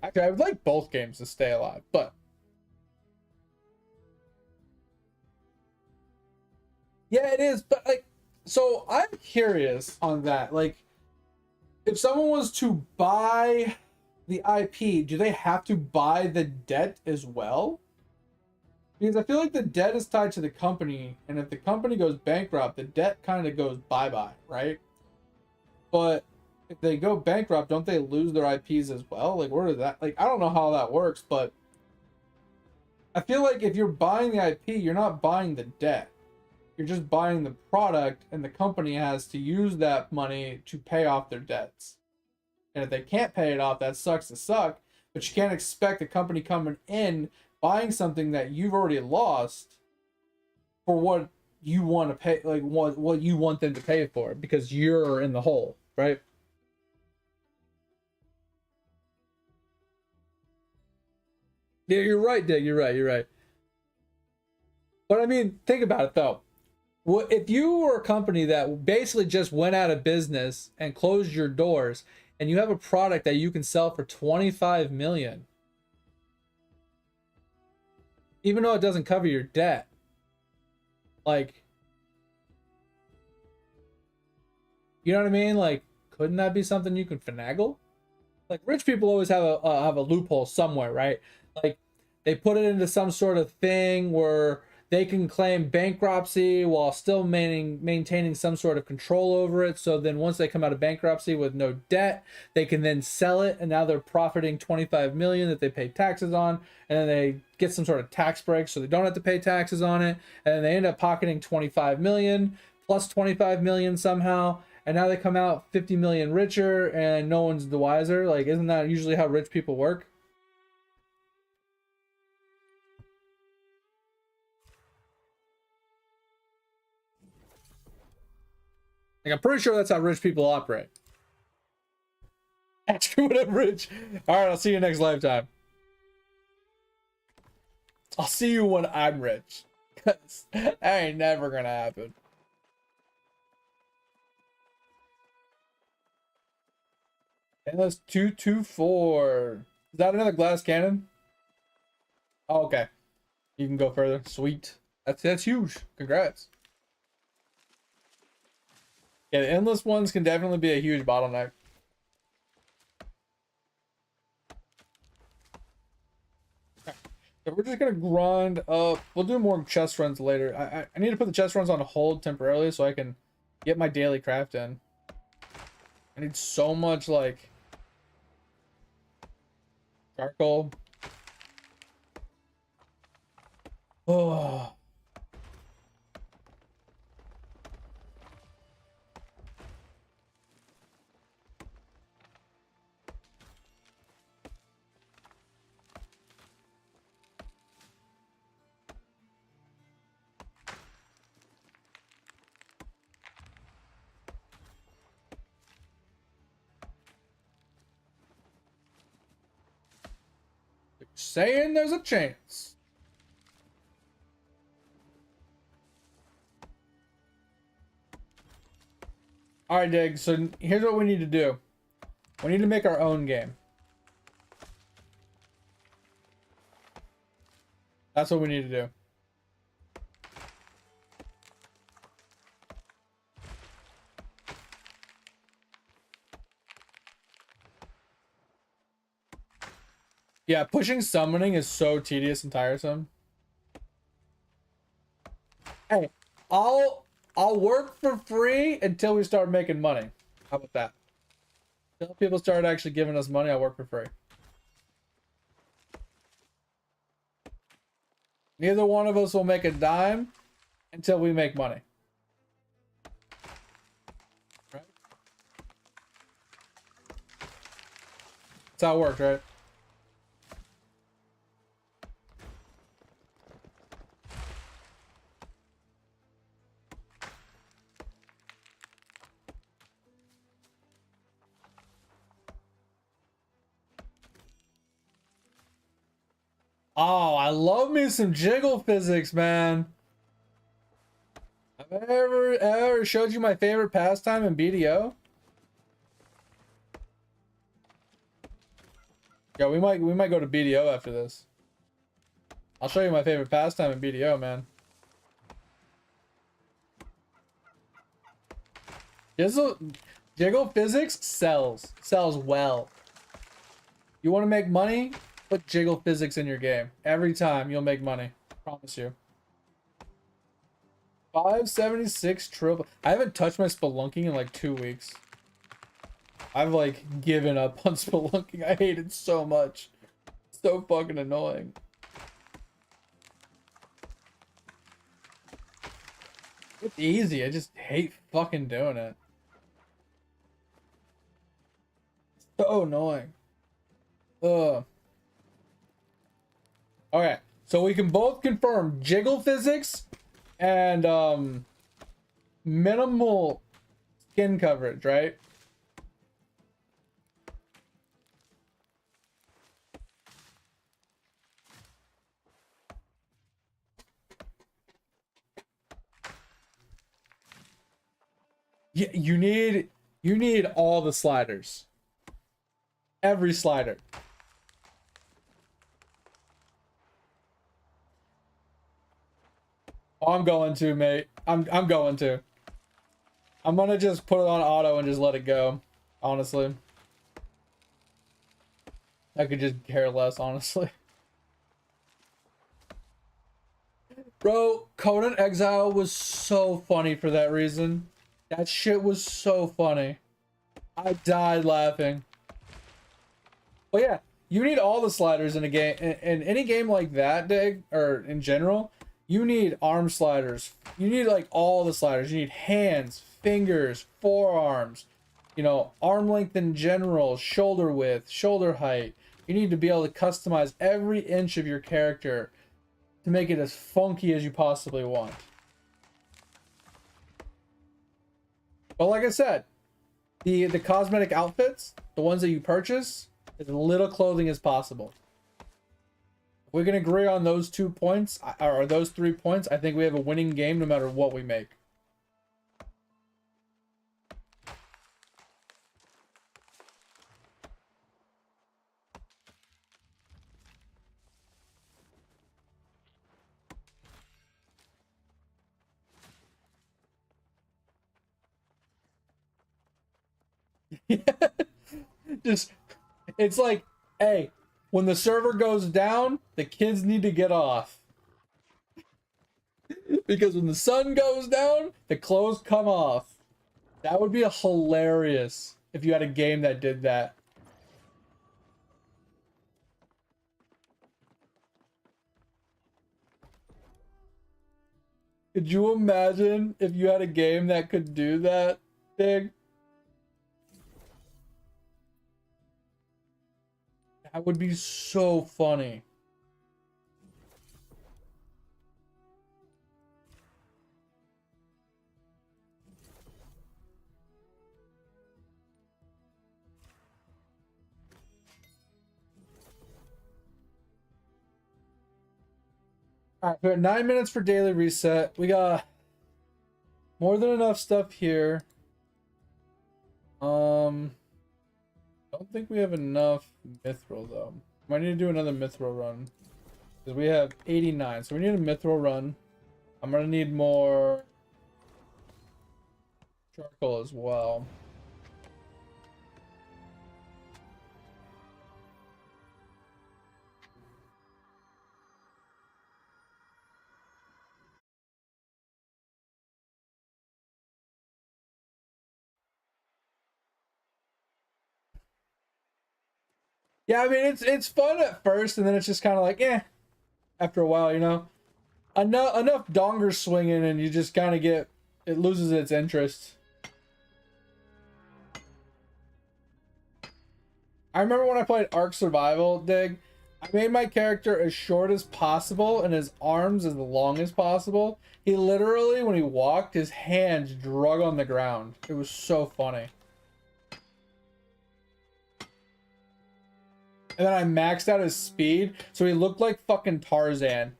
Actually, I would like both games to stay alive, but... Yeah, it is, but like... So, I'm curious on that. Like, if someone was to buy the IP, do they have to buy the debt as well? Because I feel like the debt is tied to the company, and if the company goes bankrupt, the debt kind of goes bye-bye, right? But if they go bankrupt, don't they lose their IPs as well? Like, where does that... Like, I don't know how that works, but... I feel like if you're buying the IP, you're not buying the debt. You're just buying the product, and the company has to use that money to pay off their debts. And if they can't pay it off, that sucks to suck. But you can't expect a company coming in, buying something that you've already lost for what you want to pay, like what you want them to pay for, because you're in the hole, right? Yeah, you're right, Dick. You're right. You're right. But I mean, think about it though. What if you were a company that basically just went out of business and closed your doors, and you have a product that you can sell for 25 million, even though it doesn't cover your debt? Like, you know what I mean? Like, couldn't that be something you can finagle? Like, rich people always have a loophole somewhere, right? Like, they put it into some sort of thing where they can claim bankruptcy while still maintaining some sort of control over it. So then once they come out of bankruptcy with no debt, they can then sell it, and now they're profiting 25 million that they pay taxes on, and then they get some sort of tax break so they don't have to pay taxes on it, and then they end up pocketing 25 million plus 25 million somehow, and now they come out 50 million richer and no one's the wiser. Like, isn't that usually how rich people work? Like, I'm pretty sure that's how rich people operate. Ask me when I'm rich. All right, I'll see you next lifetime. I'll see you when I'm rich. Cause that ain't never gonna happen. And that's 224. Is that another glass cannon? Oh, okay. You can go further. Sweet. That's huge. Congrats. Yeah, the endless ones can definitely be a huge bottleneck. So we're just gonna grind up. We'll do more chest runs later. I need to put the chest runs on hold temporarily so I can get my daily craft in. I need so much, like, charcoal. Oh. Saying there's a chance. All right, Dig. So here's what we need to do. We need to make our own game. That's what we need to do. Yeah, pushing summoning is so tedious and tiresome. Hey, I'll work for free until we start making money. How about that? Until people start actually giving us money, I'll work for free. Neither one of us will make a dime until we make money. Right? That's how it works, right? Oh, I love me some jiggle physics, man. Have I ever showed you my favorite pastime in BDO? Yeah, we might go to BDO after this. I'll show you my favorite pastime in BDO, man. Jiggle physics sells well. You want to make money? Put jiggle physics in your game. Every time you'll make money. Promise you. 576 triple. I haven't touched my spelunking in like 2 weeks. I've like given up on spelunking. I hate it so much. So fucking annoying. It's easy. I just hate fucking doing it. So annoying. Ugh. Okay, so we can both confirm jiggle physics and minimal skin coverage, right? Yeah, you need all the sliders. Every slider. Oh, I'm going to, mate. I'm going to. I'm gonna just put it on auto and just let it go. Honestly. I could just care less, honestly. Bro, Conan Exile was so funny for that reason. That shit was so funny. I died laughing. But yeah, you need all the sliders in a game. In any game like that, Dig, or in general, you need arm sliders. You need like all the sliders. You need hands, fingers, forearms, you know, arm length in general, shoulder width, shoulder height. You need to be able to customize every inch of your character to make it as funky as you possibly want. But like I said, the cosmetic outfits, the ones that you purchase, as little clothing as possible. If we can agree on those 2 points, or those 3 points, I think we have a winning game no matter what we make. Just, it's like, hey, when the server goes down, the kids need to get off. Because when the sun goes down, the clothes come off. That would be hilarious if you had a game that did that. Could you imagine if you had a game that could do that, Big? That would be so funny. All right, we got 9 minutes for daily reset. We got more than enough stuff here. Don't think we have enough mithril though. Might need to do another mithril run because we have 89, so we need a mithril run. I'm gonna need more charcoal as well. Yeah, I mean it's fun at first, and then it's just kind of like, eh. After a while, you know, enough dongers swinging, and you just kind of get, it loses its interest. I remember when I played Ark Survival, Dig, I made my character as short as possible and his arms as long as possible. He literally, when he walked, his hands drug on the ground. It was so funny. And then I maxed out his speed, so he looked like fucking Tarzan.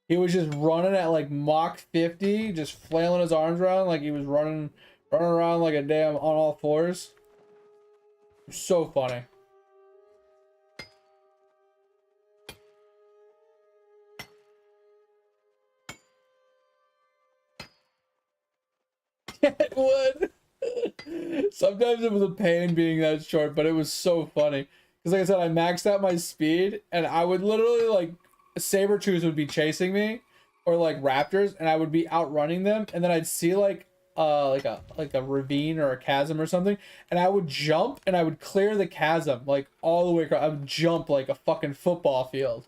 He was just running at like Mach 50, just flailing his arms around like he was running around like a damn on all fours. It was so funny. It would. Sometimes it was a pain being that short, but it was so funny. Because like I said, I maxed out my speed, and I would literally, like, saber-tooths would be chasing me, or like raptors, and I would be outrunning them, and then I'd see like a ravine or a chasm or something, and I would jump and I would clear the chasm like all the way across. I would jump like a fucking football field.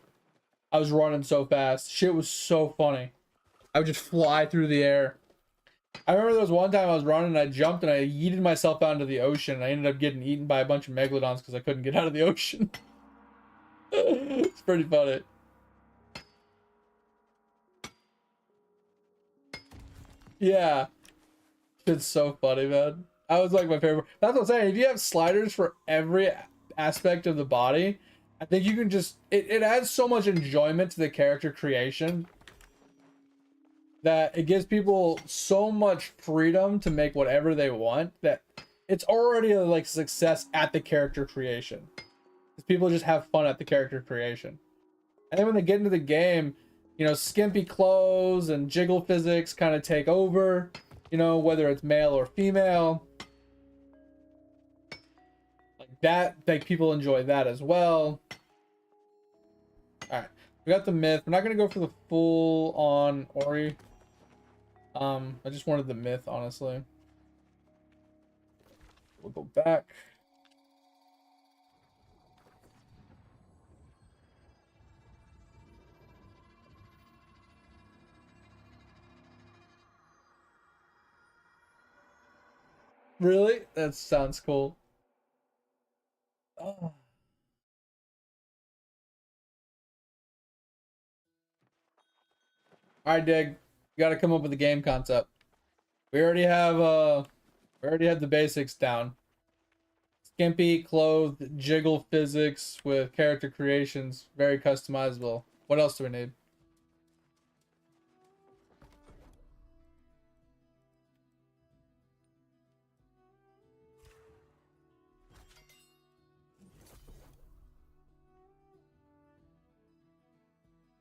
I was running so fast. Shit was so funny. I would just fly through the air. I remember there was one time I was running and I jumped and I yeeted myself out into the ocean, and I ended up getting eaten by a bunch of megalodons because I couldn't get out of the ocean. It's pretty funny. Yeah. It's so funny, man. I was like my favorite. That's what I'm saying. If you have sliders for every aspect of the body, I think you can just, it adds so much enjoyment to the character creation that it gives people so much freedom to make whatever they want that it's already like success at the character creation. Because people just have fun at the character creation. And then when they get into the game, you know, skimpy clothes and jiggle physics kind of take over, you know, whether it's male or female. Like that, like people enjoy that as well. All right, We got the myth. We're not gonna go for the full on Ori. I just wanted the myth, honestly. We'll go back. Really? That sounds cool. Oh. All right, Dig. You got to come up with a game concept. We already have the basics down. Skimpy, clothed, jiggle physics with character creations, very customizable. What else do we need?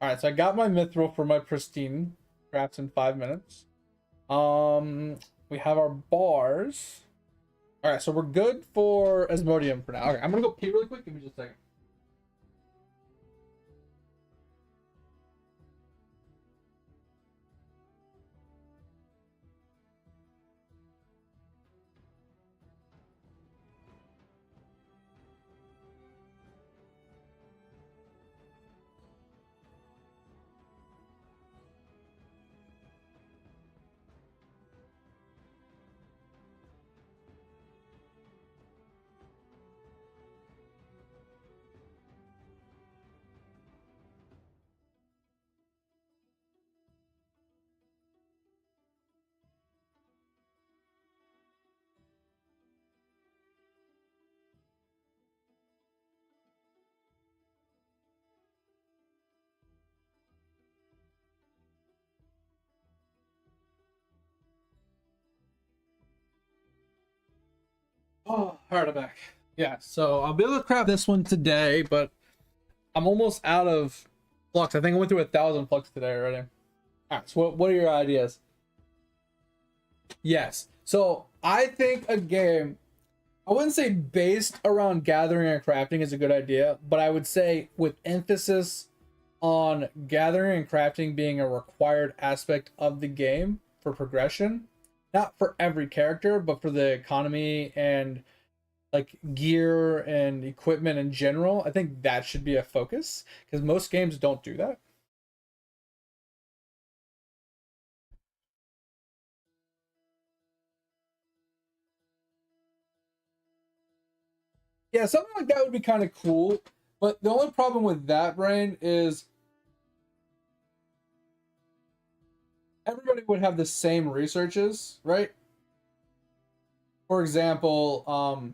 All right, so I got my mithril for my pristine. Crafts in 5 minutes. We have our bars. All right, so we're good for Asmodium for now. Okay, I'm gonna go pee really quick. Give me just a second. Oh, all right, I'm back. Yeah, so I'll be able to craft this one today, but I'm almost out of flux. I think I went through 1,000 flux today already. All right, so what are your ideas? Yes. So I think a game, I wouldn't say based around gathering and crafting is a good idea, but I would say with emphasis on gathering and crafting being a required aspect of the game for progression. Not for every character, but for the economy and like gear and equipment in general. I think that should be a focus because most games don't do that. Yeah, something like that would be kind of cool. But the only problem with that, Brain, is everybody would have the same researches, right? For example,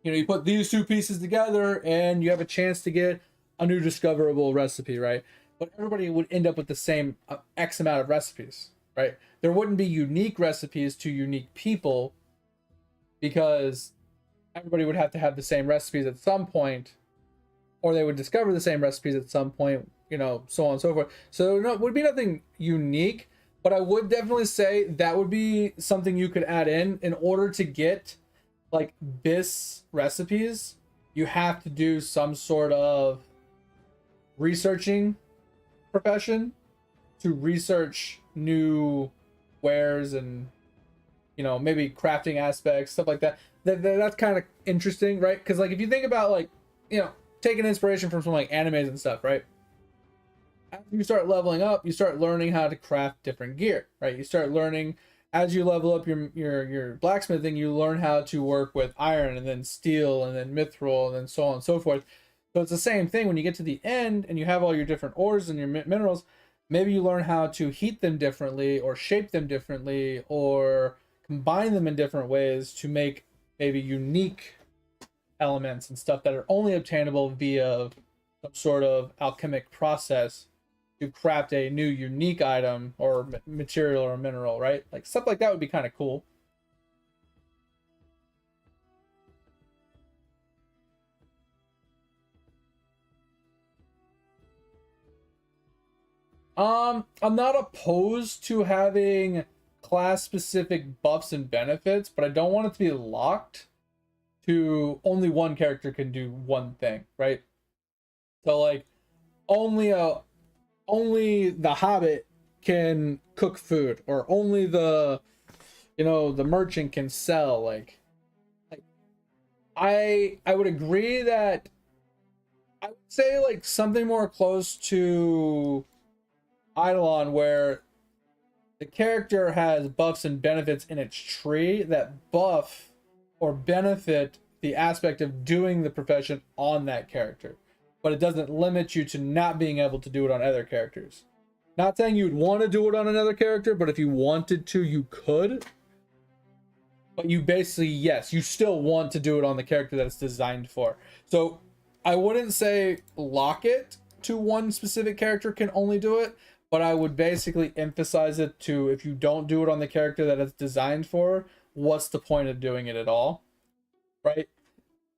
you put these two pieces together and you have a chance to get a new discoverable recipe, right? But everybody would end up with the same X amount of recipes, right? There wouldn't be unique recipes to unique people because everybody would have to have the same recipes at some point, or they would discover the same recipes at some point, so on and so forth. So no, it would be nothing unique, but I would definitely say that would be something you could add in order to get like BIS recipes. You have to do some sort of researching profession to research new wares and maybe crafting aspects, stuff like that. That's kind of interesting, right? Because like if you think about like taking inspiration from some like animes and stuff, right? After you start leveling up, you start learning how to craft different gear, right? You start learning as you level up your blacksmithing, you learn how to work with iron and then steel and then mithril and then so on and so forth. So it's the same thing when you get to the end and you have all your different ores and your minerals. Maybe you learn how to heat them differently or shape them differently or combine them in different ways to make maybe unique elements and stuff that are only obtainable via some sort of alchemic process to craft a new unique item or material or mineral, right? Like stuff like that would be kind of cool. I'm not opposed to having class specific buffs and benefits, but I don't want it to be locked to only one character can do one thing, right? So like only the hobbit can cook food, or only the the merchant can sell. Like I would agree that I would say like something more close to Eidolon, where the character has buffs and benefits in its tree that buff or benefit the aspect of doing the profession on that character, but it doesn't limit you to not being able to do it on other characters. Not saying you'd want to do it on another character, but if you wanted to, you could. But you basically, yes, you still want to do it on the character that it's designed for. So I wouldn't say lock it to one specific character can only do it, but I would basically emphasize it to, if you don't do it on the character that it's designed for, what's the point of doing it at all? Right?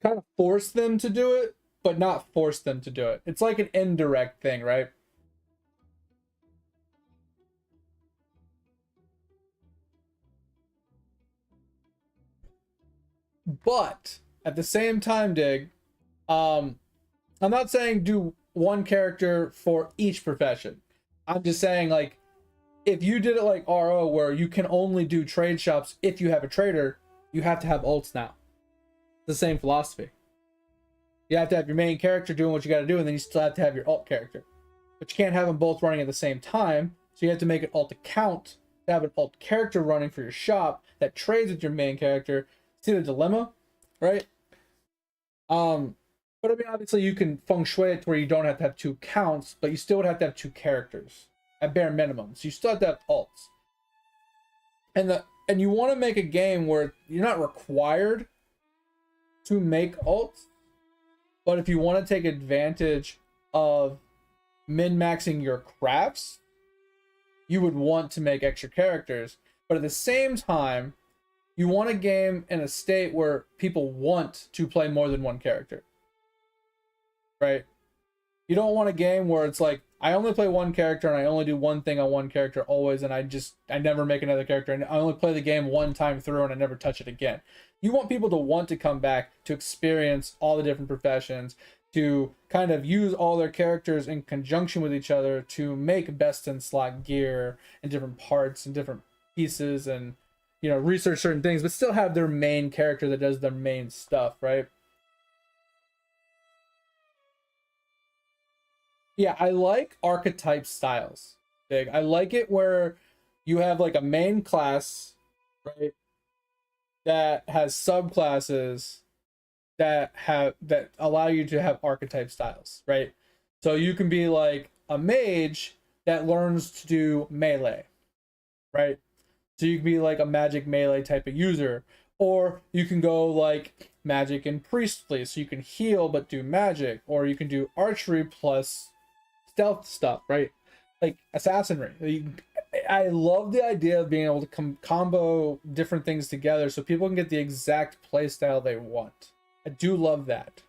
Kind of force them to do it, but not force them to do it. It's like an indirect thing, right? But at the same time, Dig, I'm not saying do one character for each profession. I'm just saying, like, if you did it like RO, where you can only do trade shops if you have a trader, you have to have ults now. The same philosophy. You have to have your main character doing what you got to do, and then you still have to have your alt character. But you can't have them both running at the same time, so you have to make an alt account to have an alt character running for your shop that trades with your main character. See the dilemma, right? But I mean, obviously you can feng shui it to where you don't have to have two accounts, but you still would have to have two characters at bare minimum. So you still have to have alts. And you want to make a game where you're not required to make alts, but if you want to take advantage of min-maxing your crafts, you would want to make extra characters. But at the same time, you want a game in a state where people want to play more than one character, right? You don't want a game where it's like, I only play one character and I only do one thing on one character always, and I never make another character, and I only play the game one time through and I never touch it again. You want people to want to come back to experience all the different professions, to kind of use all their characters in conjunction with each other to make best in slot gear and different parts and different pieces, and research certain things, but still have their main character that does their main stuff, right? Yeah, I like archetype styles. Big. I like it where you have like a main class, right, that has subclasses that allow you to have archetype styles, right? So you can be like a mage that learns to do melee, right? So you can be like a magic melee type of user, or you can go like magic and priestly, so you can heal but do magic, or you can do archery plus stealth stuff, right? Like assassinry. I love the idea of being able to combo different things together so people can get the exact play style they want. I do love that.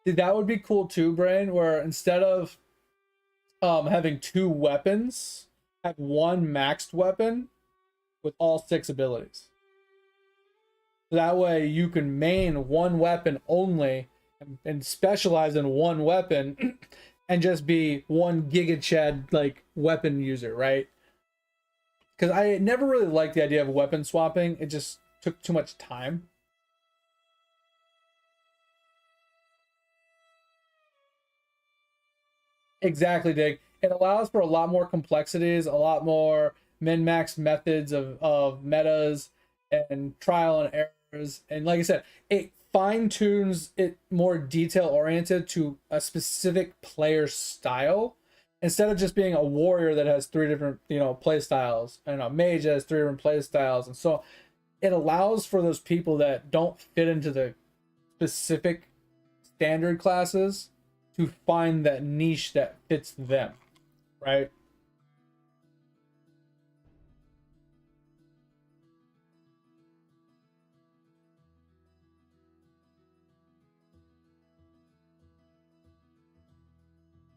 See, that would be cool too, Brain, where instead of having two weapons, have one maxed weapon with all 6 abilities. That way you can main one weapon only and specialize in one weapon and just be one Giga Chad like weapon user, right? Because I never really liked the idea of weapon swapping. It just took too much time. Exactly, Dig. It allows for a lot more complexities, a lot more min-max methods of metas and trial and errors. And like I said, it fine-tunes it more detail-oriented to a specific player style instead of just being a warrior that has 3 different, play styles, and a mage that has 3 different play styles. And so it allows for those people that don't fit into the specific standard classes to find that niche that fits them, right?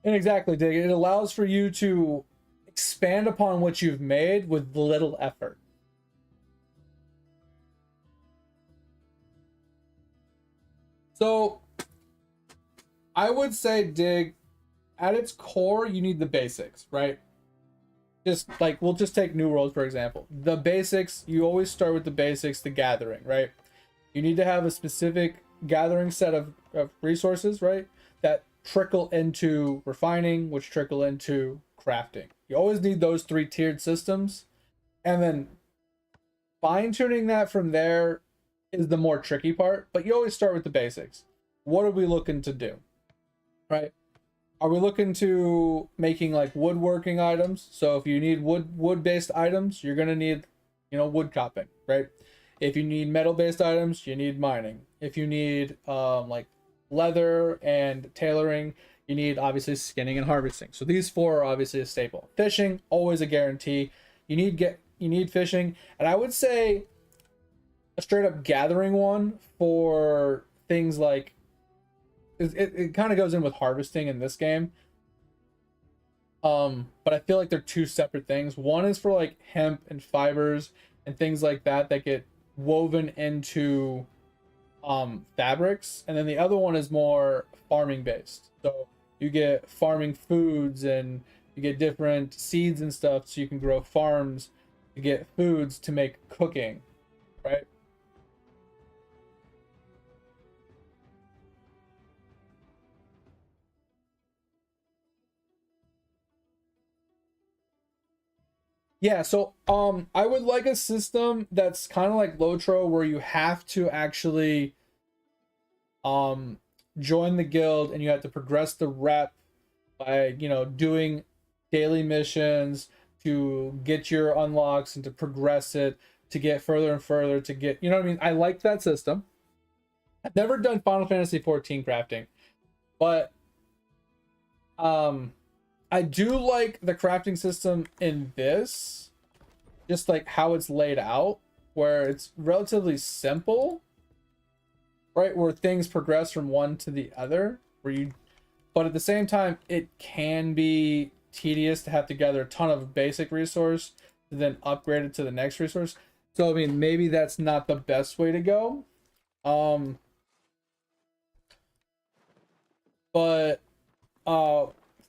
And exactly, Dig. It allows for you to expand upon what you've made with little effort, So I would say, Dig, at its core, you need the basics, right? Just like, we'll just take New World, for example. The basics, you always start with the basics, the gathering, right? You need to have a specific gathering set of resources, right? That trickle into refining, which trickle into crafting. You always need those three tiered systems. And then fine-tuning that from there is the more tricky part, but you always start with the basics. What are we looking to do, right? Are we looking to making like woodworking items? So if you need wood-based items, you're gonna need, wood chopping, right? If you need metal-based items, you need mining. If you need like leather and tailoring, you need obviously skinning and harvesting. So these four are obviously a staple. Fishing, always a guarantee. You need fishing, and I would say a straight up gathering one for things like it kind of goes in with harvesting in this game. But I feel like they're two separate things. One is for like hemp and fibers and things like that get woven into fabrics, and then the other one is more farming based. So you get farming foods and you get different seeds and stuff, so you can grow farms to get foods to make cooking, right? Yeah, so I would like a system that's kind of like Lotro, where you have to actually join the guild and you have to progress the rep by, doing daily missions to get your unlocks and to progress it to get further and further to get, you know what I mean? I like that system. I've never done Final Fantasy 14 crafting, but I do like the crafting system in this, just like how it's laid out, where it's relatively simple, right? Where things progress from one to the other, but at the same time, it can be tedious to have to gather a ton of basic resource to then upgrade it to the next resource. So, I mean, maybe that's not the best way to go. But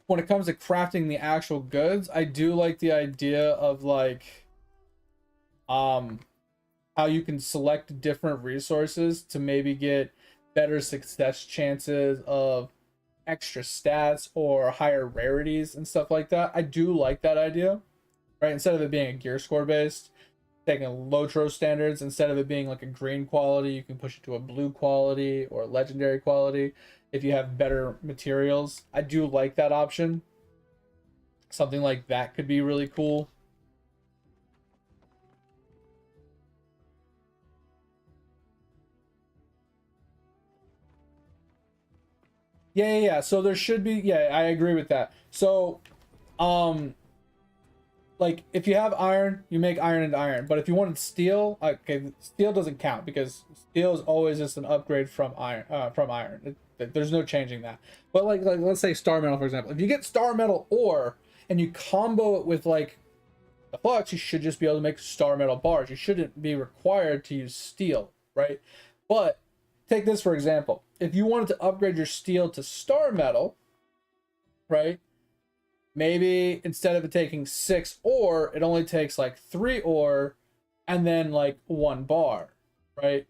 when it comes to crafting the actual goods, I do like the idea of like how you can select different resources to maybe get better success chances of extra stats or higher rarities and stuff like that. I do like that idea, right? Instead of it being a gear score based, taking Lotro standards, instead of it being like a green quality, you can push it to a blue quality or legendary quality if you have better materials. I do like that option. Something like that could be really cool. Yeah. So there should be, yeah, I agree with that. So, like if you have iron, you make iron into iron. But if you wanted steel, okay, steel doesn't count because steel is always just an upgrade from iron. There's no changing that. But like let's say star metal, for example. If you get star metal ore and you combo it with like the flux, you should just be able to make star metal bars. You shouldn't be required to use steel, right? But take this for example. If you wanted to upgrade your steel to star metal, right? Maybe instead of it taking 6 ore, it only takes like 3 ore and then like 1 bar, right?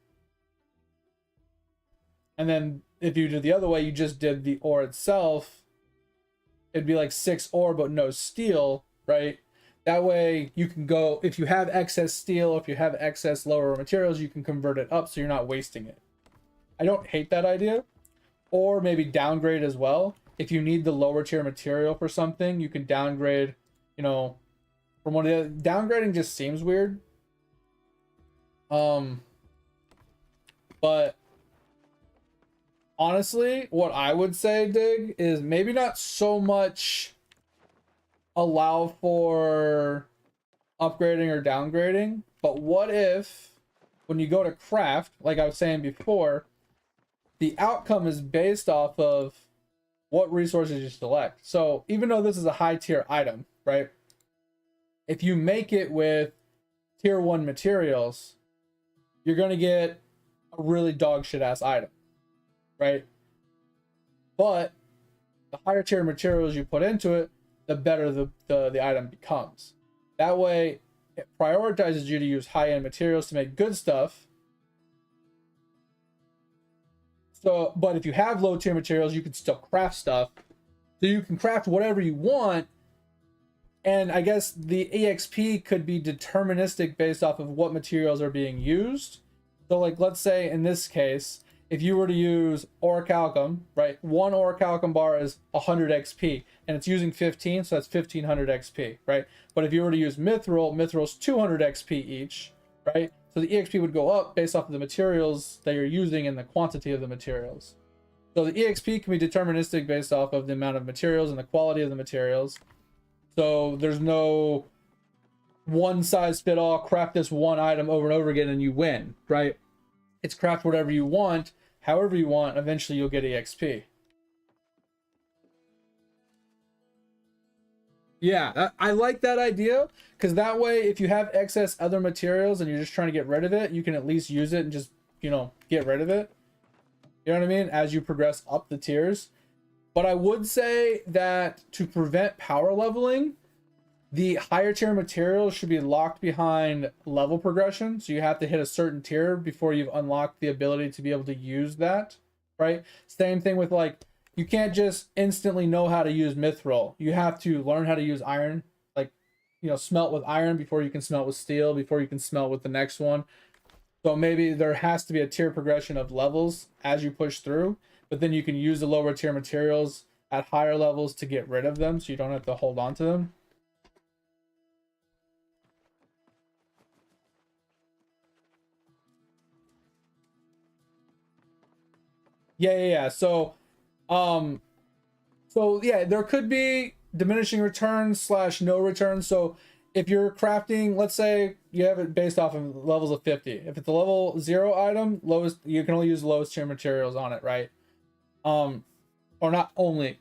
And then if you do the other way, you just did the ore itself, it'd be like 6 ore but no steel, right? That way you can go, if you have excess steel, if you have excess lower materials, you can convert it up so you're not wasting it. I don't hate that idea. Or maybe downgrade as well. If you need the lower tier material for something, you can downgrade, from one of the downgrading just seems weird. But honestly, what I would say, Dig, is maybe not so much allow for upgrading or downgrading, but what if when you go to craft, like I was saying before, the outcome is based off of what resources you select. So even though this is a high tier item, right? If you make it with tier 1 materials, you're going to get a really dog shit ass item. right? But the higher tier materials you put into it, the better the item becomes. That way, it prioritizes you to use high-end materials to make good stuff. So, but if you have low tier materials, you can still craft stuff. So you can craft whatever you want. And I guess the EXP could be deterministic based off of what materials are being used. So like, let's say in this case, if you were to use orichalcum, right? One orichalcum bar is 100 XP and it's using 15, so that's 1500 XP, right? But if you were to use mithril's 200 XP each, right? So the EXP would go up based off of the materials that you're using and the quantity of the materials. So the EXP can be deterministic based off of the amount of materials and the quality of the materials. So there's no one size fit all, craft this one item over and over again and you win, right? It's craft whatever you want, however you want, eventually you'll get EXP. Yeah, I like that idea, because that way if you have excess other materials and you're just trying to get rid of it, you can at least use it and just, you know, get rid of it. You know what I mean? As you progress up the tiers. But I would say that to prevent power leveling, the higher tier materials should be locked behind level progression. So you have to hit a certain tier before you've unlocked the ability to be able to use that, right? Same thing with like, you can't just instantly know how to use mithril. You have to learn how to use iron, like, you know, smelt with iron before you can smelt with steel, before you can smelt with the next one. So maybe there has to be a tier progression of levels as you push through, but then you can use the lower tier materials at higher levels to get rid of them so you don't have to hold on to them. Yeah. So yeah, there could be diminishing returns slash no returns. So if you're crafting, let's say you have it based off of levels of 50. If it's a level 0 item, lowest, you can only use lowest tier materials on it, right? Or not only.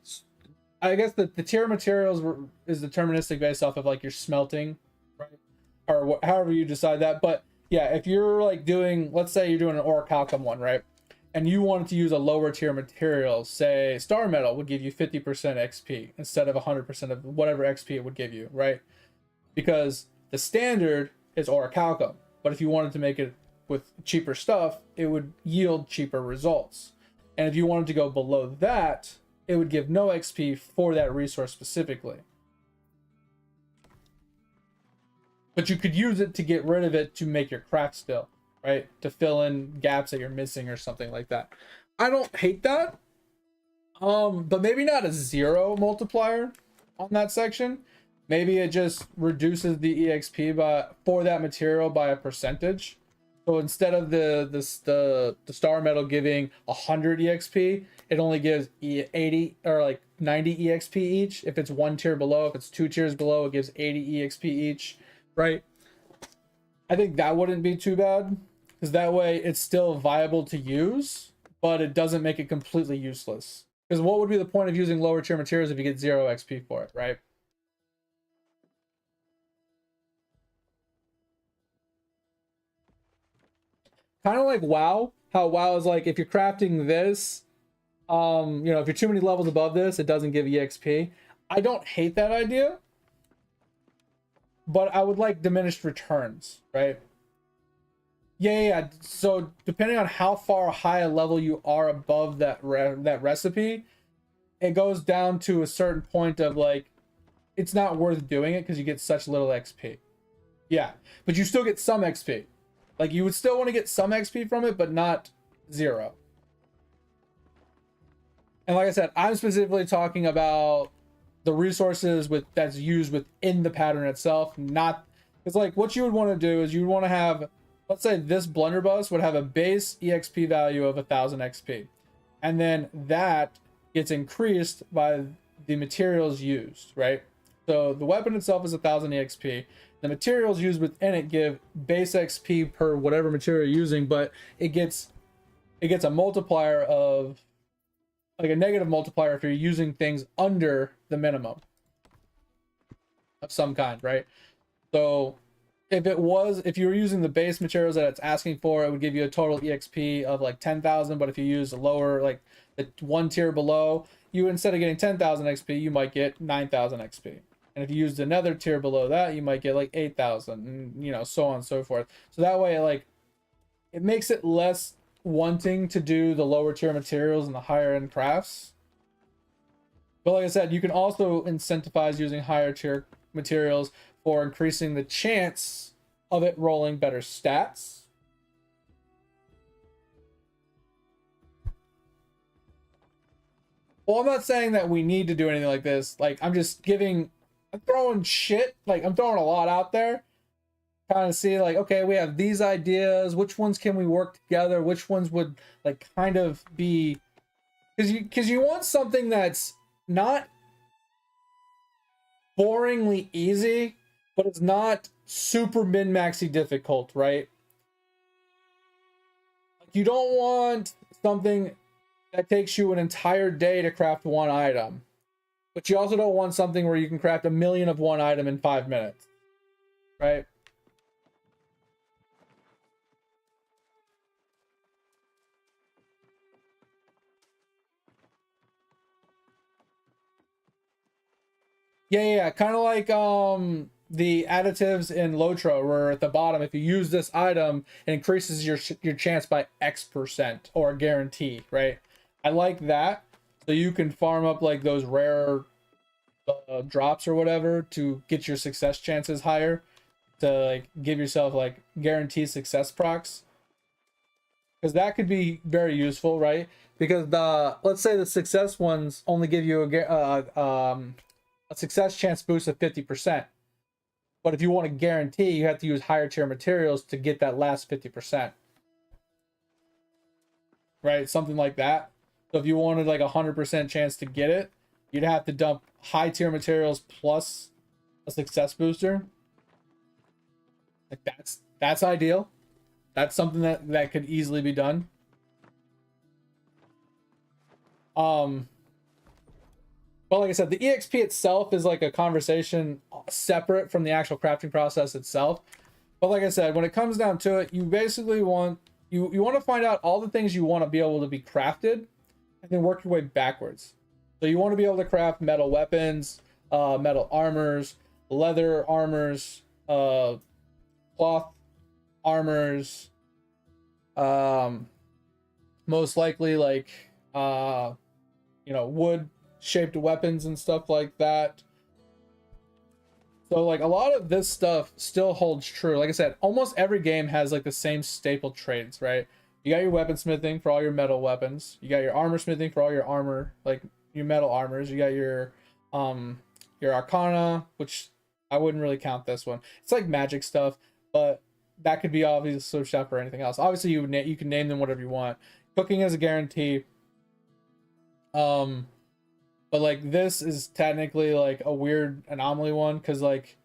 I guess the tier materials is deterministic based off of like your smelting, right? Or however you decide that. But yeah, if you're like doing, let's say you're doing an orichalcum one, right? And you wanted to use a lower tier material, say star metal would give you 50% XP instead of 100% of whatever XP it would give you, right? Because the standard is orichalcum, but if you wanted to make it with cheaper stuff, it would yield cheaper results. And if you wanted to go below that, it would give no XP for that resource specifically. But you could use it to get rid of it to make your craft still, right? To fill in gaps that you're missing or something like that. I don't hate that. But maybe not a 0 multiplier on that section. Maybe it just reduces the EXP for that material by a percentage. So instead of the star metal giving 100 EXP, it only gives 80 or like 90 EXP each. If it's one tier below, if it's 2 tiers below, it gives 80 EXP each, right? I think that wouldn't be too bad, because that way it's still viable to use, but it doesn't make it completely useless. Because what would be the point of using lower tier materials if you get 0 XP for it, right? Kind of like WoW, how WoW is like, if you're crafting this, you know, if you're too many levels above this, it doesn't give EXP. I don't hate that idea, but I would like diminished returns, right? Yeah. So depending on how far high a level you are above that recipe, it goes down to a certain point of like, it's not worth doing it because you get such little XP. Yeah, but you still get some XP. Like, you would still want to get some XP from it, but not 0. And like I said, I'm specifically talking about the resources that's used within the pattern itself, not, because like what you would want to do is you would want to have, let's say this blunderbuss would have a base EXP value of 1000 XP, and then that gets increased by the materials used, right? So the weapon itself is 1000 EXP. The materials used within it give base XP per whatever material you're using, but it gets a multiplier of, like a negative multiplier if you're using things under the minimum of some kind, right? So if you were using the base materials that it's asking for, it would give you a total EXP of like 10,000. But if you use the lower, like the one tier below, you instead of getting 10,000 XP, you might get 9,000 XP. And if you used another tier below that, you might get like 8,000, and you know, so on and so forth. So that way, like, it makes it less wanting to do the lower tier materials and the higher end crafts. But like I said, you can also incentivize using higher tier materials for increasing the chance of it rolling better stats. Well, I'm not saying that we need to do anything like this. Like, I'm throwing shit. Like, I'm throwing a lot out there. Kind of see, like, okay, we have these ideas. Which ones can we work together? Which ones would, like, kind of be... Because you want something that's not boringly easy, but it's not super min-maxy difficult, right? You don't want something that takes you an entire day to craft one item, but you also don't want something where you can craft 1,000,000 of one item in 5 minutes, right? Yeah. Kind of like the additives in Lotro, where at the bottom, if you use this item, it increases your chance by X% or a guarantee, right? I like that, so you can farm up like those rare drops or whatever to get your success chances higher, to like give yourself like guaranteed success procs, because that could be very useful, right? Because let's say the success ones only give you a success chance boost of 50%. But if you want to guarantee, you have to use higher tier materials to get that last 50%. Right? Something like that. So if you wanted like 100% chance to get it, you'd have to dump high tier materials plus a success booster. Like that's ideal. That's something that could easily be done. But like I said, the EXP itself is like a conversation separate from the actual crafting process itself. But like I said, when it comes down to it, you basically want you want to find out all the things you want to be able to be crafted, and then work your way backwards. So you want to be able to craft metal weapons, metal armors, leather armors, cloth armors, most likely like wood shaped weapons and stuff like that. So like a lot of this stuff still holds true. Like I said, almost every game has like the same staple trades, right? You got your weaponsmithing for all your metal weapons. You got your armor smithing for all your armor, like your metal armors. You got your arcana, which I wouldn't really count this one. It's like magic stuff, but that could be obviously switched out for anything else. Obviously, you can name them whatever you want. Cooking is a guarantee. But like this is technically like a weird anomaly one, because like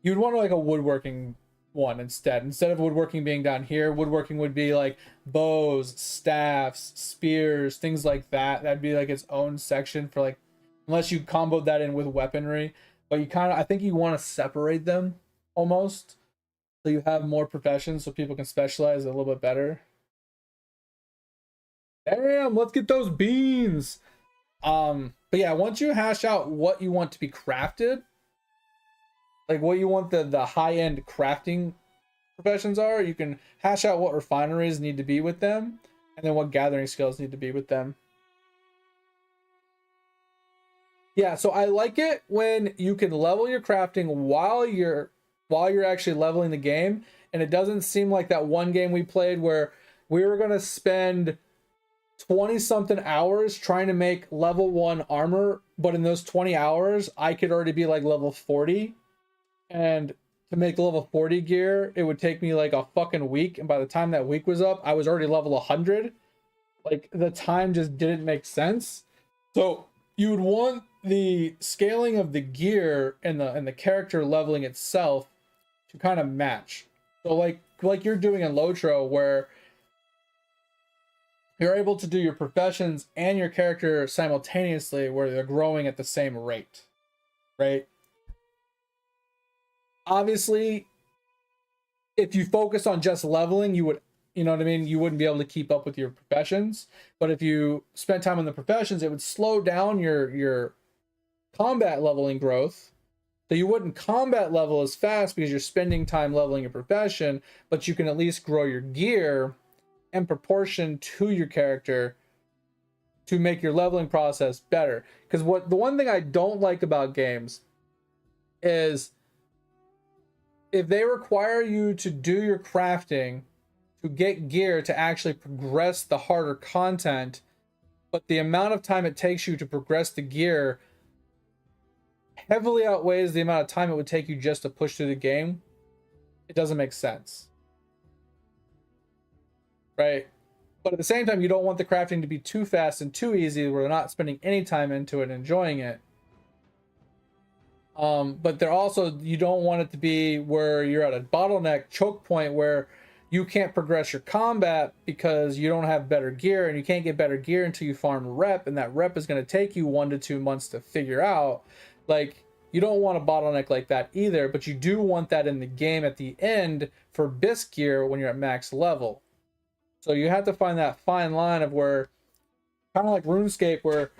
you'd want like a woodworking one instead of woodworking being down here. Woodworking would be like bows, staffs, spears, things like that. That'd be like its own section for like, unless you comboed that in with weaponry. But you kind of, I think you want to separate them almost, so you have more professions so people can specialize a little bit better. Damn, let's get those beans. But yeah, once you hash out what you want to be crafted, like what you want the high-end crafting professions are, you can hash out what refineries need to be with them, and then what gathering skills need to be with them. Yeah, so I like it when you can level your crafting while you're actually leveling the game, and it doesn't seem like that one game we played where we were gonna spend 20 something hours trying to make level 1 armor, but in those 20 hours I could already be like level 40, and to make level 40 gear it would take me like a fucking week, and by the time that week was up I was already level 100. Like the time just didn't make sense. So you would want the scaling of the gear and the character leveling itself to kind of match. So like you're doing in Lotro, where you're able to do your professions and your character simultaneously, where they're growing at the same rate, right? Obviously, if you focus on just leveling, you would, you know what I mean? You wouldn't be able to keep up with your professions. But if you spent time on the professions, it would slow down your combat leveling growth. So you wouldn't combat level as fast because you're spending time leveling your profession, but you can at least grow your gear in proportion to your character to make your leveling process better. Because the one thing I don't like about games is if they require you to do your crafting to get gear to actually progress the harder content, but the amount of time it takes you to progress the gear heavily outweighs the amount of time it would take you just to push through the game, it doesn't make sense. Right? But at the same time, you don't want the crafting to be too fast and too easy where they're not spending any time into it and enjoying it. But they're also, you don't want it to be where you're at a bottleneck choke point where you can't progress your combat because you don't have better gear, and you can't get better gear until you farm rep, and that rep is going to take you 1 to 2 months to figure out. Like, you don't want a bottleneck like that either, but you do want that in the game at the end for bisque gear when you're at max level. So you have to find that fine line of where, kind of like RuneScape, where,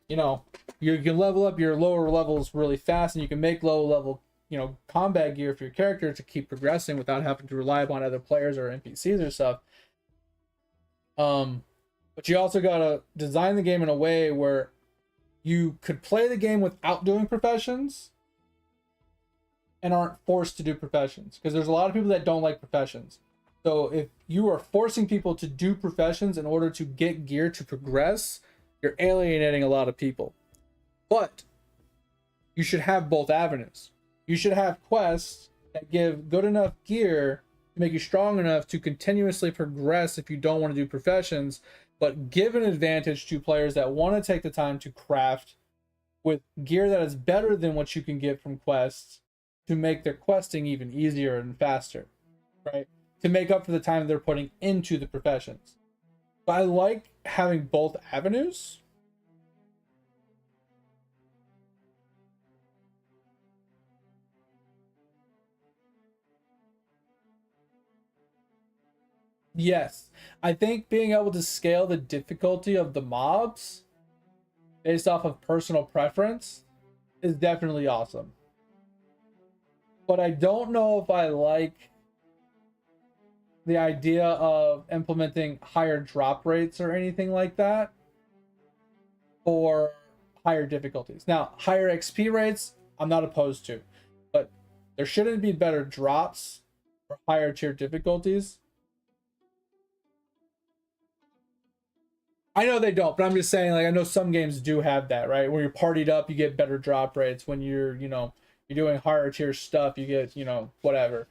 you know, you can level up your lower levels really fast, and you can make low level, you know, combat gear for your character to keep progressing without having to rely upon other players or NPCs or stuff. But you also gotta design the game in a way where you could play the game without doing professions and aren't forced to do professions, because there's a lot of people that don't like professions. So if you are forcing people to do professions in order to get gear to progress, you're alienating a lot of people. But you should have both avenues. You should have quests that give good enough gear to make you strong enough to continuously progress if you don't want to do professions, but give an advantage to players that want to take the time to craft with gear that is better than what you can get from quests to make their questing even easier and faster, right? To make up for the time they're putting into the professions. But I like having both avenues. Yes, I think being able to scale the difficulty of the mobs based off of personal preference is definitely awesome. But I don't know if I like the idea of implementing higher drop rates or anything like that for higher difficulties. Now, higher XP rates, I'm not opposed to, but there shouldn't be better drops for higher tier difficulties. I know they don't, but I'm just saying, like, I know some games do have that, right? When you're partied up, you get better drop rates. When you're, you know, you're doing higher tier stuff, you get, you know, whatever.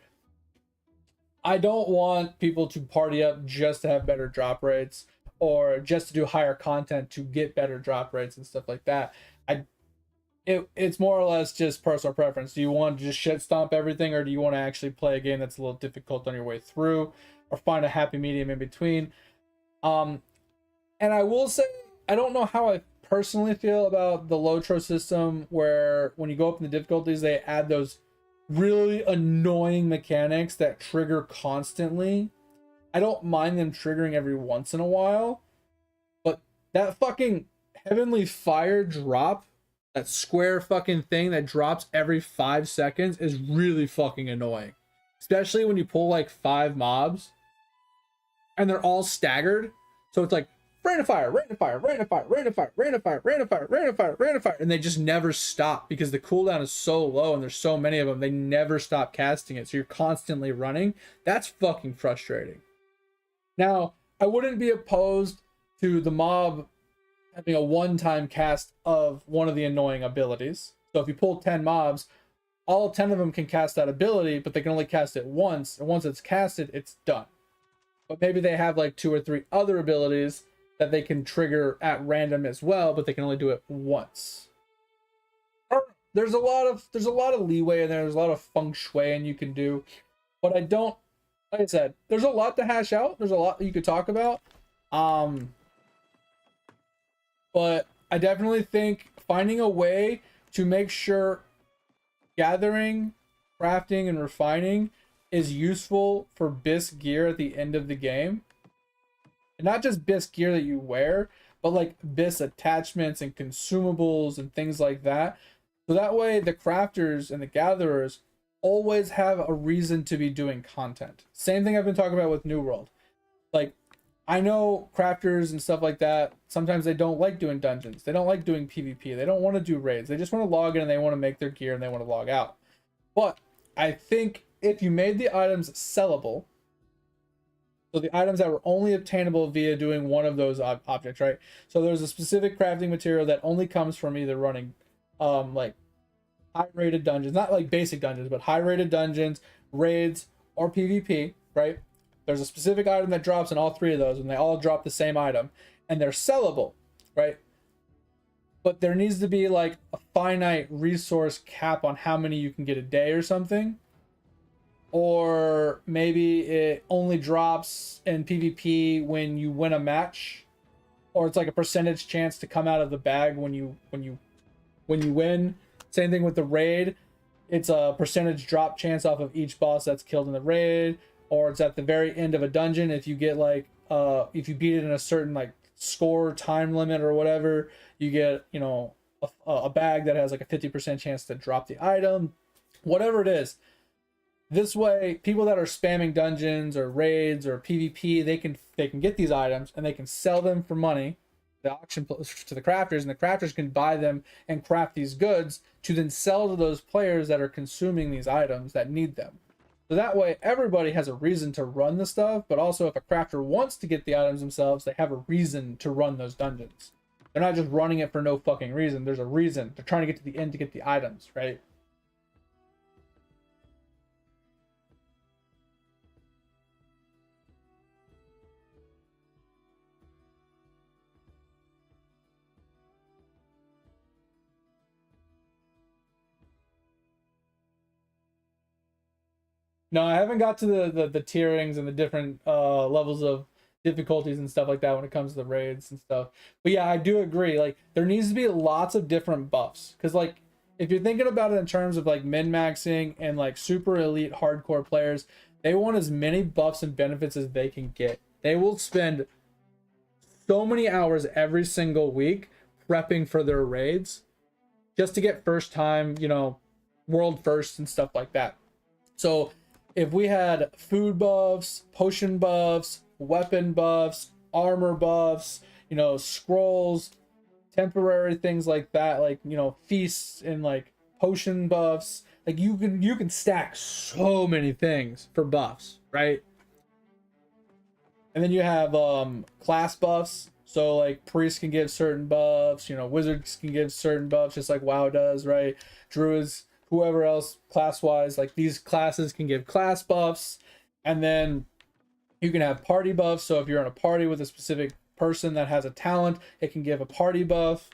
I don't want people to party up just to have better drop rates or just to do higher content to get better drop rates and stuff like that. It's more or less just personal preference. Do you want to just shit stomp everything, or do you want to actually play a game that's a little difficult on your way through, or find a happy medium in between? And I will say, I don't know how I personally feel about the Lotro system, where when you go up in the difficulties, they add those really annoying mechanics that trigger constantly. I don't mind them triggering every once in a while, but that fucking Heavenly Fire drop, that square fucking thing that drops every 5 seconds, is really fucking annoying. Especially when you pull like 5 mobs and they're all staggered. So it's like rain of fire, rain of fire, rain of fire, rain of fire, rain of fire, rain of fire, rain of fire, rain of fire, and they just never stop because the cooldown is so low and there's so many of them. They never stop casting it, so you're constantly running. That's fucking frustrating. Now, I wouldn't be opposed to the mob having a one-time cast of one of the annoying abilities. So if you pull 10 mobs, all 10 of them can cast that ability, but they can only cast it once, and once it's casted, it's done. But maybe they have like 2 or 3 other abilities that they can trigger at random as well, but they can only do it once. There's a lot of leeway in there. There's a lot of feng shui and you can do, but I don't. Like I said, there's a lot to hash out. There's a lot you could talk about. But I definitely think finding a way to make sure gathering, crafting, and refining is useful for BIS gear at the end of the game. And not just BIS gear that you wear, but like BIS attachments and consumables and things like that. So that way the crafters and the gatherers always have a reason to be doing content. Same thing I've been talking about with New World. Like, I know crafters and stuff like that, sometimes they don't like doing dungeons. They don't like doing PvP. They don't want to do raids. They just want to log in and they want to make their gear and they want to log out. But I think if you made the items sellable, so the items that were only obtainable via doing one of those objects, right? So there's a specific crafting material that only comes from either running like high rated dungeons, not like basic dungeons, but high rated dungeons, raids, or PvP, right? There's a specific item that drops in all three of those, and they all drop the same item, and they're sellable, right? But there needs to be like a finite resource cap on how many you can get a day or something. Or maybe it only drops in PvP when you win a match, or it's like a percentage chance to come out of the bag when you win. Same thing with the raid. It's a percentage drop chance off of each boss that's killed in the raid, or it's at the very end of a dungeon if you get like if you beat it in a certain like score time limit or whatever, you get, you know, a bag that has like a 50% chance to drop the item, whatever it is. This way, people that are spamming dungeons or raids or PvP, they can get these items and they can sell them for money, the auction to the crafters, and the crafters can buy them and craft these goods to then sell to those players that are consuming these items that need them. So that way, everybody has a reason to run the stuff, but also if a crafter wants to get the items themselves, they have a reason to run those dungeons. They're not just running it for no fucking reason. There's a reason. They're trying to get to the end to get the items, right? No, I haven't got to the tierings and the different levels of difficulties and stuff like that when it comes to the raids and stuff. But yeah, I do agree. Like, there needs to be lots of different buffs. Because, like, if you're thinking about it in terms of, like, min-maxing and, like, super elite hardcore players, they want as many buffs and benefits as they can get. They will spend so many hours every single week prepping for their raids just to get first time, you know, world first and stuff like that. So if we had food buffs, potion buffs, weapon buffs, armor buffs, you know, scrolls, temporary things like that, like, you know, feasts and like potion buffs, like you can stack so many things for buffs, right? And then you have class buffs. So like priests can give certain buffs, you know, wizards can give certain buffs just like WoW does, right? Druids, whoever else class wise, like these classes can give class buffs. And then you can have party buffs. So if you're in a party with a specific person that has a talent, it can give a party buff.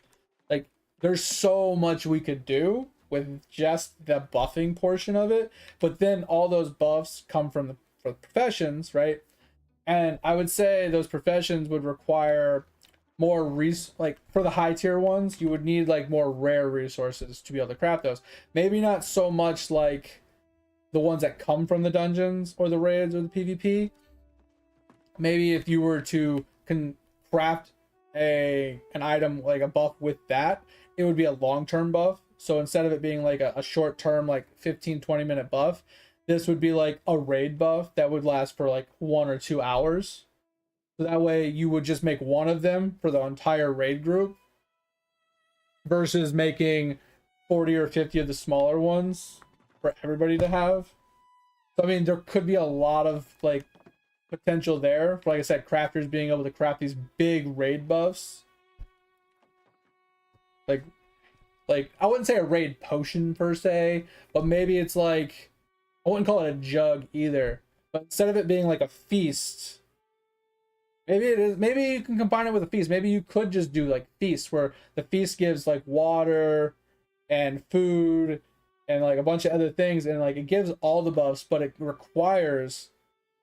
Like, there's so much we could do with just the buffing portion of it. But then all those buffs come from the professions, right? And I would say those professions would require more like for the high tier ones, you would need like more rare resources to be able to craft those. Maybe not so much like the ones that come from the dungeons or the raids or the PvP. Maybe if you were to craft an item like a buff with that, it would be a long-term buff. So instead of it being like a short-term like 15-20 minute buff, this would be like a raid buff that would last for like 1 or 2 hours. So that way you would just make one of them for the entire raid group versus making 40 or 50 of the smaller ones for everybody to have. So I mean, there could be a lot of like potential there for, like I said, crafters being able to craft these big raid buffs. Like I wouldn't say a raid potion per se, but maybe it's like, I wouldn't call it a jug either. But instead of it being like a feast, maybe it is. Maybe you can combine it with a feast. Maybe you could just do like feast, where the feast gives like water and food and like a bunch of other things, and like it gives all the buffs, but it requires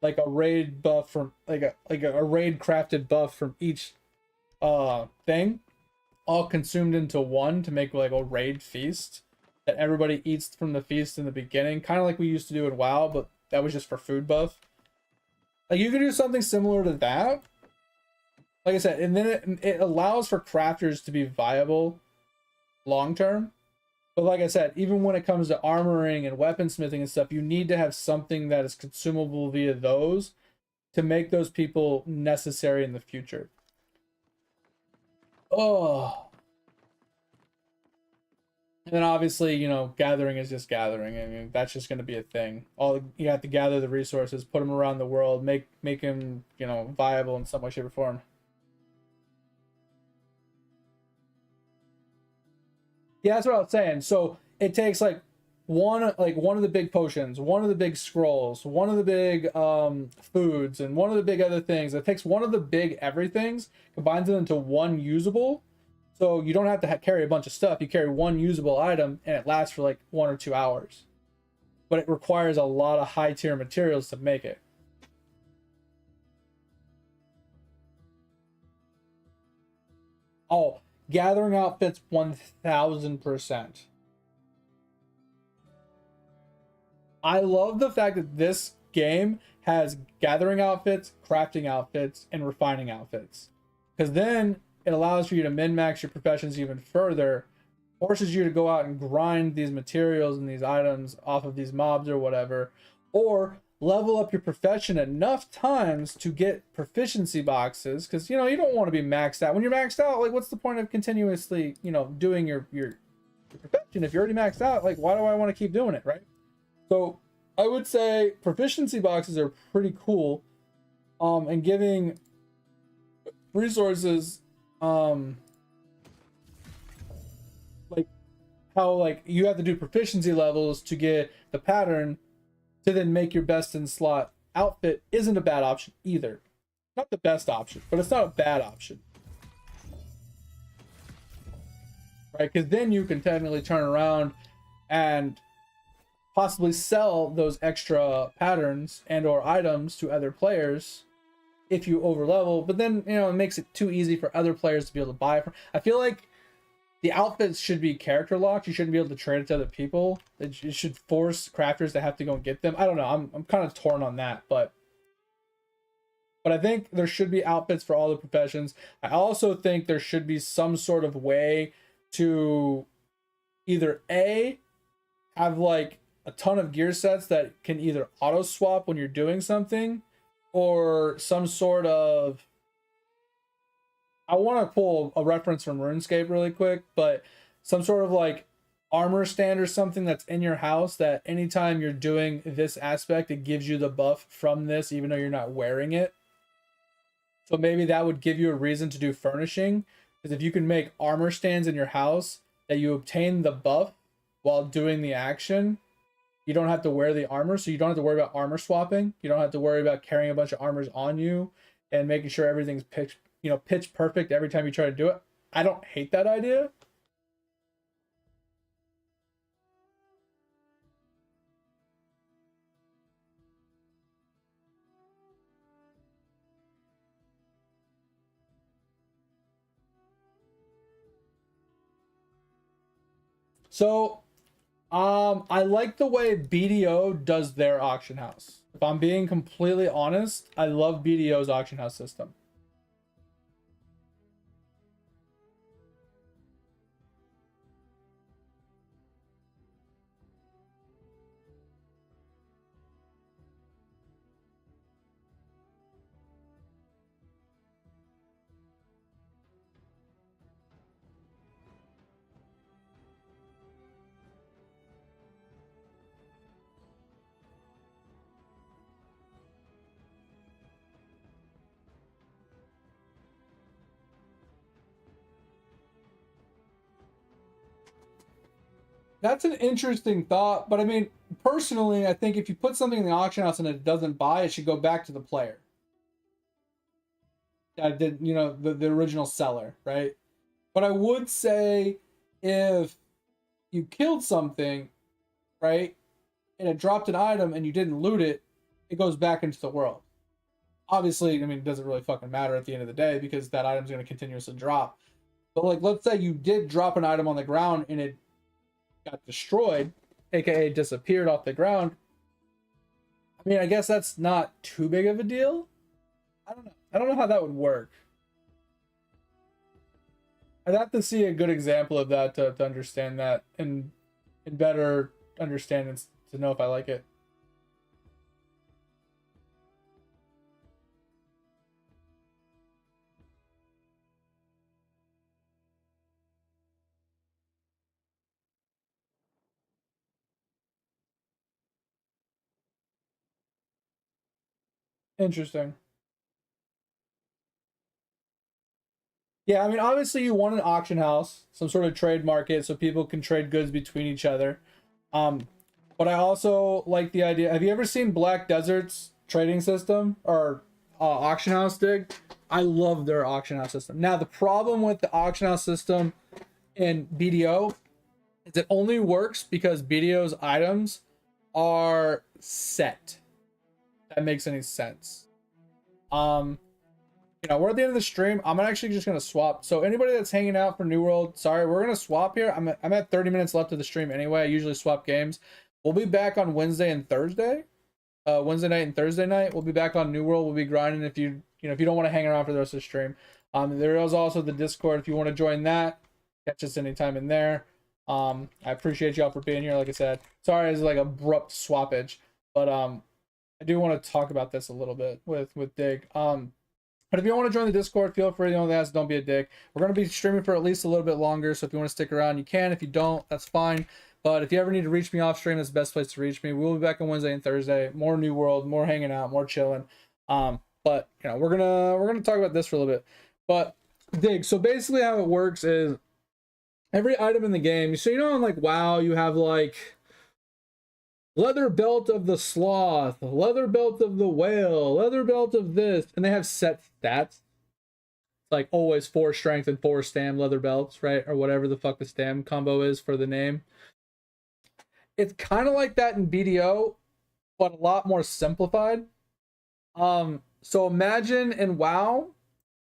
like a raid buff from like a raid crafted buff from each thing, all consumed into one to make like a raid feast. that everybody eats from the feast in the beginning, kind of like we used to do in WoW, but that was just for food buff. Like you could do something similar to that. Like I said, and then it allows for crafters to be viable long term. But like I said, even when it comes to armoring and weaponsmithing and stuff, you need to have something that is consumable via those to make those people necessary in the future. Oh. And then obviously, you know, gathering is just gathering. I mean, that's just going to be a thing. All you have to gather the resources, put them around the world, make them, you know, viable in some way, shape, or form. Yeah, that's what I was saying. So it takes like one of the big potions, one of the big scrolls, one of the big foods, and one of the big other things. It takes one of the big everythings, combines it into one usable. So you don't have to carry a bunch of stuff. You carry one usable item, and it lasts for like 1 or 2 hours. But it requires a lot of high tier materials to make it. Oh, gathering outfits 1000%. I love the fact that this game has gathering outfits, crafting outfits, and refining outfits. Because then it allows for you to min-max your professions even further, forces you to go out and grind these materials and these items off of these mobs or whatever, or level up your profession enough times to get proficiency boxes, because, you know, you don't want to be maxed out. When you're maxed out, like, what's the point of continuously, you know, doing your profession? If you're already maxed out, like, why do I want to keep doing it, right? So I would say proficiency boxes are pretty cool, and giving resources, like how like you have to do proficiency levels to get the pattern to then make your best in slot outfit isn't a bad option either. Not the best option, but it's not a bad option, right? Because then you can technically turn around and possibly sell those extra patterns and or items to other players if you over level. But then, you know, it makes it too easy for other players to be able to buy it from. I feel like the outfits should be character locked. You shouldn't be able to trade it to other people. It should force crafters to have to go and get them. I don't know. I'm kind of torn on that, but I think there should be outfits for all the professions. I also think there should be some sort of way to either A, have like a ton of gear sets that can either auto swap when you're doing something, or some sort of, I want to pull a reference from RuneScape really quick, but some sort of like armor stand or something that's in your house that anytime you're doing this aspect, it gives you the buff from this, even though you're not wearing it. So maybe that would give you a reason to do furnishing, because if you can make armor stands in your house that you obtain the buff while doing the action, you don't have to wear the armor, so you don't have to worry about armor swapping. You don't have to worry about carrying a bunch of armors on you and making sure everything's pitch perfect every time you try to do it. I don't hate that idea. So, I like the way BDO does their auction house. If I'm being completely honest, I love BDO's auction house system. That's an interesting thought, but I mean, personally, I think if you put something in the auction house and it doesn't buy, it should go back to the player. The original seller, right? But I would say if you killed something, right, and it dropped an item and you didn't loot it, it goes back into the world. Obviously, I mean, it doesn't really fucking matter at the end of the day because that item's going to continuously drop. But like, let's say you did drop an item on the ground and it got destroyed, aka disappeared off the ground. I mean, I guess that's not too big of a deal. I don't know. I don't know how that would work. I'd have to see a good example of that to understand that and better understand and to know if I like it. Interesting. Yeah, I mean, obviously you want an auction house, some sort of trade market, so people can trade goods between each other. Um, but I also like the idea. Have you ever seen Black Desert's trading system or auction house dig? I love their auction house system. Now, the problem with the auction house system in BDO is it only works because BDO's items are set. If that makes any sense. Um, we're at the end of the stream. I'm actually just gonna swap. So anybody that's hanging out for New World, sorry, we're gonna swap here. I'm at 30 minutes left of the stream anyway. I usually swap games. We'll be back on Wednesday and Thursday. Wednesday night and Thursday night. We'll be back on New World. We'll be grinding if if you don't want to hang around for the rest of the stream. There is also the Discord if you want to join that. Catch us anytime in there. I appreciate y'all for being here. Like I said, sorry it's like abrupt swappage, but I do want to talk about this a little bit with Dig. But if you want to join the Discord, feel free. The only thing is, don't be a dick. We're going to be streaming for at least a little bit longer, so if you want to stick around, you can. If you don't, that's fine. But if you ever need to reach me off stream, that's the best place to reach me. We'll be back on Wednesday and Thursday. More New World, more hanging out, more chilling. But we're gonna talk about this for a little bit. But Dig. So basically, how it works is every item in the game. So on like WoW, you have like leather belt of the sloth, leather belt of the whale, leather belt of this, and they have set stats. Like always 4 strength and 4 stam leather belts, right? Or whatever the fuck the stam combo is for the name. It's kind of like that in BDO, but a lot more simplified. So imagine in WoW,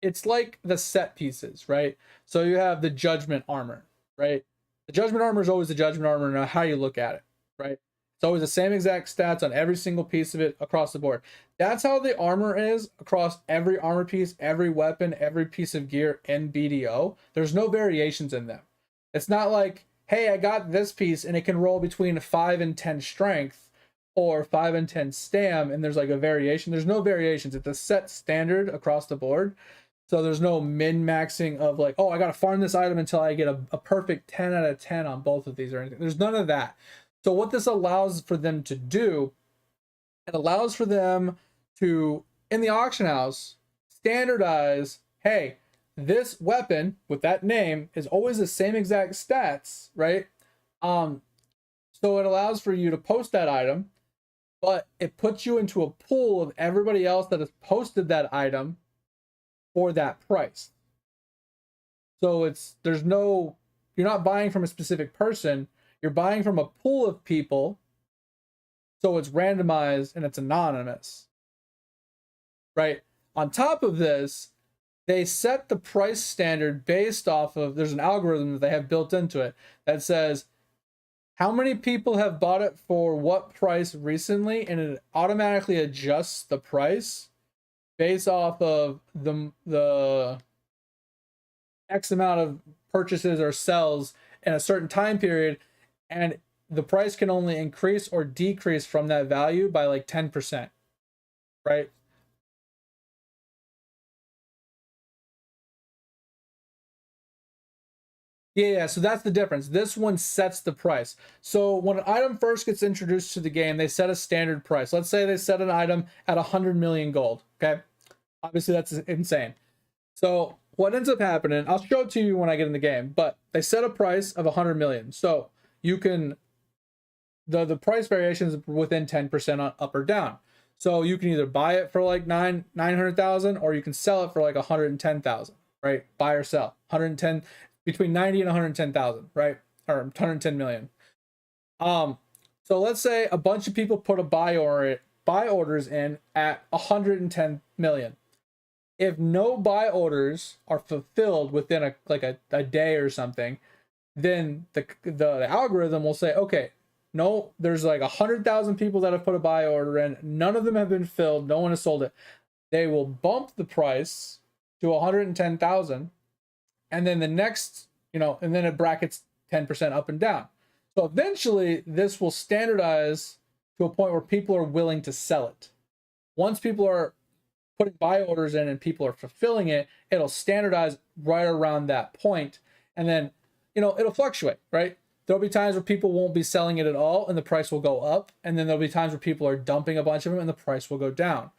it's like the set pieces, right? So you have the judgment armor, right? The judgment armor is always the judgment armor, no matter how you look at it, right? It's always the same exact stats on every single piece of it across the board. That's how the armor is across every armor piece, every weapon, every piece of gear in BDO. There's no variations in them. It's not like, hey, I got this piece and it can roll between 5 and 10 strength or 5 and 10 stam and there's like a variation. There's no variations. It's a set standard across the board. So there's no min-maxing of like, oh, I got to farm this item until I get a perfect 10 out of 10 on both of these or anything. There's none of that. So what this allows for them to do, it allows for them to, in the auction house, standardize, hey, this weapon with that name is always the same exact stats, right? So it allows for you to post that item, but it puts you into a pool of everybody else that has posted that item for that price. So you're not buying from a specific person. You're buying from a pool of people, so it's randomized and it's anonymous, right? On top of this, they set the price standard based off of, there's an algorithm that they have built into it that says how many people have bought it for what price recently, and it automatically adjusts the price based off of the X amount of purchases or sells in a certain time period. And the price can only increase or decrease from that value by like 10%, right? Yeah, so that's the difference. This one sets the price. So when an item first gets introduced to the game, they set a standard price. Let's say they set an item at 100 million gold, okay? Obviously, that's insane. So what ends up happening, I'll show it to you when I get in the game, but they set a price of 100 million. So you can, the price variation is within 10% on up or down. So you can either buy it for like 900,000 or you can sell it for like 110,000, right? Buy or sell. 110, between 90 and 110,000, right? Or 110 million. So let's say a bunch of people put a buy orders in at 110 million. If no buy orders are fulfilled within a day or something, then the algorithm will say, okay, no, there's like 100,000 people that have put a buy order in. None of them have been filled. No one has sold it. They will bump the price to 110,000, and then the next, and then it brackets 10% up and down. So eventually, this will standardize to a point where people are willing to sell it. Once people are putting buy orders in and people are fulfilling it, it'll standardize right around that point, and then it'll fluctuate, right? There'll be times where people won't be selling it at all and the price will go up, and then there'll be times where people are dumping a bunch of them and the price will go down.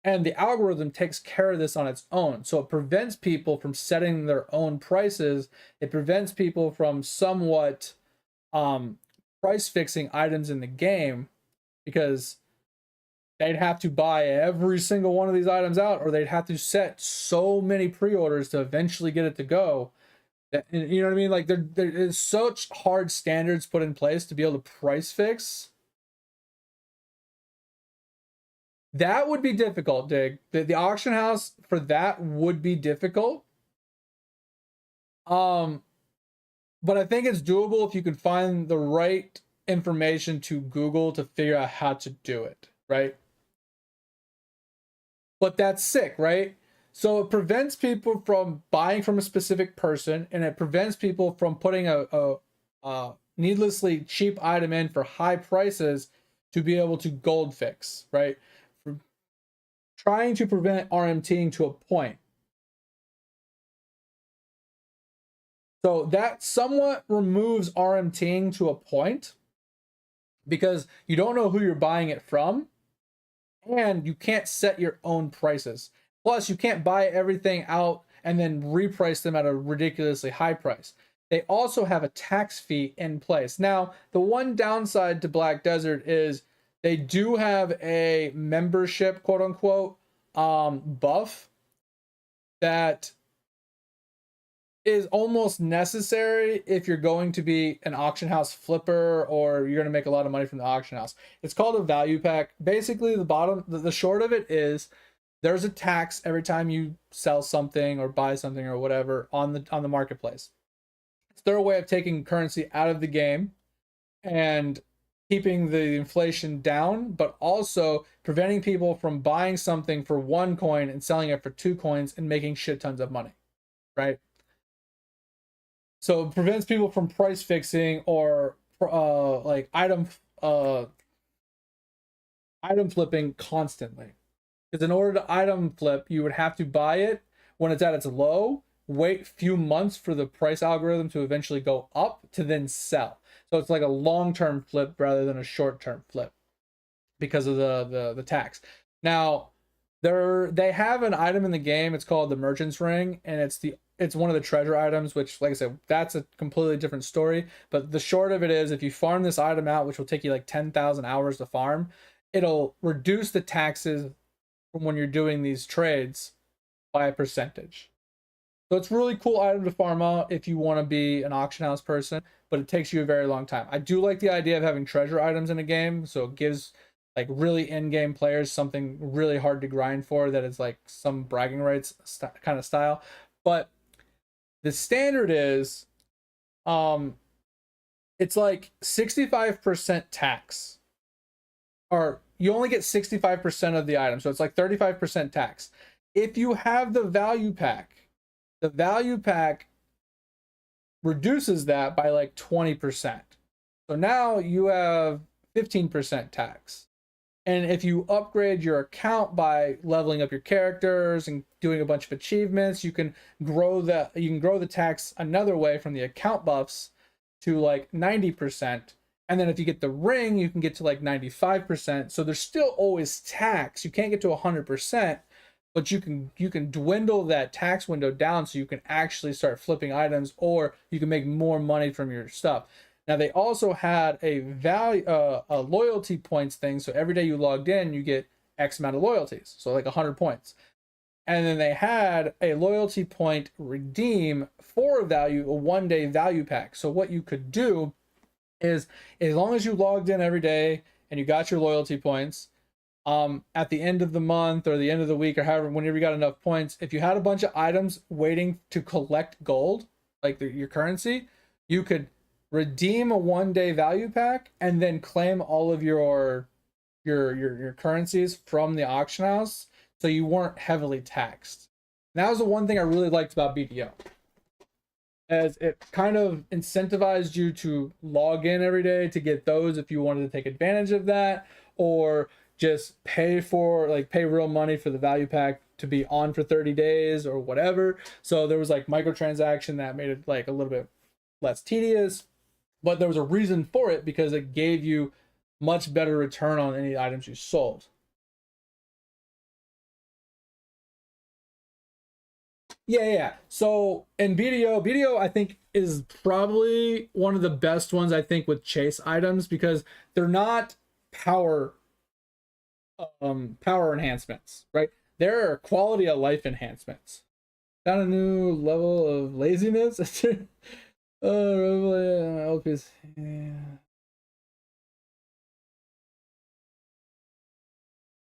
And the algorithm takes care of this on its own, so it prevents people from setting their own prices. It prevents people from somewhat price fixing items in the game, because they'd have to buy every single one of these items out, or they'd have to set so many pre-orders to eventually get it to go. You know what I mean? Like there is such hard standards put in place to be able to price fix. That would be difficult, Dig. The auction house for that would be difficult. But I think it's doable if you can find the right information to Google to figure out how to do it, right? But that's sick, right? So it prevents people from buying from a specific person, and it prevents people from putting a needlessly cheap item in for high prices to be able to gold fix, right? For trying to prevent RMTing to a point. So that somewhat removes RMTing to a point, because you don't know who you're buying it from, and you can't set your own prices. Plus, you can't buy everything out and then reprice them at a ridiculously high price. They also have a tax fee in place. Now, the one downside to Black Desert is they do have a membership, quote unquote, buff that is almost necessary if you're going to be an auction house flipper or you're going to make a lot of money from the auction house. It's called a value pack. Basically, the short of it is there's a tax every time you sell something or buy something or whatever on the marketplace. It's their way of taking currency out of the game and keeping the inflation down, but also preventing people from buying something for 1 coin and selling it for 2 coins and making shit tons of money, right? So it prevents people from price fixing or like item flipping constantly. Because in order to item flip, you would have to buy it when it's at its low, wait a few months for the price algorithm to eventually go up to then sell. So it's like a long-term flip rather than a short-term flip because of the tax. Now, they have an item in the game. It's called the Merchant's Ring, and it's one of the treasure items, which, like I said, that's a completely different story. But the short of it is, if you farm this item out, which will take you like 10,000 hours to farm, it'll reduce the taxes from when you're doing these trades by a percentage. So it's a really cool item to farm out if you want to be an auction house person, but it takes you a very long time. I do like the idea of having treasure items in a game, so it gives like really in-game players something really hard to grind for that is like some bragging rights kind of style. But the standard is it's like 65% tax, or you only get 65% of the item, so it's like 35% tax. If you have the value pack reduces that by like 20%. So now you have 15% tax. And if you upgrade your account by leveling up your characters and doing a bunch of achievements, you can grow the tax another way from the account buffs to like 90%. And then if you get the ring, you can get to like 95%. So there's still always tax. You can't get to 100%, but you can dwindle that tax window down so you can actually start flipping items, or you can make more money from your stuff. Now, they also had a loyalty points thing. So every day you logged in, you get X amount of loyalties. So like 100 points. And then they had a loyalty point redeem for a 1-day value pack. So what you could do is, as long as you logged in every day and you got your loyalty points, at the end of the month or the end of the week or however, whenever you got enough points, if you had a bunch of items waiting to collect gold, like your currency, you could redeem a 1-day value pack and then claim all of your currencies from the auction house, so you weren't heavily taxed. And that was the one thing I really liked about BDO, as it kind of incentivized you to log in every day to get those if you wanted to take advantage of that, or just pay real money for the value pack to be on for 30 days or whatever. So there was like microtransaction that made it like a little bit less tedious, but there was a reason for it because it gave you much better return on any items you sold. Yeah. So in BDO I think is probably one of the best ones, I think, with chase items, because they're not power power enhancements, right? They're quality of life enhancements. Found a new level of laziness. LPs. Yeah.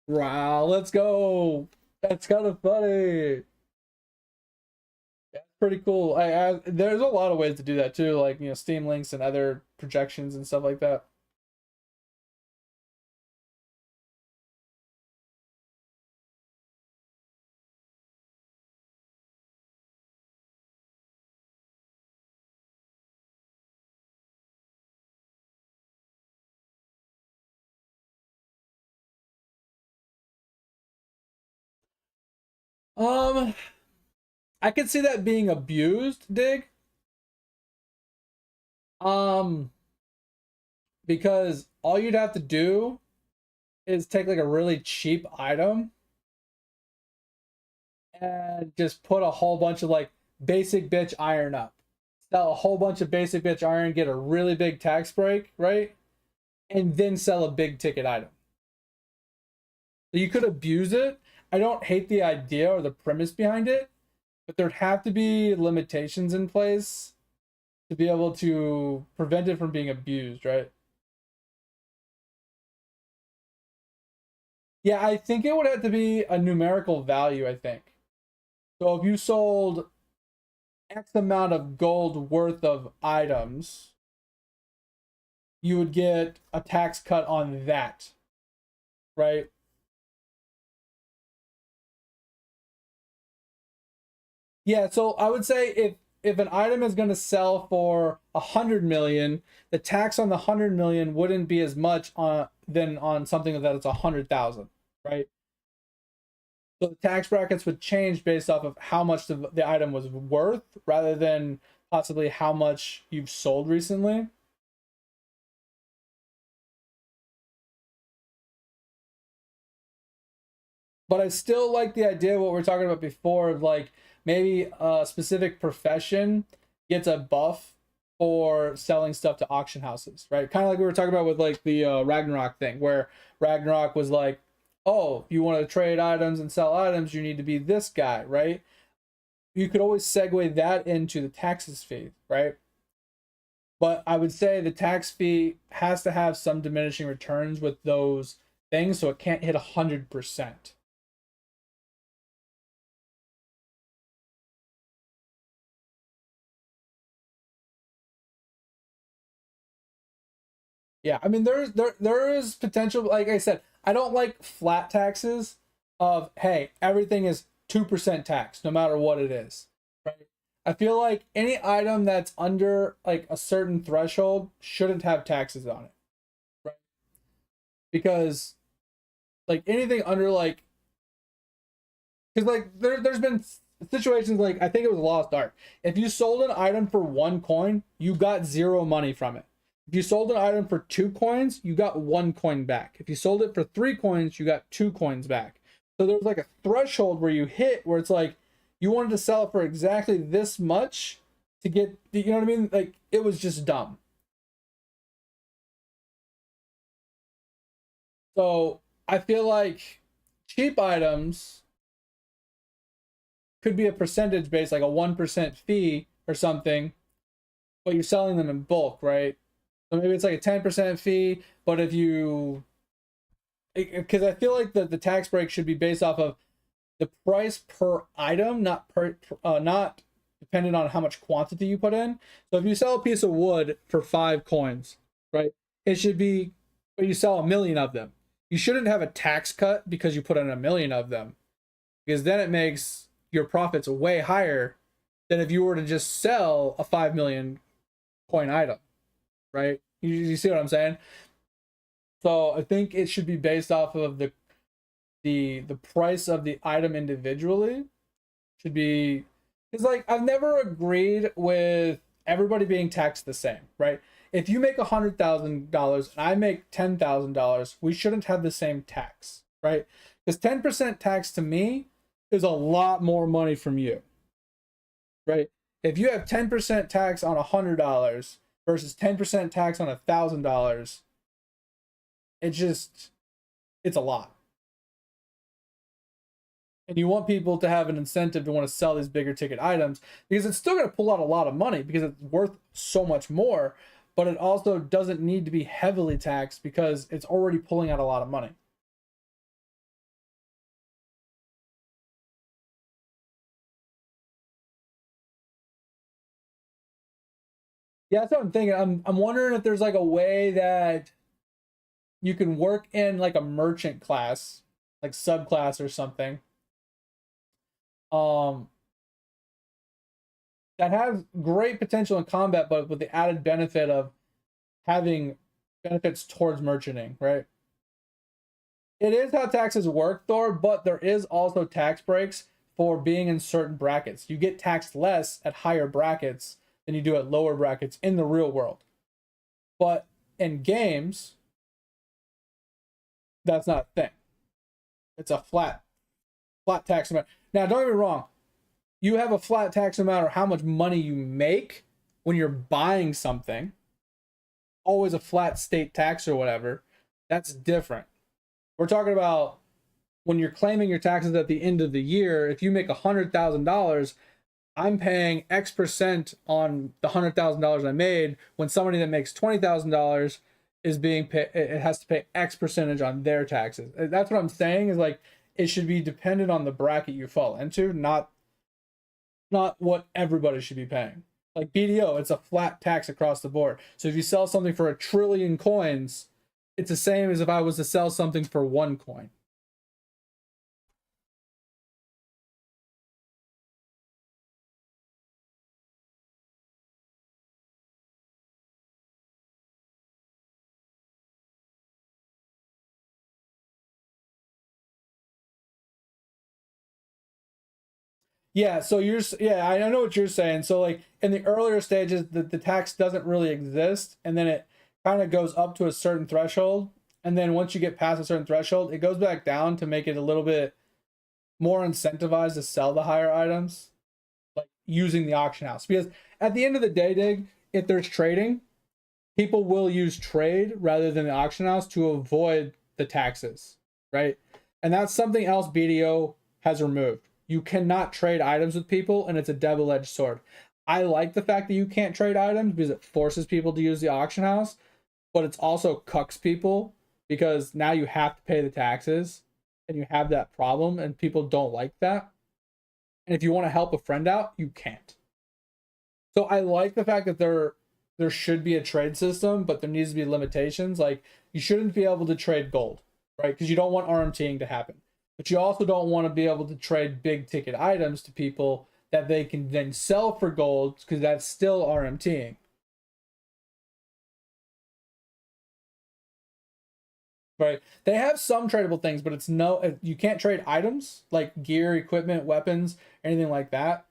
Wow, let's go. That's kind of funny. That's pretty cool. There's a lot of ways to do that too, like, you know, Steam links and other projections and stuff like that. Um, I could see that being abused, Dig. Um, because all you'd have to do is take like a really cheap item and just put a whole bunch of like basic bitch iron up. Sell a whole bunch of basic bitch iron, get a really big tax break, right? And then sell a big ticket item. So you could abuse it. I don't hate the idea or the premise behind it, but there'd have to be limitations in place to be able to prevent it from being abused, right? Yeah, I think it would have to be a numerical value, I think. So if you sold X amount of gold worth of items, you would get a tax cut on that, right? Yeah, so I would say if an item is going to sell for 100 million, the tax on the 100 million wouldn't be as much on than on something that is 100,000, right? So the tax brackets would change based off of how much the item was worth, rather than possibly how much you've sold recently. But I still like the idea of what we are talking about before, of like maybe a specific profession gets a buff for selling stuff to auction houses, right? Kind of like we were talking about with like the Ragnarok thing, where Ragnarok was like, oh, if you want to trade items and sell items, you need to be this guy, right? You could always segue that into the taxes fee, right? But I would say the tax fee has to have some diminishing returns with those things, so it can't hit 100%. Yeah, I mean there is potential. Like I said, I don't like flat taxes of, hey, everything is 2% tax no matter what it is. Right? I feel like any item that's under like a certain threshold shouldn't have taxes on it. Right? Because like anything under like, because like there's been situations, like I think it was Lost Ark. If you sold an item for 1 coin, you got zero money from it. If you sold an item for 2 coins, you got 1 coin back. If you sold it for 3 coins, you got 2 coins back. So there's like a threshold where you hit where it's like you wanted to sell it for exactly this much to get, you know what I mean? Like it was just dumb. So I feel like cheap items could be a percentage based, like a 1% fee or something, but you're selling them in bulk, right? So maybe it's like a 10% fee, but if you, because I feel like the tax break should be based off of the price per item, not depending on how much quantity you put in. So if you sell a piece of wood for 5 coins, right, it should be, or you sell 1,000,000 of them, you shouldn't have a tax cut because you put in 1,000,000 of them, because then it makes your profits way higher than if you were to just sell a 5,000,000 coin item, right? You see what I'm saying? So I think it should be based off of the price of the item individually. Should be, because like I've never agreed with everybody being taxed the same, right? If you make $100,000 and I make $10,000, we shouldn't have the same tax, right? Because 10% tax to me is a lot more money from you, right? If you have 10% tax on $100 versus 10% tax on $1,000, it's a lot. And you want people to have an incentive to want to sell these bigger ticket items, because it's still going to pull out a lot of money because it's worth so much more, but it also doesn't need to be heavily taxed because it's already pulling out a lot of money. Yeah, that's what I'm thinking. I'm wondering if there's like a way that you can work in like a merchant class, like subclass or something, um, that has great potential in combat, but with the added benefit of having benefits towards merchanting, right? It is how taxes work, Thor, but there is also tax breaks for being in certain brackets. You get taxed less at higher brackets than you do at lower brackets in the real world. But in games, that's not a thing. It's a flat tax amount. Now, don't get me wrong. You have a flat tax no matter how much money you make when you're buying something. Always a flat state tax or whatever. That's different. We're talking about when you're claiming your taxes at the end of the year. If you make $100,000, I'm paying X percent on the $100,000 I made. When somebody that makes $20,000 is being paid, it has to pay X percentage on their taxes. That's what I'm saying, is like it should be dependent on the bracket you fall into, not what everybody should be paying. Like BDO, it's a flat tax across the board. So if you sell something for 1,000,000,000,000 coins, it's the same as if I was to sell something for 1 coin. Yeah, so yeah, I know what you're saying. So like in the earlier stages, the tax doesn't really exist, and then it kind of goes up to a certain threshold, and then once you get past a certain threshold, it goes back down to make it a little bit more incentivized to sell the higher items, like using the auction house. Because at the end of the day, Dig, if there's trading, people will use trade rather than the auction house to avoid the taxes, right? And that's something else BDO has removed. You cannot trade items with people, and it's a double-edged sword. I like the fact that you can't trade items because it forces people to use the auction house, but it's also cucks people because now you have to pay the taxes and you have that problem, and people don't like that. And if you want to help a friend out, you can't. So I like the fact that there should be a trade system, but there needs to be limitations. Like you shouldn't be able to trade gold, right? Because you don't want RMTing to happen. But you also don't want to be able to trade big ticket items to people that they can then sell for gold, because that's still RMTing. Right? They have some tradable things, but it's no, you can't trade items like gear, equipment, weapons, anything like that.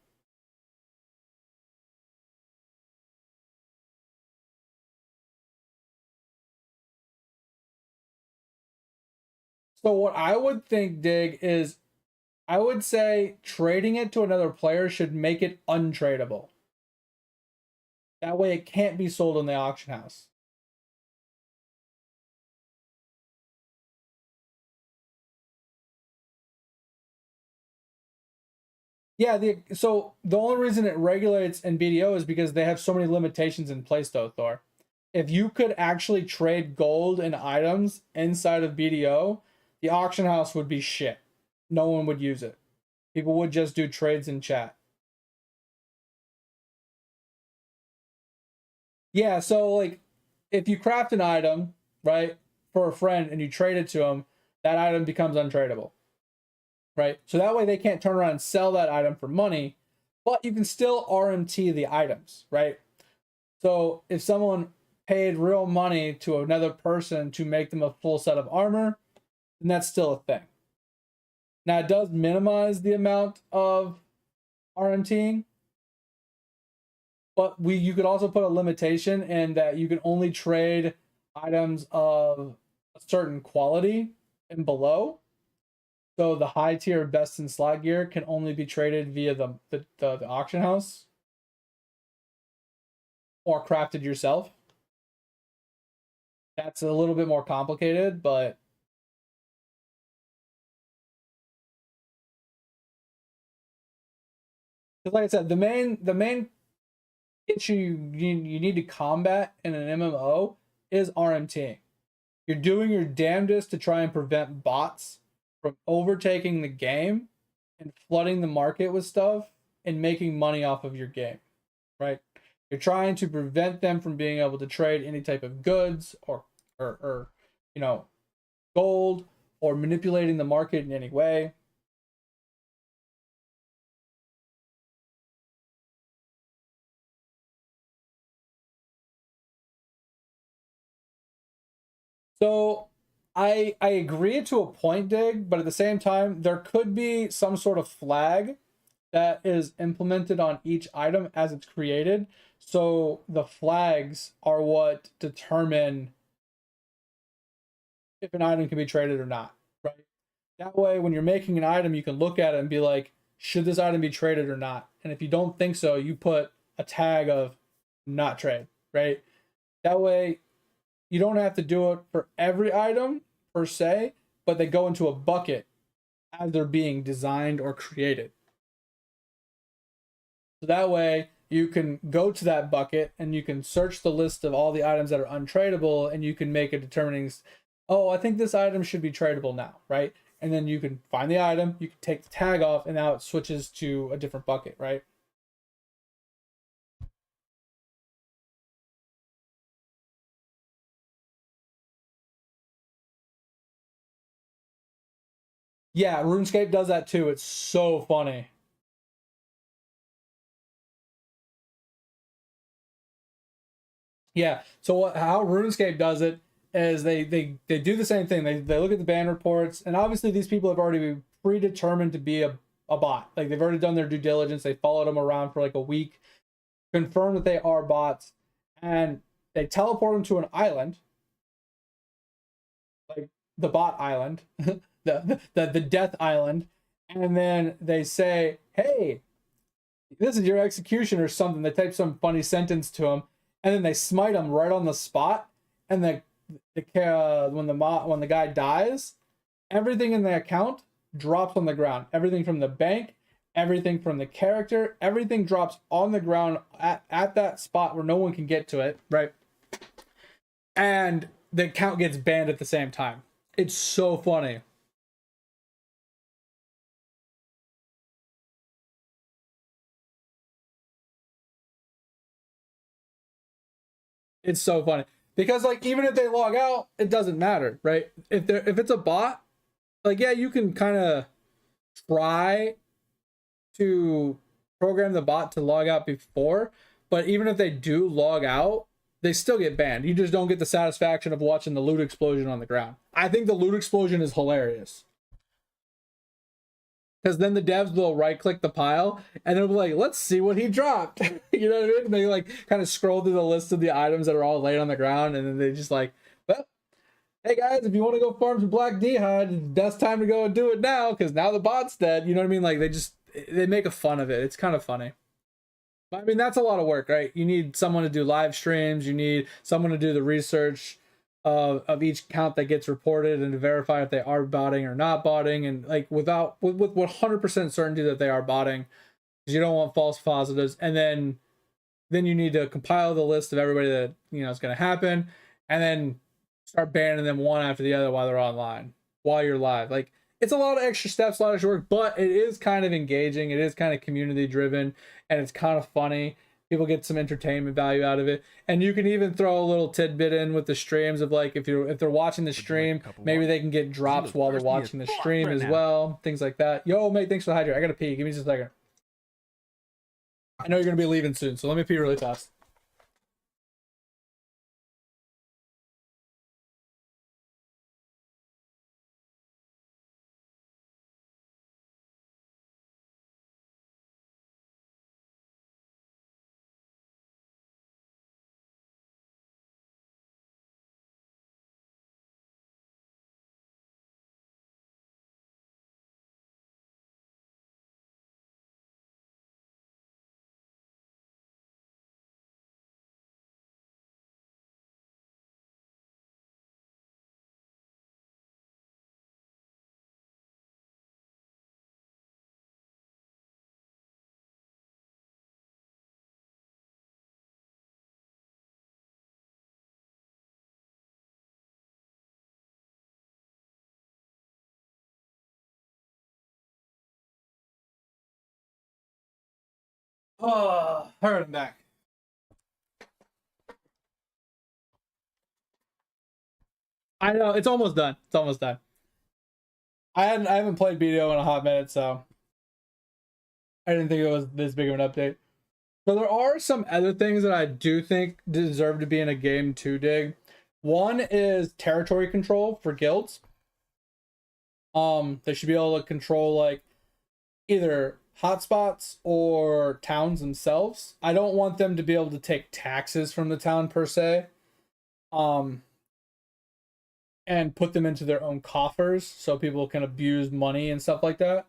So what I would think, Dig, is I would say trading it to another player should make it untradeable. That way it can't be sold in the auction house. Yeah, so the only reason it regulates in BDO is because they have so many limitations in place, though, Thor. If you could actually trade gold and items inside of BDO, the auction house would be shit. No one would use it. People would just do trades in chat. Yeah, so like if you craft an item, right, for a friend and you trade it to him, that item becomes untradeable, right? So that way they can't turn around and sell that item for money, but you can still RMT the items, right? So if someone paid real money to another person to make them a full set of armor, then that's still a thing. Now it does minimize the amount of RMTing, but you could also put a limitation in that you can only trade items of a certain quality and below. So the high tier best in slot gear can only be traded via the auction house or crafted yourself. That's a little bit more complicated, but because like I said, the main issue you need to combat in an MMO is RMT. You're doing your damnedest to try and prevent bots from overtaking the game and flooding the market with stuff and making money off of your game, right? You're trying to prevent them from being able to trade any type of goods or you know, gold or manipulating the market in any way. So I agree to a point, Dig, but at the same time, there could be some sort of flag that is implemented on each item as it's created. So the flags are what determine if an item can be traded or not, right? That way, when you're making an item, you can look at it and be like, should this item be traded or not? And if you don't think so, you put a tag of not trade, right? That way, you don't have to do it for every item per se, but they go into a bucket as they're being designed or created. So that way you can go to that bucket and you can search the list of all the items that are untradeable and you can make a determining, oh, I think this item should be tradable now, right? And then you can find the item, you can take the tag off, and now it switches to a different bucket, right? Yeah, RuneScape does that too. It's so funny. Yeah. So how RuneScape does it is they do the same thing. They look at the ban reports, and obviously these people have already been predetermined to be a bot. Like they've already done their due diligence. They followed them around for like a week, confirm that they are bots, and they teleport them to an island, like the bot island, the death island, and then they say, "Hey, this is your execution" or something. They type some funny sentence to him, and then they smite him right on the spot. And when the guy dies, everything in the account drops on the ground. Everything from the bank, everything from the character, everything drops on the ground at that spot where no one can get to it, right? And the account gets banned at the same time. It's so funny. It's so funny because like even if they log out, it doesn't matter, right? If it's a bot, like yeah, you can kind of try to program the bot to log out before, but even if they do log out, they still get banned. You just don't get the satisfaction of watching the loot explosion on the ground. I think the loot explosion is hilarious. Because then the devs will right click the pile and they'll be like, let's see what he dropped. You know what I mean? And they like kind of scroll through the list of the items that are all laid on the ground, and then they just like, well, hey guys, if you want to go farm some black d'hide, that's time to go and do it now, because now the bot's dead. You know what I mean? Like they make a fun of it. It's kind of funny. But I mean, that's a lot of work, right? You need someone to do live streams. You need someone to do the research of each count that gets reported and to verify if they are botting or not botting, and like with 100% certainty that they are botting, because you don't want false positives. And then you need to compile the list of everybody that is going to happen, and then start banning them one after the other while they're online, while you're live. Like it's a lot of extra steps, a lot of extra work, but it is kind of engaging. It is kind of community driven, and it's kind of funny people get some entertainment value out of it. And you can even throw a little tidbit in with the streams of like if they're watching the stream, maybe they can get drops while they're watching the stream as well, things like that. Yo, mate, thanks for the hydrate. I gotta pee. Give me just a second. I know you're gonna be leaving soon, so let me pee really fast. Oh, all right, I'm back. I know it's almost done. It's almost done. I haven't played BDO in a hot minute, so I didn't think it was this big of an update. So there are some other things that I do think deserve to be in a game to dig. One is territory control for guilds. They should be able to control like either hotspots or towns themselves. I don't want them to be able to take taxes from the town per se. And put them into their own coffers so people can abuse money and stuff like that.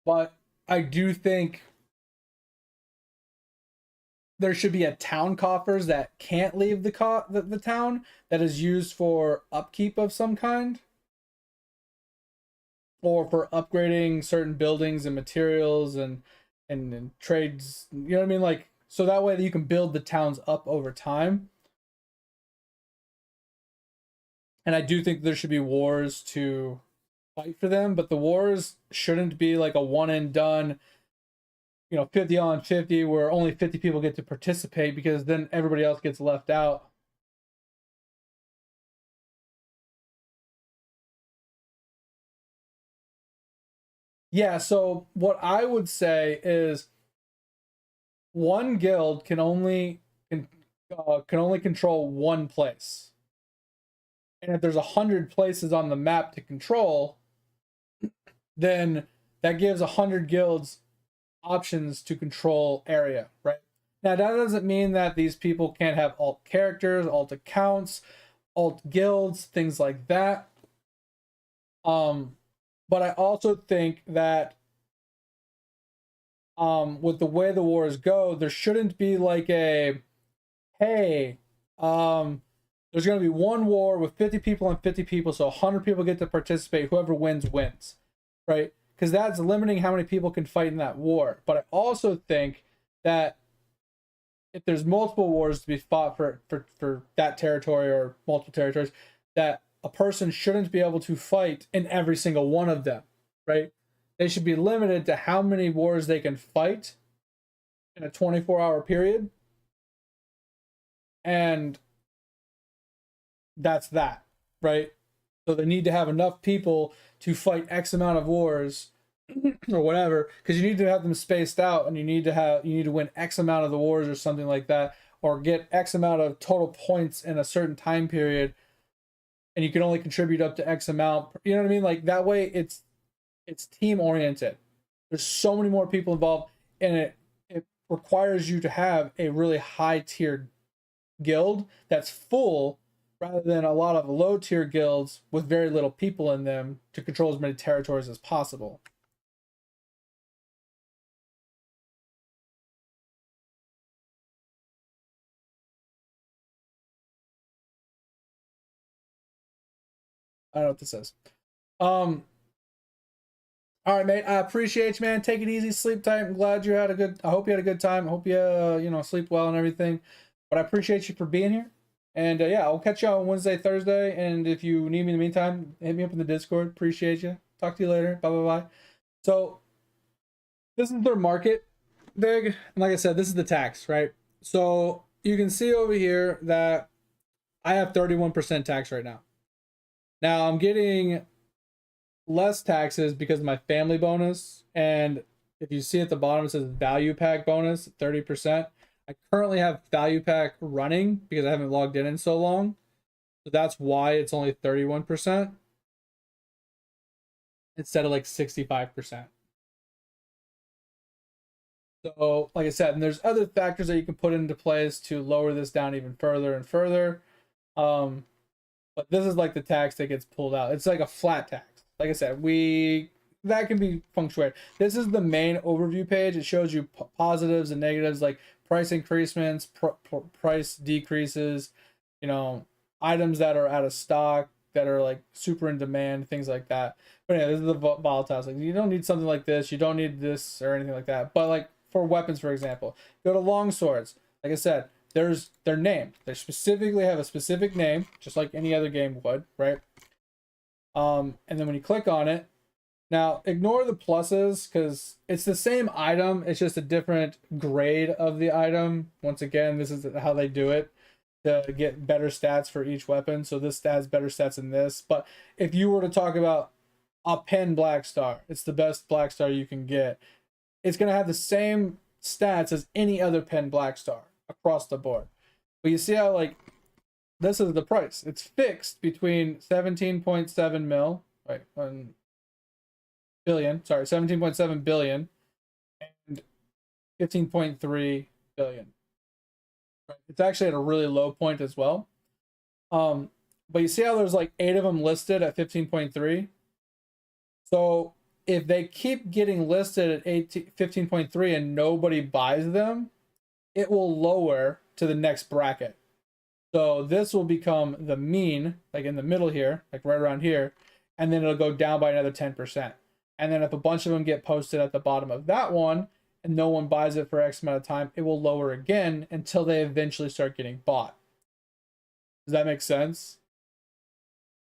But I do think there should be a town coffers that can't leave the town that is used for upkeep of some kind or for upgrading certain buildings and materials and trades, you know what I mean, like so that way that you can build the towns up over time. And I do think there should be wars to fight for them, but the wars shouldn't be like a one and done, 50 on 50 where only 50 people get to participate because then everybody else gets left out. Yeah, so what I would say is one guild can only control one place. And if there's 100 places on the map to control, then that gives 100 guilds options to control area, right? Now, that doesn't mean that these people can't have alt characters, alt accounts, alt guilds, things like that. But I also think that with the way the wars go, there shouldn't be like a, hey, there's going to be one war with 50 people and 50 people, so 100 people get to participate. Whoever wins, wins, right? Because that's limiting how many people can fight in that war. But I also think that if there's multiple wars to be fought for that territory or multiple territories, that a person shouldn't be able to fight in every single one of them, right? They should be limited to how many wars they can fight in a 24-hour period. And that's that, right? So they need to have enough people to fight X amount of wars or whatever, because you need to have them spaced out, and you need to win X amount of the wars or something like that, or get X amount of total points in a certain time period, and you can only contribute up to X amount. You know what I mean? Like that way, it's team oriented. There's so many more people involved, and it requires you to have a really high tier guild that's full, rather than a lot of low tier guilds with very little people in them to control as many territories as possible. I don't know what this is. All right, mate. I appreciate you, man. Take it easy. Sleep tight. I'm glad you had a good. I hope you had a good time. I hope you sleep well and everything. But I appreciate you for being here. And yeah, I'll catch you on Wednesday, Thursday. And if you need me in the meantime, hit me up in the Discord. Appreciate you. Talk to you later. Bye bye bye. So this is their market. big. And like I said, this is the tax, right? So you can see over here that I have 31% tax right now. Now I'm getting less taxes because of my family bonus. And if you see at the bottom, it says value pack bonus, 30%. I currently have value pack running because I haven't logged in so long. So that's why it's only 31% instead of like 65%. So, like I said, and there's other factors that you can put into place to lower this down even further and further. But this is like the tax that gets pulled out. It's like a flat tax. Like I said, that can be punctuated. This is the main overview page. It shows you positives and negatives, like price increasements, price decreases, items that are out of stock, that are like super in demand, things like that. But yeah, this is the volatiles. Like, you don't need something like this. You don't need this or anything like that. But like for weapons, for example, go to long swords. Like I said, they're named. They specifically have a specific name, just like any other game would, right? And then when you click on it, now ignore the pluses because it's the same item. It's just a different grade of the item. Once again, this is how they do it to get better stats for each weapon. So this has better stats than this. But if you were to talk about a pen black star, it's the best black star you can get. It's going to have the same stats as any other pen black star across the board. But you see how like this is the price. It's fixed between 17.7 mil, right? 1 billion, sorry, 17.7 billion and 15.3 billion. It's actually at a really low point as well. But you see how there's like 8 of them listed at 15.3. So if they keep getting listed at 15.3 and nobody buys them, it will lower to the next bracket. So this will become the mean, like in the middle here, like right around here, and then it'll go down by another 10%. And then if a bunch of them get posted at the bottom of that one and no one buys it for X amount of time, it will lower again until they eventually start getting bought. Does that make sense?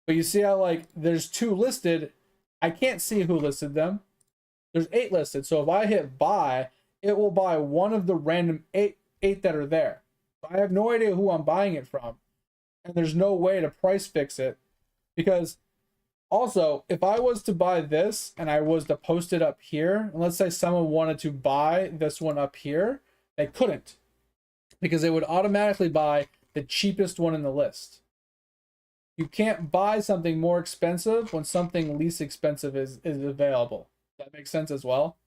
But you see how like there's 2 listed. I can't see who listed them. There's 8 listed. So if I hit buy, it will buy one of the random eight that are there. I have no idea who I'm buying it from. And there's no way to price fix it. Because also, if I was to buy this and I was to post it up here, and let's say someone wanted to buy this one up here, they couldn't. Because it would automatically buy the cheapest one in the list. You can't buy something more expensive when something least expensive is available. That makes sense as well.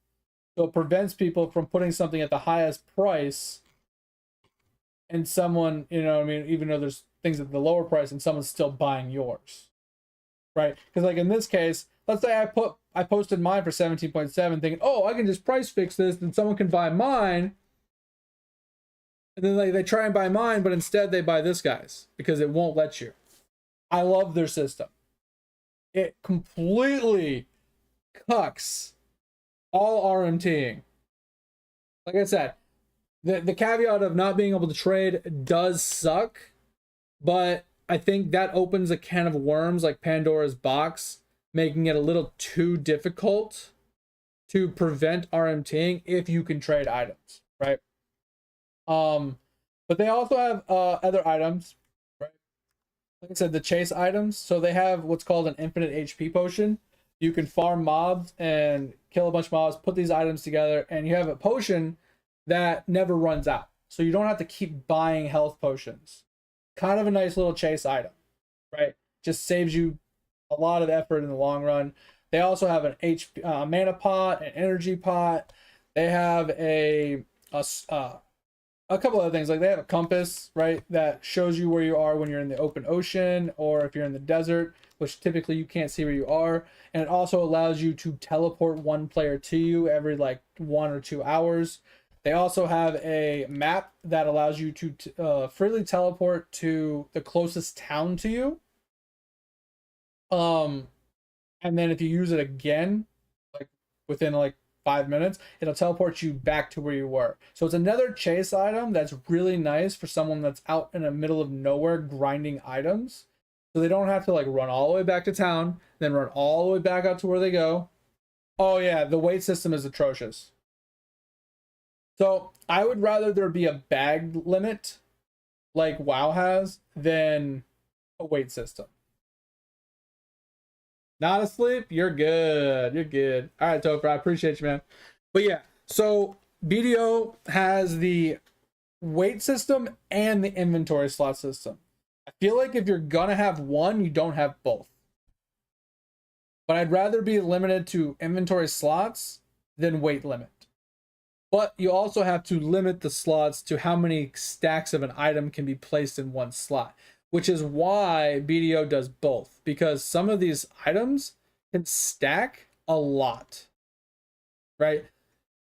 So it prevents people from putting something at the highest price and someone, even though there's things at the lower price and someone's still buying yours. Right? Because like in this case, let's say I posted mine for 17.7 thinking, oh, I can just price fix this and someone can buy mine. And then they try and buy mine, but instead they buy this guy's because it won't let you. I love their system. It completely cucks all RMTing. Like I said, the caveat of not being able to trade does suck, but I think that opens a can of worms like Pandora's box, making it a little too difficult to prevent RMTing if you can trade items, right? But they also have other items, right? Like I said, the chase items. So they have what's called an infinite HP potion. You can farm mobs and kill a bunch of mobs, put these items together, and you have a potion that never runs out. So you don't have to keep buying health potions. Kind of a nice little chase item, right? Just saves you a lot of effort in the long run. They also have an mana pot, an energy pot. They have a couple other things. Like they have a compass, right, that shows you where you are when you're in the open ocean or if you're in the desert, which typically you can't see where you are. And it also allows you to teleport one player to you every like 1 or 2 hours. They also have a map that allows you to freely teleport to the closest town to you. And then if you use it again, like within like 5 minutes, it'll teleport you back to where you were. So it's another chase item that's really nice for someone that's out in the middle of nowhere grinding items. So they don't have to like run all the way back to town, then run all the way back out to where they go. Oh yeah, the weight system is atrocious. So I would rather there be a bag limit like WoW has than a weight system. Not asleep? You're good. You're good. All right, Topher, I appreciate you, man. But yeah, so BDO has the weight system and the inventory slot system. I feel like if you're gonna have one, you don't have both. But I'd rather be limited to inventory slots than weight limit. But you also have to limit the slots to how many stacks of an item can be placed in one slot, which is why BDO does both, because some of these items can stack a lot, right?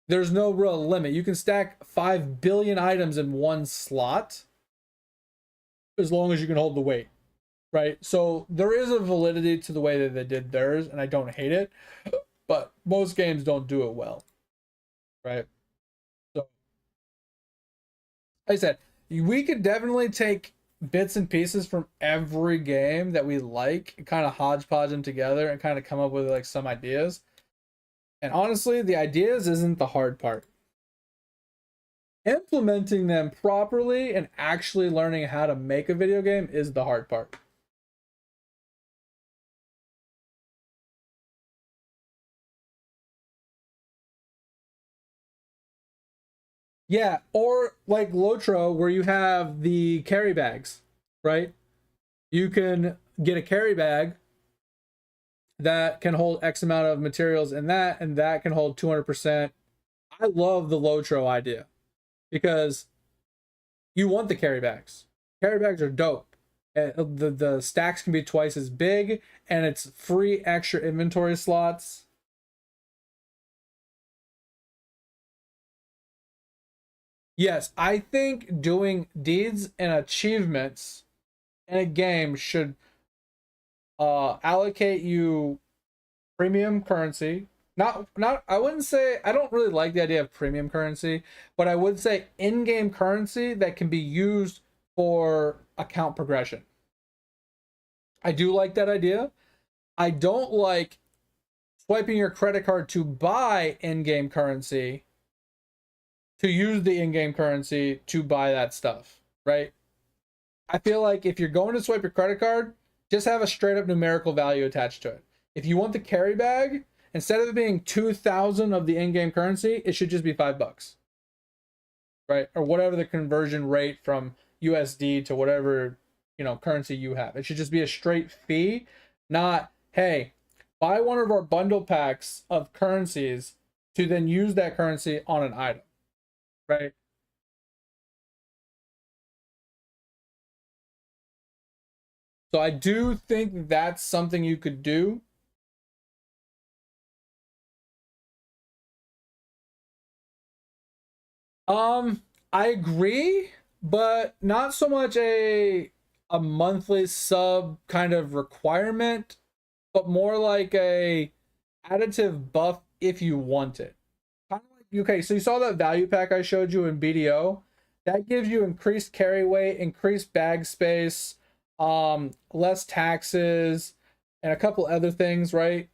There's no real limit. You can stack 5 billion items in one slot as long as you can hold the weight, right? So there is a validity to the way that they did theirs, and I don't hate it, but most games don't do it well, right? So, like I said, we could definitely take bits and pieces from every game that we like and kind of hodgepodge them together and kind of come up with like some ideas. And honestly, the ideas isn't the hard part. Implementing them properly and actually learning how to make a video game is the hard part. Yeah, or like Lotro, where you have the carry bags, right? You can get a carry bag that can hold X amount of materials in that, and that can hold 200%. I love the Lotro idea because you want the carry bags. Carry bags are dope. The stacks can be twice as big, and it's free extra inventory slots. Yes, I think doing deeds and achievements in a game should allocate you premium currency. Not I wouldn't say, I don't really like the idea of premium currency, but I would say in-game currency that can be used for account progression. I do like that idea. I don't like swiping your credit card to buy in-game currency, to use the in-game currency to buy that stuff, right? I feel like if you're going to swipe your credit card, just have a straight up numerical value attached to it. If you want the carry bag, instead of it being 2,000 of the in-game currency, it should just be $5, right? Or whatever the conversion rate from USD to whatever, currency you have. It should just be a straight fee, not, hey, buy one of our bundle packs of currencies to then use that currency on an item, right? So I do think that's something you could do. I agree, but not so much a monthly sub kind of requirement, but more like a additive buff if you want it. Kind of like, okay, so you saw that value pack I showed you in BDO. That gives you increased carry weight, increased bag space, less taxes, and a couple other things, right?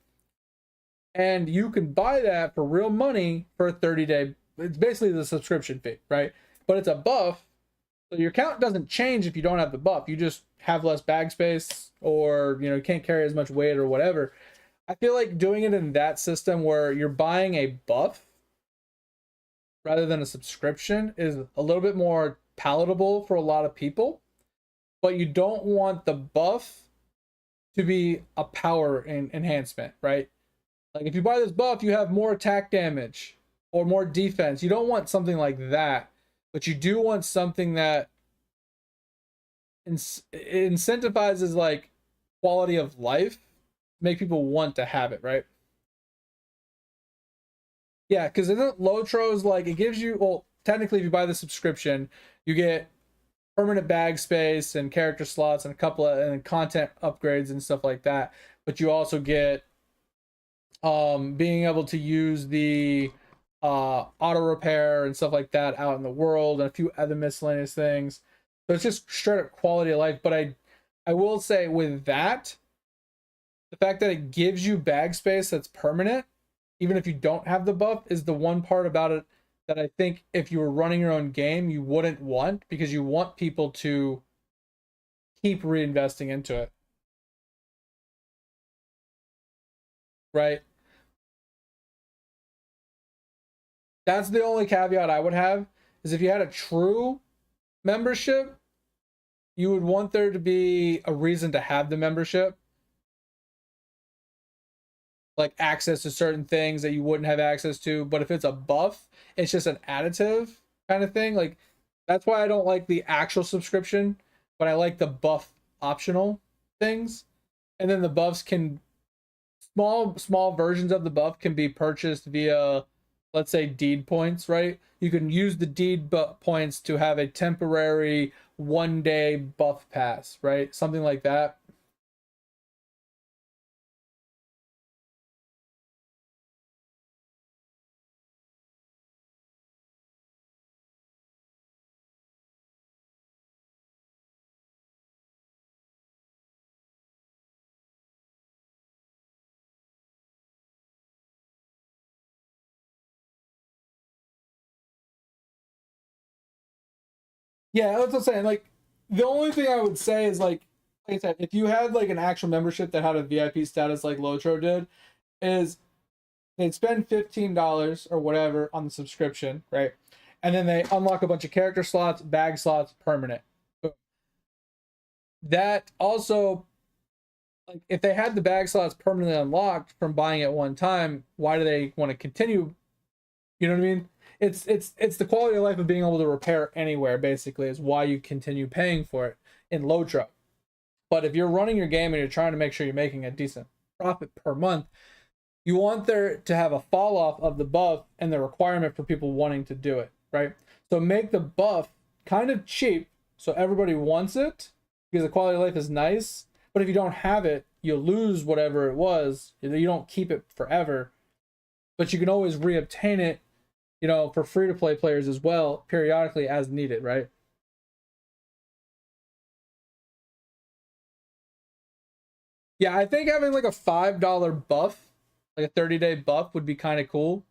And you can buy that for real money for a 30-day. It's basically the subscription fee, right? But it's a buff, so your count doesn't change if you don't have the buff. You just have less bag space, or you can't carry as much weight or whatever. I feel like doing it in that system where you're buying a buff rather than a subscription is a little bit more palatable for a lot of people, but you don't want the buff to be a power enhancement, right? Like if you buy this buff, you have more attack damage or more defense. You don't want something like that, but you do want something that incentivizes like quality of life, make people want to have it, right? Yeah, because isn't Lotro's like, it gives you, well, technically if you buy the subscription, you get permanent bag space and character slots and a couple of and content upgrades and stuff like that, but you also get being able to use the auto repair and stuff like that out in the world, and a few other miscellaneous things. So it's just straight up quality of life. But I will say with that, the fact that it gives you bag space that's permanent, even if you don't have the buff, is the one part about it that I think if you were running your own game, you wouldn't want, because you want people to keep reinvesting into it, right? That's the only caveat I would have, is if you had a true membership, you would want there to be a reason to have the membership, like access to certain things that you wouldn't have access to. But if it's a buff, it's just an additive kind of thing. Like, that's why I don't like the actual subscription, but I like the buff optional things. And then the buffs can, small versions of the buff can be purchased via, let's say, deed points, right? You can use the deed points to have a temporary 1 day buff pass, right? Something like that. Yeah, that's what I'm saying. Like, the only thing I would say is, like I said, if you had like an actual membership that had a VIP status like Lotro did, is they'd spend $15 or whatever on the subscription, right? And then they unlock a bunch of character slots, bag slots, permanent. That also, like, if they had the bag slots permanently unlocked from buying it one time, why do they want to continue? You know what I mean? It's the quality of life of being able to repair anywhere, basically, is why you continue paying for it in Lotro. But if you're running your game and you're trying to make sure you're making a decent profit per month, you want there to have a fall off of the buff and the requirement for people wanting to do it, right? So make the buff kind of cheap so everybody wants it, because the quality of life is nice. But if you don't have it, you lose whatever it was. You don't keep it forever, but you can always reobtain it, for free to play players as well, periodically as needed, right? Yeah, I think having like a $5 buff, like a 30-day buff, would be kind of cool.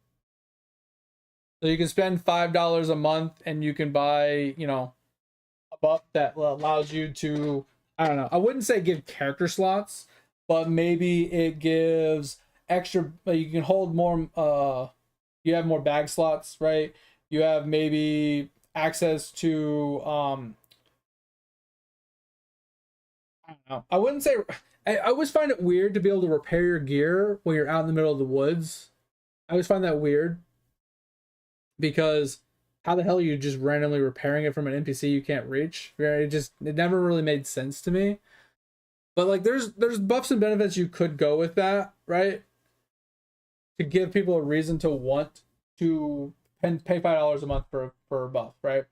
So you can spend $5 a month and you can buy, a buff that allows you to, I don't know, I wouldn't say give character slots, but maybe it gives extra, like, you can hold more, you have more bag slots, right? You have maybe access to, I don't know. I wouldn't say, I always find it weird to be able to repair your gear when you're out in the middle of the woods. I always find that weird, because how the hell are you just randomly repairing it from an NPC you can't reach? It never really made sense to me. But like, there's buffs and benefits you could go with that, right? To give people a reason to want to pay $5 a month for a buff, right?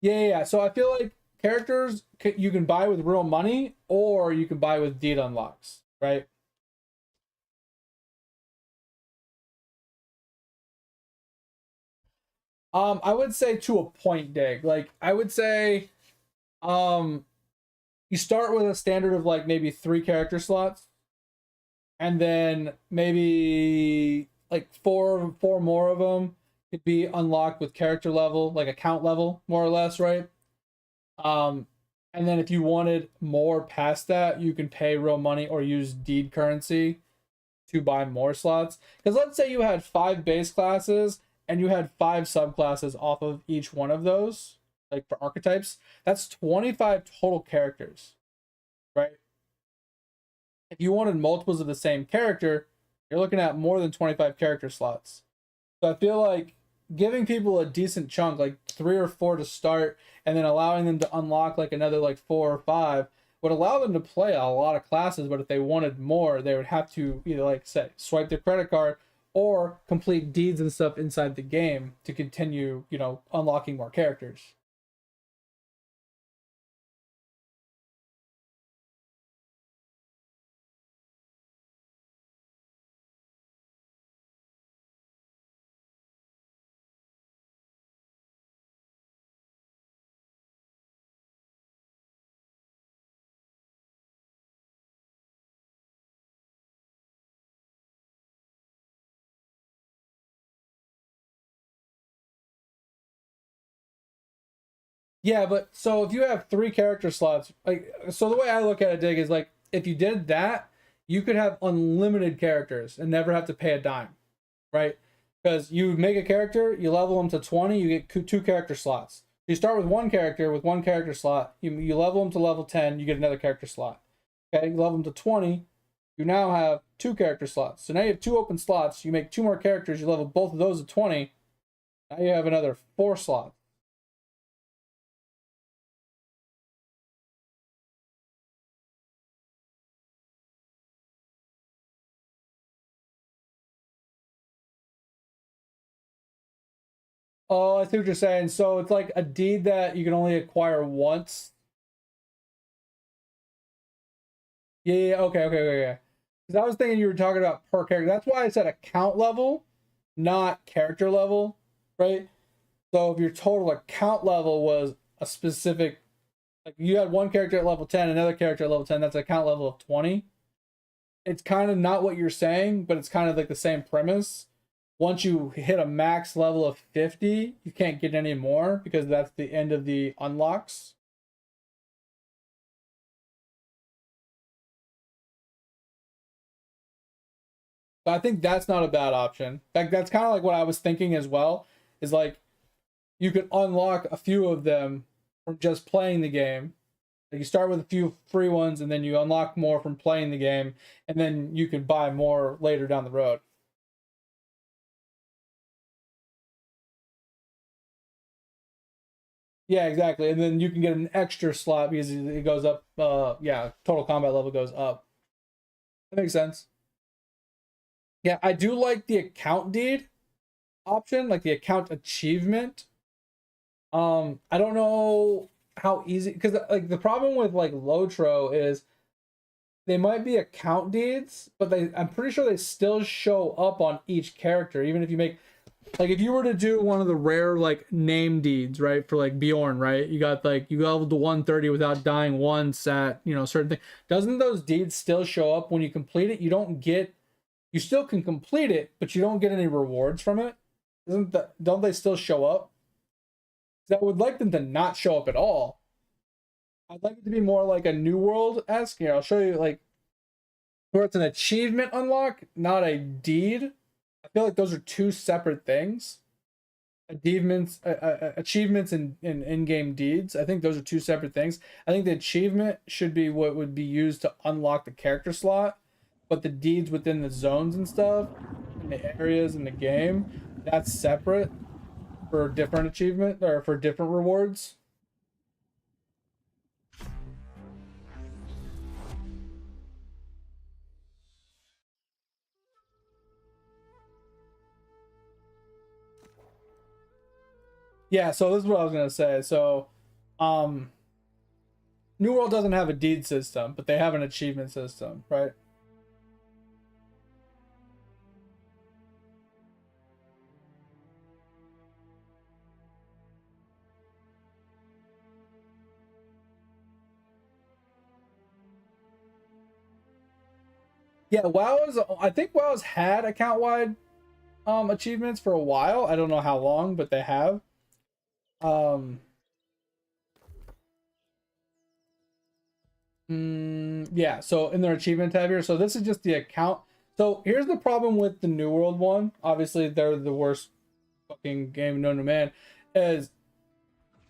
Yeah. So I feel like characters you can buy with real money, or you can buy with deed unlocks, right? I would say to a point, Dig. Like, I would say, um, you start with a standard of like maybe 3 character slots, and then maybe like four more of them could be unlocked with character level, like account level, more or less, right? Um, and then if you wanted more past that, you can pay real money or use deed currency to buy more slots. Because let's say you had 5 base classes and you had 5 subclasses off of each one of those, like for archetypes, that's 25 total characters, right? If you wanted multiples of the same character, you're looking at more than 25 character slots. So I feel like giving people a decent chunk, like 3 or 4 to start, and then allowing them to unlock like another like 4 or 5, would allow them to play a lot of classes. But if they wanted more, they would have to either, like, say, swipe their credit card or complete deeds and stuff inside the game to continue, unlocking more characters. Yeah, but so if you have 3 character slots, like, so the way I look at it, Dig, is like, if you did that, you could have unlimited characters and never have to pay a dime, right? Because you make a character, you level them to 20, you get 2 character slots. You start with 1 character with 1 character slot, you level them to level 10, you get another character slot. Okay, you level them to 20, you now have 2 character slots. So now you have 2 open slots, you make 2 more characters, you level both of those to 20, now you have another 4 slots. Oh, I see what you're saying. So it's like a deed that you can only acquire once. Yeah, yeah, okay. Because I was thinking you were talking about per character. That's why I said account level, not character level, right? So if your total account level was a specific, like you had 1 character at level 10, another character at level 10, that's an account level of 20. It's kind of not what you're saying, but it's kind of like the same premise. Once you hit a max level of 50, you can't get any more because that's the end of the unlocks. So I think that's not a bad option. That's kind of like what I was thinking as well. Is like you could unlock a few of them from just playing the game. Like you start with a few free ones, and then you unlock more from playing the game, and then you can buy more later down the road. Yeah, exactly. And then you can get an extra slot because it goes up. Yeah, total combat level goes up. That makes sense. Yeah, I do like the account deed option, like the account achievement. I don't know how easy, because like the problem with like Lotro is they might be account deeds, but I'm pretty sure they still show up on each character, even if you make, like, if you were to do one of the rare like name deeds, right, for like Bjorn, right, you got like you leveled to 130 without dying once at, certain thing. Doesn't those deeds still show up when you complete it? You don't get, you still can complete it, but you don't get any rewards from it. Don't they still show up? 'Cause I would like them to not show up at all. I'd like it to be more like a New World-esque. I'll show you, like, where it's an achievement unlock, not a deed. I feel like those are 2 separate things. Achievements and in-game deeds. I think those are 2 separate things. I think the achievement should be what would be used to unlock the character slot, but the deeds within the zones and stuff, and the areas in the game, that's separate for different achievement or for different rewards. Yeah, so this is what I was gonna say. So, um, New World doesn't have a deed system, but they have an achievement system, right? Yeah, I think WoW's had account wide achievements for a while. I don't know how long, but they have. Um, yeah, so in their achievement tab here, so this is just the account. So here's the problem with the New World one. Obviously, they're the worst fucking game known to man. Is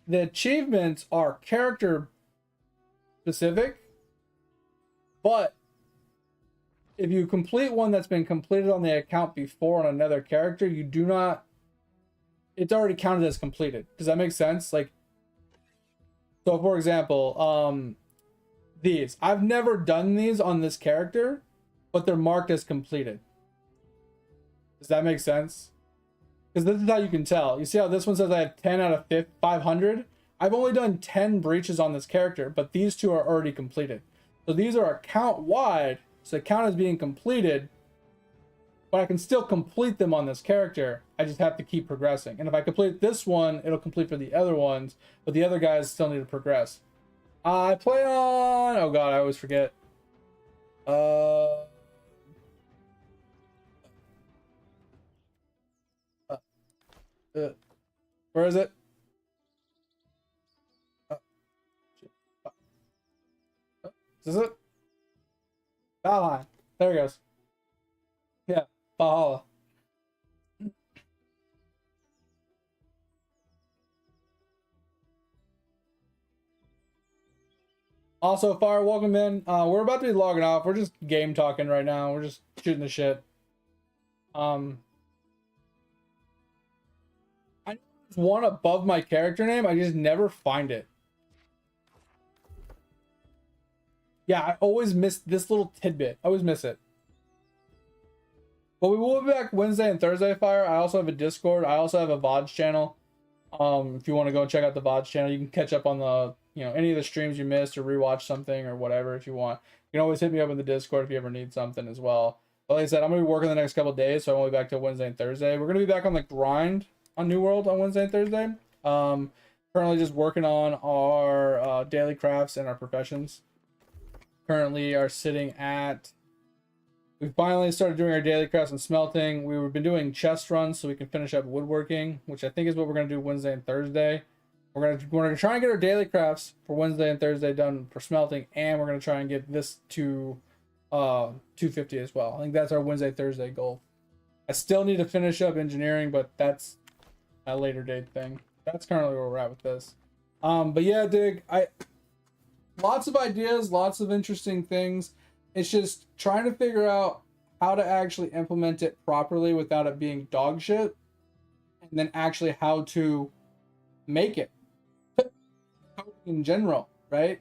the achievements are character specific, but if you complete one that's been completed on the account before on another character, you do not, it's already counted as completed. Does that make sense? Like, so for example, these, I've never done these on this character, but they're marked as completed. Does that make sense? Because this is how you can tell. You see how this one says I have 10 out of 500? I've only done 10 breaches on this character, but these 2 are already completed. So these are account wide, so count as being completed, but I can still complete them on this character. I just have to keep progressing. And if I complete this one, it'll complete for the other ones, but the other guys still need to progress. I play on, oh god, I always forget. Uh, uh, where is it? Is it? Valheim. There it goes. Yeah, Valhalla. Also, Fire, welcome in. We're about to be logging off. We're just game talking right now. We're just shooting the shit. I know there's one above my character name. I just never find it. Yeah, I always miss this little tidbit. I always miss it. But we will be back Wednesday and Thursday, Fire. I also have a Discord. I also have a VODs channel. If you want to go and check out the VODs channel, you can catch up on the, any of the streams you missed or rewatch something or whatever if you want. You can always hit me up in the Discord if you ever need something as well. But like I said, I'm going to be working the next couple of days, so I won't be back till Wednesday and Thursday. We're going to be back on the grind on New World on Wednesday and Thursday. Currently just working on our daily crafts and our professions. Currently are sitting at... We finally started doing our daily crafts and smelting. We've been doing chest runs so we can finish up woodworking, which I think is what we're going to do Wednesday and Thursday. We're gonna try and get our daily crafts for Wednesday and Thursday done for smelting, and we're going to try and get this to 250 as well. I think that's our Wednesday, Thursday goal. I still need to finish up engineering, but that's a later date thing. That's currently where we're at with this. But yeah, Dig, lots of ideas, lots of interesting things. It's just trying to figure out how to actually implement it properly without it being dog shit, and then actually how to make it in general, right?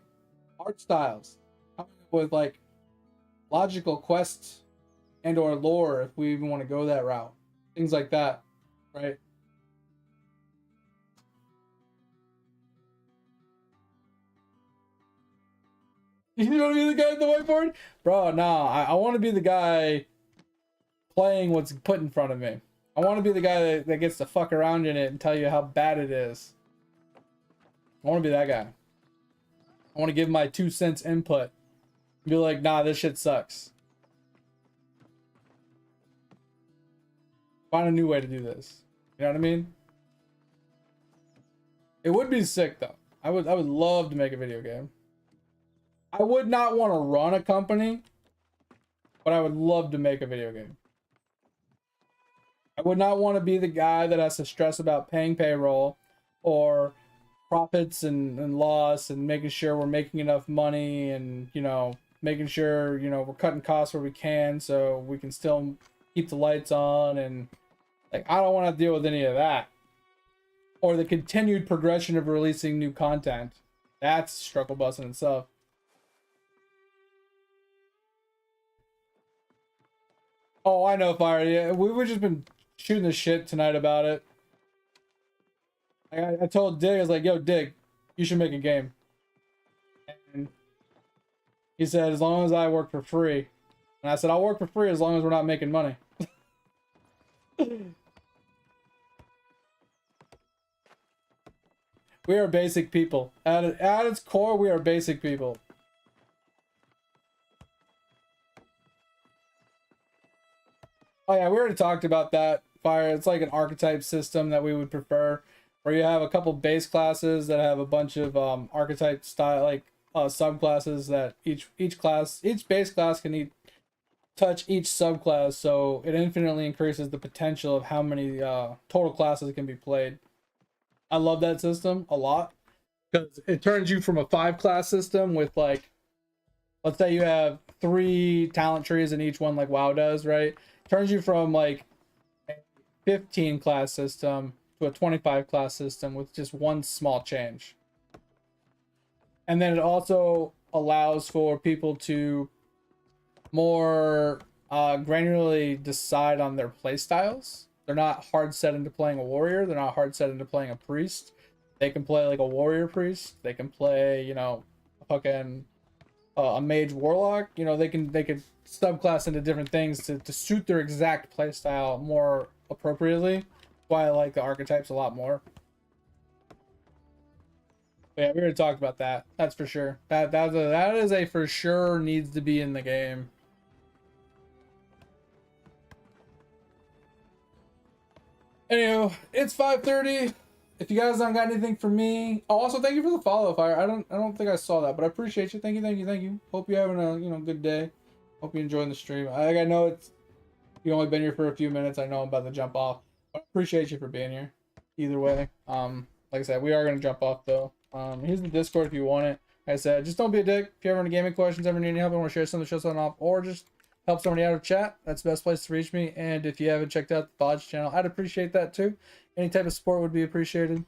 Art styles, coming up with like logical quests and or lore if we even want to go that route, things like that, right? You want to be the guy at the whiteboard? Bro, no, I want to be the guy playing what's put in front of me. I want to be the guy that gets to fuck around in it and tell you how bad it is. I want to be that guy. I want to give my 2 cents input. Be like, nah, this shit sucks. Find a new way to do this. You know what I mean? It would be sick though. I would love to make a video game. I would not want to run a company, but I would love to make a video game. I would not want to be the guy that has to stress about paying payroll or profits and loss and making sure we're making enough money and, making sure, we're cutting costs where we can so we can still keep the lights on. And like, I don't want to deal with any of that. Or the continued progression of releasing new content. That's a struggle bus in itself. Oh, I know, Fire. Yeah, we've just been shooting the shit tonight about it. I told Dig, I was like, yo, Dig, you should make a game. And he said, as long as I work for free. And I said, I'll work for free as long as we're not making money. We are basic people. At its core, we are basic people. Oh yeah, we already talked about that, Fire. It's like an archetype system that we would prefer, where you have a couple base classes that have a bunch of archetype style, subclasses that each base class can touch each subclass, so it infinitely increases the potential of how many total classes can be played. I love that system a lot because it turns you from a 5-class system with let's say you have 3 talent trees in each one like WoW does, right? Turns you from a 15 class system to a 25 class system with just one small change. And then it also allows for people to more granularly decide on their play styles. They're not hard set into playing a warrior. They're not hard set into playing a priest. They can play like a warrior priest. They can play, a fucking a mage warlock. They can subclass into different things to suit their exact playstyle more appropriately. Why I like the archetypes a lot more. But yeah, we already talked about that. That's for sure. That is a for sure needs to be in the game. Anywho, it's 5:30. if you guys don't got anything for me, oh, also thank you for the follow, Fire. I don't think I saw that, but I appreciate you. Thank you. Hope you're having a good day. Hope you're enjoying the stream. I know it's you only been here for a few minutes. I know I'm about to jump off, but I appreciate you for being here. Either way, like I said, we are gonna jump off though. Here's the Discord if you want it. Like I said, just don't be a dick. If you ever have any gaming questions, ever need any help, and want to share something, show something off, or just help somebody out of chat, that's the best place to reach me. And if you haven't checked out the VOD's channel, I'd appreciate that too. Any type of support would be appreciated.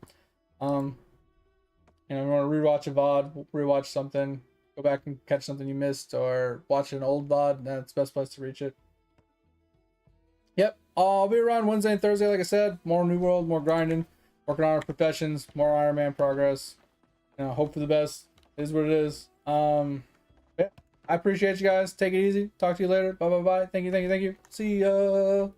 You know, if you want to rewatch a VOD, rewatch something, go back and catch something you missed, or watch an old VOD, that's the best place to reach it. Yep, I'll be around Wednesday and Thursday, like I said. More New World, more grinding, working on our professions, more Ironman progress. You know, hope for the best. It is what it is. Yeah, I appreciate you guys. Take it easy. Talk to you later. Bye. Thank you. See ya.